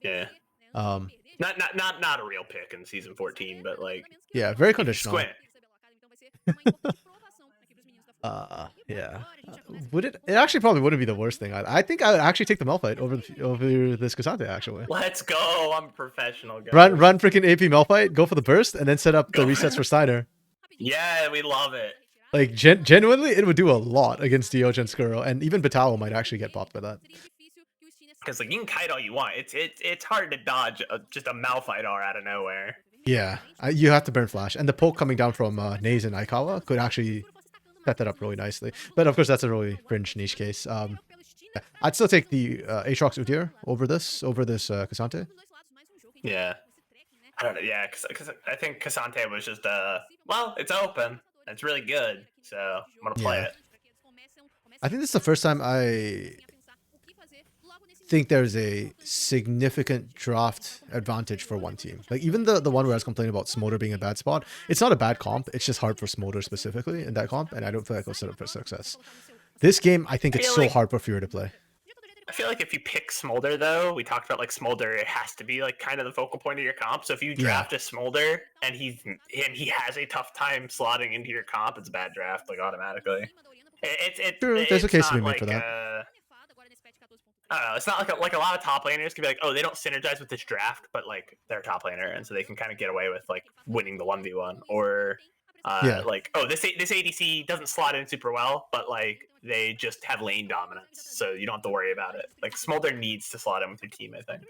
A: Yeah. Not a real pick in season 14, but like.
B: Yeah, very conditional.
A: Squint.
B: Yeah. Would it? It actually probably wouldn't be the worst thing. I think I would actually take the Malphite over this Cassante, actually.
A: Let's go. I'm a professional guy.
B: Run freaking AP Malphite, go for the burst, and then set up the resets for Steiner.
A: Yeah, we love it.
B: Like, genuinely, it would do a lot against Dioge and Skuro, and even Batao might actually get popped by that.
A: Because like you can kite all you want. It's hard to dodge just a Malphite R out of nowhere.
B: Yeah, you have to burn flash, and the poke coming down from Naze and Aikawa could actually set that up really nicely. But of course, that's a really fringe niche case. I'd still take the Aatrox Udyr over this Cassante.
A: Yeah, I don't know. Yeah, because I think Cassante was just well, it's open. It's really good, so I'm gonna play it.
B: I think this is the first time I think there's a significant draft advantage for one team. Like even the one where I was complaining about Smolder being a bad spot, it's not a bad comp. It's just hard for Smolder specifically in that comp, and I don't feel like it'll set up for success. This game, I think it's so hard for Fury to play.
A: I feel like if you pick Smolder, though, we talked about like Smolder, it has to be like kind of the focal point of your comp. So if you draft a Smolder and he has a tough time slotting into your comp, it's a bad draft like automatically.
B: True, there's a case to be made for that.
A: I don't know. It's not like a lot of top laners can be like, oh, they don't synergize with this draft, but like they're a top laner, and so they can kind of get away with like winning the 1v1 or. Like, oh, this ADC doesn't slot in super well, but like they just have lane dominance, so you don't have to worry about it. Like Smolder needs to slot in with your team, I think.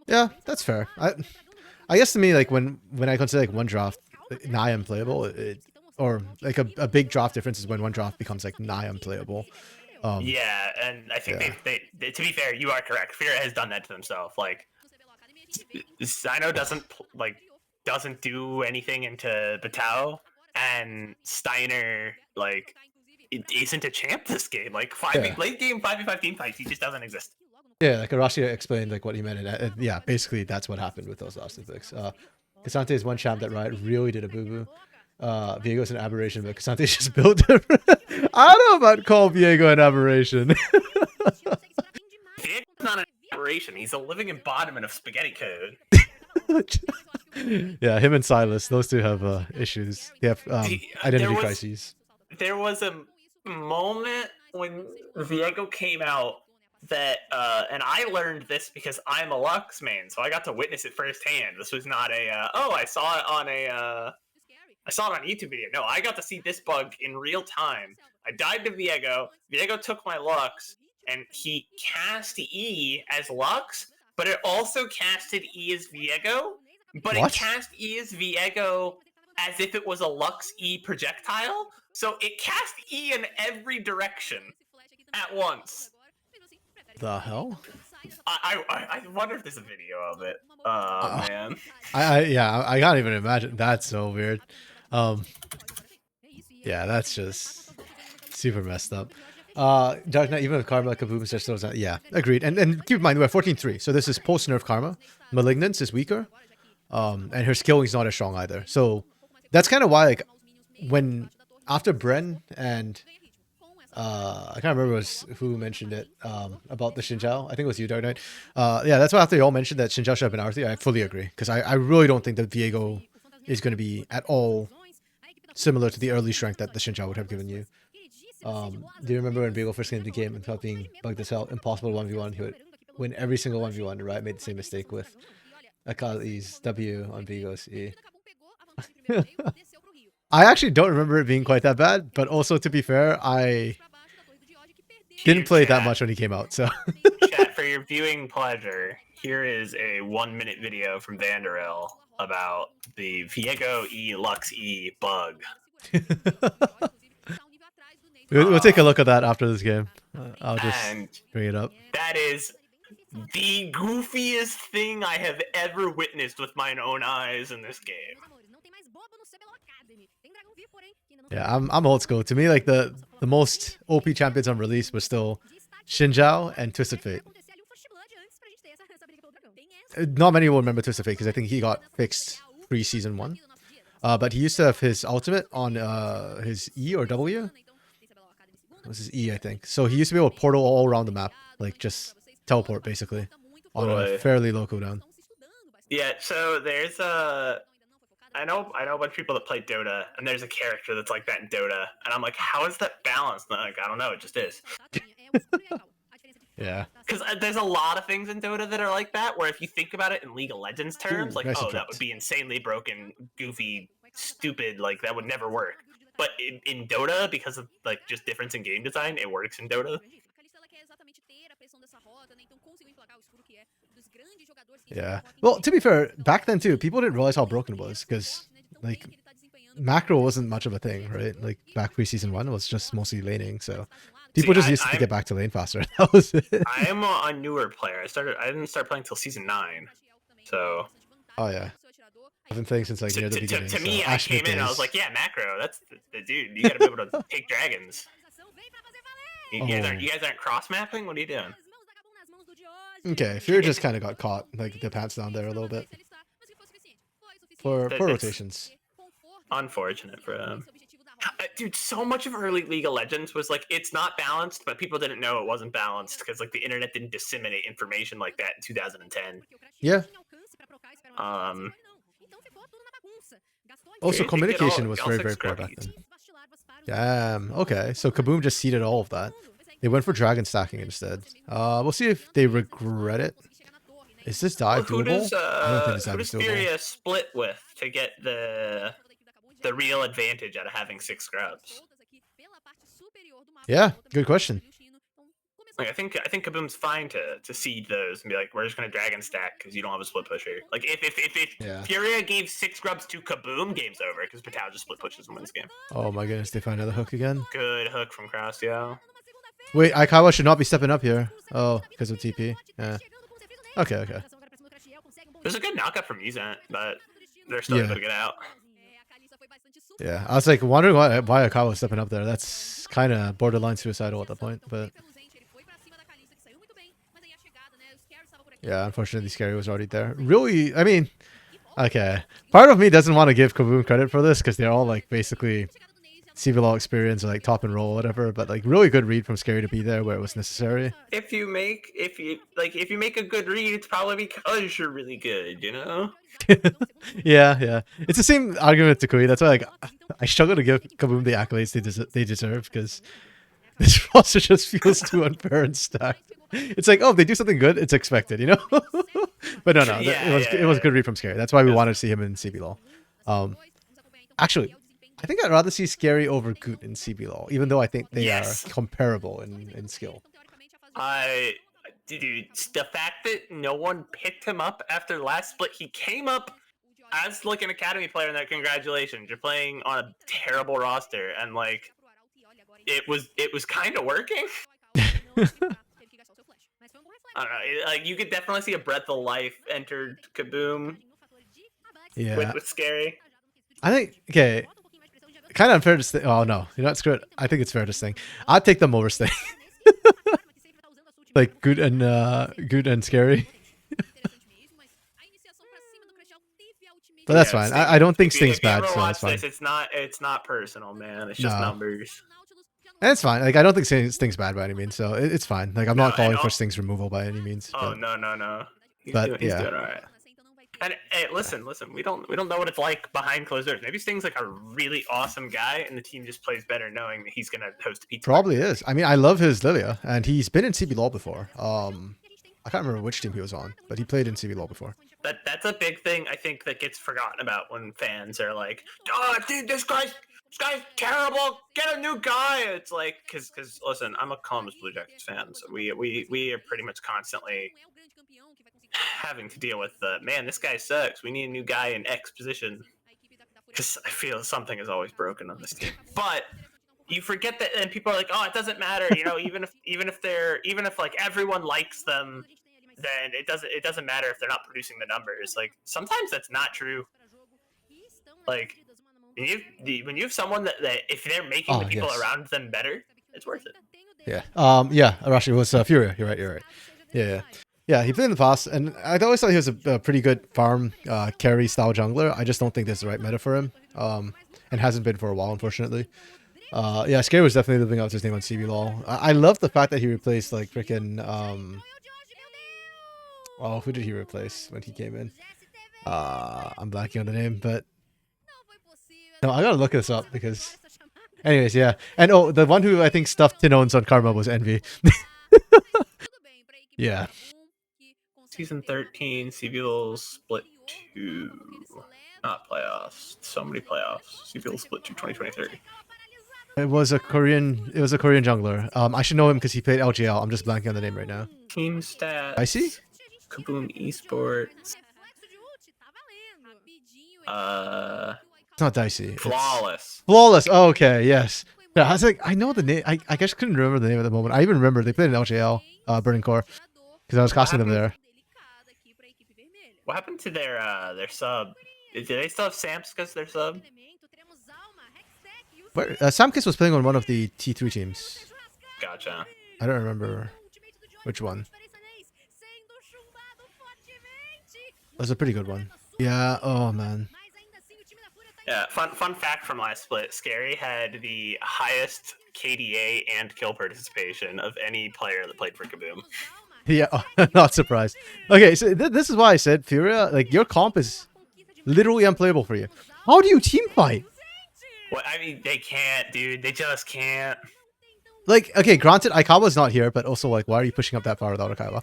B: Yeah, that's fair. I guess to me, like when I consider like one draft nigh unplayable, or like a big draft difference is when one draft becomes like nigh unplayable.
A: Yeah, and I think
B: Yeah.
A: they to be fair, you are correct. Fear has done that to themselves. Like Sino doesn't do anything into Batao, and Steiner like isn't a champ this game. Like
B: Yeah.
A: late game 5v5 team fights, he just doesn't exist.
B: Yeah, like Arashi explained like what he meant, and yeah, basically that's what happened with those last two picks. Casante is one champ that Riot really did a boo boo. Viego's an aberration, but Casante's just built different. I don't know about call Viego an aberration.
A: Viego's not an aberration. He's a living embodiment of spaghetti code.
B: Yeah, him and Silas, those two have issues. They have identity crises.
A: There was a moment when Viego came out that, and I learned this because I'm a Lux main, so I got to witness it firsthand. This was not a, I saw it on I saw it on a YouTube video. No, I got to see this bug in real time. I died to Viego. Viego took my Lux, and he cast E as Lux, but it also casted E as Viego. But
B: What?
A: it cast E as Viego as if it was a Lux E projectile. So it cast E in every direction at once.
B: The hell?
A: I wonder if there's a video of it. Man.
B: I can't even imagine. That's so weird. Yeah, that's just super messed up. Dark Knight, even with Karma, Kaboom, still not. Yeah, agreed. And keep in mind, we're 14-3, so this is post nerf Karma. Malignance is weaker, and her skilling is not as strong either. So that's kind of why, like, when after Bren and I can't remember who mentioned it about the Xinjiao. I think it was you, Dark Knight. Yeah, that's why after you all mentioned that Xinjiao should have been Arthi, I fully agree. Because I really don't think that Viego is going to be at all similar to the early strength that the Xinjiao would have given you. Do you remember when Viego first came into the game and felt being bugged as hell, impossible 1v1? He would win every single 1v1, right? Made the same mistake with Akali's W on Viego's E. I actually don't remember it being quite that bad, but also to be fair, I didn't play it that much when he came out, so.
A: Chat, for your viewing pleasure, here is a 1-minute video from Vanderel about the Viego E Lux E bug.
B: We'll take a look at that after this game. I'll just bring it up.
A: That is the goofiest thing I have ever witnessed with my own eyes in this game.
B: Yeah, I'm old school. To me, like the most OP champions on release were still Xinjiao and Twisted Fate. Not many will remember Twisted Fate because I think he got fixed pre-season 1. But he used to have his ultimate on his E or W. It was his E, I think. So he used to be able to portal all around the map, like just teleport basically on a fairly low cooldown.
A: Yeah, so there's I know a bunch of people that play Dota, and there's a character that's like that in Dota, and I'm like, how is that balanced? And I'm like, I don't know, it just is.
B: Yeah.
A: Because there's a lot of things in Dota that are like that, where if you think about it in League of Legends terms, like,
B: nice
A: oh,
B: interrupt.
A: that would be insanely broken, goofy, stupid, like, that would never work. But in Dota, because of, like, just difference in game design, it works in Dota.
B: Yeah. Well, to be fair, back then too, people didn't realize how broken it was because, like, macro wasn't much of a thing, right? Like back pre-season 1, it was just mostly laning, so people just used to get back to lane faster. That was it.
A: I am a newer player. I didn't start playing till season 9, so.
B: Oh yeah. I've been playing since like near the beginning.
A: To me,
B: so
A: I came in and I was like, yeah, macro. That's the dude. You gotta be able to take dragons. You guys aren't cross mapping. What are you doing?
B: Okay, Fear just kind of got caught, like the pants down there a little bit. For rotations.
A: Unfortunate for him. Dude, so much of early League of Legends was like, it's not balanced, but people didn't know it wasn't balanced because like the internet didn't disseminate information like that in 2010.
B: Yeah.
A: Also,
B: communication was very, very poor back then. Damn. Okay, so Kaboom just seeded all of that. They went for dragon stacking instead. We'll see if they regret it. Is this dive doable? I don't think this dive is doable.
A: Who does Furia split with to get the real advantage out of having 6 scrubs?
B: Yeah, good question.
A: Like, I think Kaboom's fine to seed those and be like, we're just gonna dragon stack because you don't have a split pusher. Like if Furia gave 6 scrubs to Kaboom, game's over because Patao just split pushes and wins game.
B: Oh my goodness, they find another hook again.
A: Good hook from Cross, yeah.
B: Wait, Aikawa should not be stepping up here. Oh, because of TP. Yeah. Okay, okay.
A: There's a good knockup from Uzant, but they're still
B: Yeah.
A: able to get out.
B: Yeah, I was like wondering why Aikawa was stepping up there. That's kind of borderline suicidal at that point, but yeah, unfortunately, Scary was already there. Really, I mean, okay. Part of me doesn't want to give Kaboom credit for this because they're all like basically CVLOL experience or like top and roll, whatever. But like really good read from Scary to be there where it was necessary.
A: If you make a good read, it's probably because you're really good, you know.
B: Yeah, yeah. It's the same argument to Kui. That's why like I struggle to give Kaboom the accolades they deserve because this roster just feels too unfair and stacked. It's like, oh, if they do something good, it's expected, you know? But no, it was a good read from Scary. That's why we wanted to see him in CBLOL. Actually, I think I'd rather see Scary over Goot in CBLOL, even though I think they are comparable in skill.
A: Dude, the fact that no one picked him up after the last split, he came up as like an academy player, and that congratulations, you're playing on a terrible roster, and like it was kind of working. I don't know. Like you could definitely see a breath of life entered Kaboom.
B: Yeah.
A: With Scary.
B: I think kind of unfair to say. Oh no, you know what? Screw it. I think it's fair to sting. I'd take them over Sting. Like good and Scary. But that's fine. I don't think Sting's bad, so that's fine.
A: It's not personal, man. It's just numbers.
B: And it's fine. Like I don't think Sting's bad by any means, so it's fine. Like I'm not calling for Sting's removal by any means.
A: Oh
B: but,
A: no. He's
B: yeah.
A: doing all right. And hey, listen. We don't know what it's like behind closed doors. Maybe Sting's like a really awesome guy, and the team just plays better knowing that he's gonna host a pizza.
B: Probably is. I mean, I love his Lilia, and he's been in CBLOL before. I can't remember which team he was on, but he played in CBLOL before.
A: That's a big thing I think that gets forgotten about when fans are like, "Oh, dude, this guy's terrible. Get a new guy." It's like, because listen, I'm a Columbus Blue Jackets fan, so we are pretty much constantly having to deal with man, this guy sucks. We need a new guy in X position. Because I feel something is always broken on this team. But you forget that, and people are like, "Oh, it doesn't matter." You know, even if like everyone likes them, then it doesn't matter if they're not producing the numbers. Like sometimes that's not true. Like when you have someone that if they're making the people around them better, it's worth it.
B: Yeah. Yeah. Arashi was Furia. You're right. Yeah, he played in the past, and I always thought he was a pretty good farm carry style jungler. I just don't think this is the right meta for him, and hasn't been for a while, unfortunately. Yeah, Scary was definitely living up to his name on CBLOL. I love the fact that he replaced like freaking oh, who did he replace when he came in? I'm blanking on the name, but no, I gotta look this up because. Anyways, yeah, and oh, the one who I think stuffed Tinones on Karma was Envy. Yeah.
A: Season 13, CBL split 2. Not playoffs. So many playoffs. CBL split 2 2023.
B: It was a Korean jungler. I should know him because he played LGL. I'm just blanking on the name right now.
A: Team stats.
B: I see.
A: Kaboom Esports.
B: It's not Dicey.
A: Flawless.
B: Flawless. Oh, okay, yes. Yeah, I was like, I know the name. I just couldn't remember the name at the moment. I even remember they played in LGL, Burning Core, because I was casting them there.
A: What happened to their sub? Did they still have Samskas their sub?
B: Where Samkis was playing on one of the T3 teams.
A: Gotcha.
B: I don't remember which one. It was a pretty good one. Yeah. Oh man.
A: Yeah. Fun fact from last split: Scary had the highest KDA and kill participation of any player that played for Kaboom.
B: Yeah, not surprised. Okay, so this is why I said, Furia, like, your comp is literally unplayable for you. How do you team fight?
A: Well, I mean, they can't, dude. They just can't.
B: Like, okay, granted, Aikawa's not here, but also, like, why are you pushing up that far without Aikawa?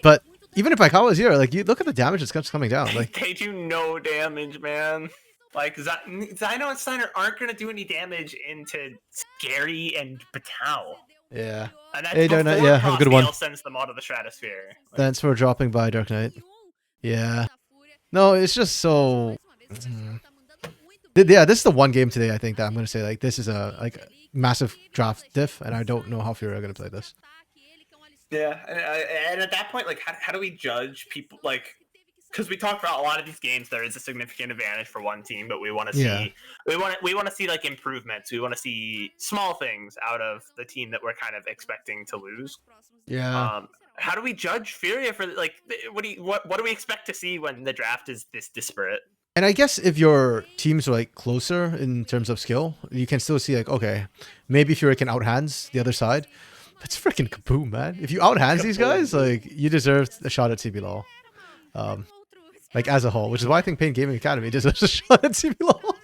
B: But even if Aikawa's here, like, you look at the damage that's coming down. Like,
A: they do no damage, man. Like, Zyno and Steiner aren't going to do any damage into Scary and Batal.
B: Yeah.
A: And that's
B: hey, Dark Knight, yeah, have a good one.
A: Sends them out of the stratosphere. Like,
B: thanks for dropping by, Dark Knight. Yeah. No, it's just so... Yeah, this is the one game today I think that I'm gonna say like this is a massive draft diff, and I don't know how Fury are gonna play this.
A: Yeah, and at that point, like, how do we judge people? Like, because we talked about a lot of these games, there is a significant advantage for one team, but we want to
B: Yeah.
A: see we want to see like improvements. We want to see small things out of the team that we're kind of expecting to lose.
B: Yeah.
A: How do we judge Furia for like what do we expect to see when the draft is this disparate?
B: And I guess if your teams are like closer in terms of skill, you can still see like, okay, maybe Fury can outhands the other side. That's freaking kaboom, man. If you outhands these guys, like you deserve a shot at CB LOL. Like as a whole, which is why I think Pain Gaming Academy deserves a shot at CB LOL.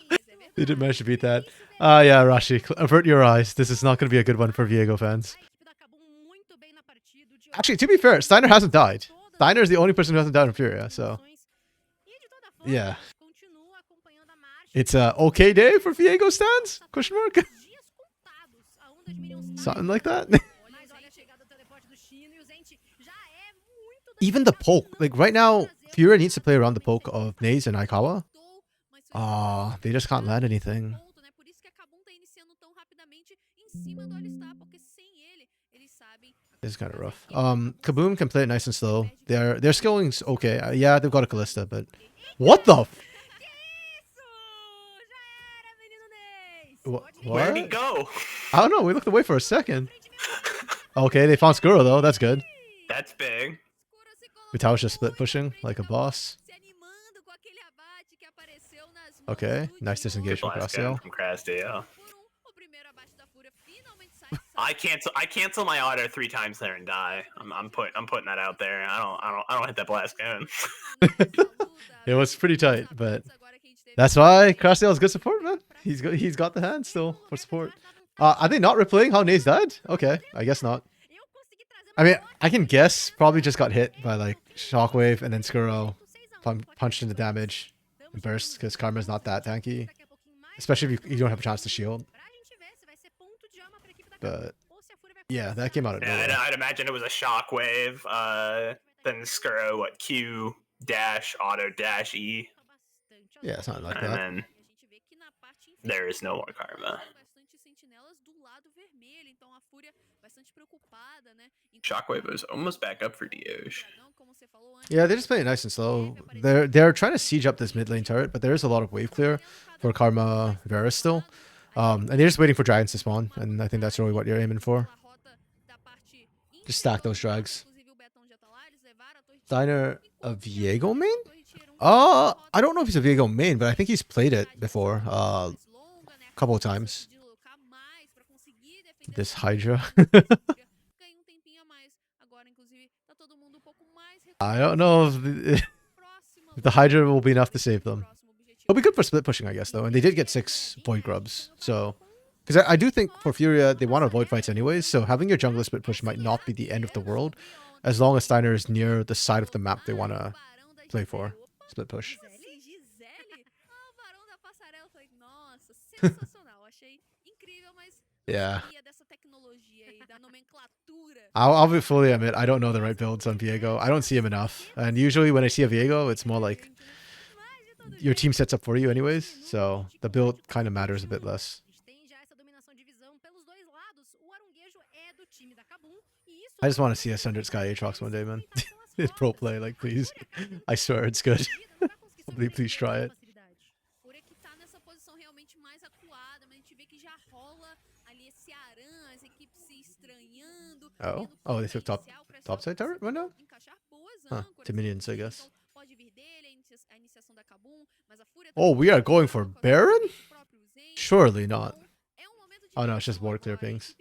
B: They didn't manage to beat that. Yeah, Rashi, avert your eyes. This is not going to be a good one for Viego fans. Actually, to be fair, Steiner hasn't died. Steiner is the only person who hasn't died in Furia, so yeah. It's a okay day for Viego stands? Question mark? Something like that. Even the poke, like right now, Furia needs to play around the poke of Naze and Aikawa. They just can't land anything. This is kind of rough. Kaboom can play it nice and slow. Their skilling's okay. Yeah, they've got a Callista, but what the? What?
A: Where'd he go?
B: I don't know. We looked away for a second. Okay, they found Skuro though. That's good.
A: That's big.
B: Vitao's just split pushing like a boss. Okay, nice disengage from Crasio.
A: I cancel my auto 3 times there and die. I'm putting that out there. I don't hit that blast gun.
B: It was pretty tight, but that's why Crasio is good support, man. He's got the hand still for support. Are they not replaying how Naze died? Okay, I guess not. I mean, I can guess probably just got hit by like Shockwave and then Skuro punched into damage and burst because Karma's not that tanky, especially if you don't have a chance to shield. But yeah, that came out of nowhere.
A: Yeah, I'd imagine it was a Shockwave. Then Skuro, what, Q dash auto dash E.
B: Yeah, something like
A: and
B: that.
A: Then there is no more Karma. Shockwave was almost back up for Dioge.
B: Yeah, they're just playing nice and slow. They're trying to siege up this mid lane turret, but there is a lot of wave clear for Karma Varus still. And they're just waiting for dragons to spawn, and I think that's really what you're aiming for. Just stack those drags. Steiner a Viego main? I don't know if he's a Viego main, but I think he's played it before a couple of times. This Hydra. I don't know if the Hydra will be enough to save them. It'll be good for split pushing, I guess, though. And they did get 6 void grubs, so... Because I do think for Furia, they want to avoid fights anyways, so having your jungler split push might not be the end of the world, as long as Steiner is near the side of the map they want to play for. Split push. Yeah. I'll fully admit, I don't know the right builds on Viego. I don't see him enough. And usually when I see a Viego, it's more like your team sets up for you anyways, so the build kind of matters a bit less. I just want to see a Sundered Sky Aatrox one day, man. It's pro play, like, please. I swear it's good. Please try it. Oh, they took top side turret right now? Huh, to minions, I guess. Oh, we are going for Baron? Surely not. Oh no, it's just ward clear pings.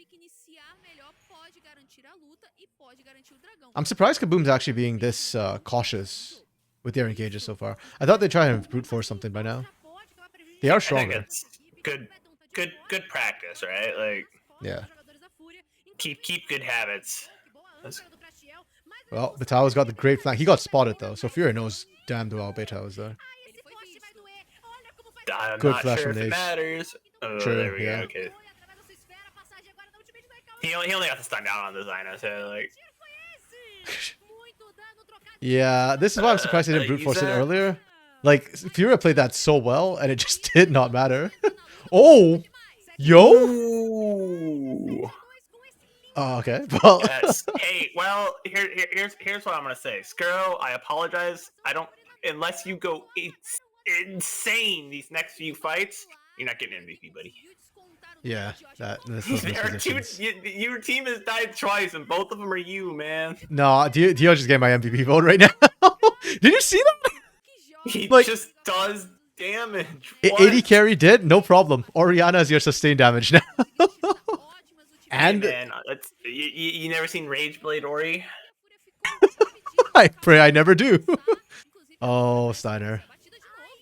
B: I'm surprised Kaboom's actually being this cautious with their engages so far. I thought they'd try and brute force something by now. They are stronger.
A: I think it's good practice, right? Like,
B: yeah.
A: Keep good habits.
B: Well, Betao's got the great flank. He got spotted though, so Fury knows damn well Beta was there.
A: I'm
B: good
A: not
B: flash
A: sure
B: from
A: if it
B: Naze.
A: matters. Oh,
B: True,
A: there we
B: yeah.
A: go. Okay. He only got the stun down on the Zyno, so like.
B: Yeah, this is why I'm surprised they didn't brute force it earlier. Like Furia played that so well, and it just did not matter. Oh, yo.
A: Ooh.
B: Oh, okay. Well,
A: Yes. Hey, well, here's what I'm gonna say. Skuro, I apologize. I don't unless you go insane these next few fights, you're not getting MVP, buddy.
B: yeah, that's those
A: There are two.
B: positions.
A: Your team has died twice, and both of them are you, man.
B: No, Dio just getting my MVP vote right now. Did you see that?
A: He
B: Like-
A: just does damage.
B: 80 carry did no problem. Oriana is your sustained damage now. And
A: Hey, man, you never seen Rage Blade Ori?
B: I pray I never do. Oh, Steiner.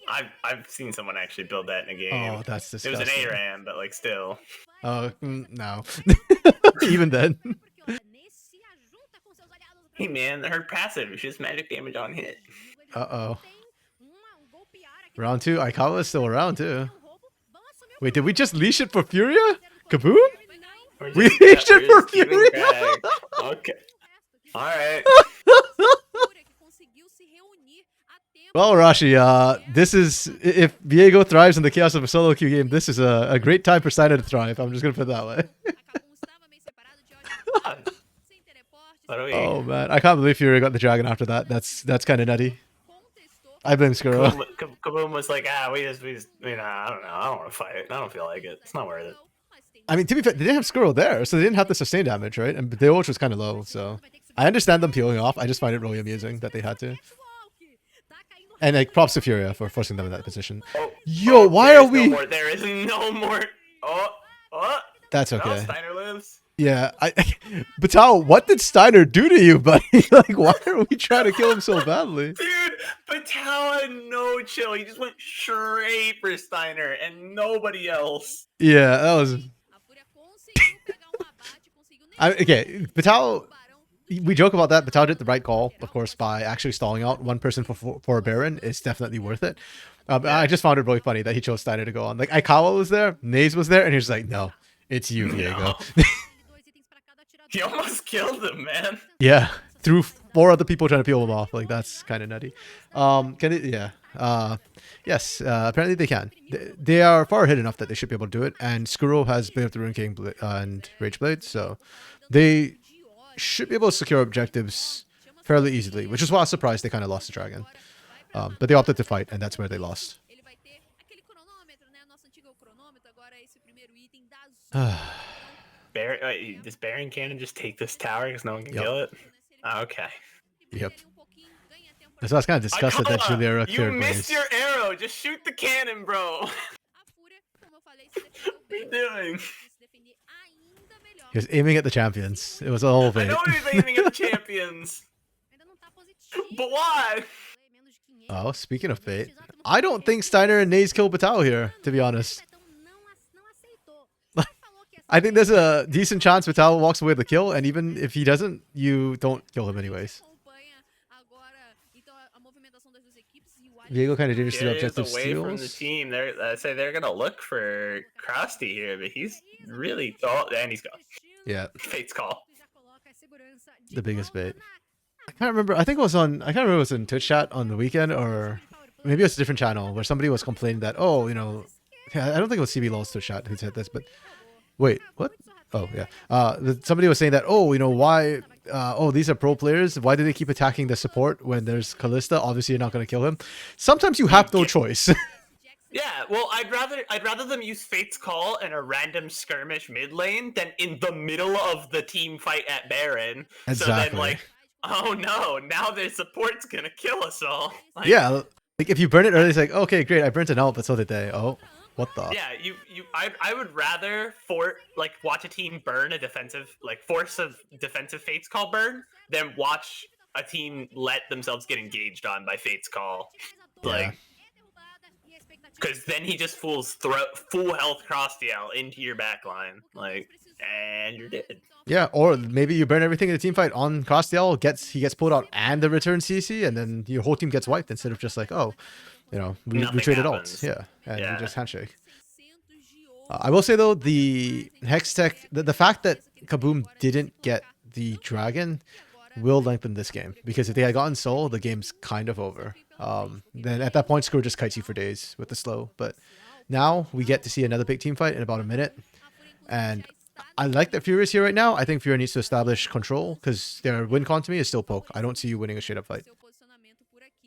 A: I've seen someone actually build that in a game.
B: Oh, that's
A: It was
B: disgusting.
A: an ARAM, but like still.
B: Oh, no. Even then.
A: Hey man, her passive is just magic damage on hit.
B: Uh-oh. Round 2. Aikawa is still around, too. Wait, did we just leash it for Furia? Kaboom? We leashed it for Furia?
A: Okay. Alright.
B: Well, Rashi, this is... If Viego thrives in the chaos of a solo queue game, this is a great time for Steiner to thrive. I'm just going to put it that way. Oh, man. I can't believe Furia got the dragon after that. That's kind of nutty. I blame Skuro.
A: Kaboom was like, we just, I don't know. I don't want to fight. I don't feel like it. It's not worth it.
B: I mean, to be fair, they didn't have Skuro there, so they didn't have the sustained damage, right? And the ultra was kind of low, so... I understand them peeling off. I just find it really amusing that they had to. And like, props to Furia for forcing them in that position. Yo, why are we...
A: There is no more... Oh!
B: That's
A: No,
B: okay.
A: Steiner lives.
B: Yeah, Batal, what did Steiner do to you, buddy? Like, why are we trying to kill him so badly?
A: Dude, Patel had no chill. He just went straight for Steiner and nobody else.
B: Yeah, that was... Okay, Batal... We joke about that. Batal did the right call, of course, by actually stalling out one person for a Baron. It's definitely worth it. I just found it really funny that he chose Steiner to go on. Like, Aikawa was there, Naze was there, and he was like, no, it's you, Viego.
A: He almost killed him, man.
B: Yeah, through 4 other people trying to peel him off. Like, that's kind of nutty. Can it? Yeah. Yes, apparently they can. They are far ahead enough that they should be able to do it. And Skuro has Blade of the Rune King and Rage Blade, so they should be able to secure objectives fairly easily, which is why I was surprised they kind of lost the dragon. But they opted to fight, and that's where they lost.
A: Does Baron Cannon just take this tower because no one can kill it? Oh, okay.
B: Yep. So I was kind of disgusted that Juliera
A: You
B: cleared
A: missed
B: Blaze.
A: your arrow. Just shoot the cannon, bro. What are you doing?
B: He was aiming at the champions. It was a whole
A: I
B: thing.
A: know he was aiming at the champions. But why?
B: Oh, speaking of fate, I don't think Steiner and Naze kill Batal here, to be honest. I think there's a decent chance Batal walks away with the kill, and even if he doesn't, you don't kill him anyways. Viego kind of dangerous to objective
A: away from the
B: steals.
A: team. I say they're gonna look for Krusty here, but he's really and he's gone.
B: Yeah,
A: Fate's call.
B: the biggest bait. I can't remember. I think it was on. I can't remember. If it was in Twitch chat on the weekend, or maybe it was a different channel where somebody was complaining that, oh, you know, I don't think it was CB Lowell's Twitch chat who said this, but wait, what? Oh yeah. Somebody was saying that, oh, you know, why? Oh, these are pro players. Why do they keep attacking the support when there's Callista? Obviously, you're not going to kill him. Sometimes you have no choice.
A: Yeah, well, I'd rather them use Fate's Call in a random skirmish mid lane than in the middle of the team fight at Baron.
B: Exactly.
A: So then, like, oh no, now their support's gonna kill us all. Like,
B: Yeah, like if you burn it early, it's like, okay, great, I burnt it out, but so did they. Oh, what the?
A: Yeah, I would rather watch a team burn a defensive, force a defensive Fate's Call burn than watch a team let themselves get engaged on by Fate's Call. Like, because then he just full health Crossdial into your backline, like, and you're dead.
B: Yeah, or maybe you burn everything in the team fight on Crossdial, he gets pulled out and the return CC, and then your whole team gets wiped instead of just like, oh, you know, we traded ults. Yeah, and we just handshake. I will say though, the Hex Tech, the fact that Kaboom didn't get the dragon will lengthen this game, because if they had gotten Soul, the game's kind of over. then at that point, Screw just kites you for days with the slow. But now we get to see another big team fight in about a minute. And I like that Fury is here right now. I think Fury needs to establish control because their win con to me is still poke. I don't see you winning a straight up fight.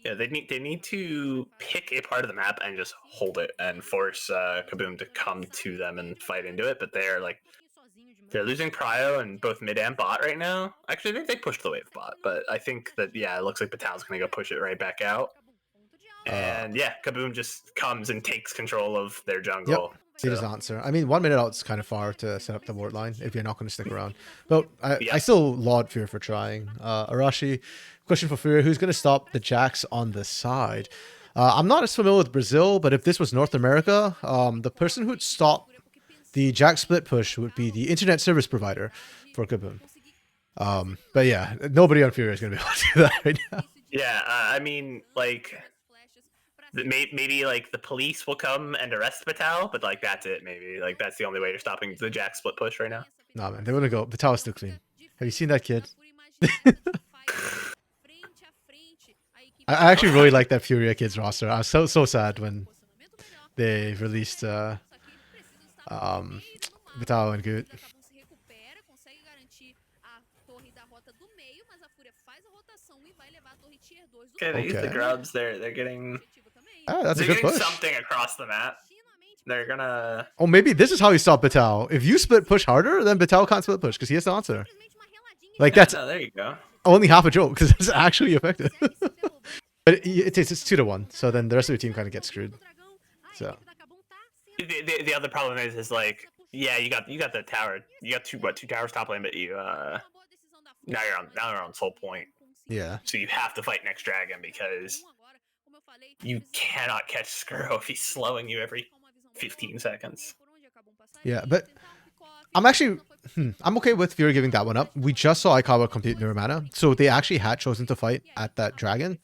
A: Yeah, they need to pick a part of the map and just hold it and force Kaboom to come to them and fight into it. But they're losing prio in both mid and bot right now. Actually, I think they pushed the wave bot, but I think that it looks like Batal's gonna go push it right back out. And Kaboom just comes and takes control of their jungle.
B: Yep. He does answer. I mean, 1 minute out is kind of far to set up the ward line if you're not going to stick around. But I still laud Fury for trying. Arashi, question for Fury: who's going to stop the Jacks on the side? I'm not as familiar with Brazil, but if this was North America, the person who'd stop the Jack split push would be the internet service provider for Kaboom. But yeah, nobody on Fury is going to be able to do that right now.
A: Yeah, I mean, like, maybe like the police will come and arrest Batal, but like that's it. Maybe like that's the only way you're stopping the Jack split push right now.
B: Nah, man, they wouldn't go. Batal is still clean. Have you seen that kid? I actually really like that Furia kids roster. I was so sad when they released Batal and Goot.
A: Okay, they use the grubs. They're getting.
B: That's a good push.
A: Something across the map. They're gonna.
B: Oh, maybe this is how you stop Batal. If you split push harder, then Batal can't split push because he has to answer. Like that's.
A: There you go.
B: Only half a joke because it's actually effective. But it's 2-1, so then the rest of your team kind of gets screwed. So.
A: The other problem is like you got the tower. You got two towers top lane, but you now you're on full point.
B: Yeah.
A: So you have to fight next dragon because you cannot catch Skuro if he's slowing you every 15 seconds.
B: Yeah, but I'm actually I'm okay with Fury giving that one up. We just saw Aikawa complete Mirror Mana, so they actually had chosen to fight at that dragon.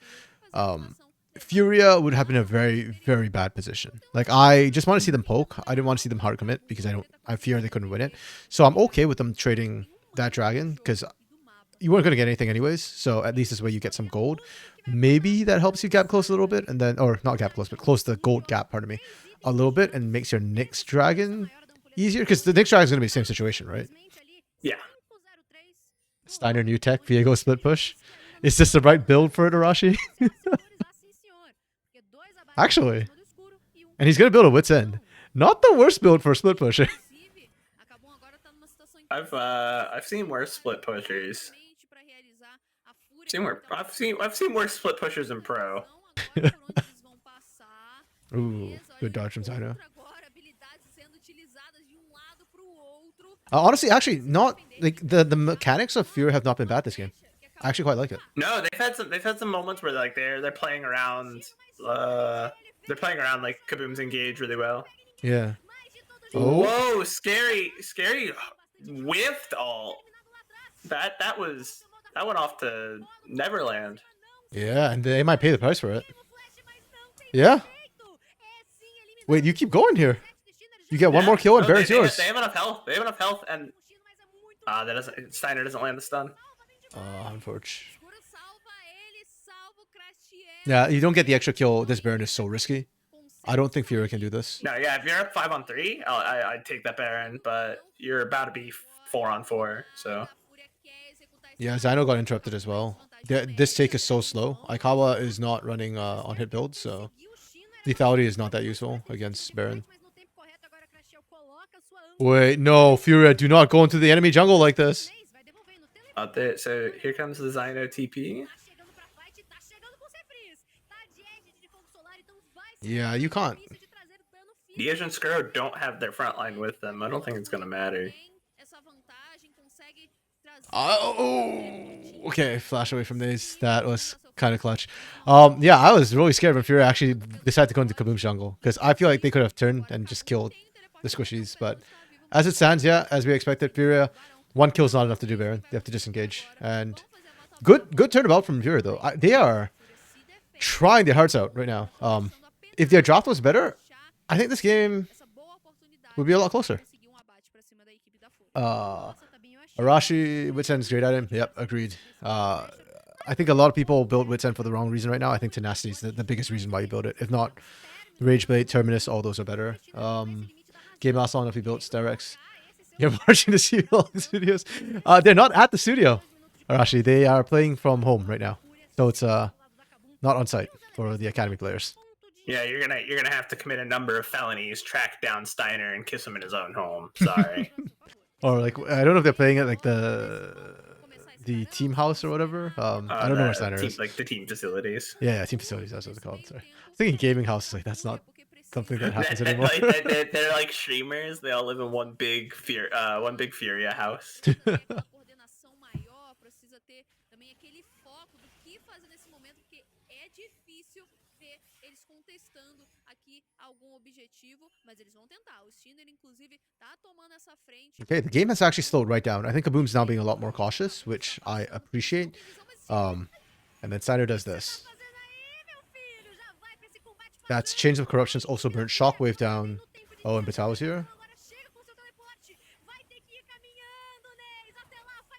B: Furia would have been a very, very bad position. Like I just want to see them poke. I didn't want to see them hard commit because I fear they couldn't win it. So I'm okay with them trading that dragon because you weren't going to get anything anyways. So at least this way you get some gold. Maybe that helps you gap close a little bit and then, or not gap close, but close the gold gap, pardon me, a little bit and makes your next dragon easier because the next dragon is going to be the same situation, right?
A: Yeah.
B: Steiner new tech, Viego split push. Is this the right build for it, Arashi? Actually. And he's going to build a Wit's End. Not the worst build for split pushing.
A: I've seen worse split pushers. I've seen worse split pushers in pro.
B: Ooh, good dodge from Zyno. Honestly, actually, not like the mechanics of Fury have not been bad this game. I actually quite like it.
A: No, they've had some moments where like they're playing around. They're playing around like Kaboom's engaged really well.
B: Yeah.
A: Oh. Whoa, scary whiffed all. That went off to Neverland.
B: Yeah, and they might pay the price for it. Yeah. Wait, you keep going here. You get one more kill and Baron's yours.
A: They have enough health. They have enough health, and Steiner doesn't land the stun.
B: Unfortunate. Yeah, you don't get the extra kill. This Baron is so risky. I don't think Fury can do this.
A: No, yeah, if you're up 5-on-3, I'd take that Baron, but you're about to be 4-on-4, so.
B: Yeah, Zyno got interrupted as well. This take is so slow. Aikawa is not running on hit build, so lethality is not that useful against Baron. Wait, no, Fury, do not go into the enemy jungle like this.
A: So here comes the Zyno TP.
B: Yeah, you can't.
A: Diaz and Skuro don't have their front line with them. I don't think it's going to matter.
B: Oh, okay, flash away from these. That was kind of clutch. Yeah, I was really scared when Fury actually decided to go into Kaboom's jungle because I feel like they could have turned and just killed the squishies. But as it stands, yeah, as we expected, Fury, one kill is not enough to do Baron. They have to disengage. And good turnabout from Fury though. They are trying their hearts out right now. If their draft was better, I think this game would be a lot closer. Arashi, Wit's End is great at him. Yep, agreed. I think a lot of people build Wits End for the wrong reason right now. I think Tenacity is the biggest reason why you build it. If not, Rageblade, Terminus, all those are better. Game Last Long if you built Sterex. You're marching to see all the studios. They're not at the studio. Or actually, they are playing from home right now. So it's not on site for the Academy players.
A: Yeah, you're gonna have to commit a number of felonies, track down Steiner, and kiss him in his own home. Sorry.
B: Or like, I don't know if they're playing at like the team house or whatever. I don't know where Steiner is.
A: Like the team facilities.
B: Yeah, team facilities. That's what it's called. Sorry. I was thinking gaming house. Like that's not something that happens anymore.
A: They're like streamers. They all live in one big Furia house.
C: Coordenação maior precisa ter também aquele foco do que fazer nesse momento, porque é difícil ver eles contestando aqui algum objetivo, mas eles vão tentar. O Steiner, inclusive, tá tomando essa frente.
B: Okay, the game has actually slowed right down. I think Kaboom's now being a lot more cautious, which I appreciate. And then Steiner does this. That's Chains of Corruptions also burnt Shockwave down. Oh, and Batal was here.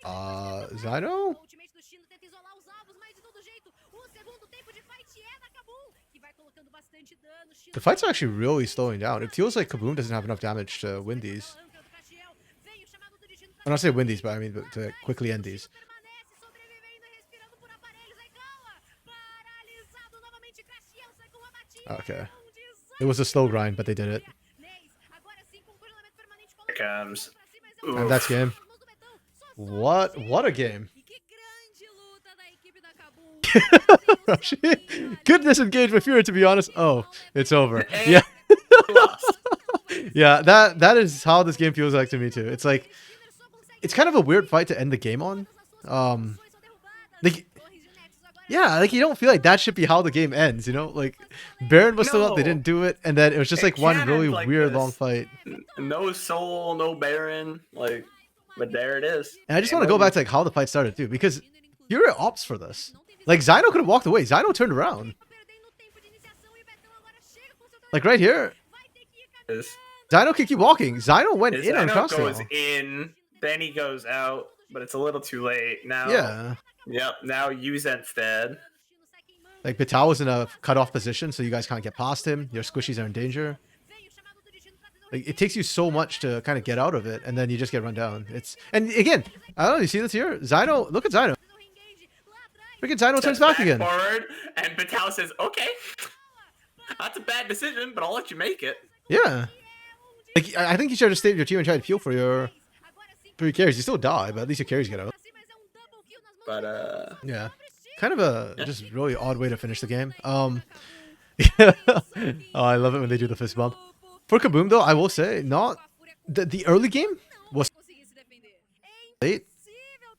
B: Zyno? The fights are actually really slowing down. It feels like Kaboom doesn't have enough damage to win these. I'm not saying win these, but I mean to quickly end these. Okay. It was a slow grind, but they did it.
A: Here comes.
B: And that's game. What a game. Good disengagement Fury, to be honest. Oh, it's over. Yeah. Yeah, that is how this game feels like to me too. It's like, it's kind of a weird fight to end the game on. Like, yeah, like you don't feel like that should be how the game ends, you know? Like, Baron was still up, they didn't do it, and then it was just like one really like weird long fight.
A: No Soul, no Baron, like, but there it is.
B: And I just want to go back to like how the fight started too, because Fury opts for this. Like, Zyno could have walked away. Zyno turned around. Like right here, Zyno can keep walking. Zyno went in on cross.
A: Goes in, then he goes out, but it's a little too late now.
B: Yeah.
A: Yep. Now use instead.
B: Like Batal was in a cut-off position, so you guys can't get past him. Your squishies are in danger. Like it takes you so much to kind of get out of it, and then you just get run down. And again, I don't know. You see this here? Zyno, look at Zyno. Freaking Zyno turns back again.
A: Forward, and Batal says, "Okay, that's a bad decision, but I'll let you make it."
B: Yeah. Like I think you should have stayed with your team and tried to peel for your carries. You still die, but at least your carries get out.
A: But
B: yeah, kind of a just really odd way to finish the game. Oh, I love it when they do the fist bump. For Kaboom though, I will say, not the early game was late.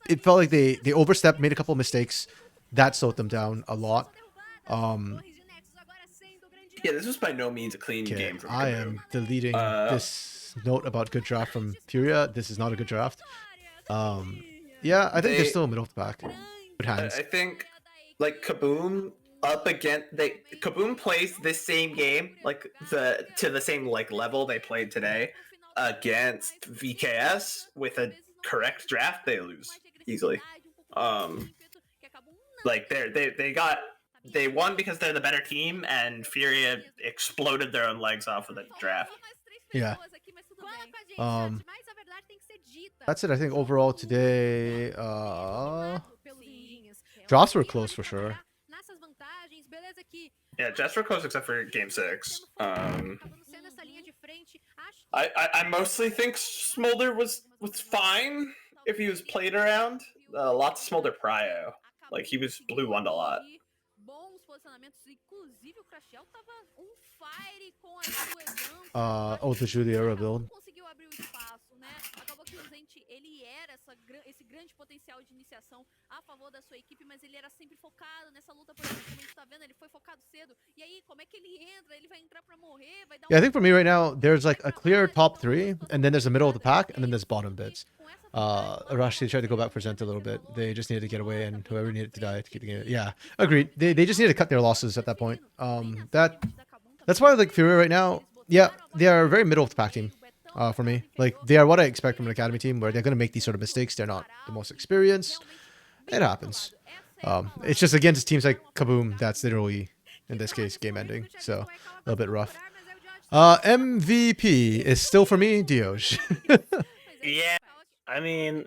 B: It felt like they overstepped, made a couple mistakes. That slowed them down a lot.
A: Yeah, this was by no means a clean game from Kaboom.
B: I am deleting this note about good draft from Furia. This is not a good draft. Yeah, I think they're still middle of the pack. Good hands.
A: I think, like, Kaboom up against Kaboom plays this same game, like to the same like level they played today against VKS with a correct draft, they lose easily. Like they won because they're the better team, and Furia exploded their own legs off of the draft.
B: Yeah. That's it. I think overall today, drops were close for sure.
A: Yeah, just were close except for Game 6. I mostly think Smolder was fine if he was played around. Lots of Smolder prio. Like, he was blue 1'd a lot.
B: Oh, the Juliera build.
C: Ele era esse grande potencial de iniciação a favor da sua equipe, mas ele era sempre focado nessa luta, por exemplo, como a gente tá vendo, ele foi focado cedo. E aí, como é que ele entra? Ele vai entrar pra morrer, vai dar
B: Yeah, I think for me right now, there's like a clear top 3, and then there's the middle of the pack, and then there's bottom bits. Arashi tried to go back for Zent a little bit. They just needed to get away, and whoever needed to die to keep the game. Yeah, agreed. They just needed to cut their losses at that point. That's why like Fury right now, yeah, they are a very middle of the pack team. For me, like they are what I expect from an academy team, where they're going to make these sort of mistakes. They're not the most experienced. It happens. It's just against teams like Kaboom that's literally, in this case, game ending. So a little bit rough. MVP is still for me, Dioj.
A: Yeah, I mean,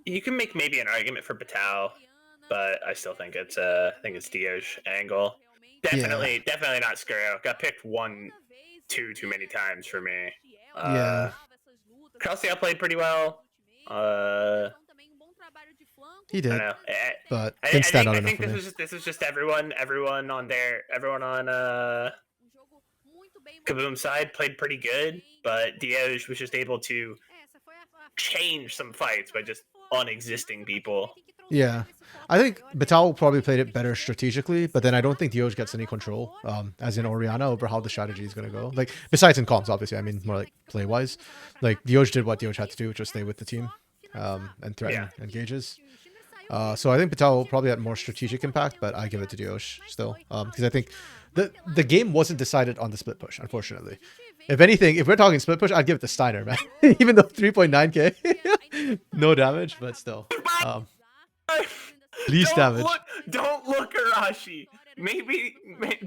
A: you can make maybe an argument for Batal, but I still think it's Dio's angle. Definitely not Skuro. Got picked too many times for me.
B: Yeah.
A: Crossdale played pretty well.
B: He did,
A: I don't know.
B: but didn't stand out enough
A: I
B: for
A: think
B: me.
A: this was just everyone on Kaboom side played pretty good, but Dioj was just able to change some fights by just unexisting people.
B: Yeah, I think Batal probably played it better strategically, but then I don't think Dioj gets any control, as in Oriana, over how the strategy is going to go. Like, besides in comms, obviously, I mean, more like play-wise. Like, Dioj did what Dioj had to do, which was stay with the team and threaten engages. So I think Batal probably had more strategic impact, but I give it to Dioj still. Because I think the game wasn't decided on the split push, unfortunately. If anything, if we're talking split push, I'd give it to Steiner, man. Even though 3.9k, no damage, but still. Least damage.
A: Don't look, Arashi. Maybe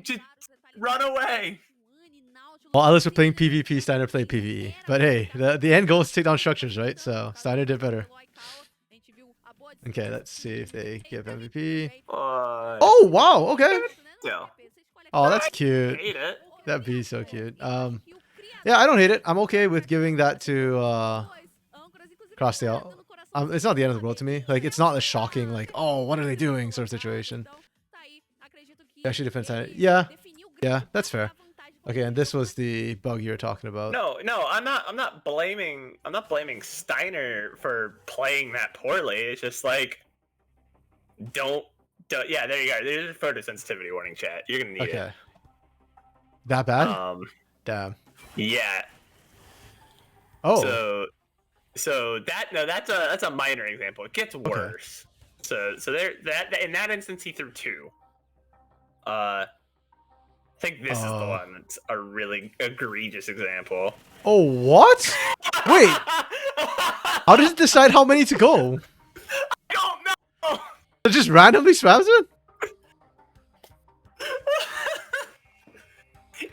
A: just run away.
B: Well, unless we're playing PvP, Steiner played PvE. But hey, the end goal is to take down structures, right? So Steiner did better. Okay, let's see if they give MVP. Oh, wow, okay. Oh, that's cute.
A: I hate it.
B: That'd be so cute. Yeah, I don't hate it. I'm okay with giving that to Crossdale. It's not the end of the world to me. Like, it's not a shocking, like, oh, what are they doing sort of situation. Actually, defense. Yeah, that's fair. Okay, and this was the bug you were talking about.
A: No, I'm not blaming Steiner for playing that poorly. It's just like, don't. Yeah, there you go. There's a photosensitivity warning, chat. You're gonna need it.
B: Okay. That bad? Damn.
A: Yeah.
B: Oh.
A: So that's a minor example. It gets worse. Okay. So there in that instance he threw 2. I think this is the one that's a really egregious example.
B: Oh, what? Wait. How does it decide how many to go?
A: I don't know.
B: It just randomly spams it?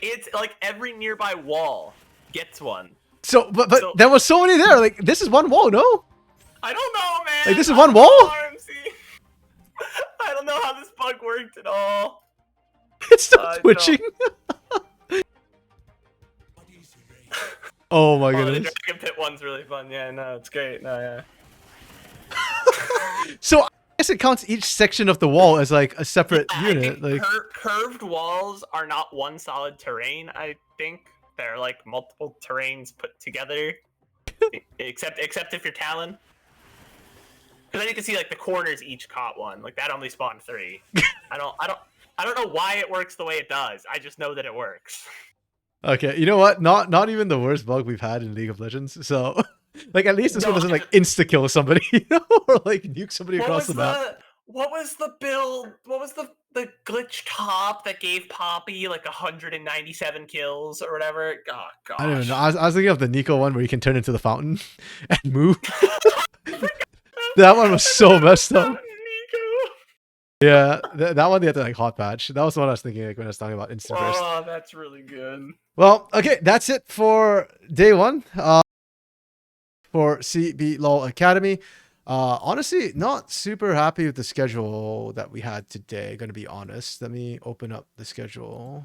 A: It's like every nearby wall gets one.
B: So, but there was so many there. Like, this is one wall, no?
A: I don't know, man.
B: Like, this is one wall?
A: I don't know how this bug worked at all.
B: It's still twitching. Oh my goodness.
A: The Dragon Pit one's really fun. Yeah, no, it's great. No, yeah.
B: So I guess it counts each section of the wall as like a separate unit. Like
A: curved walls are not one solid terrain. I think they're like multiple terrains put together, except if you're Talon. Because then you can see like the corners each caught one. Like that only spawned 3. I don't know why it works the way it does. I just know that it works.
B: Okay, you know what? Not even the worst bug we've had in League of Legends. So, like, at least this one doesn't like insta kill somebody, you know, or like nuke somebody across the map.
A: What was the build? What was the glitch top that gave Poppy like 197 kills or whatever? Oh gosh.
B: I don't know. I was thinking of the Nico one where you can turn into the fountain and move. That one was so messed up. Yeah, that one they had to like hot patch. That was the one I was thinking like when I was talking about instant burst.
A: Oh, that's really good.
B: Well, okay, that's it for day 1. For CBLOL Academy. Honestly, not super happy with the schedule that we had today. Gonna be honest. Let me open up the schedule.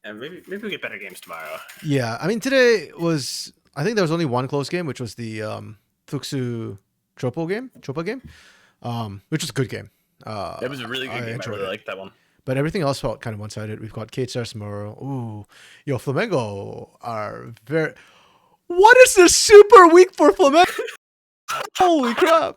A: And maybe we get better games tomorrow.
B: Yeah, I mean today was. I think there was only one close game, which was the Fuxu Tropa game, which was a good game.
A: It was a really good game. I really liked that one.
B: But everything else felt kind of one-sided. We've got Kate Stars tomorrow. Ooh, yo, Flamengo are very. What is this super week for Flamengo? Holy crap!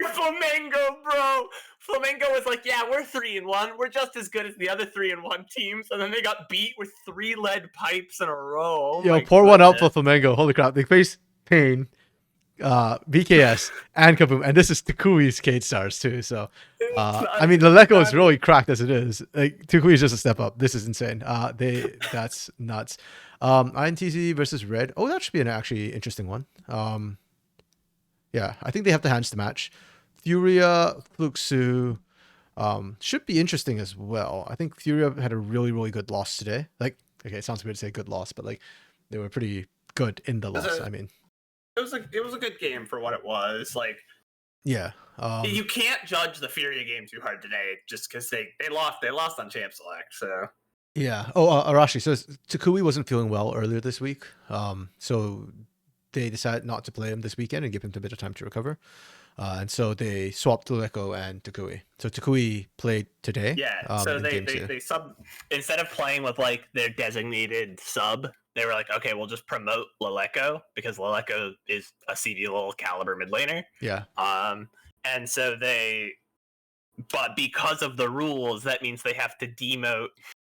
A: Flamengo, bro. Flamengo was like, yeah, we're 3-1. We're just as good as the other 3-1 teams, and then they got beat with 3 lead pipes in a row. Oh,
B: yo, pour one out for Flamengo. Holy crap! They face Pain, BKS, and Kaboom, and this is Takui's Kate Stars too. So, I mean, Leleco is really cracked as it is. Like Takui is just a step up. This is insane. That's nuts. INTZ versus Red. Oh, that should be an actually interesting one. Yeah, I think they have the hands to match. Furia, Fluxu should be interesting as well. I think Furia had a really, really good loss today. Like, okay, it sounds weird to say good loss, but like they were pretty good in the loss. I mean,
A: it was a good game for what it was. Like,
B: yeah.
A: You can't judge the Furia game too hard today, just because they lost on Champ Select. So
B: yeah. Oh, Arashi says Takui wasn't feeling well earlier this week. So they decided not to play him this weekend and give him a bit of time to recover. And so they swapped Luleko and Takui. So Takui played today.
A: Yeah. So they sub, instead of playing with like their designated sub, they were like, okay, we'll just promote Luleko because Luleko is a CDL caliber mid laner.
B: Yeah.
A: And so but because of the rules, that means they have to demote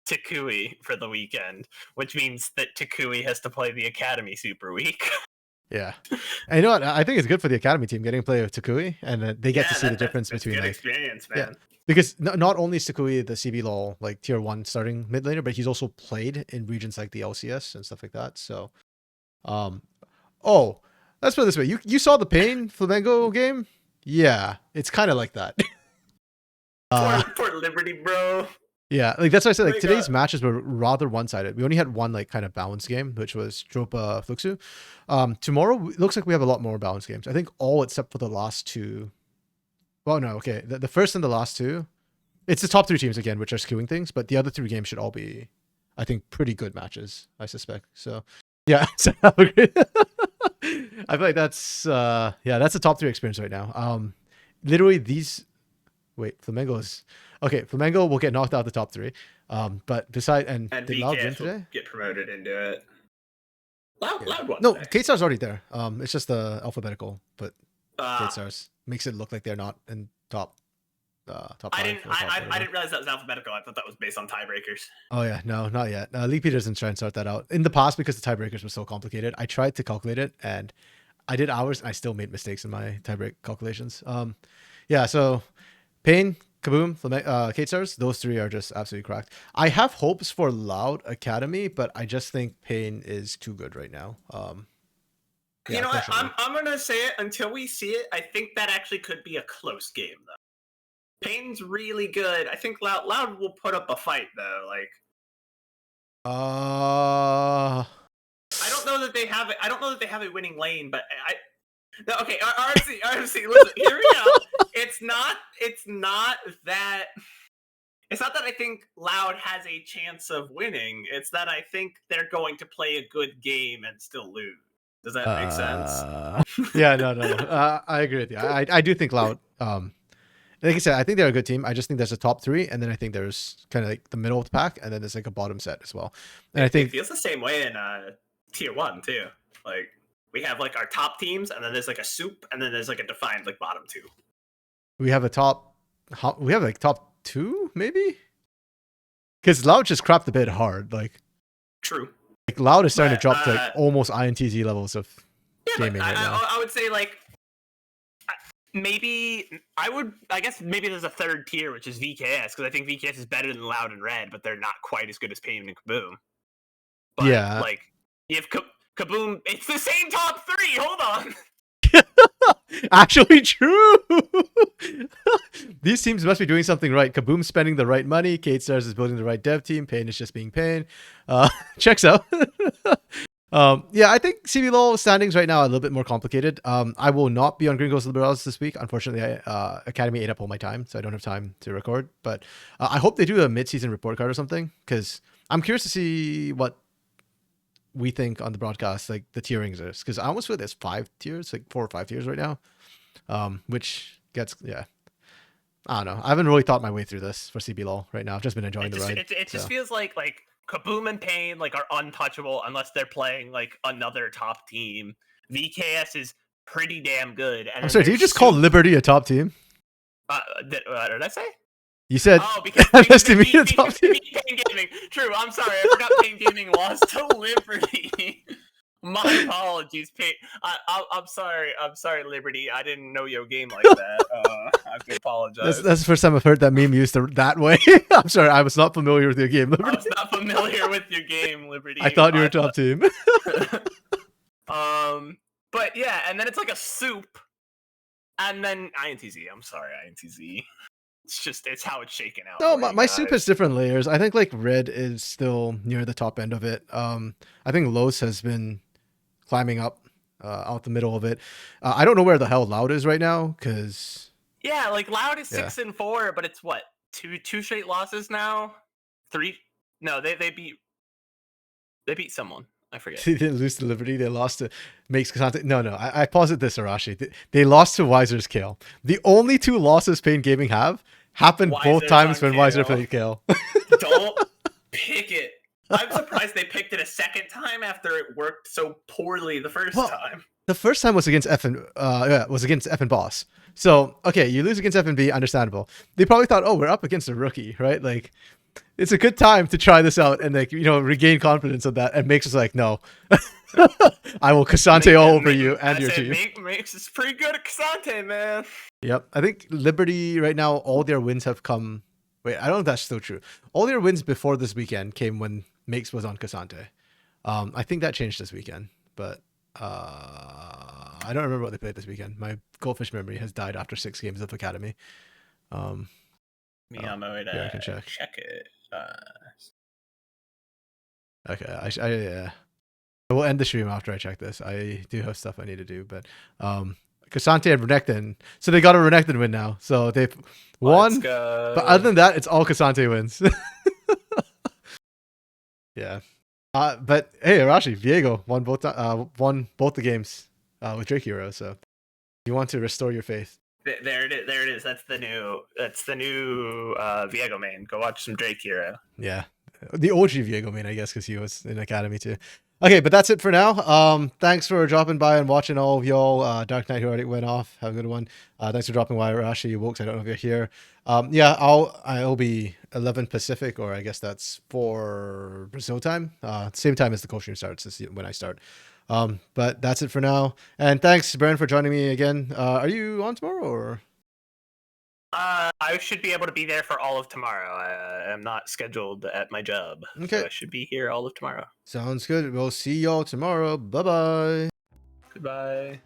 A: Takui for the weekend, which means that Takui has to play the Academy Super Week.
B: Yeah. And you know what? I think it's good for the Academy team getting to play with Takui, and they get to see the difference between
A: good
B: like
A: experience, man.
B: Yeah. Because not only is Takui the CBLOL like tier 1 starting mid laner, but he's also played in regions like the LCS and stuff like that. So oh, let's put it this way. You saw the Pain Flamengo game? Yeah, it's kind of like that.
A: Poor Liberty, bro.
B: Yeah, like that's why I said like today's matches were rather one-sided. We only had one like kind of balanced game, which was Dropa Fluxu. Tomorrow it looks like we have a lot more balanced games. I think all except for the last two. Well, no, okay. The first and the last two, it's the top 3 teams again, which are skewing things, but the other 3 games should all be, I think, pretty good matches, I suspect. So yeah, so I agree. I feel like that's that's a top 3 experience right now. Literally these Flamengo's okay. Flamengo will get knocked out of the top 3. But beside and did Loud win today?
A: Get promoted into it. Loud won.
B: No,
A: today.
B: K-Star's already there. It's just the alphabetical, but K-Stars makes it look like they're not in top 5.
A: I didn't realize that was alphabetical. I thought that was based on tiebreakers.
B: Oh yeah, no, not yet. League P doesn't try and sort that out. In the past, because the tiebreakers were so complicated, I tried to calculate it and I did hours and I still made mistakes in my tiebreak calculations. Yeah, so Pain, Kaboom, K-Stars, those 3 are just absolutely cracked. I have hopes for Loud Academy, but I just think Pain is too good right now.
A: Yeah, you know what? I'm gonna say it until we see it. I think that actually could be a close game though. Pain's really good. I think Loud will put up a fight though. Like, I don't know that they have it. I don't know that they have a winning lane, but no, okay, RFC, listen, hear me out. It's not that I think Loud has a chance of winning. It's that I think they're going to play a good game and still lose. Does that make sense?
B: Yeah, no. I agree with you. I do think Loud. Like I said, I think they're a good team. I just think there's a top 3, and then I think there's kind of like the middle of the pack, and then there's like a bottom set as well. And I think
A: it feels the same way in tier 1 too. Like we have like our top teams, and then there's like a soup, and then there's like a defined like bottom 2.
B: We have top 2 maybe, because Loud just crapped a bit hard. Like
A: true.
B: Like Loud is starting to drop to like almost INTZ levels of gaming right now.
A: I would say like maybe I guess maybe there's a third tier, which is VKS, because I think VKS is better than Loud and Red, but they're not quite as good as Pain and Kaboom. But
B: yeah,
A: like you have Kaboom, it's the same top 3. Hold on.
B: Actually true. These teams must be doing something right. Kaboom's spending the right money. K-Stars is building the right dev team. Pain is just being Pain. Checks out. Yeah, I think CBLOL standings right now are a little bit more complicated. I will not be on Gringos Liberals this week. Unfortunately, Academy ate up all my time, so I don't have time to record. But I hope they do a mid-season report card or something, because I'm curious to see what we think on the broadcast, like the tierings is, because I almost feel there's 5 tiers, like 4 or 5 tiers right now, which gets, yeah, I don't know. I haven't really thought my way through this for CBLOL right now. I've just been enjoying the ride.
A: It just feels like Kaboom and Pain like are untouchable unless they're playing like another top team. VKS is pretty damn good. And
B: I'm sorry, did you just call Liberty a top team?
A: Did I say?
B: You said
A: because
B: Pain
A: Gaming. True, I'm sorry. I forgot Pain Gaming lost to Liberty. My apologies, Pain. I'm sorry. I'm sorry, Liberty. I didn't know your game like that. I have to apologize.
B: That's the first time I've heard that meme used that way. I'm sorry. I was not familiar with your game, Liberty.
A: I was not familiar with your game, Liberty.
B: I thought you were a top team.
A: But yeah, and then it's like a soup. And then INTZ. I'm sorry, INTZ. It's how it's shaken out.
B: No,
A: for you
B: my soup has
A: guys.
B: different layers. I think like red is still near the top end of it. I think Los has been climbing up out the middle of it. I don't know where the hell Loud is right now because
A: Yeah, like Loud is
B: Yeah.
A: 6-4, but it's what two straight losses now. 3. No, they beat someone. I forget.
B: they didn't lose to Liberty. They lost to Makes Kasante. No, I posit this, Arashi. They lost to Weiser's Kale. The only 2 losses Pain Gaming have happened both
A: Weiser's
B: times
A: on
B: when Weiser
A: Kale.
B: played Kale.
A: Don't pick it. I'm surprised they picked it a second time after it worked so poorly the first time.
B: The first time was against F and Boss. So okay, you lose against FNB, understandable. They probably thought, oh, we're up against a rookie, right? Like, it's a good time to try this out and like regain confidence of that. And Makes us like, no, I will Kasante all over you and your team.
A: Makes is pretty good at Kasante, man.
B: Yep, I think Liberty right now, all their wins have come. Wait, I don't know if that's still true. All their wins before this weekend came when Makes was on Kasante. I think that changed this weekend, but I don't remember what they played this weekend. My goldfish memory has died after 6 games of Academy.
A: Yeah,
B: I can check.
A: Check it.
B: Okay, I will end the stream after I check this. I do have stuff I need to do, but Kasante and Renekton. So they got a Renekton win now. So they've won. But other than that, it's all Kasante wins. Yeah. But hey, Arashi, Viego won both the games with Drake Hero. So you want to restore your faith.
A: There it is. There it is. That's the new Viego main. Go watch some Drake Hero.
B: Yeah. The OG Viego main, I guess, because he was in Academy too. Okay, but that's it for now. Thanks for dropping by and watching all of y'all. Dark Knight who already went off. Have a good one. Thanks for dropping by, Arashi, Wokes. I don't know if you're here. Yeah, I'll be 11 Pacific, or I guess that's 4 Brazil time. Same time as the Costream starts. This is when I start. But that's it for now. And thanks, Baron, for joining me again. Are you on tomorrow or?
A: I should be able to be there for all of tomorrow. I am not scheduled at my job.
B: Okay.
A: So I should be here all of tomorrow.
B: Sounds good. We'll see y'all tomorrow. Bye-bye.
A: Goodbye.